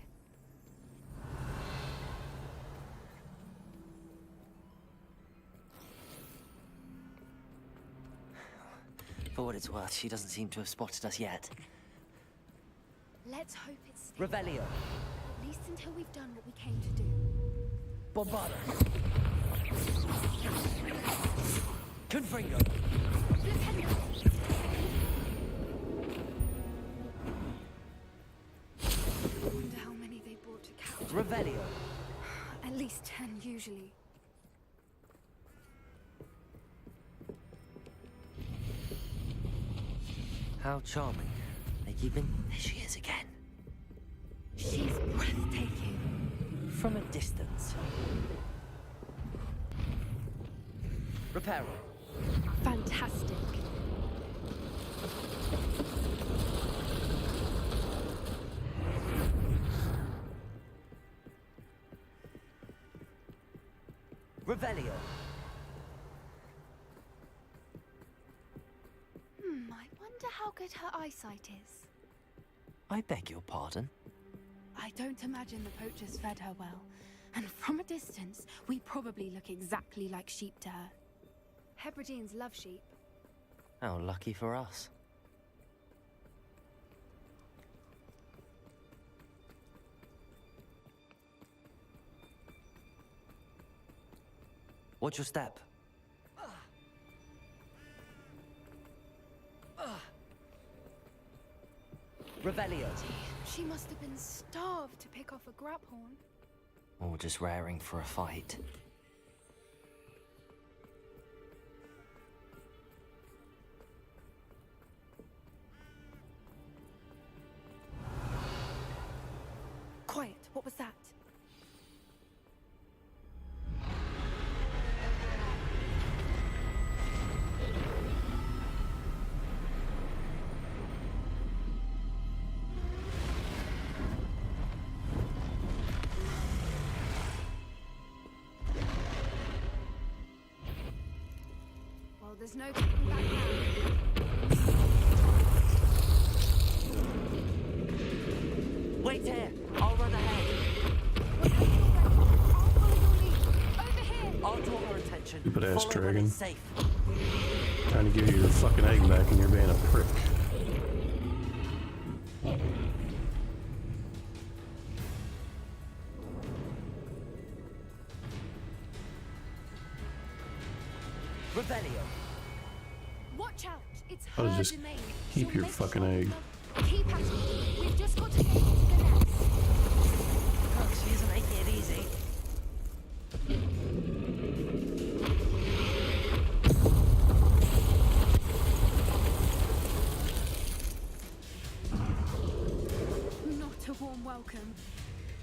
For what it's worth, she doesn't seem to have spotted us yet.
Let's hope it's
Revelio.
at least until we've done what we came to do.
Bombarda. Confringo.
Lieutenant! I wonder how many they brought to capture.
Revelio.
At least 10 usually.
How charming. They keep in... There she is again.
She's breathtaking.
From a distance. Reparo.
Fantastic.
Revelio.
I wonder how good her eyesight is.
I beg your pardon?
I don't imagine the poachers fed her well. And from a distance, we probably look exactly like sheep to her. Hebrideans love sheep.
How lucky for us. Watch your step. Revelio.
She must have been starved to pick off a graphorn.
Or just raring for a fight.
Quiet, what was that? Well, there's no coming back now.
Wait here! I'll run ahead. I'll draw her attention.
Stupid ass
Follow when
dragon.
it's safe.
Trying to give you your fucking egg back and you're being a prick.
Revelio.
Watch out! It's
Oh,
her
just
domain.
keep
She'll
your
make
fucking
sure
egg.
Keep at it. We've just got to get into the nest.
God, she isn't making it easy.
Not a warm welcome.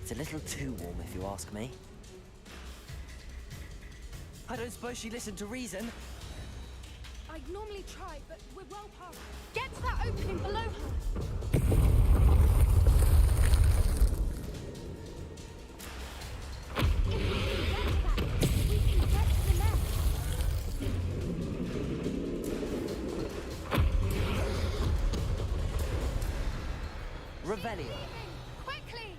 It's a little too warm, if you ask me. I don't suppose she listened to reason.
I'd normally try, but we're well past. Get to that opening below her. If we can get to the nest.
Revelio.
Quickly!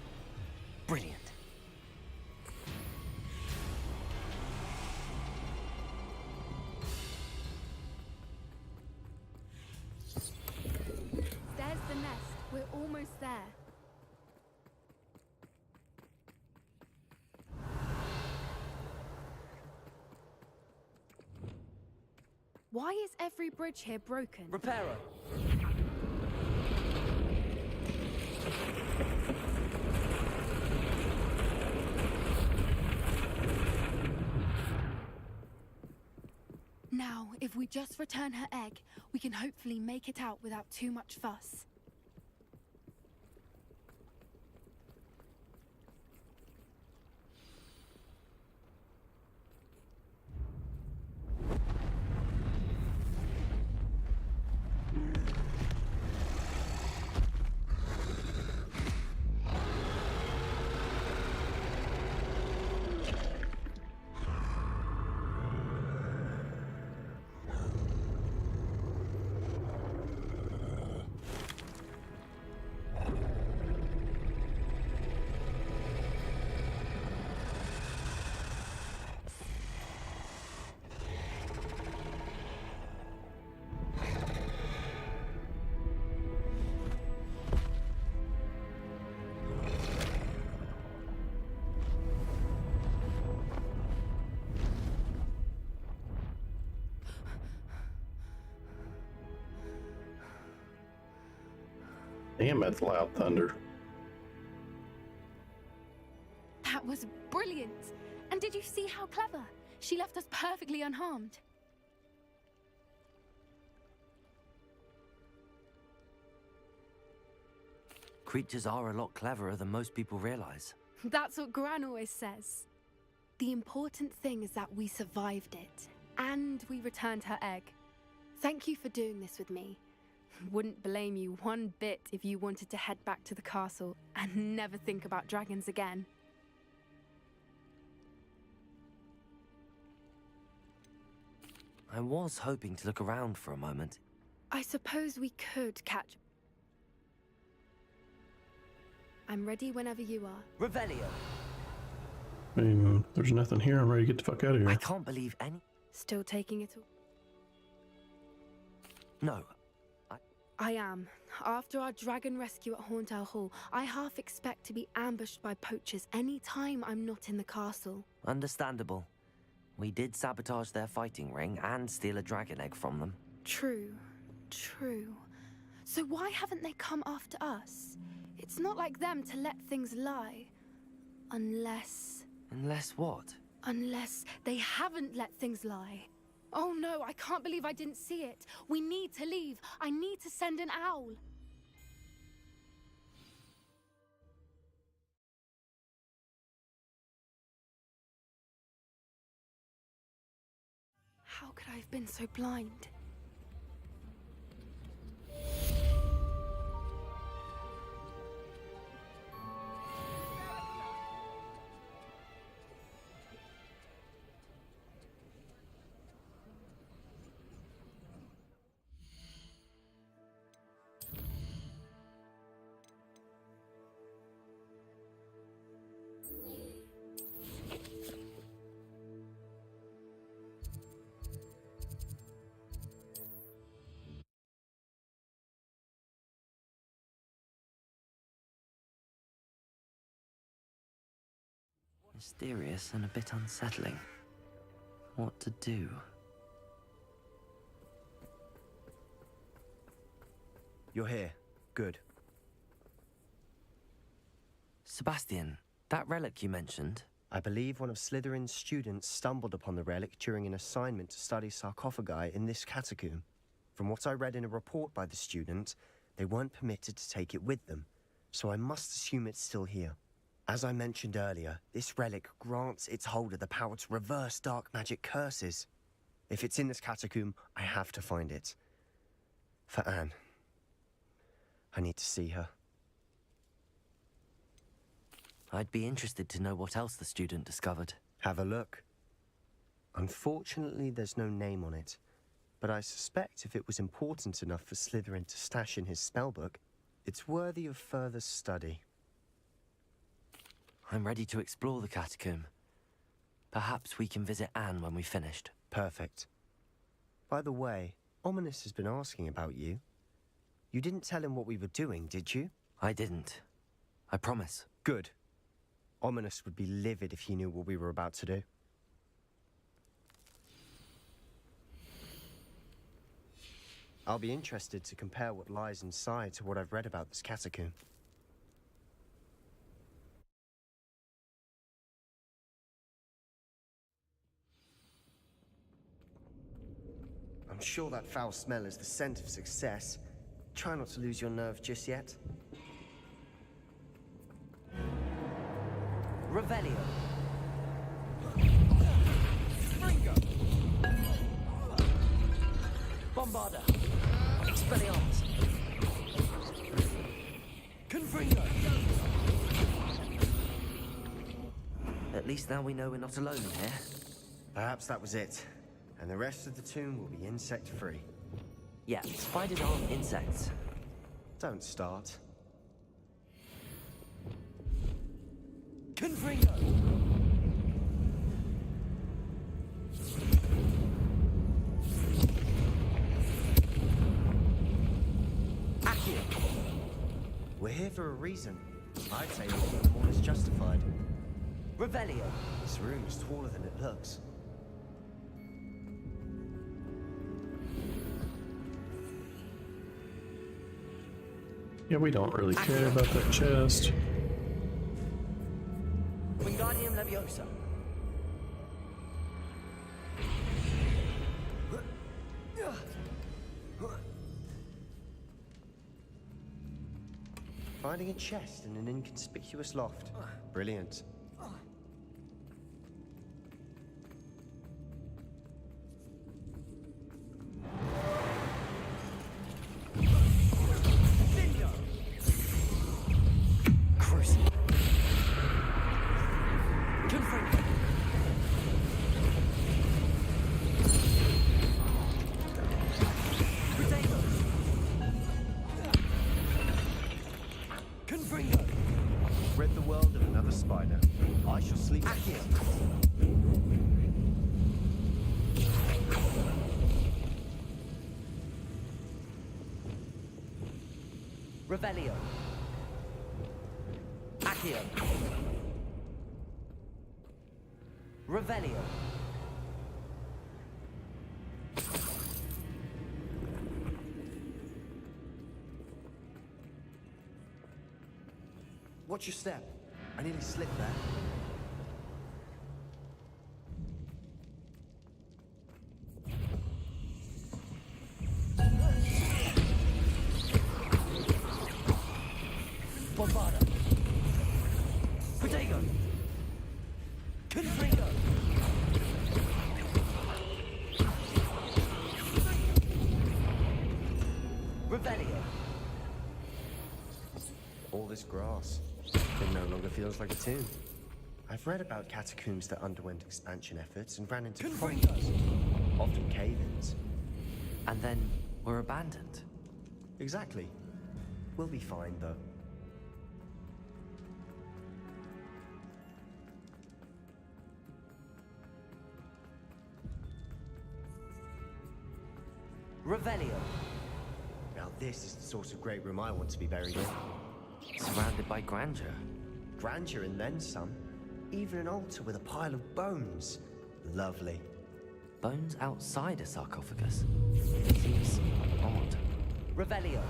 Brilliant.
There's the nest. We're almost there. Why is every bridge here broken?
Reparo.
If we just return her egg, we can hopefully make it out without too much fuss.
Damn, that's loud thunder.
That was brilliant! And did you see how clever? She left us perfectly unharmed.
Creatures are a lot cleverer than most people realize.
That's what Gran always says. The important thing is that we survived it, and we returned her egg. Thank you for doing this with me. Wouldn't blame you one bit if you wanted to head back to the castle and never think about dragons again.
I was hoping to look around for a moment.
I suppose we could catch... I'm ready whenever you are.
Revelio!
I mean, there's nothing here. I'm ready to get the fuck out of here.
I can't believe any...
Still taking it all?
No.
I am. After our dragon rescue at Hauntow Hall, I half expect to be ambushed by poachers any time I'm not in the castle.
Understandable. We did sabotage their fighting ring and steal a dragon egg from them.
True. True. So why haven't they come after us? It's not like them to let things lie. Unless...
Unless what?
Unless they haven't let things lie. Oh no, I can't believe I didn't see it. We need to leave. I need to send an owl. How could I have been so blind?
Mysterious and a bit unsettling. What to do?
You're here. Good.
Sebastian, that relic you mentioned...
I believe one of Slytherin's students stumbled upon the relic during an assignment to study sarcophagi in this catacomb. From what I read in a report by the student, they weren't permitted to take it with them, so I must assume it's still here. As I mentioned earlier, this relic grants its holder the power to reverse dark magic curses. If it's in this catacomb, I have to find it. For Anne. I need to see her.
I'd be interested to know what else the student discovered.
Have a look. Unfortunately, there's no name on it, but I suspect if it was important enough for Slytherin to stash in his spellbook, it's worthy of further study.
I'm ready to explore the catacomb. Perhaps we can visit Anne when we've finished.
Perfect. By the way, Ominous has been asking about you. You didn't tell him what we were doing, did you?
I didn't. I promise.
Good. Ominous would be livid if he knew what we were about to do. I'll be interested to compare what lies inside to what I've read about this catacomb. sure that foul smell is the scent of success. Try not to lose your nerve just yet.
Revelio. Bombarda. Expelliarmus. Confringo. At least now we know we're not alone here.
Perhaps that was it. And the rest of the tomb will be insect-free.
Yeah, spiders aren't insects.
Don't start.
Confringo. Accio.
We're here for a reason. I'd say the more is justified.
Revelio.
This room is taller than it looks.
Yeah, we don't really care about that chest.
Wingardium Leviosa.
Finding a chest in an inconspicuous loft. Brilliant. Rid the world of another spider. I shall sleep here.
Revelio. Accio. Revelio.
Watch your step. I nearly slipped there.
Bombarda. Protego. Confringo. Revelio.
All this grass. It no longer feels like a tomb. I've read about catacombs that underwent expansion efforts and ran into problems. Often cave-ins.
And then were abandoned.
Exactly. We'll be fine, though.
Revelio.
Now this is the sort of great room I want to be buried in.
Surrounded by grandeur.
Grandeur and then some. Even an altar with a pile of bones. Lovely.
Bones outside a sarcophagus? Seems odd. Revelio.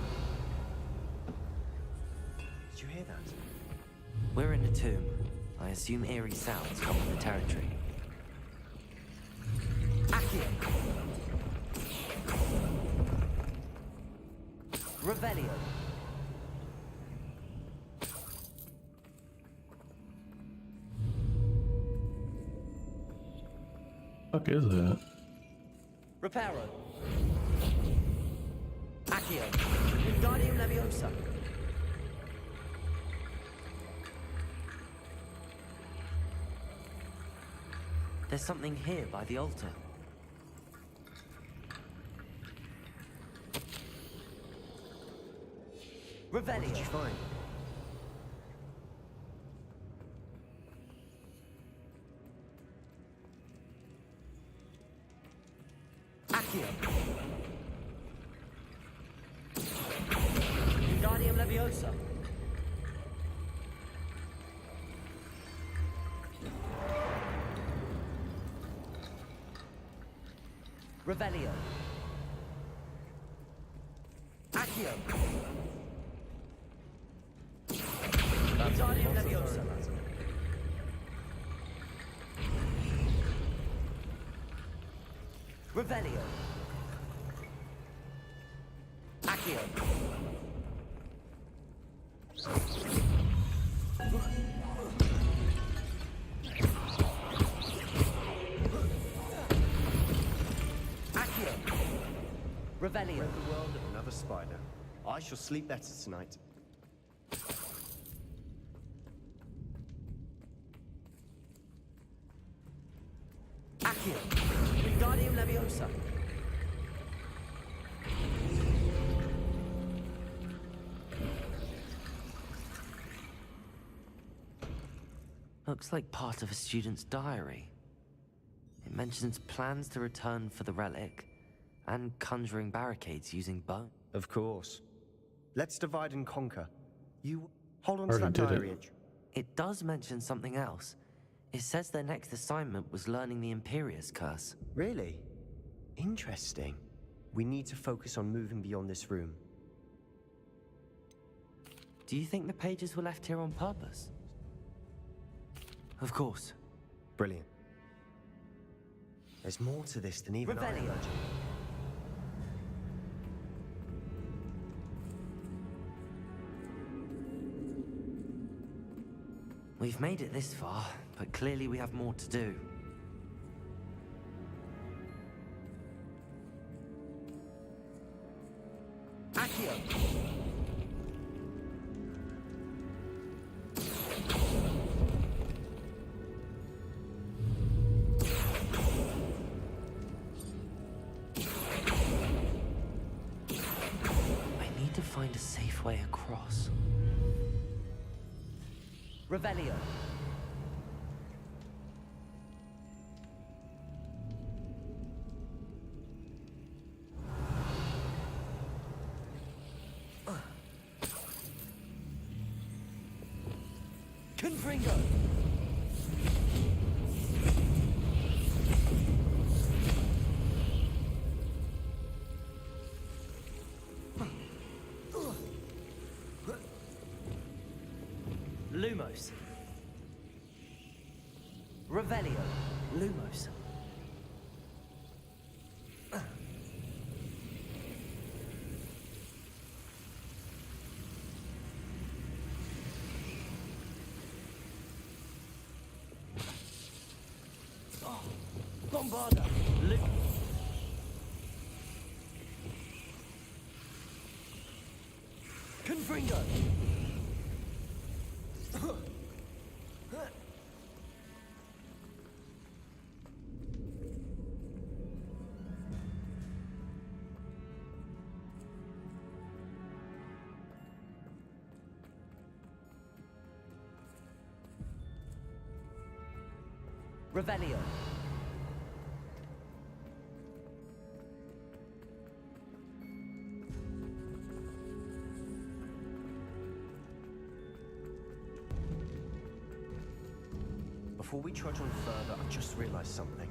Did you hear that?
We're in a tomb. I assume eerie sounds come with the territory. Accio. Revelio.
Fuck is that?
Reparo. Accio. Wingardium Leviosa. There's something here by the altar. Revelio.
What did you find?
Accio. Wingardium Leviosa. Revelio. Accio. Wingardium Leviosa. Revelio. Revelio.
Rid the world of another spider. I shall sleep better tonight.
Accio. Wingardium Leviosa. Looks like part of a student's diary. It mentions plans to return for the relic and conjuring barricades using bone.
Of course. Let's divide and conquer. You hold on to
Already
that
did
diary
it.
entry.
It does mention something else. It says their next assignment was learning the Imperius Curse.
Really? Interesting. We need to focus on moving beyond this room.
Do you think the pages were left here on purpose? Of course.
Brilliant. There's more to this than even I
Revelio.
imagined.
We've made it this far, but clearly we have more to do. Accio! I need to find a safe way across. Revelio. Confringo. Lumos. Revelio. Lumos. Bombarda. Confringo. Revelio.
Before we trudge on further, I've just realized something.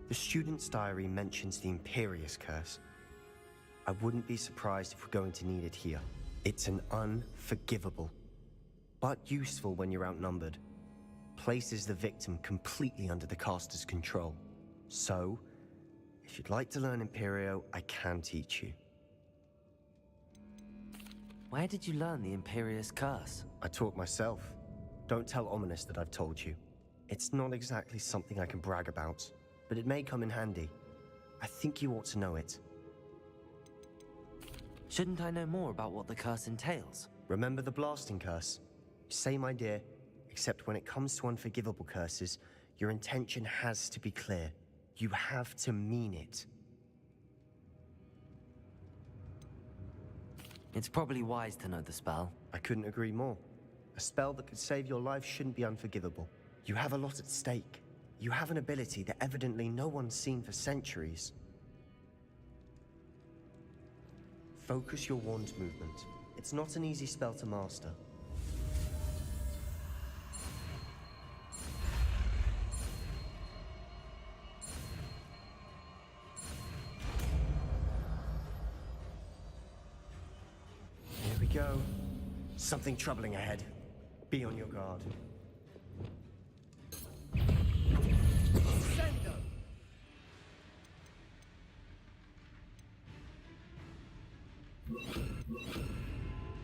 The student's diary mentions the Imperius Curse. I wouldn't be surprised if we're going to need it here. It's an unforgivable, but useful when you're outnumbered. Places the victim completely under the caster's control. So, if you'd like to learn Imperio, I can teach you.
Where did you learn the Imperius Curse?
I taught myself. Don't tell Ominous that I've told you. It's not exactly something I can brag about, but it may come in handy. I think you ought to know it.
Shouldn't I know more about what the curse entails?
Remember the blasting curse? Same idea, except when it comes to unforgivable curses, your intention has to be clear. You have to mean it.
It's probably wise to know the spell.
I couldn't agree more. A spell that could save your life shouldn't be unforgivable. You have a lot at stake. You have an ability that evidently no one's seen for centuries. Focus your wand movement. It's not an easy spell to master. Here we go. Something troubling ahead. Be on your guard.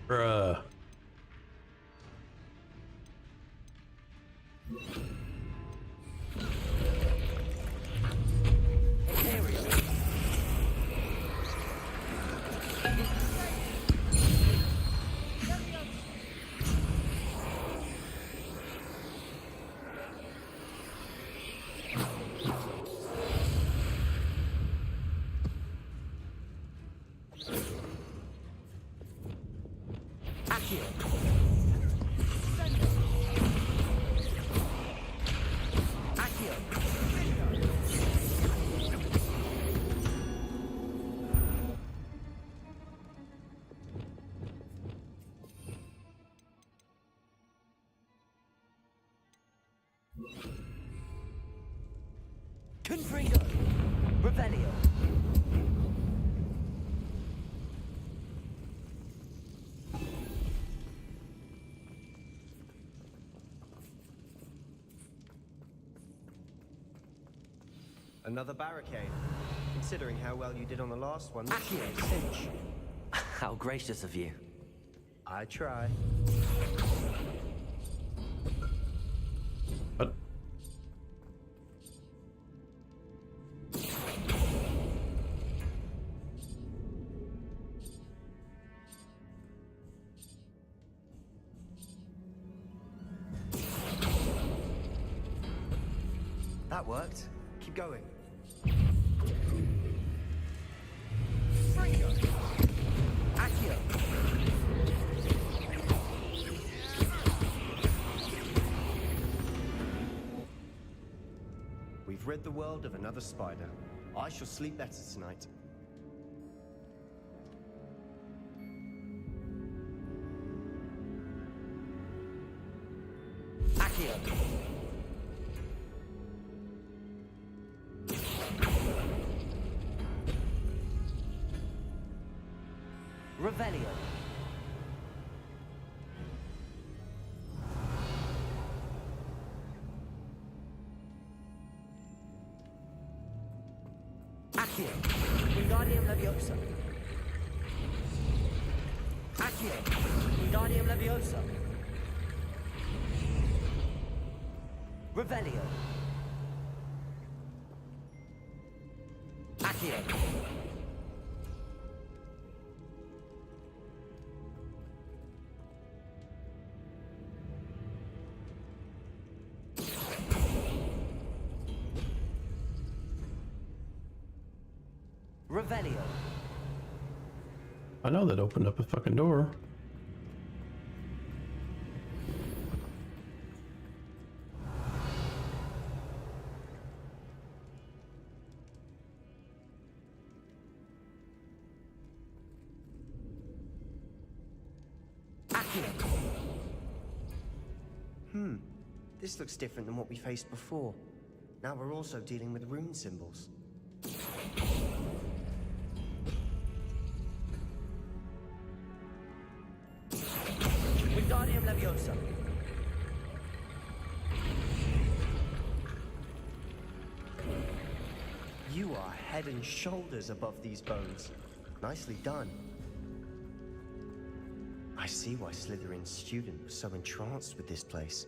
Bruh.
Confringo! Revelio!
Another barricade. Considering how well you did on the last one,
Accio!
cinch.
How gracious of you.
I try.
What?
That worked. Keep going.
Fringo! Accio!
We've rid the world of another spider. I shall sleep better tonight.
Accio! Revelio! Accio! Wingardium Leviosa! Accio! Wingardium Leviosa! Revelio! Accio! Revelio!
I know that opened up a fucking door.
This looks different than what we faced before. Now we're also dealing with rune symbols.
Wingardium Leviosa!
You are head and shoulders above these bones. Nicely done. I see why Slytherin's student was so entranced with this place.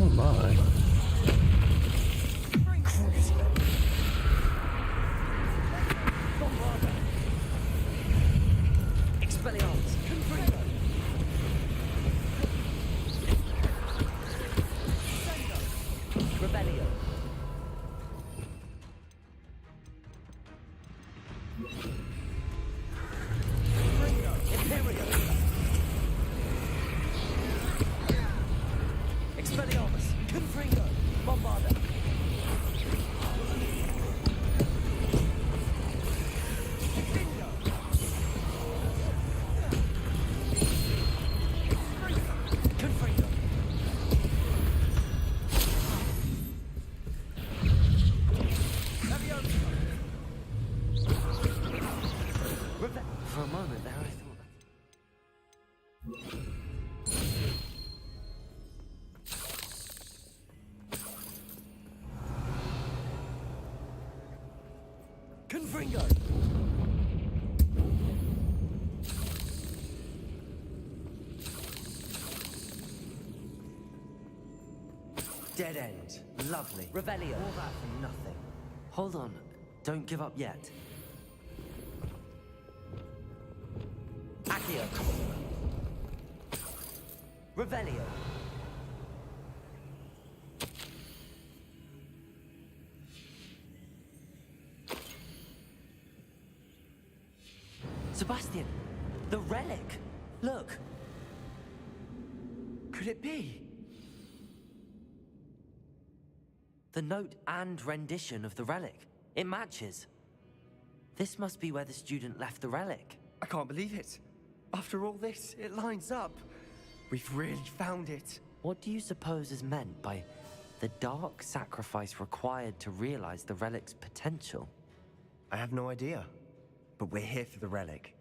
Oh my.
For a moment there, I thought that... Confringo!
Dead end. Lovely.
Revelio.
All that for nothing.
Hold on. Don't give up yet. Accio. Revelio. Sebastian, the relic! Look!
Could it be?
The note and rendition of the relic. It matches. This must be where the student left the relic.
I can't believe it. After all this, it lines up. We've really found it.
What do you suppose is meant by the dark sacrifice required to realize the relic's potential?
I have no idea, but we're here for the relic.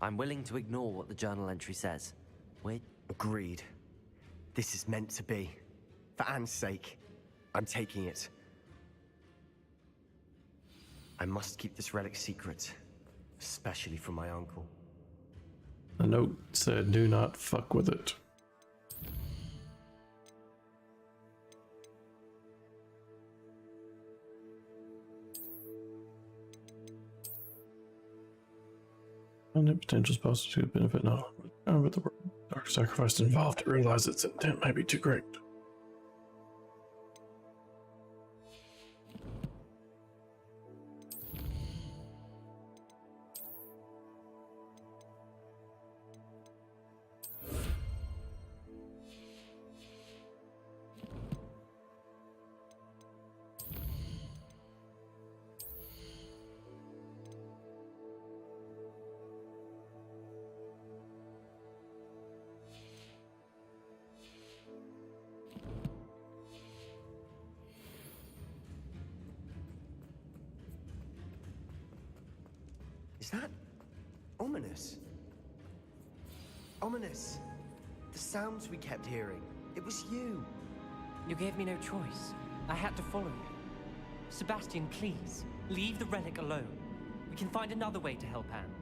I'm willing to ignore what the journal entry says.
Agreed. This is meant to be. For Anne's sake, I'm taking it. I must keep this relic secret, especially from my uncle.
The note said, "Do not fuck with it." And the potential supposed to benefit not only but the dark sacrifice involved to realize its intent may be too great.
Is that ominous? Ominous. The sounds we kept hearing. It was you.
You gave me no choice. I had to follow you. Sebastian, please, leave the relic alone. We can find another way to help Anne.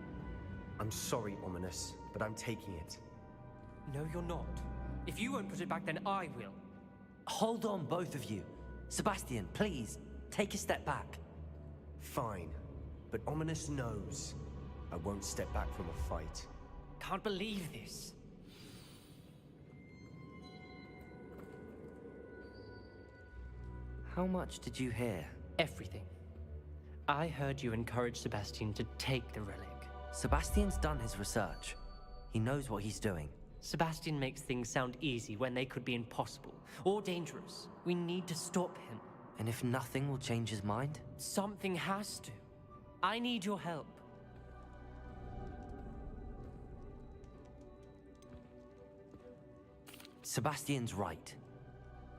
I'm sorry, Ominous, but I'm taking it.
No, you're not. If you won't put it back, then I will.
Hold on, both of you. Sebastian, please, take a step back.
Fine, but Ominous knows I won't step back from a fight.
Can't believe this.
How much did you hear?
Everything. I heard you encourage Sebastian to take the relic.
Sebastian's done his research. He knows what he's doing.
Sebastian makes things sound easy when they could be impossible or dangerous. We need to stop him.
And if nothing will change his mind?
Something has to. I need your help.
Sebastian's right.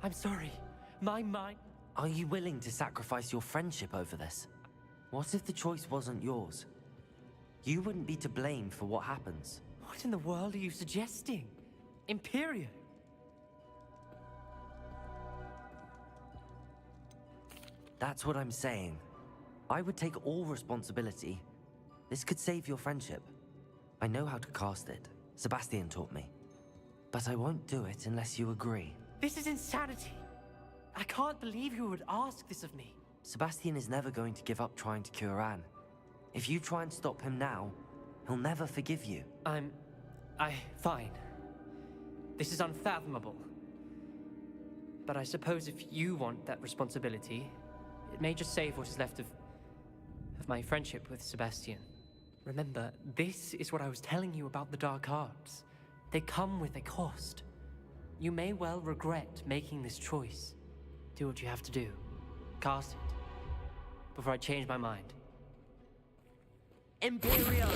I'm sorry. My mind...
Are you willing to sacrifice your friendship over this? What if the choice wasn't yours? You wouldn't be to blame for what happens.
What in the world are you suggesting? Imperio?
That's what I'm saying. I would take all responsibility. This could save your friendship. I know how to cast it. Sebastian taught me. But I won't do it unless you agree.
This is insanity. I can't believe you would ask this of me.
Sebastian is never going to give up trying to cure Anne. If you try and stop him now, he'll never forgive you.
Fine. This is unfathomable. But I suppose if you want that responsibility, it may just save what is left of my friendship with Sebastian. Remember, this is what I was telling you about the dark arts. They come with a cost. You may well regret making this choice. Do what you have to do. Cast it. Before I change my mind.
Imperio!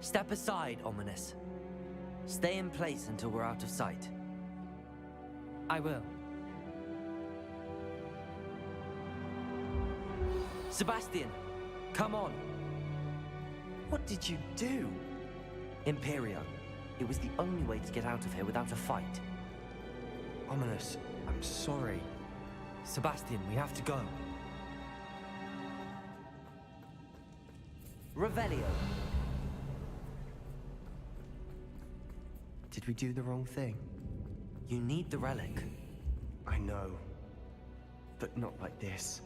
Step aside, Ominous. Stay in place until we're out of sight.
I will.
Sebastian, come on.
What did you do?
Imperio. It was the only way to get out of here without a fight.
Ominous, I'm sorry.
Sebastian, we have to go. Revelio.
Did we do the wrong thing?
You need the relic.
I know. But not like this.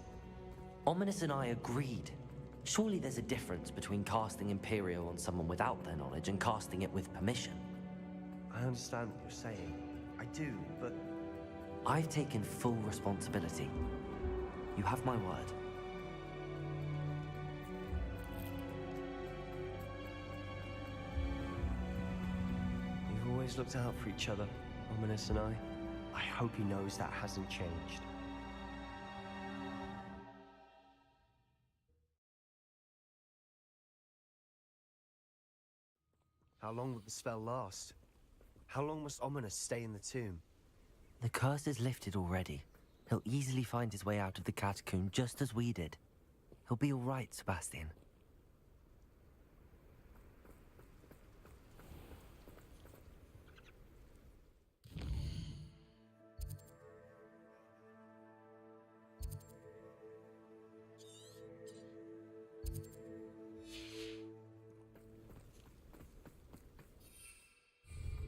Ominous and I agreed. Surely there's a difference between casting Imperio on someone without their knowledge and casting it with permission.
I understand what you're saying. I do, but...
I've taken full responsibility. You have my word.
We've always looked out for each other, Ominous and I. I hope he knows that hasn't changed. How long will the spell last? How long must Ominous stay in the tomb?
The curse is lifted already. He'll easily find his way out of the catacomb just as we did. He'll be all right, Sebastian.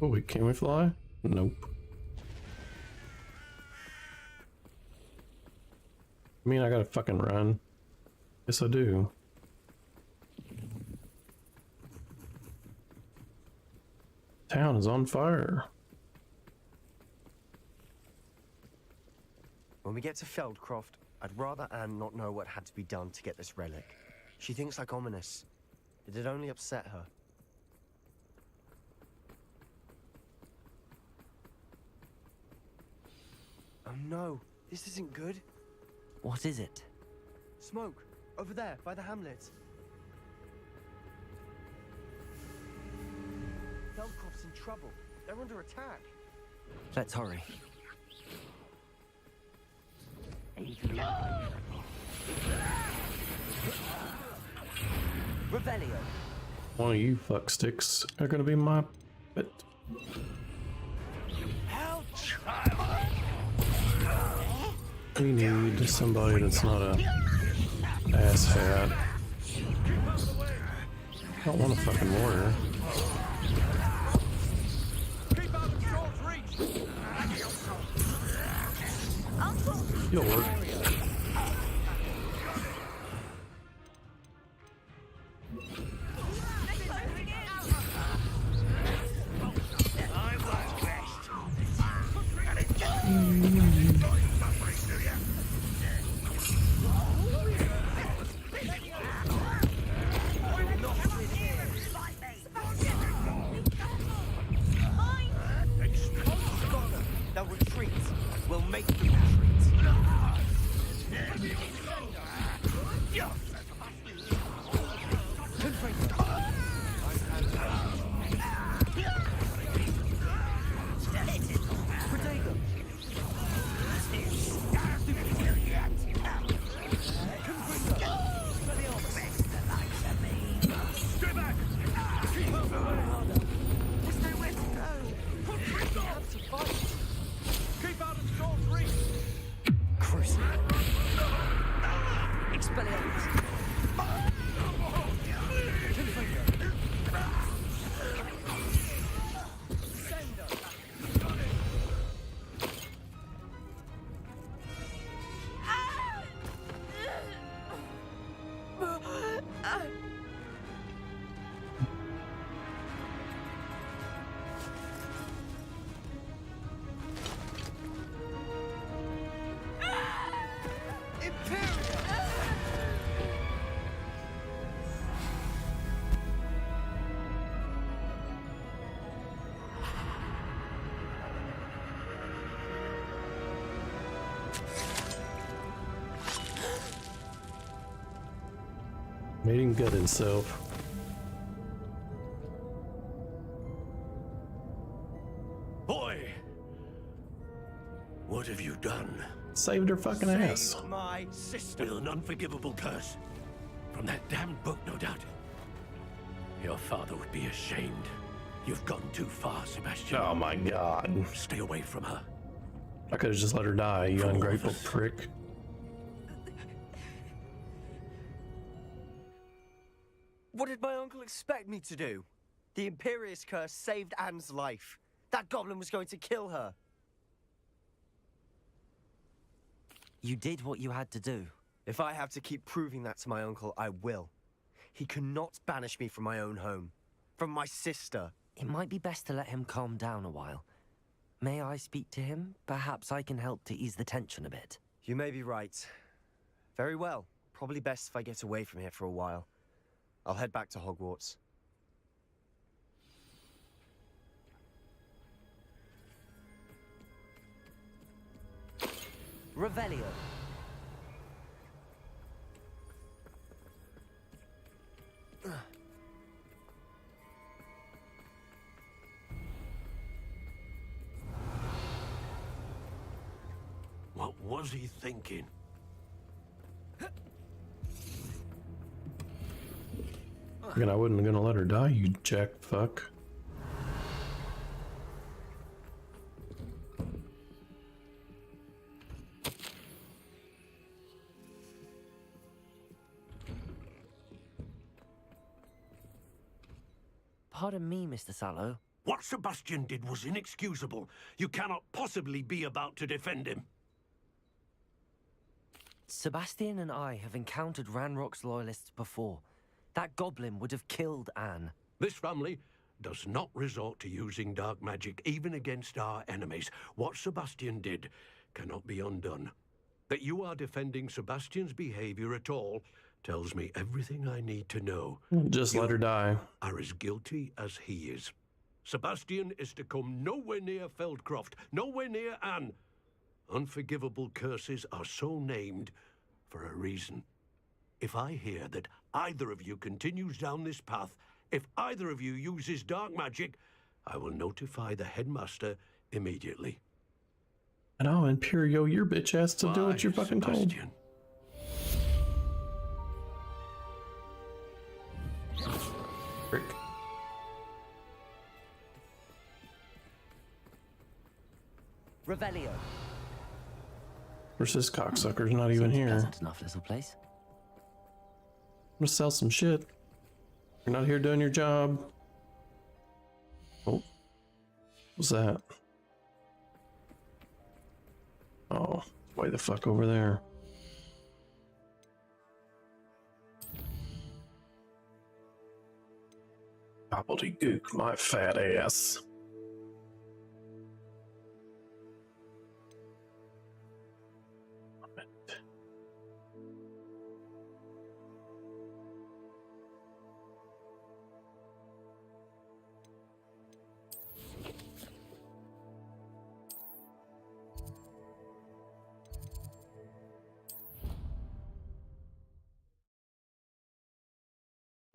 Oh wait, can we fly? Nope. I mean, I gotta fucking run. Yes, I do. Town is on fire.
When we get to Feldcroft, I'd rather Anne not know what had to be done to get this relic. She thinks like Ominous. It'd only upset her. Oh no, this isn't good.
What is it?
Smoke, over there, by the hamlet. Feldcroft's in trouble. They're under attack.
Let's hurry.
Revelio.
One of you fucksticks are gonna be my pet. We need somebody that's not a asshat. I don't want a fucking warrior. You'll work.
They'll retreat. We'll make them retreat.
Made him gut himself.
Boy! What have you done?
Saved her fucking ass.
My sister.
With an unforgivable curse. From that damned book, no doubt. Your father would be ashamed. You've gone too far, Sebastian.
Oh my god.
Stay away from her.
I could have just let her die, you
From all
ungrateful
of us.
prick.
What did my uncle expect me to do? The Imperious curse saved Anne's life. That goblin was going to kill her.
You did what you had to do.
If I have to keep proving that to my uncle, I will. He cannot banish me from my own home. From my sister.
It might be best to let him calm down a while. May I speak to him? Perhaps I can help to ease the tension a bit.
You may be right. Very well. Probably best if I get away from here for a while. I'll head back to Hogwarts.
Revelio.
What was he thinking?
Again, I wasn't gonna let her die, you jack fuck.
Pardon me, Mr. Sallow.
What Sebastian did was inexcusable. You cannot possibly be about to defend him.
Sebastian and I have encountered Ranrock's loyalists before. That goblin would have killed Anne.
This family does not resort to using dark magic even against our enemies. What Sebastian did cannot be undone. That you are defending Sebastian's behavior at all tells me everything I need to know.
Just let her die.
Are as guilty as he is. Sebastian is to come nowhere near Feldcroft, nowhere near Anne. Unforgivable curses are so named for a reason. If I hear that either of you continues down this path, if either of you uses dark magic, I will notify the headmaster immediately.
And oh, Imperio, your bitch ass to do what you're fucking told. Frick.
Revelio.
Where's this cocksucker's not even here?
Pleasant enough little place.
I'm gonna sell some shit. You're not here doing your job. Oh. What's that? Oh, way the fuck over there. Gobbledygook, my fat ass.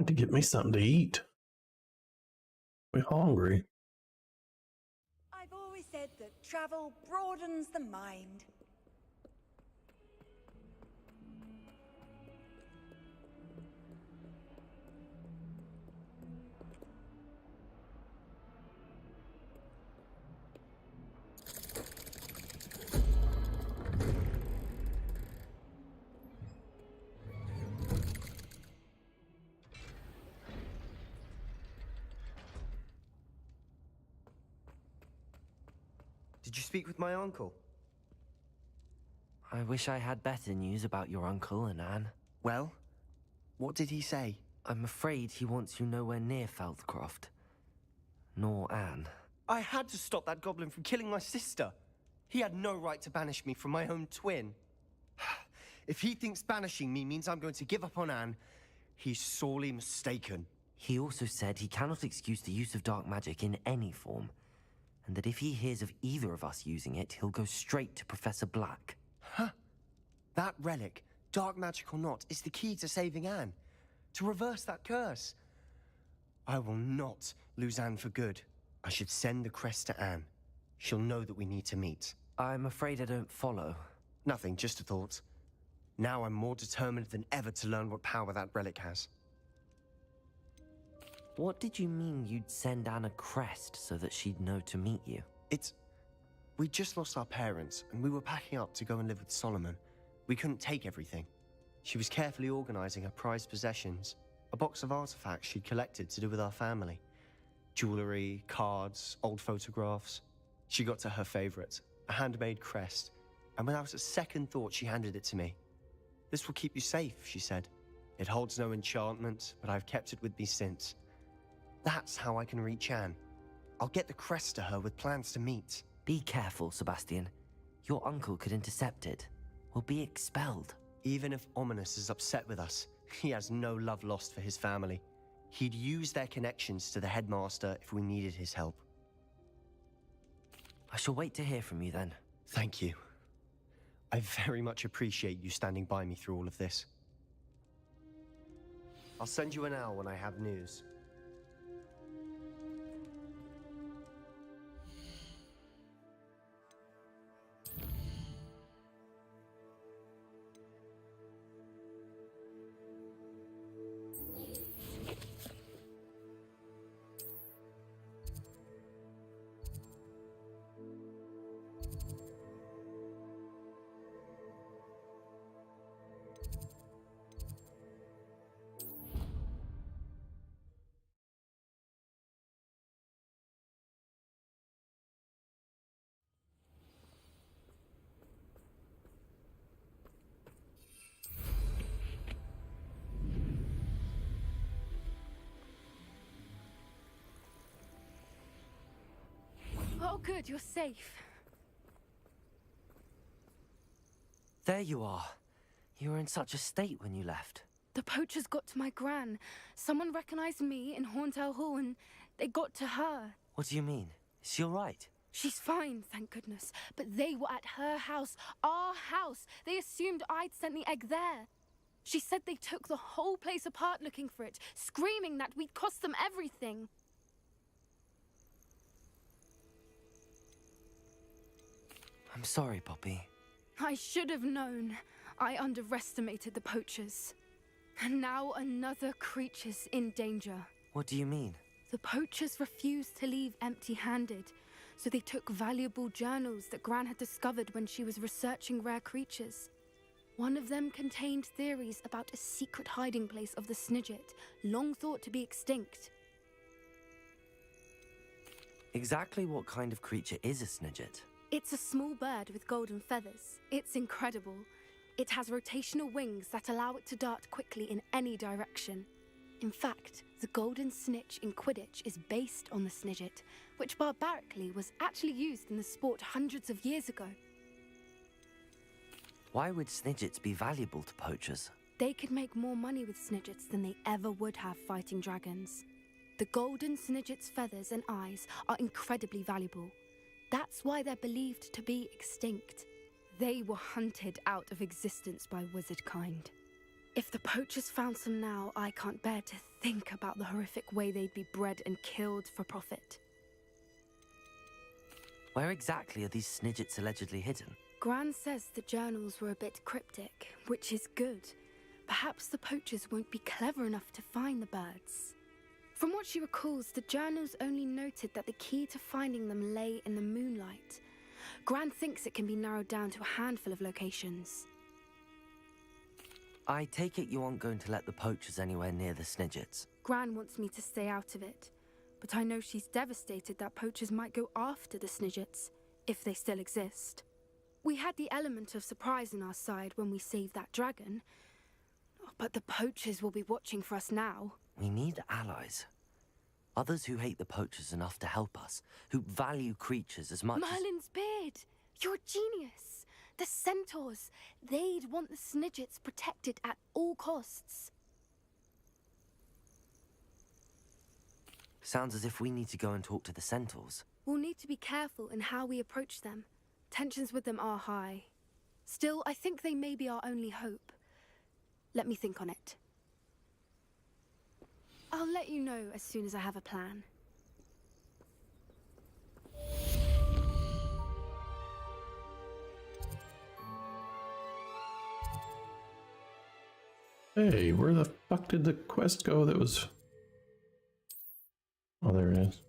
To get me something to eat. We're hungry.
I've always said that travel broadens the mind.
Did you speak with my uncle?
I wish I had better news about your uncle and Anne.
Well, what did he say?
I'm afraid he wants you nowhere near Feldcroft. Nor Anne.
I had to stop that goblin from killing my sister. He had no right to banish me from my own twin. If he thinks banishing me means I'm going to give up on Anne, he's sorely mistaken.
He also said he cannot excuse the use of dark magic in any form, and that if he hears of either of us using it, he'll go straight to Professor Black.
Huh? That relic, dark magic or not, is the key to saving Anne. To reverse that curse. I will not lose Anne for good. I should send the crest to Anne. She'll know that we need to meet.
I'm afraid I don't follow.
Nothing, just a thought. Now I'm more determined than ever to learn what power that relic has.
What did you mean you'd send Anne a crest so that she'd know to meet you?
We just lost our parents, and we were packing up to go and live with Solomon. We couldn't take everything. She was carefully organizing her prized possessions, a box of artifacts she'd collected to do with our family. Jewelry, cards, old photographs. She got to her favorite, a handmade crest, and without a second thought, she handed it to me. "This will keep you safe," she said. "It holds no enchantment, but I've kept it with me since. That's how I can reach Anne. I'll get the crest to her with plans to meet."
Be careful, Sebastian. Your uncle could intercept it. We'll be expelled.
Even if Ominous is upset with us, he has no love lost for his family. He'd use their connections to the headmaster if we needed his help.
I shall wait to hear from you then.
Thank you. I very much appreciate you standing by me through all of this. I'll send you an owl when I have news.
Oh, good, you're safe.
There you are. You were in such a state when you left.
The poachers got to my gran. Someone recognized me in Horntail Hall and they got to her.
What do you mean? Is she all right?
She's fine, thank goodness. But they were at her house, our house. They assumed I'd sent the egg there. She said they took the whole place apart looking for it, screaming that we'd cost them everything.
I'm sorry, Poppy.
I should have known. I underestimated the poachers. And now another creature's in danger.
What do you mean?
The poachers refused to leave empty-handed, so they took valuable journals that Gran had discovered when she was researching rare creatures. One of them contained theories about a secret hiding place of the Snidget, long thought to be extinct.
Exactly what kind of creature is a Snidget?
It's a small bird with golden feathers. It's incredible. It has rotational wings that allow it to dart quickly in any direction. In fact, the golden snitch in Quidditch is based on the Snidget, which barbarically was actually used in the sport hundreds of years ago.
Why would Snidgets be valuable to poachers?
They could make more money with Snidgets than they ever would have fighting dragons. The golden Snidget's feathers and eyes are incredibly valuable. That's why they're believed to be extinct. They were hunted out of existence by wizard kind. If the poachers found some now, I can't bear to think about the horrific way they'd be bred and killed for profit.
Where exactly are these Snidgets allegedly hidden?
Gran says the journals were a bit cryptic, which is good. Perhaps the poachers won't be clever enough to find the birds. From what she recalls, the journals only noted that the key to finding them lay in the moonlight. Gran thinks it can be narrowed down to a handful of locations.
I take it you aren't going to let the poachers anywhere near the Snidgets.
Gran wants me to stay out of it, but I know she's devastated that poachers might go after the Snidgets, if they still exist. We had the element of surprise on our side when we saved that dragon, but the poachers will be watching for us now.
We need allies. Others who hate the poachers enough to help us, who value creatures as much
Merlin's beard! You're a genius! The centaurs! They'd want the Snidgets protected at all costs.
Sounds as if we need to go and talk to the centaurs.
We'll need to be careful in how we approach them. Tensions with them are high. Still, I think they may be our only hope. Let me think on it. I'll let you know as soon as I have a plan.
Hey, where the fuck did the quest go that was... Oh, there it is.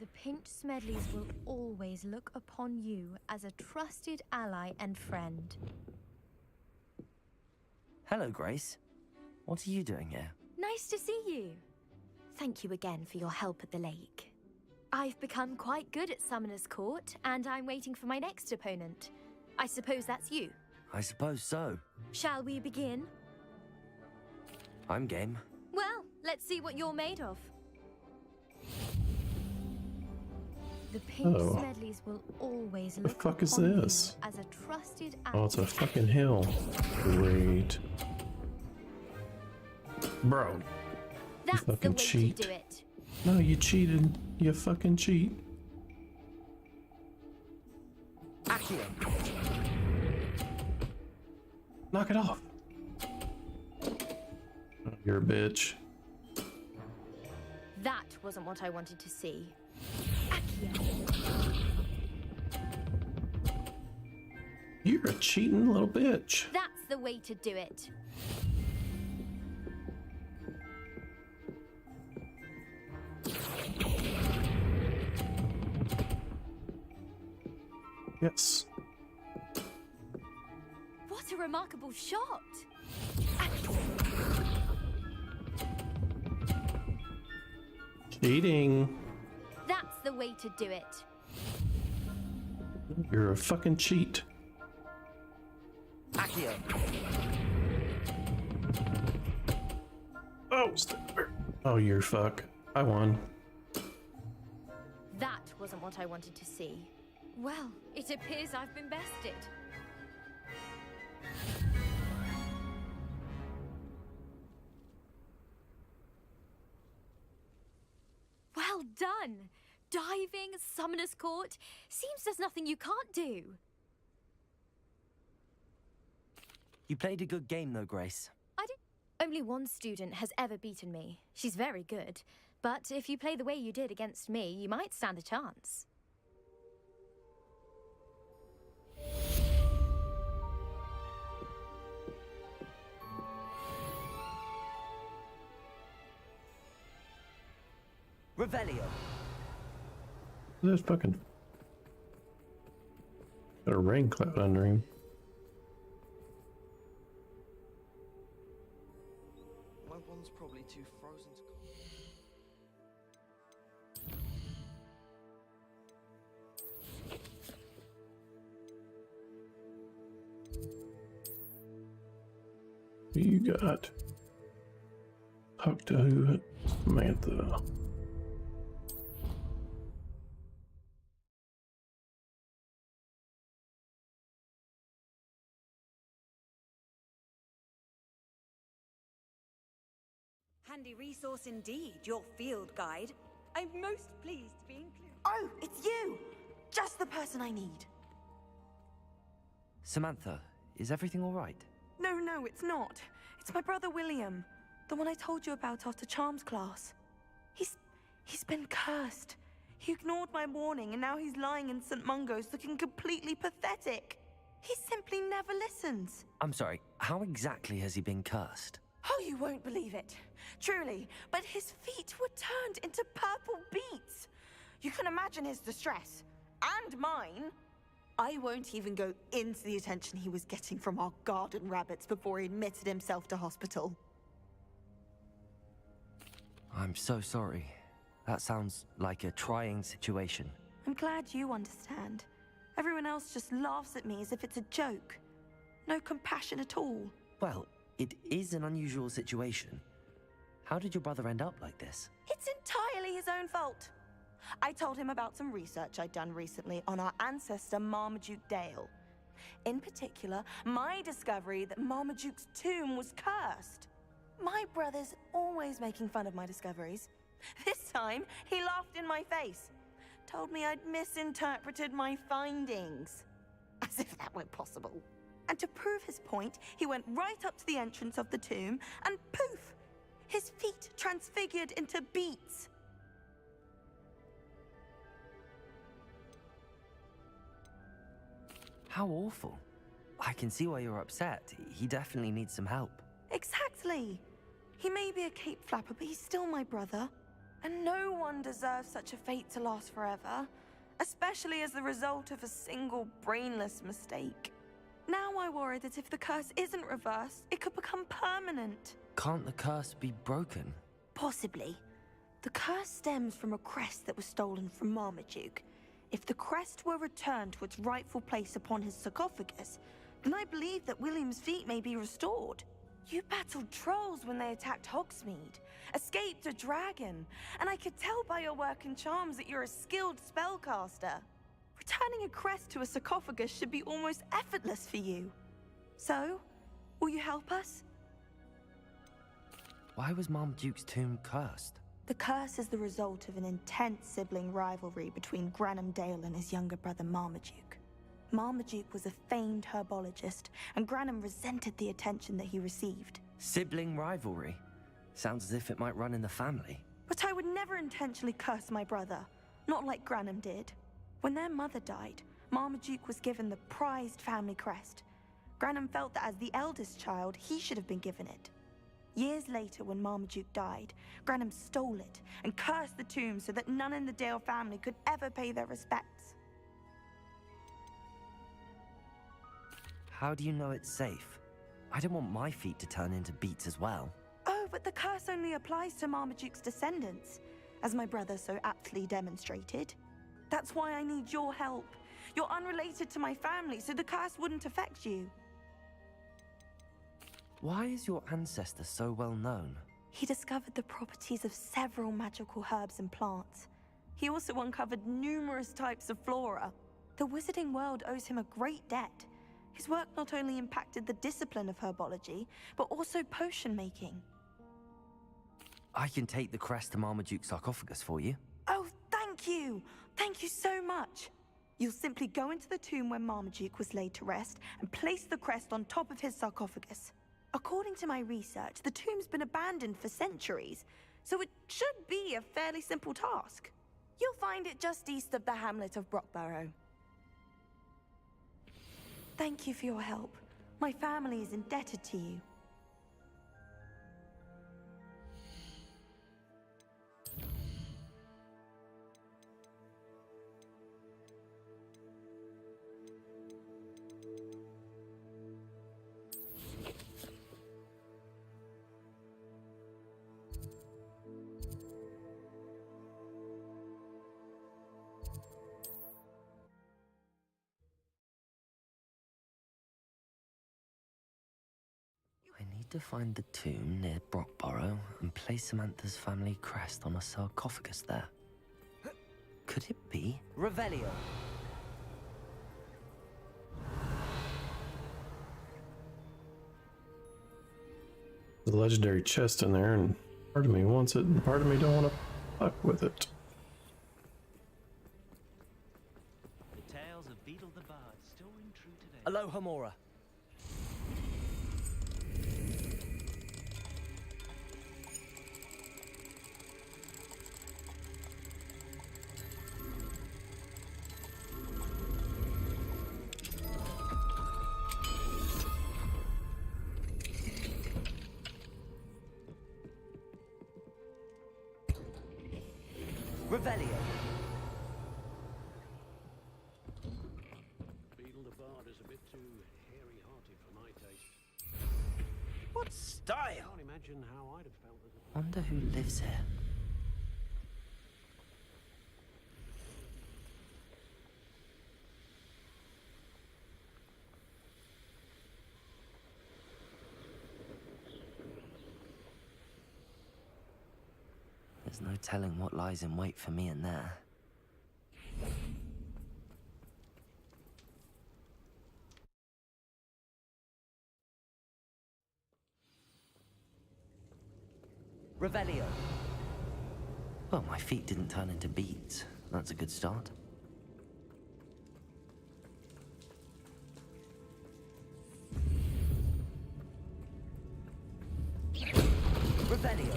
The Pinch Smedleys will always look upon you as a trusted ally and friend.
Hello, Grace. What are you doing here?
Nice to see you. thank you again for your help at the lake. I've become quite good at Summoner's Court, and I'm waiting for my next opponent. I suppose that's you.
I suppose so.
Shall we begin?
I'm game.
Well, let's see what you're made of. The pink Smedleys will always
The
look
fuck is
upon you
this?
as a trusted
Oh, it's a fucking hill. Great. Bro.
That's
you
the
fucking
way
cheat.
to do it.
No, you cheated. You fucking cheat.
Accio.
Knock it off. You're a bitch.
That wasn't what I wanted to see.
You're a cheating little bitch.
That's the way to do it.
Yes.
What a remarkable shot!
Cheating.
That's the way to do it.
You're a fucking cheat.
Accio.
Oh, oh, you're fuck. I won.
That wasn't what I wanted to see. Well, it appears I've been bested. Well done! Diving, Summoner's Court. Seems there's nothing you can't do.
You played a good game though, Grace.
I did. Only one student has ever beaten me. She's very good. But if you play the way you did against me, you might stand a chance.
Revelio.
There's fucking got a rain cloud under him.
My one's probably too frozen to
Who you got? Talk to who? Samantha.
Handy resource indeed, your field guide. I'm most pleased to be included.
Oh, it's you! Just the person I need.
Samantha, is everything all right?
No, it's not. It's my brother William. The one I told you about after Charms class. He's been cursed. He ignored my warning and now he's lying in St. Mungo's looking completely pathetic. He simply never listens.
I'm sorry, how exactly has he been cursed?
Oh, you won't believe it. Truly, but his feet were turned into purple beets. You can imagine his distress. And mine. I won't even go into the attention he was getting from our garden rabbits before he admitted himself to hospital.
I'm so sorry. That sounds like a trying situation.
I'm glad you understand. Everyone else just laughs at me as if it's a joke. No compassion at all.
Well, it is an unusual situation. How did your brother end up like this?
It's entirely his own fault. I told him about some research I'd done recently on our ancestor Marmaduke Dale. In particular, my discovery that Marmaduke's tomb was cursed. My brother's always making fun of my discoveries. This time, he laughed in my face. Told me I'd misinterpreted my findings. As if that were possible. And to prove his point, he went right up to the entrance of the tomb and poof! His feet transfigured into beets.
How awful. I can see why you're upset. He definitely needs some help.
Exactly. He may be a cape flapper, but he's still my brother. And no one deserves such a fate to last forever, especially as the result of a single brainless mistake. Now I worry that if the curse isn't reversed, it could become permanent.
Can't the curse be broken?
Possibly. The curse stems from a crest that was stolen from Marmaduke. If the crest were returned to its rightful place upon his sarcophagus, then I believe that William's feat may be restored. You battled trolls when they attacked Hogsmeade, escaped a dragon, and I could tell by your work and charms that you're a skilled spellcaster. Returning a crest to a sarcophagus should be almost effortless for you. So, will you help us?
Why was Marmaduke's tomb cursed?
The curse is the result of an intense sibling rivalry between Granham Dale and his younger brother Marmaduke. Marmaduke was a famed herbologist, and Granham resented the attention that he received.
Sibling rivalry? Sounds as if it might run in the family.
But I would never intentionally curse my brother, not like Granham did. When their mother died, Marmaduke was given the prized family crest. Granham felt that as the eldest child, he should have been given it. Years later, when Marmaduke died, Granham stole it and cursed the tomb so that none in the Dale family could ever pay their respects.
How do you know it's safe? I don't want my feet to turn into beats as well.
Oh, but the curse only applies to Marmaduke's descendants, as my brother so aptly demonstrated. That's why I need your help. You're unrelated to my family, so the curse wouldn't affect you.
Why is your ancestor so well known?
He discovered the properties of several magical herbs and plants. He also uncovered numerous types of flora. The wizarding world owes him a great debt. His work not only impacted the discipline of herbology, but also potion making.
I can take the crest to Marmaduke's sarcophagus for you.
Oh, thank you! Thank you so much! You'll simply go into the tomb where Marmaduke was laid to rest and place the crest on top of his sarcophagus. According to my research, the tomb's been abandoned for centuries, so it should be a fairly simple task. You'll find it just east of the hamlet of Brockborough. Thank you for your help. My family is indebted to you.
I need to find the tomb near Brockborough and place Samantha's family crest on a sarcophagus there. Could it be Revelio?
The legendary chest in there, and part of me wants it, and part of me don't want to fuck with it.
The tales of Beetle the Bard still ring true today.
Aloha Mora. Revelio.
Beetle the Bard is a bit too hairy-hearted for my taste.
What style?
I can't imagine how I'd have felt as a...
Wonder who lives here. There's no telling what lies in wait for me in there. Revelio. Well, my feet didn't turn into beads. That's a good start. Revelio.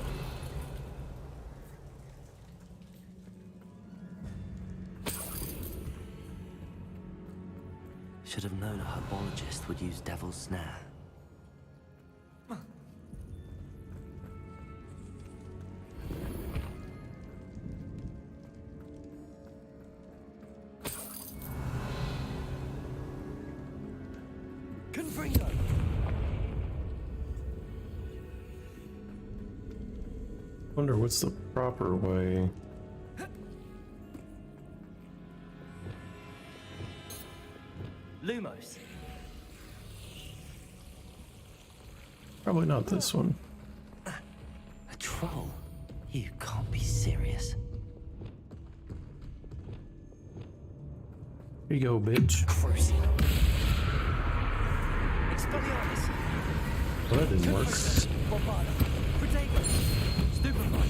Should have known a herbologist would use Devil's Snare. Confringo!
Wonder what's the proper way.
Lumos.
Probably not this one.
A troll? You can't be serious.
Here you go, bitch.
Expelliarmus.
Well, that didn't work.
Bombarda. Protego. Stupefy.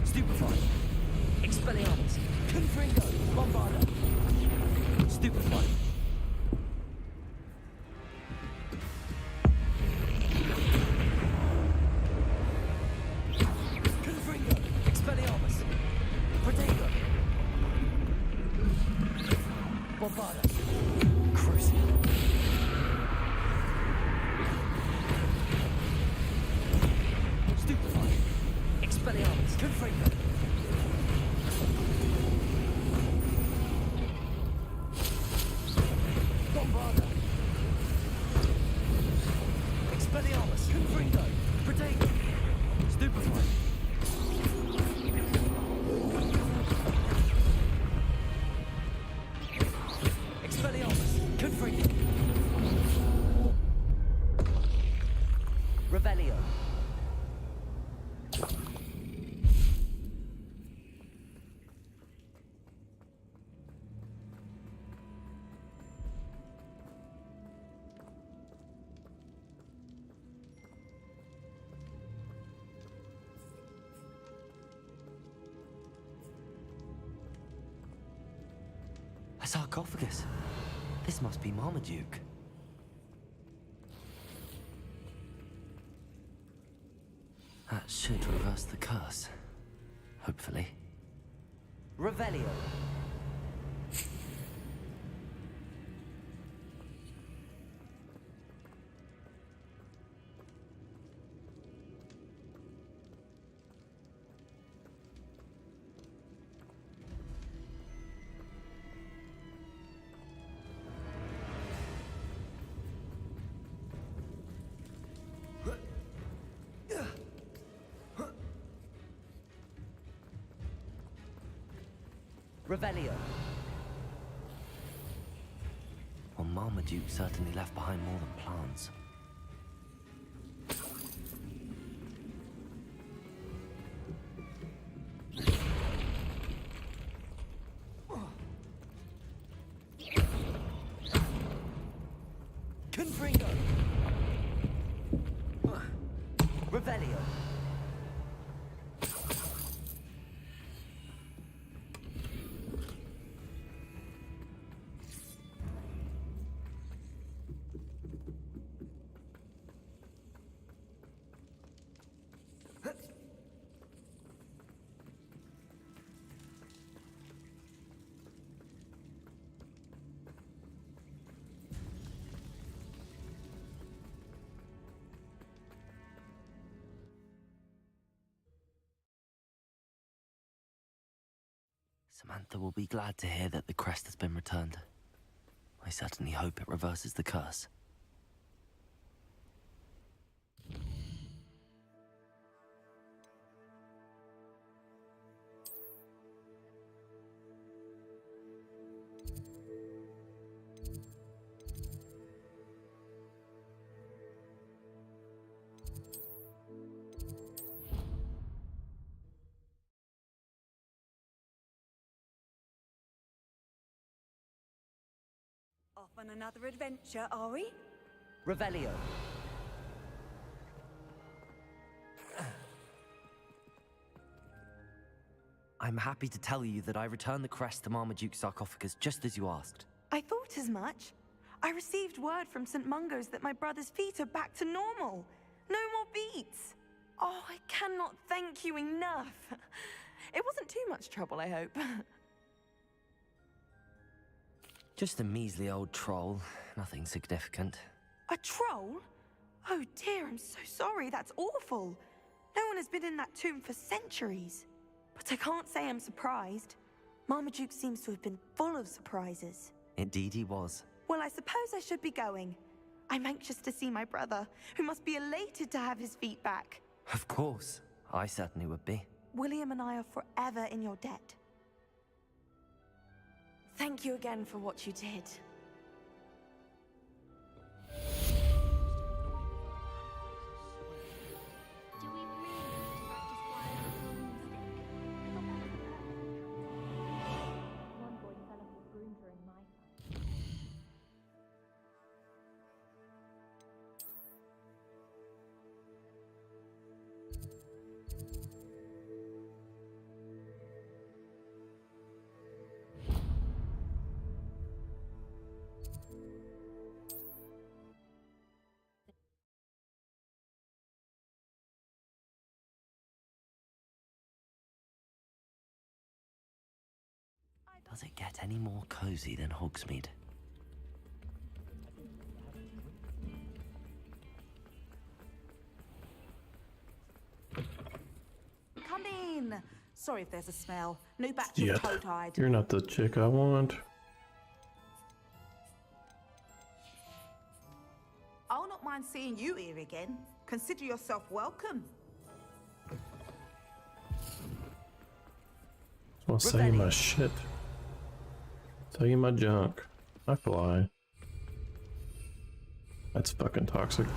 Stupefy. Expelliarmus. Confringo. Bombarda. Stupefy. Confringo. Expelliarmus. Protego. Bombarda. Crucial. Stupefy. Expelliarmus. Confringo. Bombarda. Expelliarmus. Confringo. Protego. Stupefy. Expelliarmus. Confringo. Revelio. A sarcophagus. This must be Marmaduke. That should reverse the curse. Hopefully. Revelio. Revelio. Well, Marmaduke certainly left behind more than plants. Confringo. Revelio. Samantha will be glad to hear that the crest has been returned. I certainly hope it reverses the curse.
Off on another adventure, are we?
Revelio. I'm happy to tell you that I returned the crest to Marmaduke's sarcophagus just as you asked.
I thought as much. I received word from St. Mungo's that my brother's feet are back to normal. No more beats. Oh, I cannot thank you enough. It wasn't too much trouble, I hope.
Just a measly old troll. Nothing significant.
A troll? Oh dear, I'm so sorry. That's awful. No one has been in that tomb for centuries. But I can't say I'm surprised. Marmaduke seems to have been full of surprises.
Indeed he was.
Well, I suppose I should be going. I'm anxious to see my brother, who must be elated to have his feet back.
Of course. I certainly would be.
William and I are forever in your debt. Thank you again for what you did.
Does it get any more cozy than Hogsmeade?
Come in. Sorry if there's a smell. New batch of
Yep.
toe-tied.
You're not the chick I want.
I'll not mind seeing you here again. Consider yourself welcome.
I want to sell you my shit. Sell you my junk. I fly. That's fucking toxic.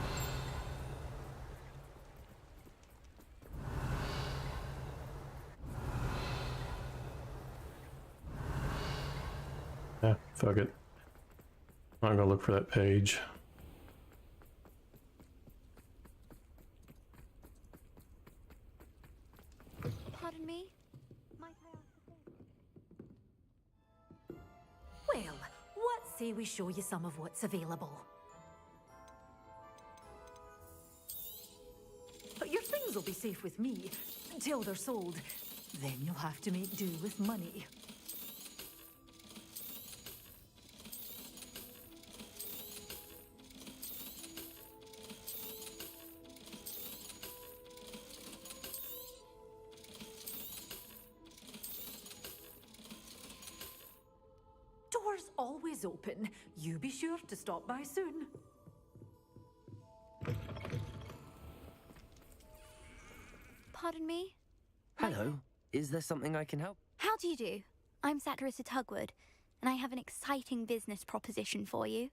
Yeah, fuck it. I'm gonna look for that page.
Pardon me? Might I ask a favor?
Well, what say we show you some of what's available? But your things will be safe with me until they're sold. Then you'll have to make do with money. Doors always open. You be sure to stop by soon.
Pardon me?
Hello. Is there something I can help?
How do you do? I'm Satirissa Tugwood, and I have an exciting business proposition for you.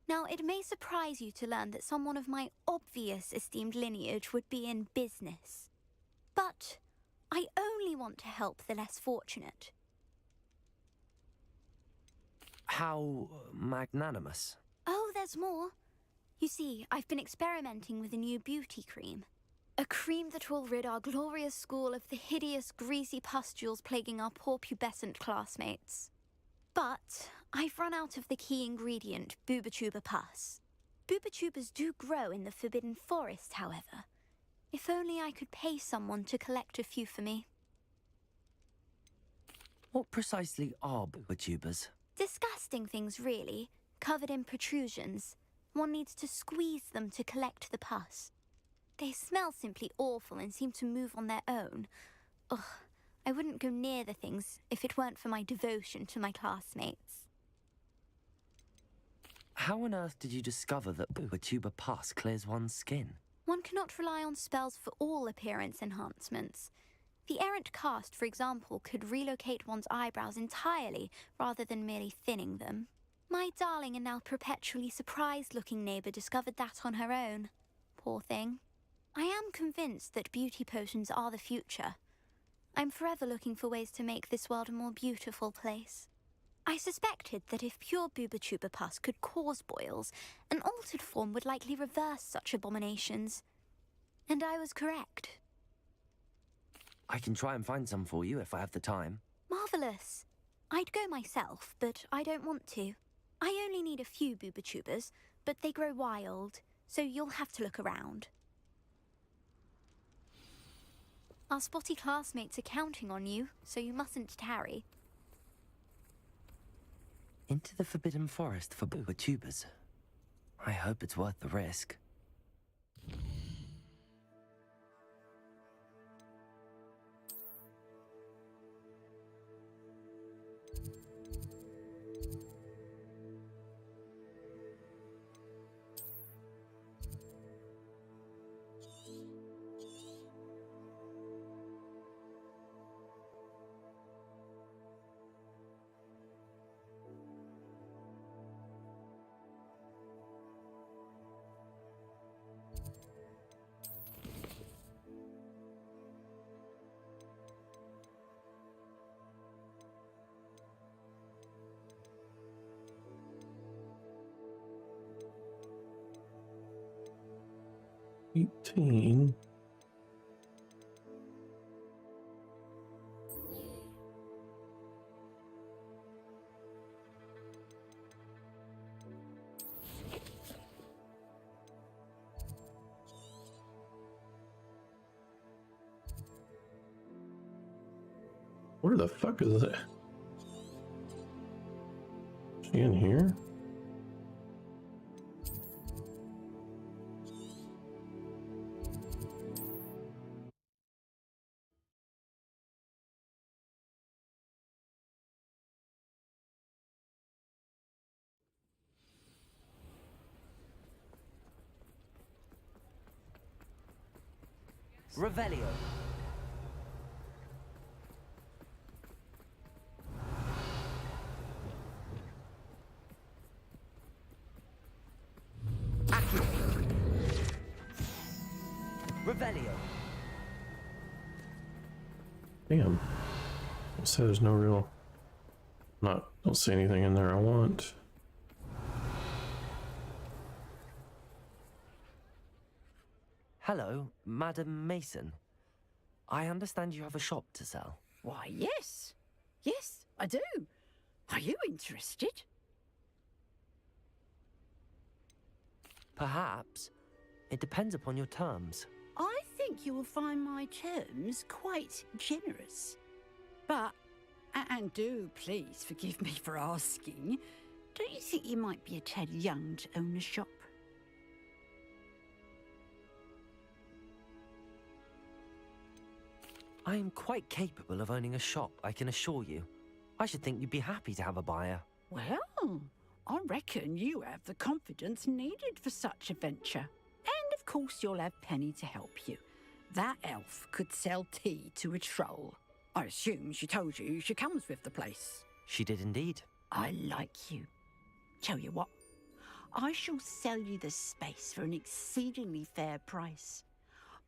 Now, it may surprise you to learn that someone of my obvious esteemed lineage would be in business. But I only want to help the less fortunate.
How magnanimous.
Oh, there's more. You see, I've been experimenting with a new beauty cream. A cream that will rid our glorious school of the hideous, greasy pustules plaguing our poor pubescent classmates. But I've run out of the key ingredient, Booba-Tuba pus. Booba-Tubas do grow in the Forbidden Forest, however. If only I could pay someone to collect a few for me.
What precisely are Booba-Tubas?
Disgusting things, really, covered in protrusions. One needs to squeeze them to collect the pus. They smell simply awful and seem to move on their own. Ugh, I wouldn't go near the things if it weren't for my devotion to my classmates.
How on earth did you discover that Booba-Tuba pus clears one's skin?
One cannot rely on spells for all appearance enhancements. The errant cast, for example, could relocate one's eyebrows entirely rather than merely thinning them. My darling and now perpetually surprised-looking neighbour discovered that on her own. Poor thing. I am convinced that beauty potions are the future. I'm forever looking for ways to make this world a more beautiful place. I suspected that if pure Booba-Tuba pus could cause boils, an altered form would likely reverse such abominations. And I was correct.
I can try and find some for you if I have the time.
Marvellous. I'd go myself, but I don't want to. I only need a few Booba-Tubas, but they grow wild, so you'll have to look around. Our spotty classmates are counting on you, so you mustn't tarry.
Into the Forbidden Forest for Booba-Tubas. I hope it's worth the risk.
18. Where the fuck is it? Is she in here?
Revelio. Revelio.
Damn. So there's no real. Don't see anything in there I want.
Hello, Madam Mason. I understand you have a shop to sell.
Why, yes. Yes, I do. Are you interested?
Perhaps. It depends upon your terms.
I think you will find my terms quite generous. But, and do please forgive me for asking, don't you think you might be a tad young to own a shop?
I am quite capable of owning a shop, I can assure you. I should think you'd be happy to have a buyer.
Well, I reckon you have the confidence needed for such a venture. And of course you'll have Penny to help you. That elf could sell tea to a troll. I assume she told you she comes with the place.
She did indeed.
I like you. Tell you what, I shall sell you the space for an exceedingly fair price.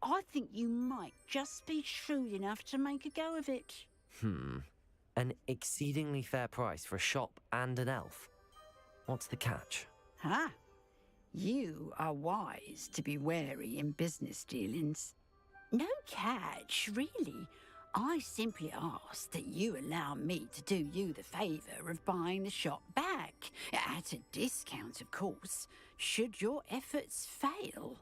I think you might just be shrewd enough to make a go of it.
An exceedingly fair price for a shop and an elf. What's the catch?
Ah, you are wise to be wary in business dealings. No catch, really. I simply ask that you allow me to do you the favour of buying the shop back. At a discount, of course, should your efforts fail.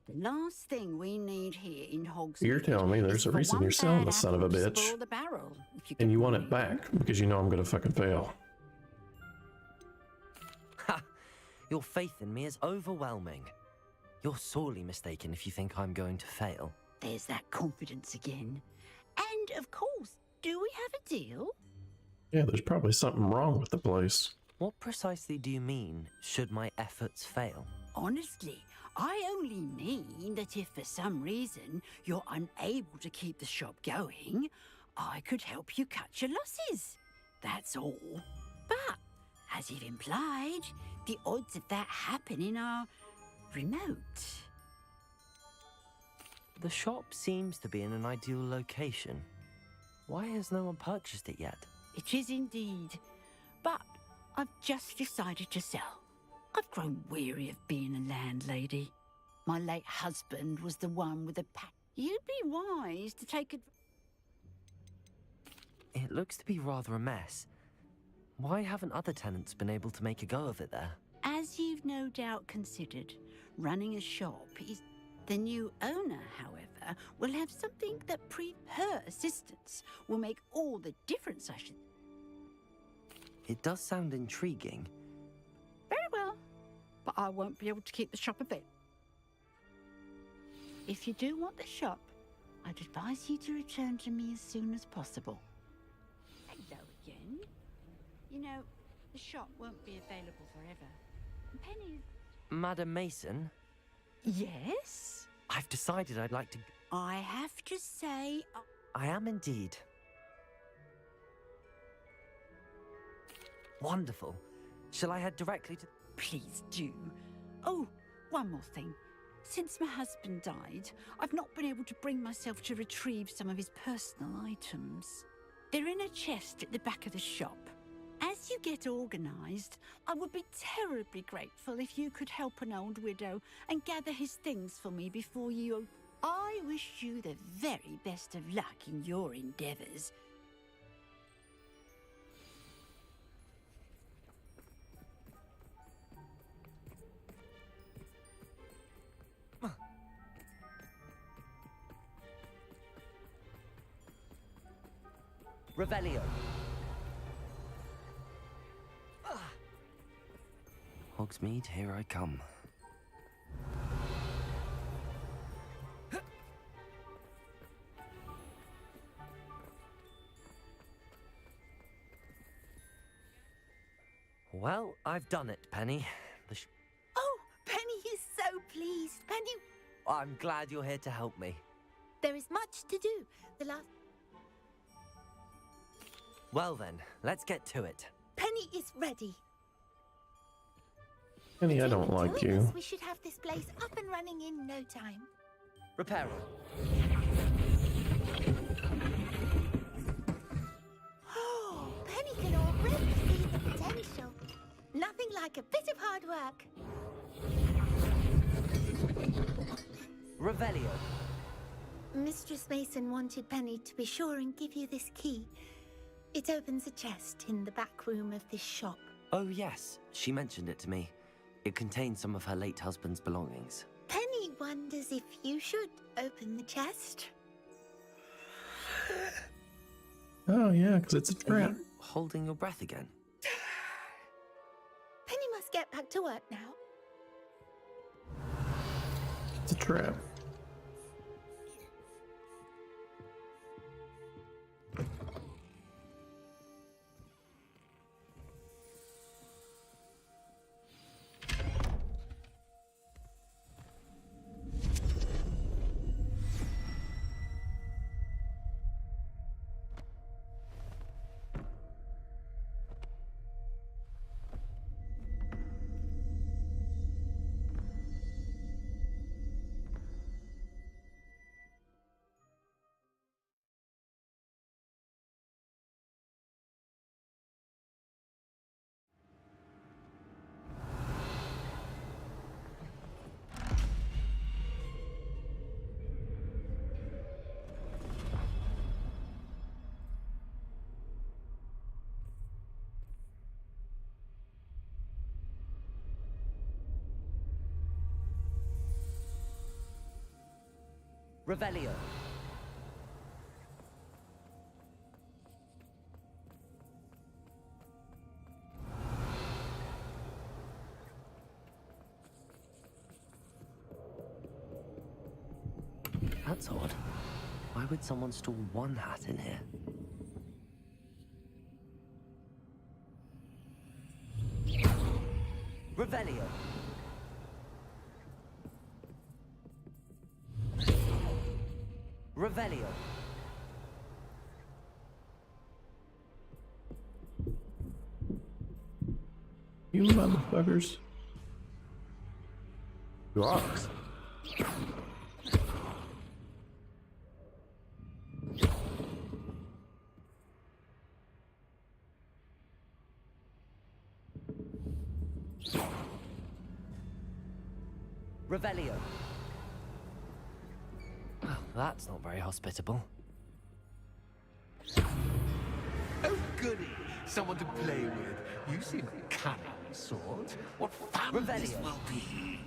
The last thing we need here in Hogsmeade.
You're telling me there's a reason you're selling the son of a bitch.
The barrel,
And you want it back because you know I'm gonna fucking fail.
Ha! Your faith in me is overwhelming. You're sorely mistaken if you think I'm going to fail.
There's that confidence again. And of course, do we have a deal?
Yeah, there's probably something wrong with the place.
What precisely do you mean, should my efforts fail?
Honestly, I only mean that if for some reason you're unable to keep the shop going, I could help you cut your losses. That's all. But, as you've implied, the odds of that happening are remote.
The shop seems to be in an ideal location. Why has no one purchased it yet?
It is indeed. But I've just decided to sell. I've grown weary of being a landlady. My late husband was the one with the pack. You'd be wise to take it.
It looks to be rather a mess. Why haven't other tenants been able to make a go of it there?
As you've no doubt considered, running a shop is... The new owner, however, will have something that her assistance will make all the difference, I should...
It does sound intriguing.
Very well, but I won't be able to keep the shop a bit. If you do want the shop, I'd advise you to return to me as soon as possible. Hello again. You know, the shop won't be available forever. Penny...
Madam Mason?
Yes?
I've decided I'd like to...
I have to say...
I am indeed. Wonderful. Shall I head directly to...
Please do. Oh, one more thing. Since my husband died, I've not been able to bring myself to retrieve some of his personal items. They're in a chest at the back of the shop. As Once you get organised, I would be terribly grateful if you could help an old widow and gather his things for me before you... I wish you the very best of luck in your endeavours.
Revelio. Hogsmeade, here I come. Well, I've done it, Penny.
Oh, Penny is so pleased. Penny...
I'm glad you're here to help me.
There is much to do. The last...
Well then, let's get to it.
Penny is ready.
Penny, I don't like you.
We should have this place up and running in no time.
Reparo.
Oh, Penny can already see the potential. Nothing like a bit of hard work.
Revelio.
Mistress Mason wanted Penny to be sure and give you this key. It opens a chest in the back room of this shop.
Oh yes, she mentioned it to me. It contains some of her late husband's belongings.
Penny wonders if you should open the chest.
Oh yeah, because it's a trap.
Are you holding your breath again?
Penny must get back to work now.
It's a trap.
Revelio. That's odd. Why would someone store one hat in here? Revelio. Revelio.
You motherfuckers. Rocks.
Revelio. Oh, that's not very hospitable.
Oh, goody! Someone to play with. You seem a cunning sort. What fun this will be!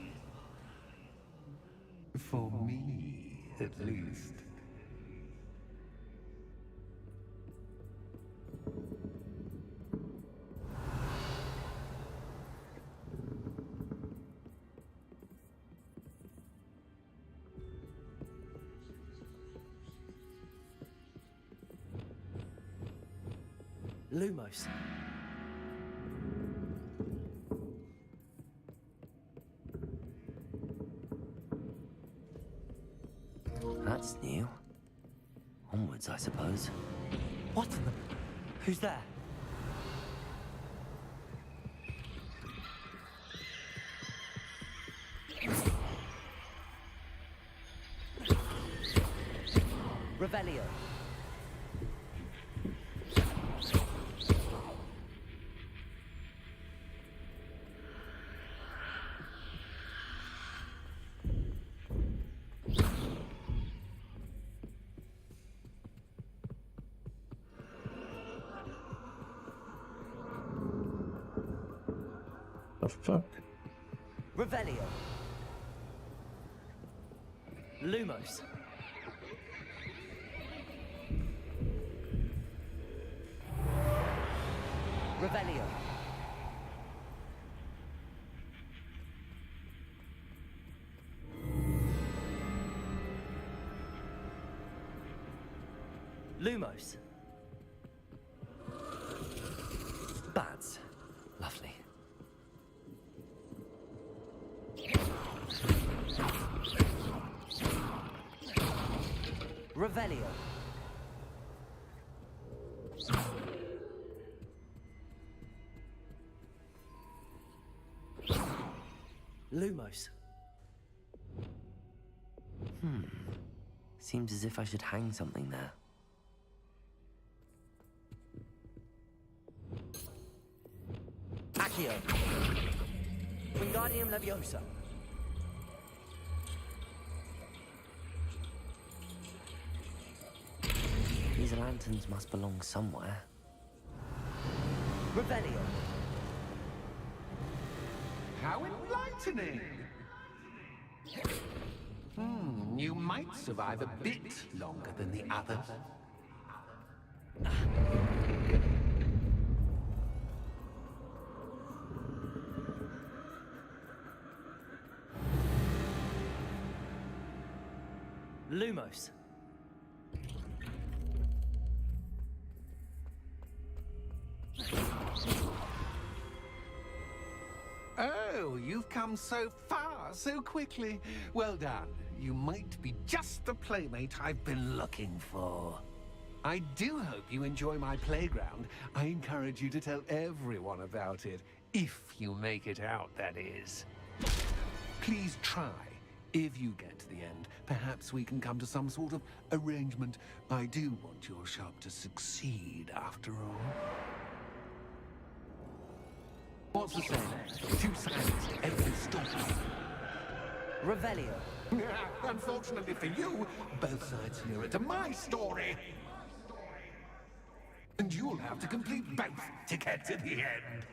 For me, at least.
Lumos. That's new. Onwards, I suppose. What in the... Who's there? Revelio.
The fuck?
Revelio. Lumos. Revelio. Lumos. Bats. Lovely. Revelio. Lumos. Seems as if I should hang something there. Accio. Wingardium Leviosa. These lanterns must belong somewhere. Revelio.
How enlightening! You might survive a bit longer than the others.
Lumos.
Oh, you've come so far, so quickly. Well done. You might be just the playmate I've been looking for. I do hope you enjoy my playground. I encourage you to tell everyone about it. If you make it out, that is. Please try. If you get to the end, perhaps we can come to some sort of arrangement. I do want your shop to succeed, after all. What's the saying? Two sides to every story.
Revelio.
Unfortunately for you, both sides hear it to my story. And you'll have to complete both to get to the end.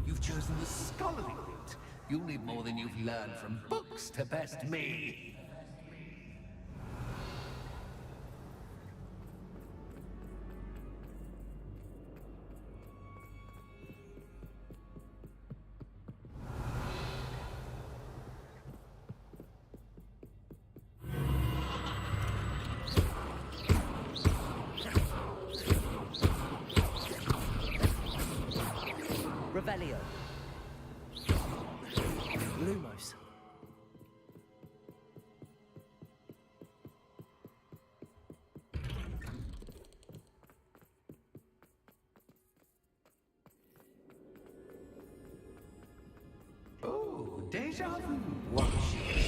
You've chosen the scholarly route. You'll need more than you've learned from books to best me.
Revelio. Lumos.
Oh, deja vu. Watch it.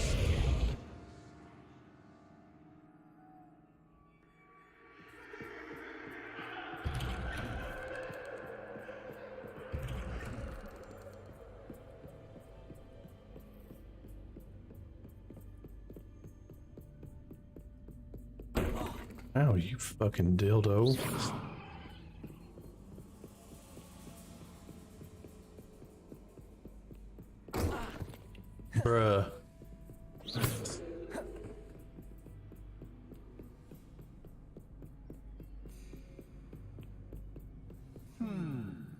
Ow, you fucking dildo. Bruh.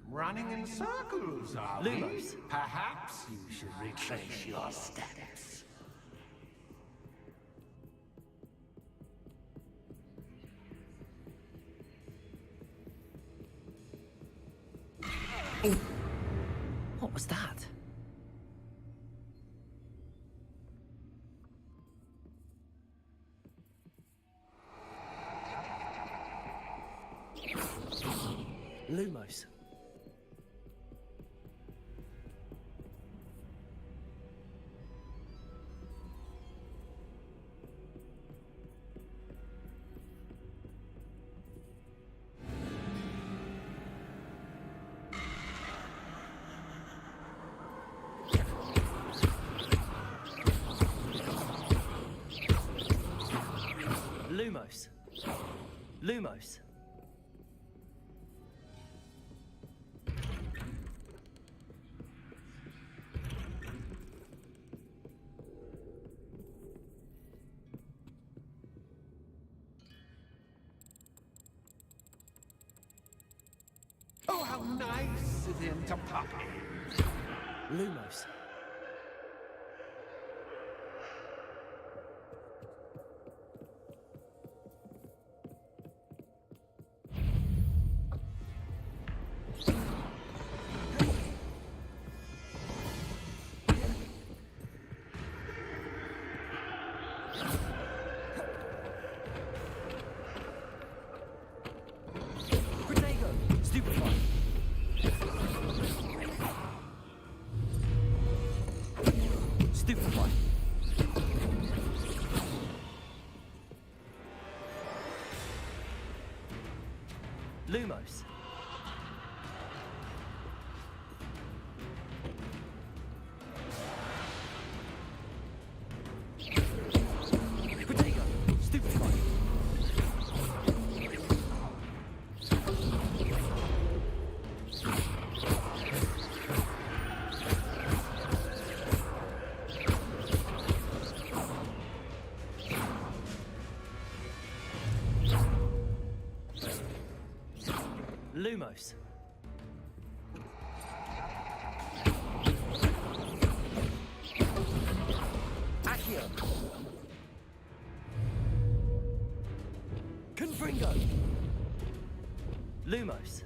Running in circles, are we?
Lumos.
Perhaps you should retrace your steps.
What was that? Lumos. Lumos. Lumos.
how nice of him to pop in.
Lumos. Lumos. Protego. Stupefy. Lumos. Accio. Confringo. Lumos.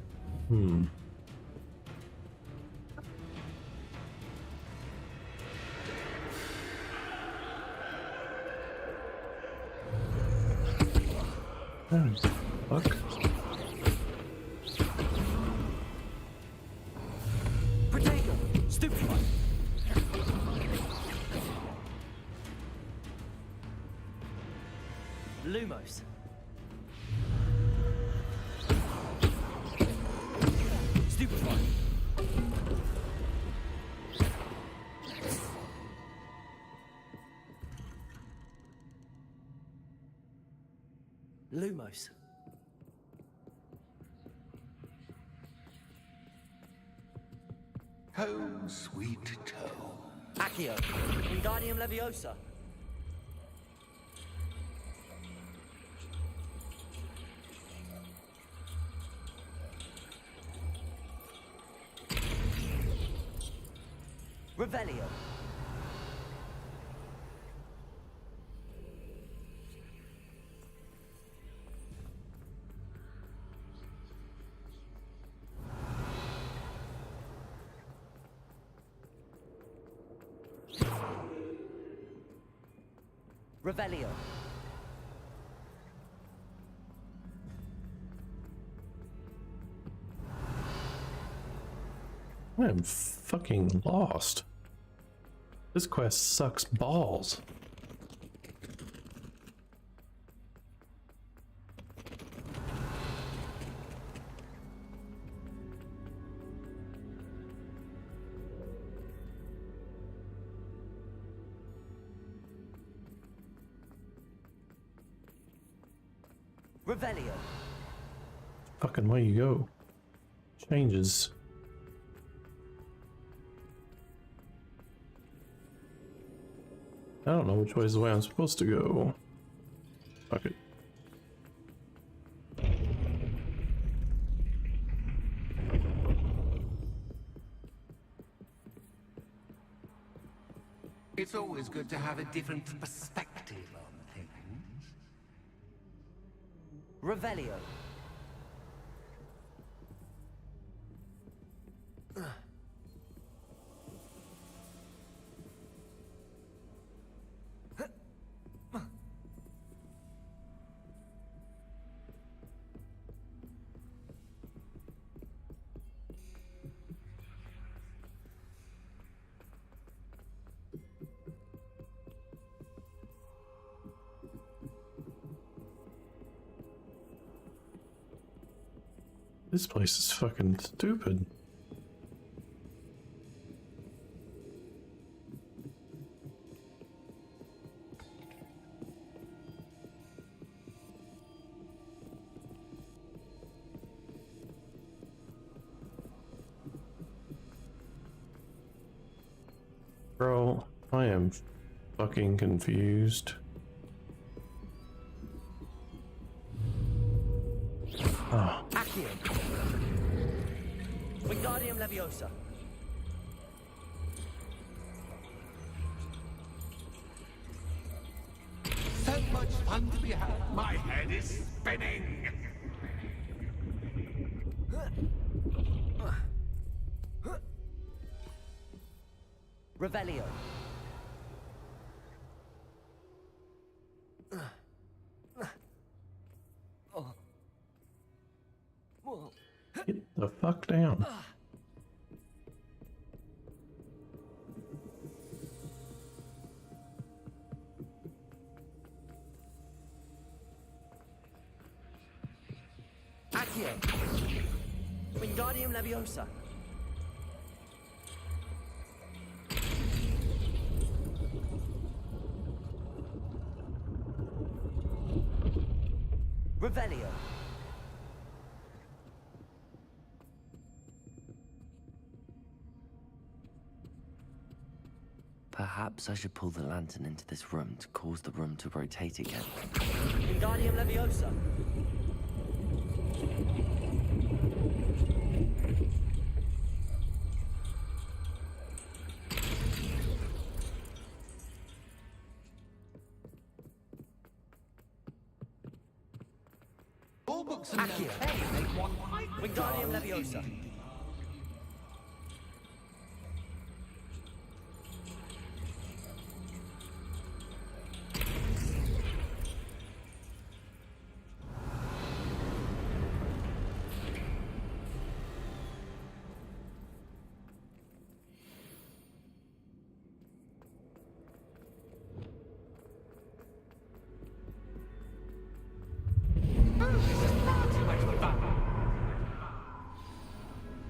Oh, fuck.
Stupefy. Lumos. Stupefy. Lumos.
Home, sweet home.
Accio. Wingardium Leviosa. Revelio. Revelio.
I am fucking lost. This quest sucks balls.
Revelio.
Fucking way you go. Changes. I don't know which way is the way I'm supposed to go. Fuck it.
It's always good to have a different perspective on things.
Revelio.
This place is fucking stupid. Bro, I am fucking confused. Oh.
Wingardium Leviosa.
So much fun to be had. My head is spinning.
Revelio.
Get the fuck down.
Accio. Wingardium Leviosa. Revelio. Perhaps I should pull the lantern into this room to cause the room to rotate again. Wingardium Leviosa.
All books are
Accio. Wingardium Leviosa.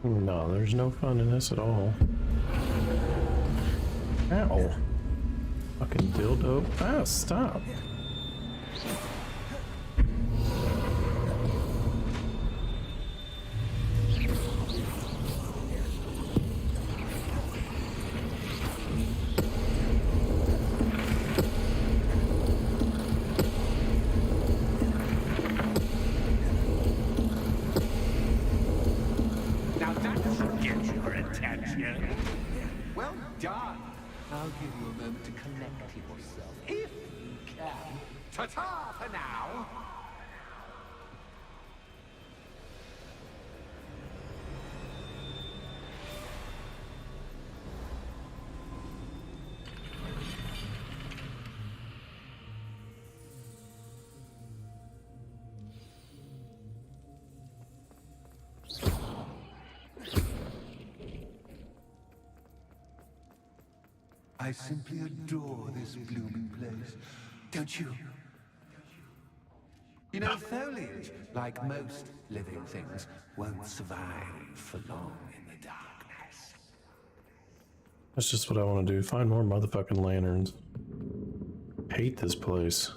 No, there's no fun in this at all. Ow. Fucking dildo. Ah, stop.
Now that should get your attention. Well done. I'll give you a moment to connect yourself, if you can. Ta-ta for now. I simply adore this blooming place, don't you? You know, foliage, like most living things, won't survive for long in the darkness.
That's just what I want to do. Find more motherfucking lanterns. Hate this place.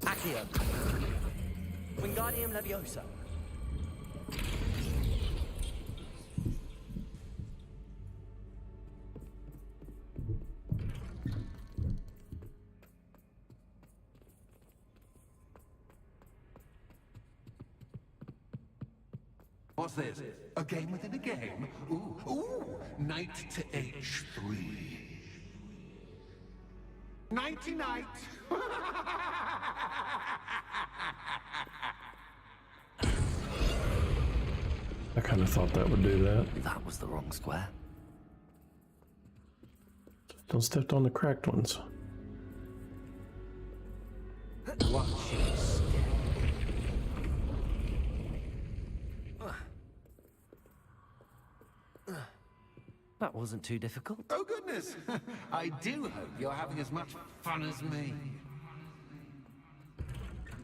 Accio. Wingardium Leviosa.
What's this? A game within a game? Ooh, knight to H3. Nighty-night.
I kind of thought that would do that.
That was the wrong square.
Don't step on the cracked ones.
Watch your step.
That wasn't too difficult.
Oh goodness! I do hope you're having as much fun as me.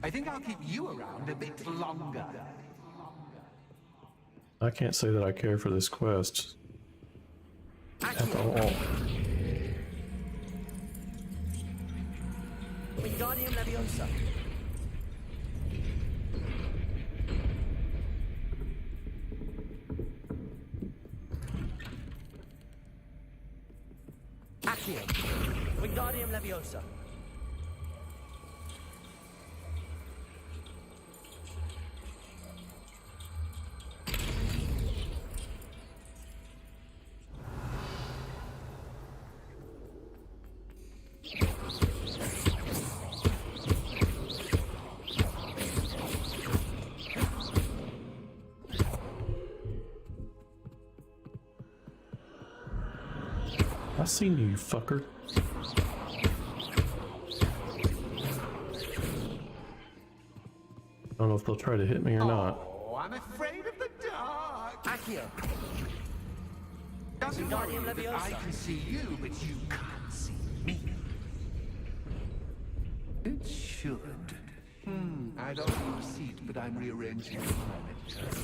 I think I'll keep you around a bit longer.
I can't say that I care for this quest at all.
Wingardium Leviosa. Accio. Wingardium Leviosa.
seen you, fucker. I don't know if they'll try to hit me or not.
Oh, I'm afraid of the dark.
Accio.
Doesn't worry that I can see you, but you can't see me. It should. I'd offer you a seat, but I'm rearranging the furniture.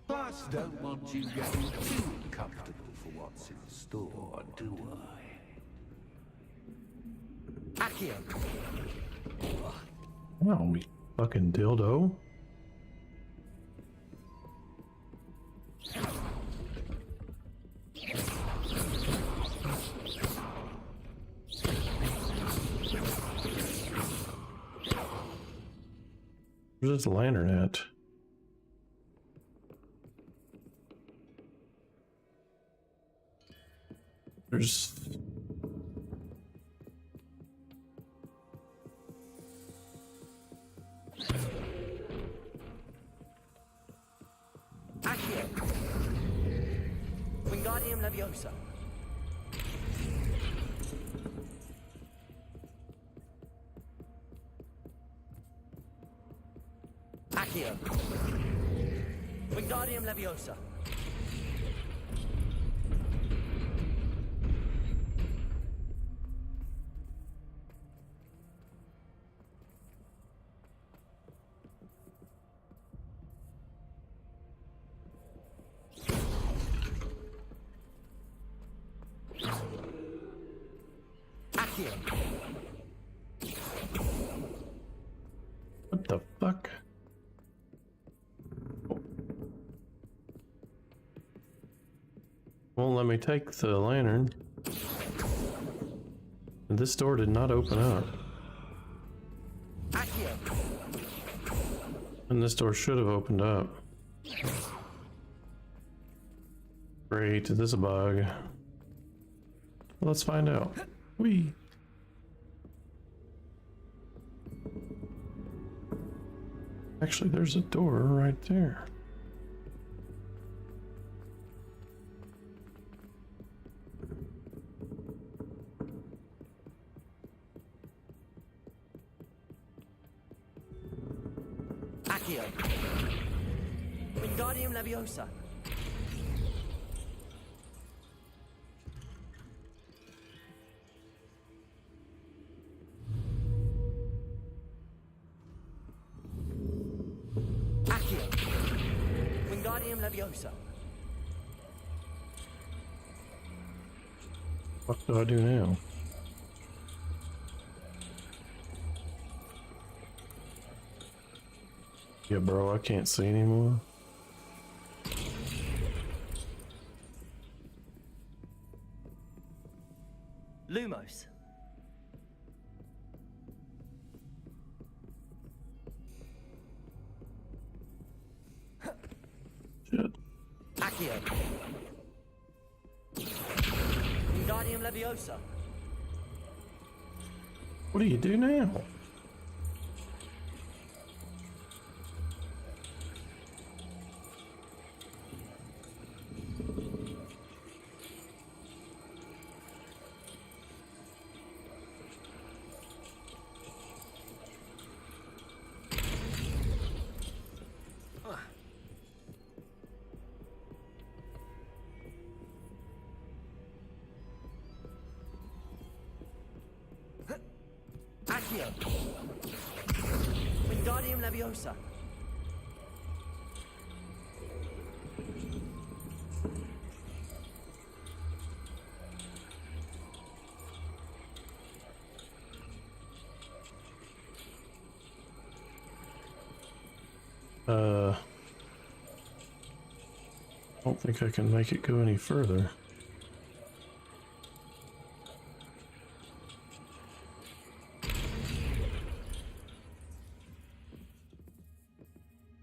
Plus, don't want you getting too comfortable for what's in store, do I?
Accio.
Wow, you fucking dildo. Where's this lantern at? There's...
Accio. Wingardium Leviosa. Accio. Wingardium Leviosa. Accio.
What the fuck? Won't let me take the lantern. And this door did not open up.
Accio.
And this door should have opened up. Great, this is a bug. Let's find out. Whee! Actually, there's a door right there.
Accio. Wingardium Leviosa. Accio. Wingardium Leviosa.
What do I do now? Yeah, bro, I can't see anymore.
Lumos.
Shit.
Accio. Wingardium Leviosa.
What do you do now?
Accio. Wingardium Leviosa.
I don't think I can make it go any further.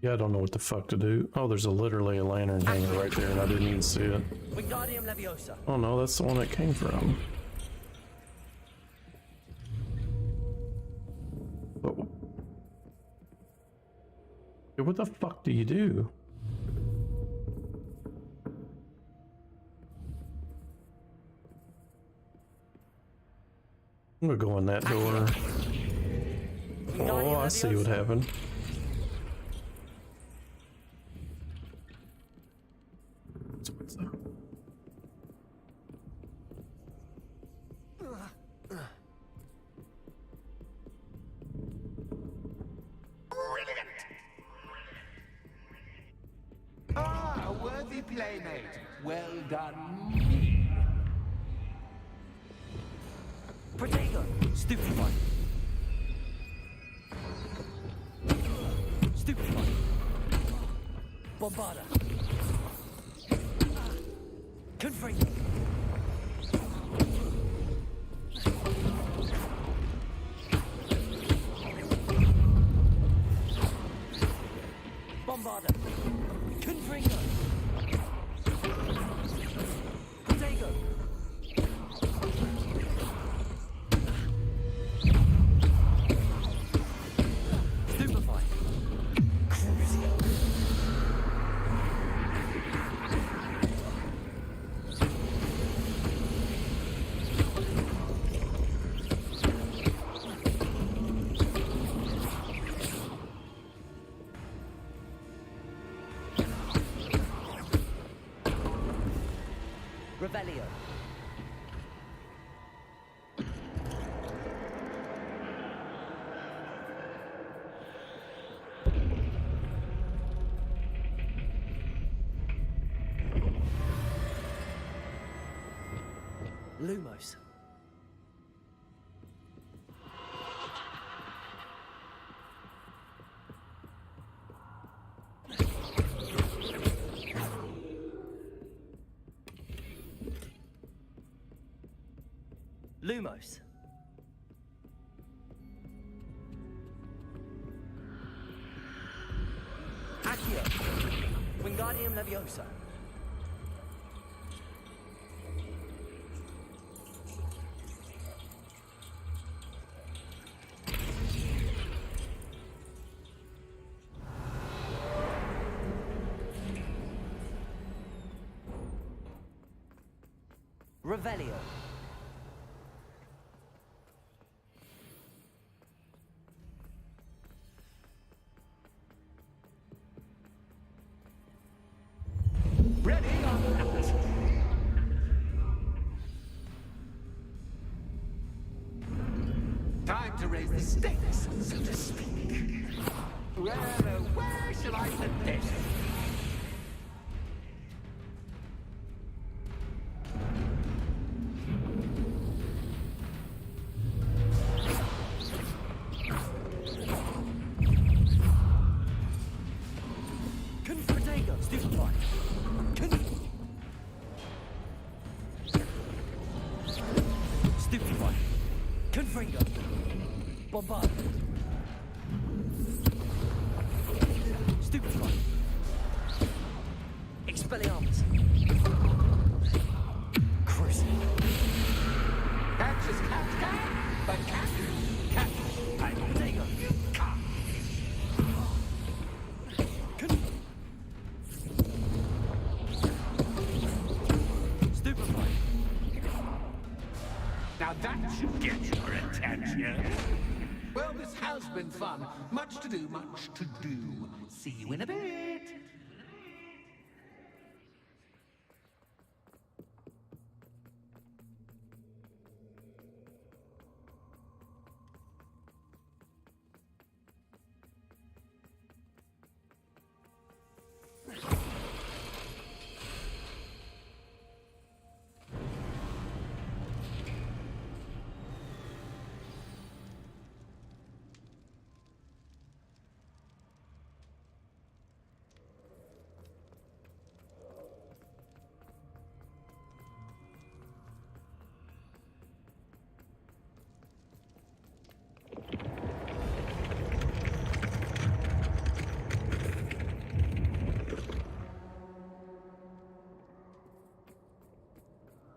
Yeah, I don't know what the fuck to do. Oh, there's literally a lantern hanger right there and I didn't even see it.
Wingardium Leviosa.
Oh no, that's the one that came from. Oh. Yeah, what the fuck do you do? I'm gonna go in that door. Oh, I see what happened.
Ah, a worthy playmate. Well done.
Protego! Stupefy! Stupefy! Bombarda! Confringo! Bombarda! Confringo! Protego! Stupefy! Crucio! Revelio. Lumos. Lumos. Accio. Wingardium Leviosa. Revelio.
Ready on that. Time to raise the stakes, so to speak. Well, where shall I put this?
Confratego. Stupefy. Stupefy. Confringo. Bombard. Stupefy. Expelliarmus. Cruise.
Catch as cat can, but cat.
Protego. Stupefy.
Now that should get your attention. Well, this has been fun. Much to do, much to do. See you in a bit.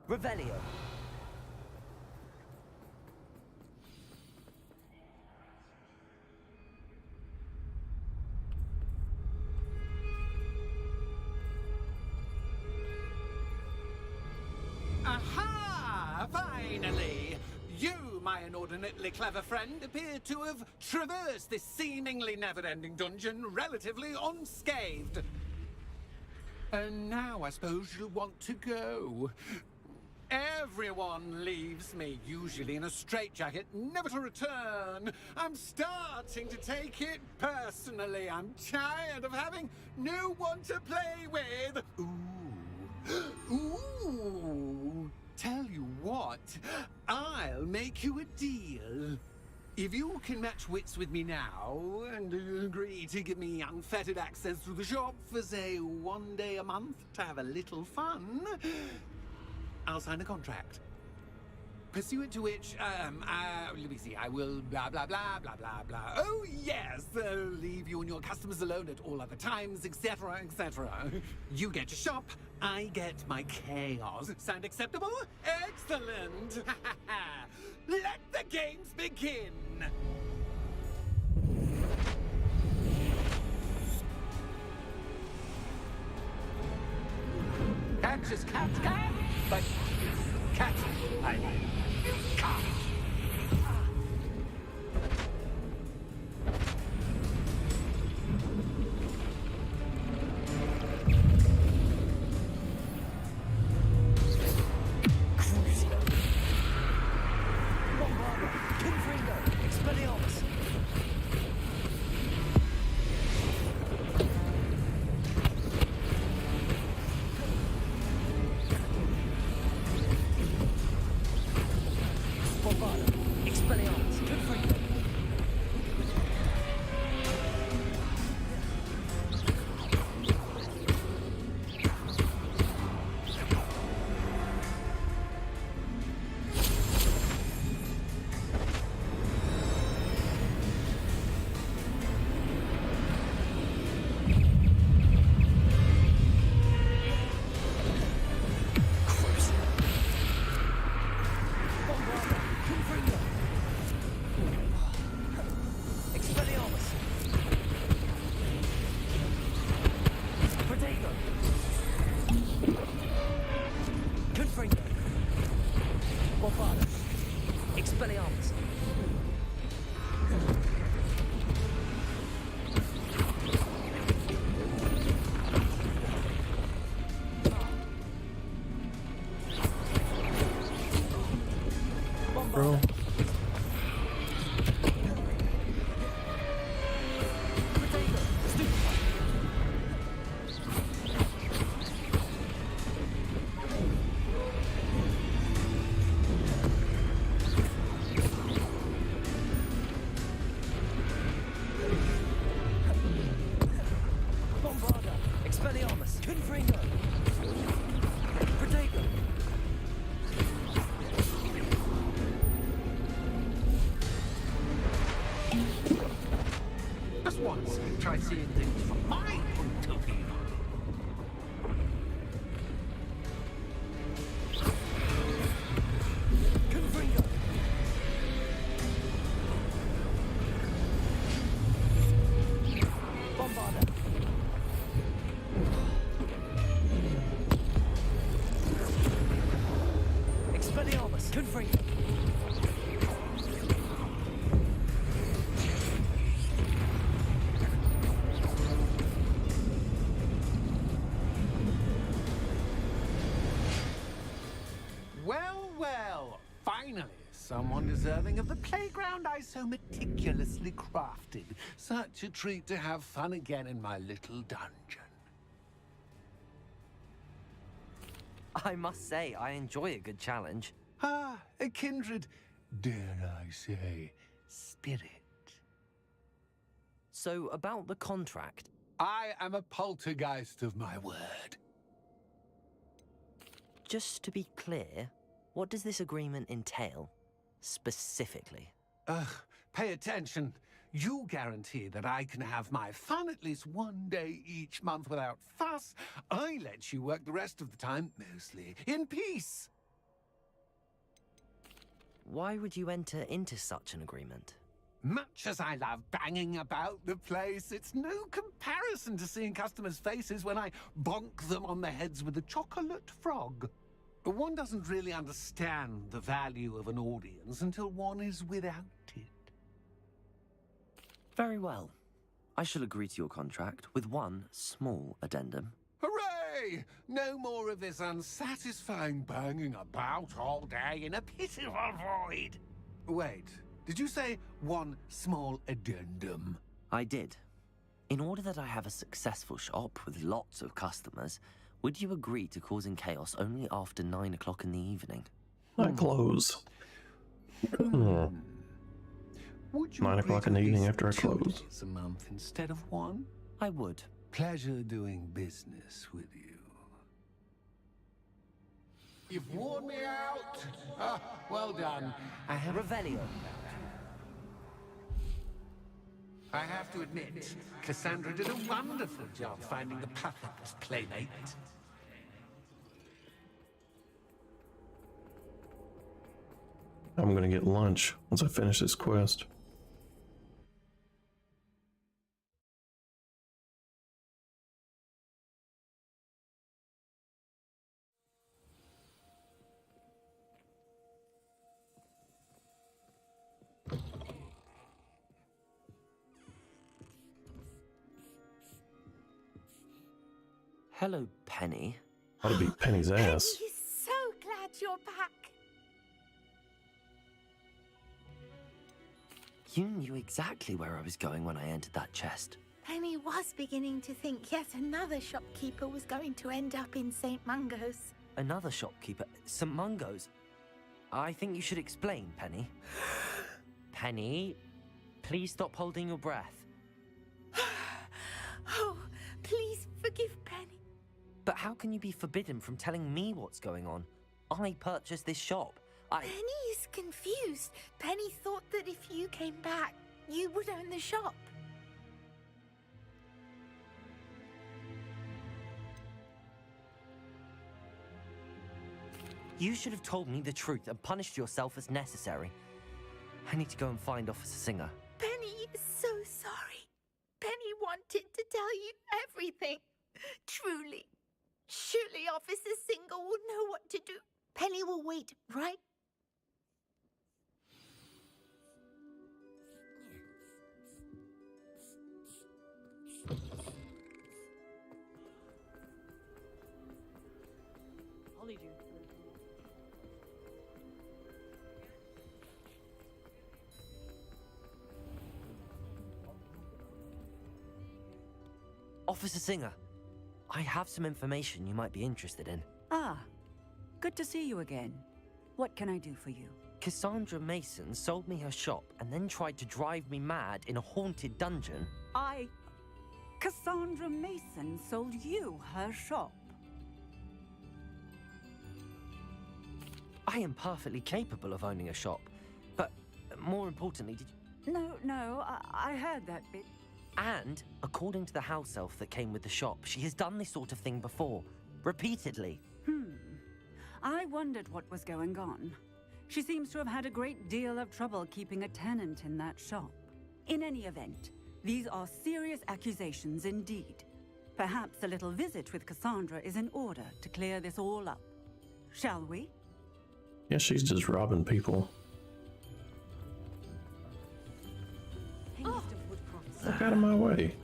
Revelio.
Aha! Finally! You, my inordinately clever friend appear to have traversed this seemingly never-ending dungeon relatively unscathed. And now I suppose you'll want to go. Everyone leaves me, usually in a straitjacket, never to return. I'm starting to take it personally. I'm tired of having no one to play with. Ooh. Tell you what, I'll make you a deal. If you can match wits with me now and agree to give me unfettered access to the shop for, say, 1 day a month to have a little fun, I'll sign a contract. Pursuant to which, let me see, I will blah, blah, blah, blah, blah, blah. Oh, yes, leave you and your customers alone at all other times, etc., etc. You get your shop, I get my chaos. Sound acceptable? Excellent! Let the games begin! Catch as cat can, but catch I can't.
Bro.
Try seeing things from my point of view. Confringo. Bombarder. Expelliarmus. Confringo. Finally, someone deserving of the playground I so meticulously crafted. Such a treat to have fun again in my little dungeon.
I must say, I enjoy a good challenge.
Ah, a kindred, dare I say, spirit.
So, about the contract.
I am a poltergeist of my word.
Just to be clear, what does this agreement entail, specifically?
Pay attention. You guarantee that I can have my fun at least 1 day each month without fuss. I let you work the rest of the time, mostly in peace.
Why would you enter into such an agreement?
Much as I love banging about the place, it's no comparison to seeing customers' faces when I bonk them on the heads with a chocolate frog. One doesn't really understand the value of an audience until one is without it.
Very well. I shall agree to your contract with one small addendum.
Hooray! No more of this unsatisfying banging about all day in a pitiful void. Wait, did you say one small addendum?
I did. In order that I have a successful shop with lots of customers, would you agree to causing chaos only after 9 o'clock in the evening?
I close.
Would you
9 o'clock in the evening after I close.
2 days a month instead of 1?
I would.
Pleasure doing business with you. You've worn me out. Ah, well done. I have
Revelio.
I have to admit, Cassandra did a wonderful job finding the perfect playmate.
I'm gonna get lunch once I finish this quest.
Hello, Penny.
Ought to beat Penny's ass.
Penny's so glad you're back.
You knew exactly where I was going when I entered that chest.
Penny was beginning to think yet another shopkeeper was going to end up in St. Mungo's.
Another shopkeeper? St. Mungo's? I think you should explain, Penny. Penny, please stop holding your breath.
Oh, please forgive Penny.
But how can you be forbidden from telling me what's going on? I purchased this shop.
Penny is confused. Penny thought that if you came back, you would own the shop.
You should have told me the truth and punished yourself as necessary. I need to go and find Officer Singer.
Penny is so sorry. Penny wanted to tell you everything. Truly. Surely Officer Singer will know what to do. Penny will wait, right?
Officer Singer, I have some information you might be interested in.
Ah, good to see you again. What can I do for you?
Cassandra Mason sold me her shop and then tried to drive me mad in a haunted dungeon.
Cassandra Mason sold you her shop?
I am perfectly capable of owning a shop, but more importantly, did you...
No, I heard that bit.
And, according to the house elf that came with the shop, she has done this sort of thing before. Repeatedly.
I wondered what was going on. She seems to have had a great deal of trouble keeping a tenant in that shop. In any event, these are serious accusations indeed. Perhaps a little visit with Cassandra is in order to clear this all up. Shall we?
Yeah, she's just robbing people. Look out of my way.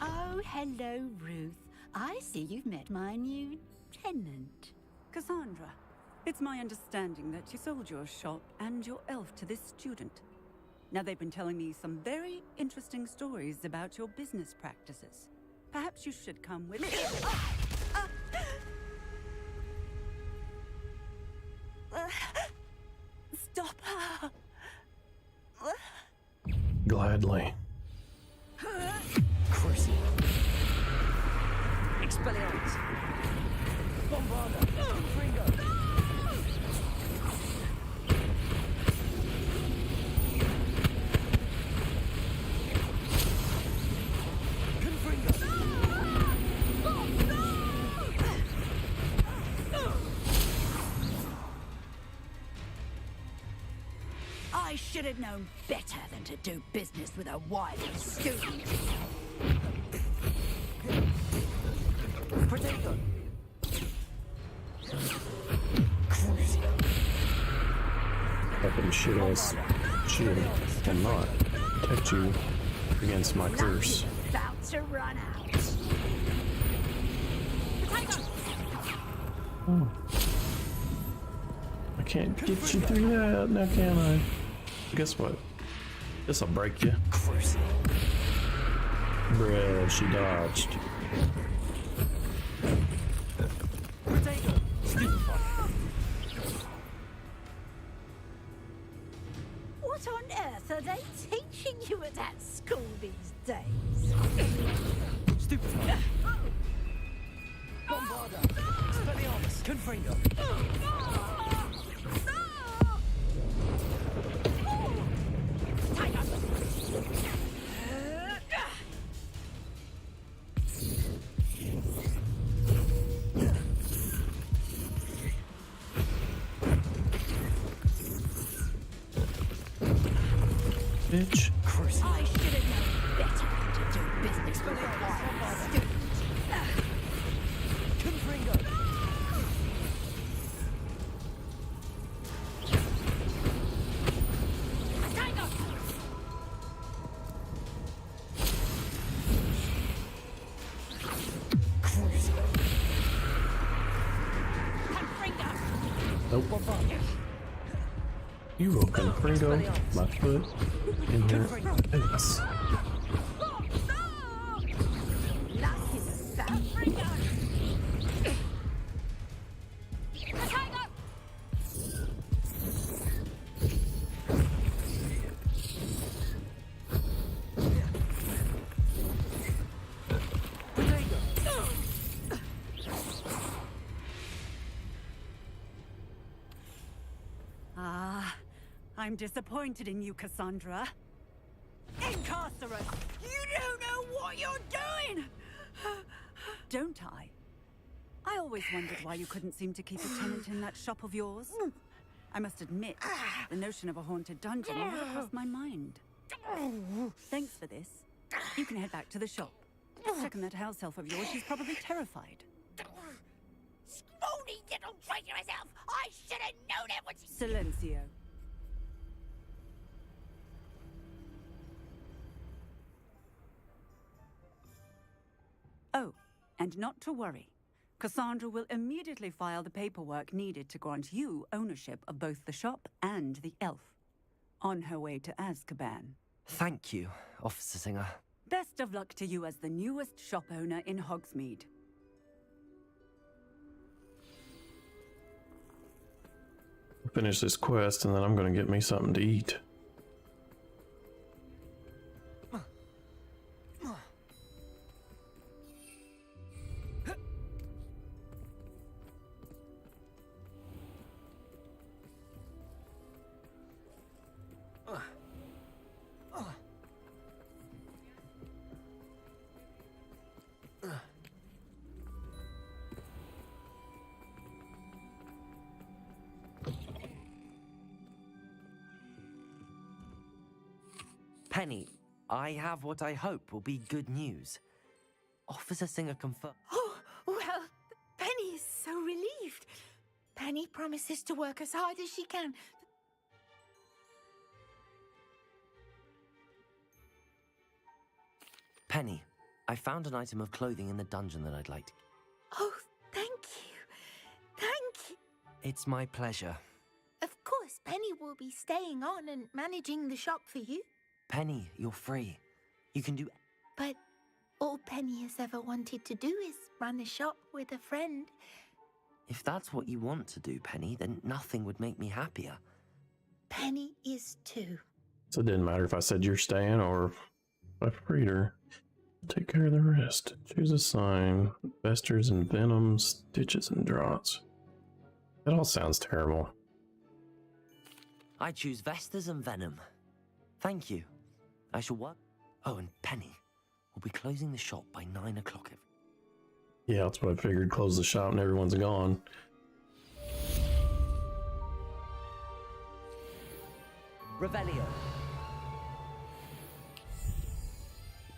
Oh, hello, Ruth. I see you've met my new tenant.
Cassandra, it's my understanding that you sold your shop and your elf to this student. Now, they've been telling me some very interesting stories about your business practices. Perhaps you should come with me.
Stop her.
Gladly.
Cruci. Expelliarmus. Bombarda. Fringo.
should have known better than to do business with a wild student.
Protego!
Fucking shit ass shield cannot protect you against my curse.
About to run out.
Oh. I can't get you through that now, can I? Guess what? This'll break you. Bruh, she dodged.
What on earth are they teaching you at that school these days?
Stupid. Bombarda. Expelliarmus. Confringo.
Bitch.
I should have known better than to do business with a wild student.
Confringo.
Nope. You will confringo my foot in your face.
I'm disappointed in you, Cassandra. Incarcerate!
You don't know what you're doing!
Don't I? I always wondered why you couldn't seem to keep a tenant in that shop of yours. I must admit, the notion of a haunted dungeon never crossed my mind. Thanks for this. You can head back to the shop. Check on that house elf of yours, she's probably terrified.
Scrawny little traitorous elf! I should have known it was...
Silencio. Oh, and not to worry. Cassandra will immediately file the paperwork needed to grant you ownership of both the shop and the elf. On her way to Azkaban.
Thank you, Officer Singer.
Best of luck to you as the newest shop owner in Hogsmeade.
Finish this quest and then I'm gonna get me something to eat.
Penny, I have what I hope will be good news. Officer Singer confirmed.
Oh, well, Penny is so relieved. Penny promises to work as hard as she can.
Penny, I found an item of clothing in the dungeon that I'd like to...
Oh, thank you. Thank you.
It's my pleasure.
Of course, Penny will be staying on and managing the shop for you.
Penny, you're free. You can do...
But all Penny has ever wanted to do is run a shop with a friend.
If that's what you want to do, Penny, then nothing would make me happier.
Penny is too.
So it didn't matter if I said you're staying or if I freed her. Take care of the rest. Choose a sign. Festers and venoms, stitches and draughts. That all sounds terrible.
I choose Vestas and Venom. Thank you. I shall work... Oh, and Penny. We'll be closing the shop by 9 o'clock.
Yeah, that's what I figured. Close the shop and everyone's gone.
Revelio.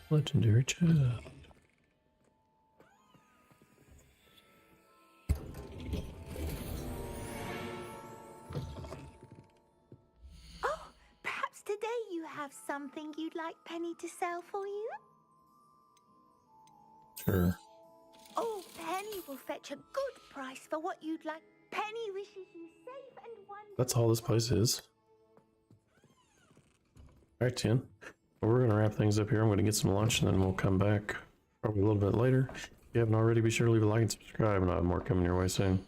Legendary chest.
Oh, perhaps today you have something you'd like Penny to sell for you?
Sure.
Oh, Penny will fetch a good price for what you'd like. Penny wishes you safe and wonderful.
That's all this place is. Alright, Tien. Well, we're going to wrap things up here. I'm going to get some lunch and then we'll come back probably a little bit later. If you haven't already, be sure to leave a like and subscribe, and I'll have more coming your way soon.